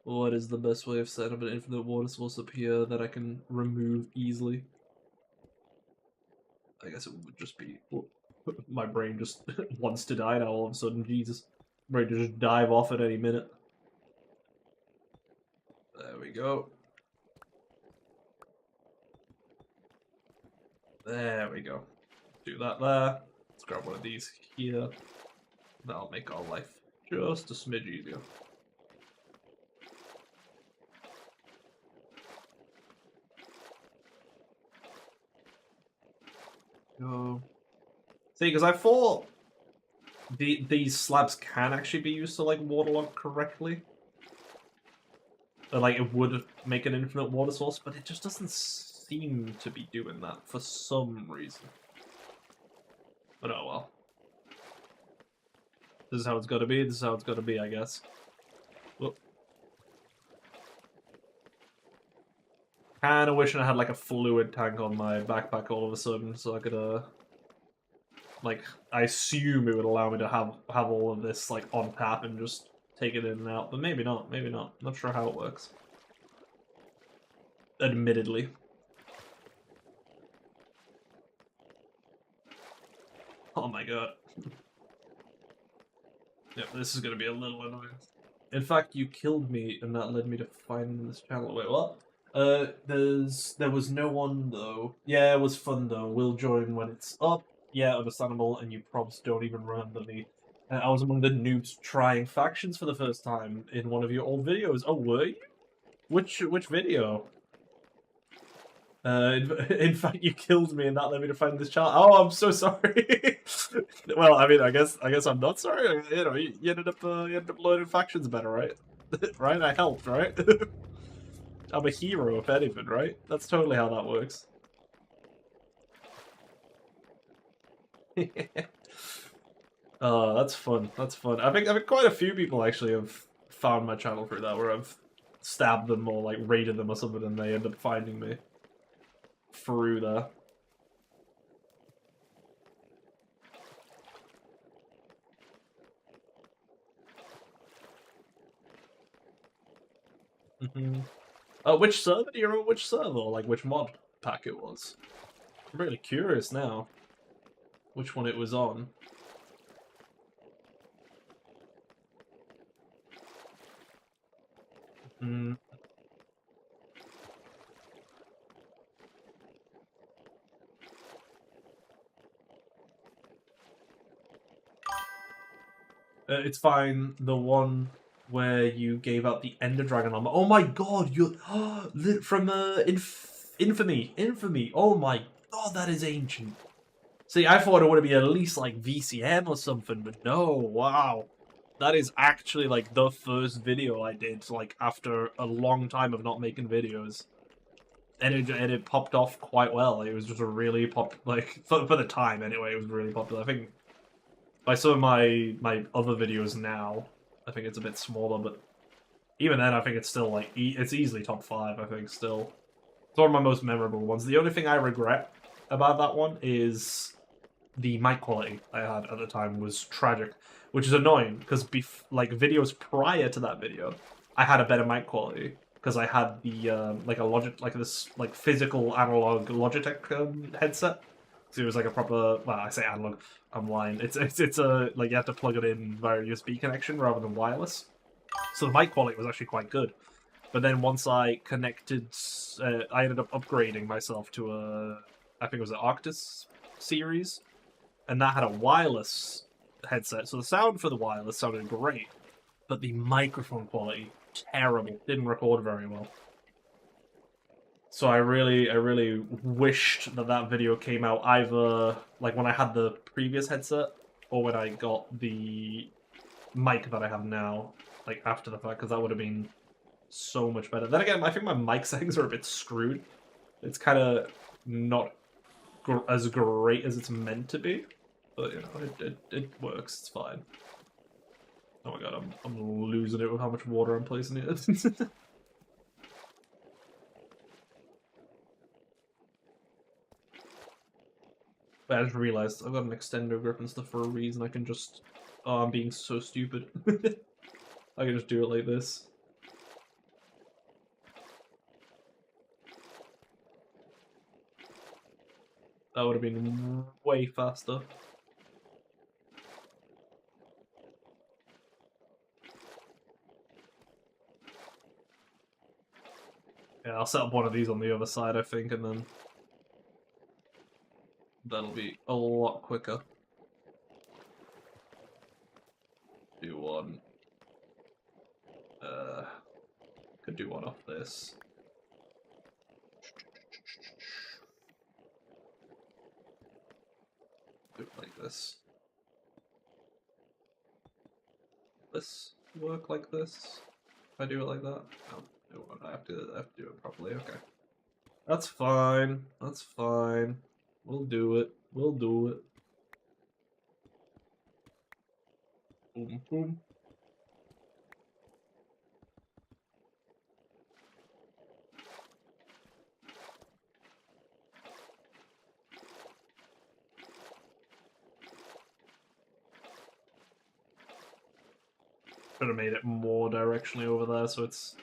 What is the best way of setting up an infinite water source up here that I can remove easily? I guess it would just be... My brain just wants to die now all of a sudden, Jesus. Ready to just dive off at any minute. There we go. There we go. Do that there. Let's grab one of these here. That'll make our life just a smidge easier. Go. See, because I thought these slabs can actually be used to like waterlog correctly. Or, like it would make an infinite water source, but it just doesn't seem to be doing that for some reason. But oh well. This is how it's gotta be, this is how it's gotta be, I guess. Whoop. Kinda wishing I had like a fluid tank on my backpack all of a sudden, so I could like, I assume it would allow me to have all of this like on tap and just take it in and out, but maybe not, maybe not. Not sure how it works. Admittedly. Oh my god. Yep, this is gonna be a little annoying. In fact, you killed me, and that led me to find this channel. Wait, what? There was no one though. Yeah, it was fun though. We'll join when it's up. Yeah, understandable. And you probs don't even remember me. I was among the noobs trying factions for the first time in one of your old videos. Oh, were you? Which video? In fact, you killed me, and that led me to find this channel. Oh, I'm so sorry. Well, I mean, I guess I'm not sorry. You know, you ended up loading factions better, right? Right? I helped, right? I'm a hero, if anything, right? That's totally how that works. That's fun. That's fun. I think quite a few people actually have found my channel through that, where I've stabbed them or like raided them or something, and they end up finding me through there. Which server? Do you remember which server, or like which mod pack it was? I'm really curious now. Which one it was on. It's fine. The one where you gave out the Ender Dragon armor. Oh my god, you're from Infamy. Oh my god, that is ancient. See, I thought it would be at least like VCM or something, but no, wow. That is actually like the first video I did, like after a long time of not making videos. And it popped off quite well. It was just a really like for the time anyway, it was really popular. I think by some of my other videos now, I think it's a bit smaller, but even then I think it's still like it's easily top 5, I think still. It's one of my most memorable ones. The only thing I regret about that one is the mic quality I had at the time was tragic, which is annoying because like videos prior to that video, I had a better mic quality because I had the like physical analog Logitech headset. So it was like a proper, well, I say analog, I'm lying. It's a like you have to plug it in via USB connection rather than wireless. So the mic quality was actually quite good. But then once I connected, I ended up upgrading myself to I think it was an Arctis series, and that had a wireless headset. So the sound for the wireless sounded great, but the microphone quality, terrible. Didn't record very well. So I really wished that video came out either like when I had the previous headset or when I got the mic that I have now, like after the fact, because that would have been so much better. Then again, I think my mic settings are a bit screwed. It's kind of not as great as it's meant to be, but you know, it works. It's fine. Oh my god, I'm losing it with how much water I'm placing it. But I just realized I've got an extender grip and stuff for a reason. I can just... Oh, I'm being so stupid. I can just do it like this. That would have been way faster. Yeah, I'll set up one of these on the other side, I think, and then that'll be a lot quicker. Do one. Could do one off this. Do it like this. This work like this? If I do it like that? No, I have to do it properly. Okay. That's fine. That's fine. We'll do it. We'll do it. Boom, boom. Could have made it more directionally over there, so it's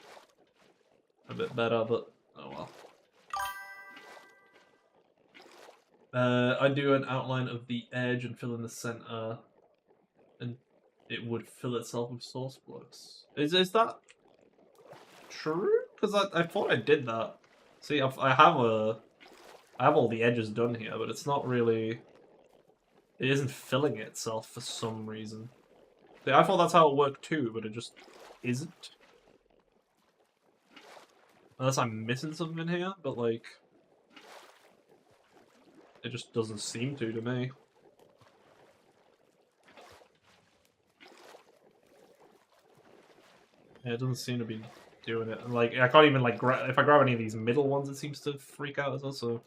a bit better, but oh well. I do an outline of the edge and fill in the center, and it would fill itself with source blocks. Is that true? Because I thought I did that. See, I have all the edges done here, but it's not really. It isn't filling itself for some reason. I thought that's how it worked too, but it just isn't. Unless I'm missing something here, but like... It just doesn't seem to me. Yeah, it doesn't seem to be doing it. Like, I can't even, like, if I grab any of these middle ones, it seems to freak out as well, so...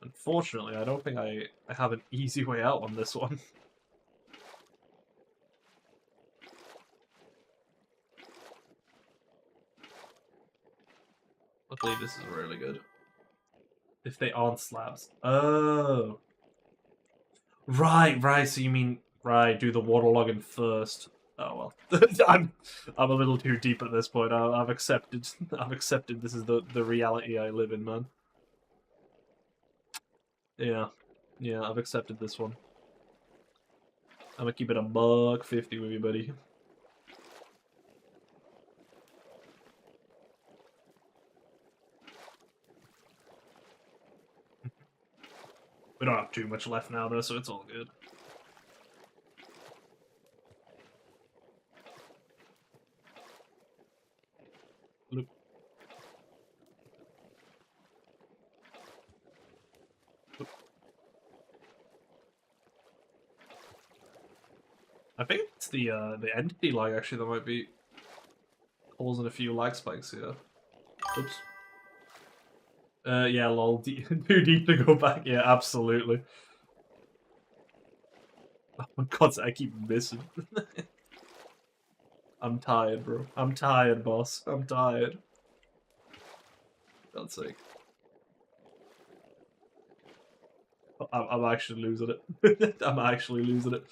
Unfortunately, I don't think I have an easy way out on this one. Luckily, this is really good. If they aren't slabs. Oh. Right, so you mean... Right, do the waterlogging first. Oh well. I'm a little too deep at this point. I've accepted this is the reality I live in, man. Yeah. Yeah, I've accepted this one. I'm gonna keep it $1.50 with you, buddy. We don't have too much left now, though, so it's all good. Loop. Loop. I think it's the entity lag, actually, that might be causing a few lag spikes here. Oops. Yeah, lol. Too deep to go back. Yeah, absolutely. Oh my god, I keep missing. I'm tired, bro. I'm tired, boss. I'm tired. For God's sake. I'm actually losing it. I'm actually losing it.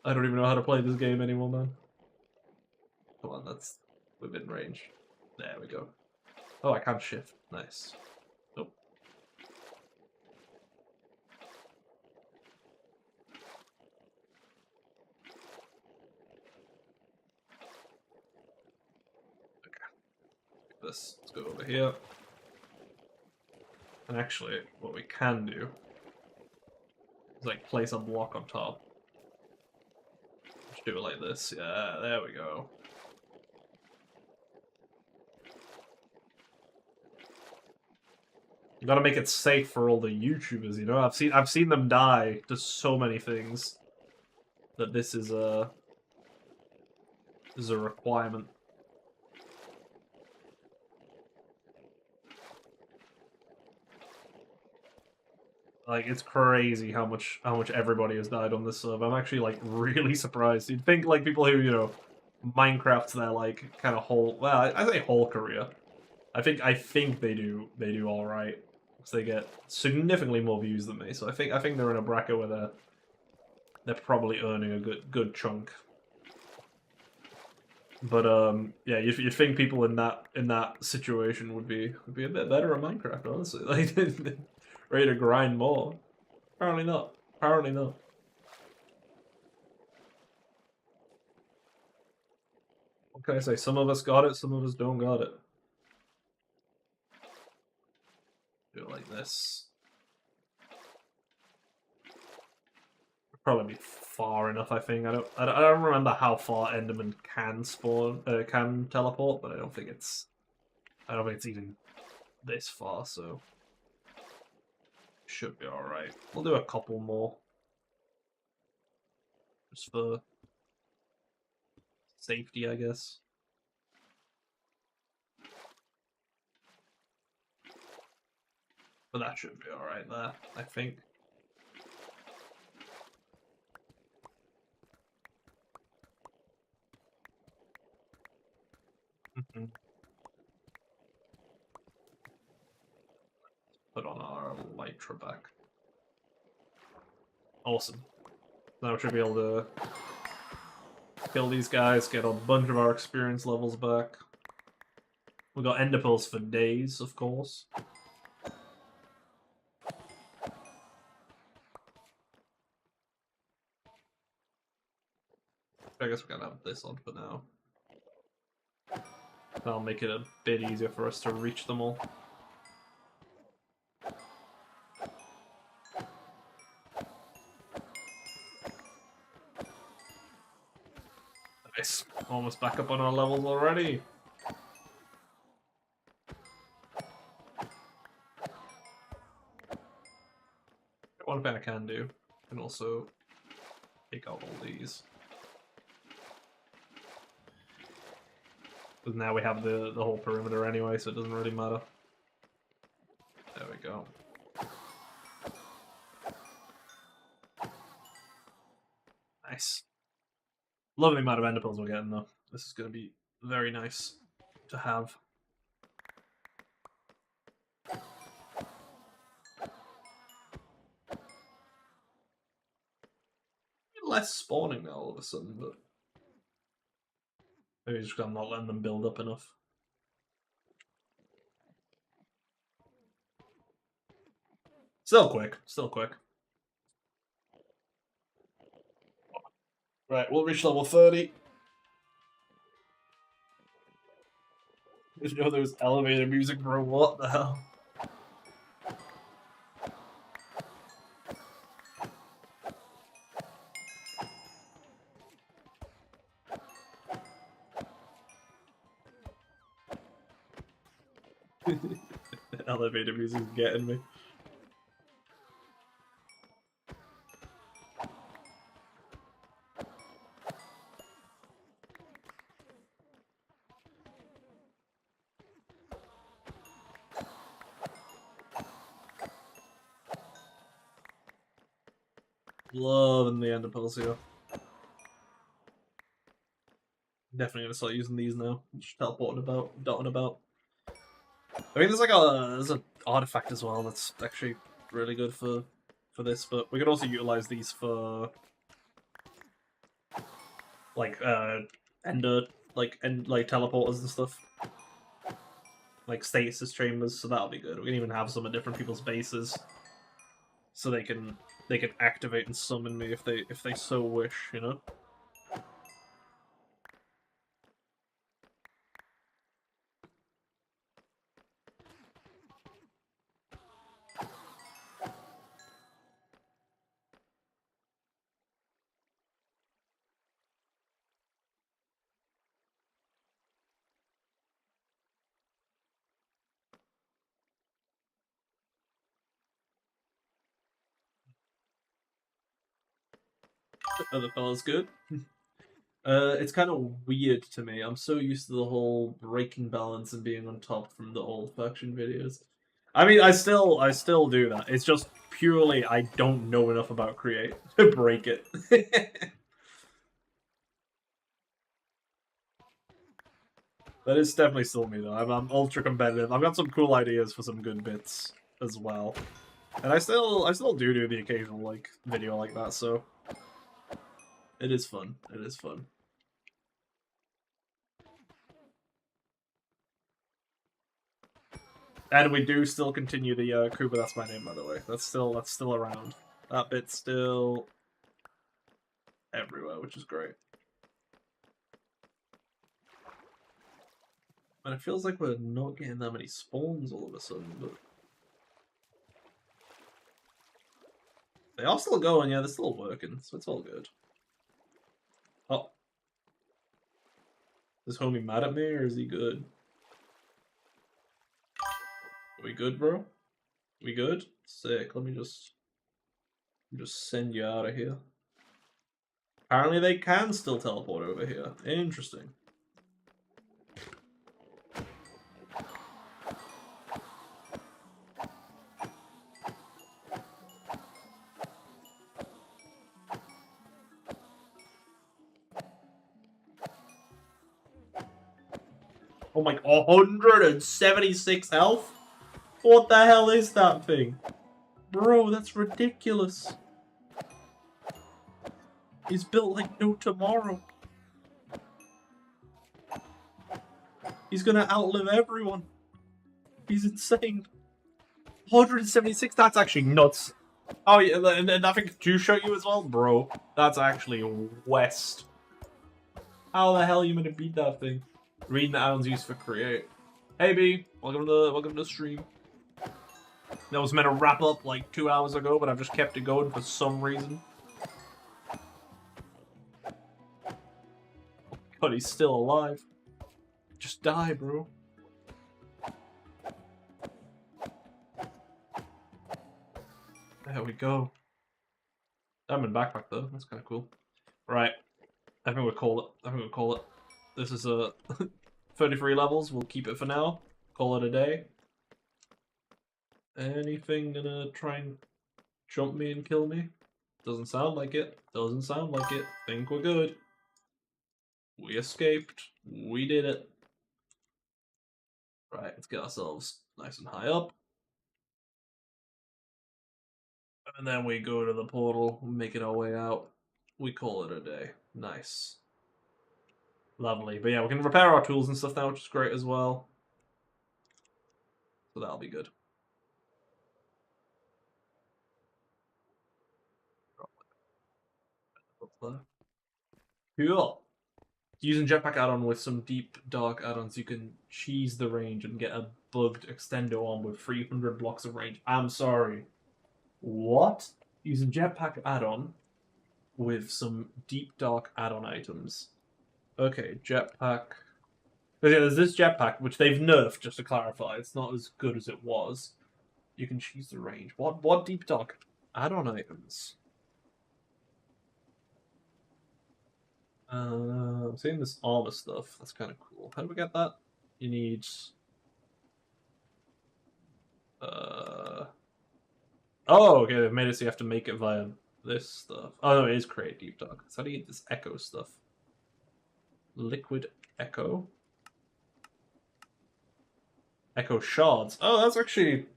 I don't even know how to play this game anymore, man. Come on, that's within range. There we go. Oh, I can't shift. Nice. Nope. Okay. Let's go over here. And actually, what we can do is like place a block on top. Just do it like this. Yeah, there we go. You gotta make it safe for all the YouTubers, you know? I've seen them die to so many things that this is a requirement. Like, it's crazy how much everybody has died on this server. I'm actually like really surprised. You'd think like people who, you know, Minecraft's their like kind of whole, well, I say whole career. I think they do all right. Because they get significantly more views than me. So I think they're in a bracket where they're probably earning a good chunk. But yeah, you'd think people in that situation would be a bit better at Minecraft, honestly. Like ready to grind more. Apparently not. Apparently not. What can I say? Some of us got it, some of us don't got it. Do it like this. Probably be far enough, I think. I don't remember how far Enderman can spawn, can teleport, but I don't think it's even this far, so should be all right. We'll do a couple more, just for safety, I guess. But that should be all right there, I think. Put on our Elytra back. Awesome. Now we should be able to kill these guys, get a bunch of our experience levels back. We got ender pearls for days, of course. I guess we're gonna have this on for now. That'll make it a bit easier for us to reach them all. Nice. Almost back up on our levels already. One thing I can do, I can also take out all these. Because now we have the whole perimeter anyway, so it doesn't really matter. There we go. Nice. Love the amount of ender pearls we're getting though. This is going to be very nice to have. Less spawning now all of a sudden, but maybe just because I'm not letting them build up enough. Still quick, still quick. Right, we'll reach level 30. Did you know there was elevator music, bro? What the hell? The elevator music is getting me. Loving the ender pearls here. Definitely gonna start using these now. Just teleporting about, dotting about. I mean, there's an artifact as well that's actually really good for this, but we could also utilize these for like ender like teleporters and stuff, like stasis chambers. So that'll be good. We can even have some at different people's bases, so they can activate and summon me if they so wish, you know. Other fella's good. It's kind of weird to me. I'm so used to the whole breaking balance and being on top from the old faction videos. I mean, I still do that. It's just purely I don't know enough about Create to break it. That is definitely still me though. I'm ultra competitive. I've got some cool ideas for some good bits as well, and I still do the occasional like video like that. So it is fun. It is fun. And we do still continue the Kuba, that's my name, by the way. That's still around. That bit's still everywhere, which is great. And it feels like we're not getting that many spawns all of a sudden, but they are still going, yeah, they're still working, so it's all good. Oh. Is homie mad at me, or is he good? Are we good, bro? We good? Sick. Let me just send you out of here. Apparently they can still teleport over here. Interesting. Oh my, 176 health? What the hell is that thing? Bro, that's ridiculous. He's built like no tomorrow. He's gonna outlive everyone. He's insane. 176, that's actually nuts. Oh yeah, and I think to show you as well, bro. That's actually West. How the hell are you gonna beat that thing? Reading the Addons used for Create. Hey B, welcome to the stream. That was meant to wrap up like 2 hours ago, but I've just kept it going for some reason. But he's still alive. Just die, bro. There we go. Diamond backpack though, that's kind of cool. Right, I think we'll call it. This is a 33 levels. We'll keep it for now. Call it a day. Anything gonna try and jump me and kill me? Doesn't sound like it. Doesn't sound like it. Think we're good. We escaped. We did it. Right, let's get ourselves nice and high up. And then we go to the portal, making our way out. We call it a day. Nice. Lovely. But yeah, we can repair our tools and stuff now, which is great as well. So that'll be good. Cool. Using Jetpack add-on with some deep dark add-ons, you can cheese the range and get a bugged extendo arm with 300 blocks of range. I'm sorry. What? Using Jetpack add-on with some deep dark add-on items. Okay, Jetpack. But yeah, there's this Jetpack, which they've nerfed, just to clarify. It's not as good as it was. You can cheese the range. What deep dark add-on items? I'm seeing this armor stuff. That's kind of cool. How do we get that? You need... Oh, okay, they've made it so you have to make it via this stuff. Oh, no, it is create deep dark. So how do you get this echo stuff? Liquid echo. Echo shards. Oh, that's actually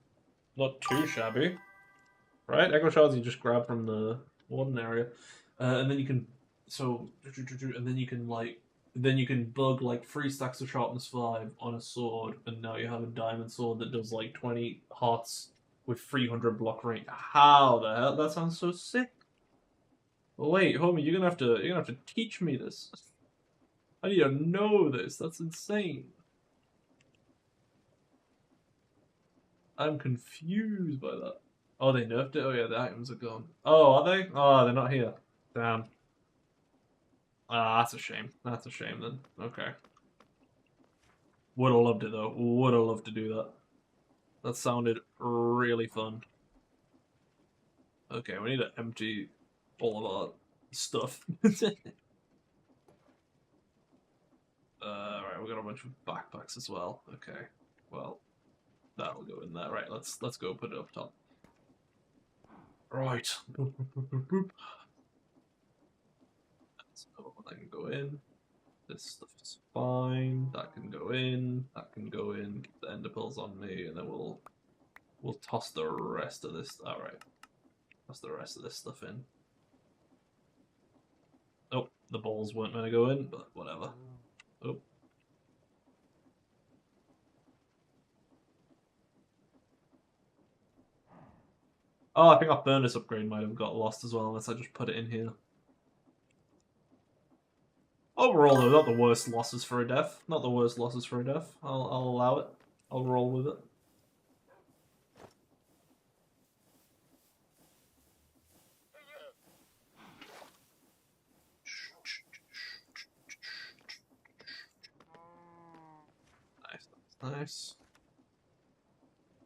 not too shabby. Right? Echo shards you just grab from the warden area. And then you can... So, and then you can, like... Then you can bug, like, 3 stacks of sharpness 5 on a sword, and now you have a diamond sword that does, like, 20 hearts with 300 block range. How the hell? That sounds so sick. Well, wait, homie, you're gonna have to teach me this. I need to know this. That's insane. I'm confused by that. Oh, they nerfed it? Oh yeah, the items are gone. Oh, are they? Oh, they're not here. Damn. Ah, that's a shame. That's a shame then. Okay. Would have loved it though. Would have loved to do that. That sounded really fun. Okay, we need to empty all of our stuff. Right, we got a bunch of backpacks as well. Okay, well, that'll go in there. Right, let's go put it up top. Right. Boop, boop, boop, boop. So that can go in. This stuff is fine. That can go in. That can go in. Keep the ender pearls on me, and then we'll toss the rest of this. All right. Toss the rest of this stuff in. Oh, the balls weren't meant to go in, but whatever. Oh. Oh, I think our furnace upgrade might have got lost as well, unless I just put it in here. Overall, though, not the worst losses for a def. Not the worst losses for a def. I'll allow it. I'll roll with it. Nice.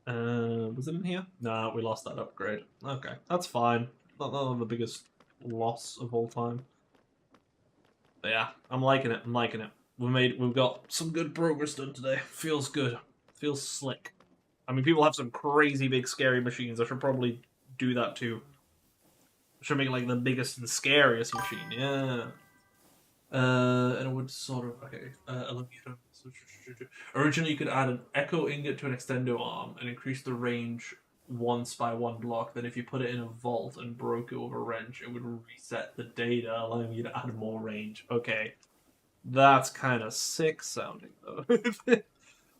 Was it in here? Nah, we lost that upgrade. Okay, that's fine. Not the biggest loss of all time. But yeah, I'm liking it. I'm liking it. We've got some good progress done today. Feels good. Feels slick. I mean, people have some crazy big scary machines. I should probably do that too. I should make like the biggest and scariest machine. Yeah. And it would sort of originally you could add an echo ingot to an extendo arm and increase the range once by 1 block. Then if you put it in a vault and broke it with a wrench, it would reset the data, allowing you to add more range. Okay, that's kind of sick sounding though.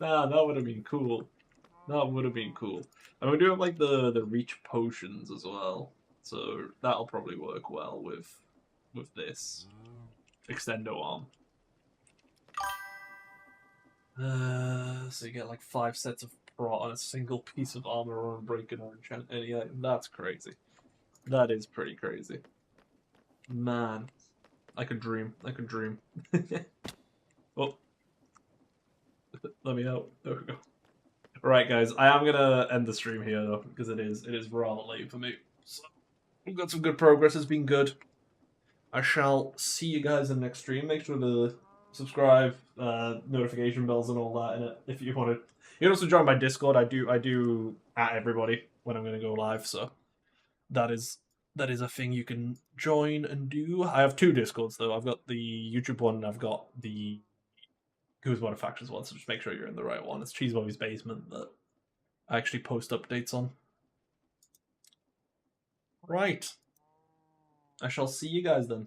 Nah, that would have been cool. That would have been cool. And we do have like the reach potions as well, so that'll probably work well with this extendo arm. So you get like 5 sets of prot on a single piece of armor or unbreaking or enchant any item. That's crazy. That is pretty crazy. Man, I could dream. I could dream. Oh, let me out. There we go. Right, guys, I am gonna end the stream here though, because it is rather late for me. So we've got some good progress. It's been good. I shall see you guys in the next stream. Make sure to subscribe, notification bells and all that in it if you want to. You can also join my Discord. I do at everybody when I'm going to go live, so that is that is a thing you can join and do. I have 2 Discords though. I've got the YouTube one and I've got the Who's What Factions one, so just make sure you're in the right one. It's Cheese Bobby's Basement that I actually post updates on. Right. I shall see you guys then.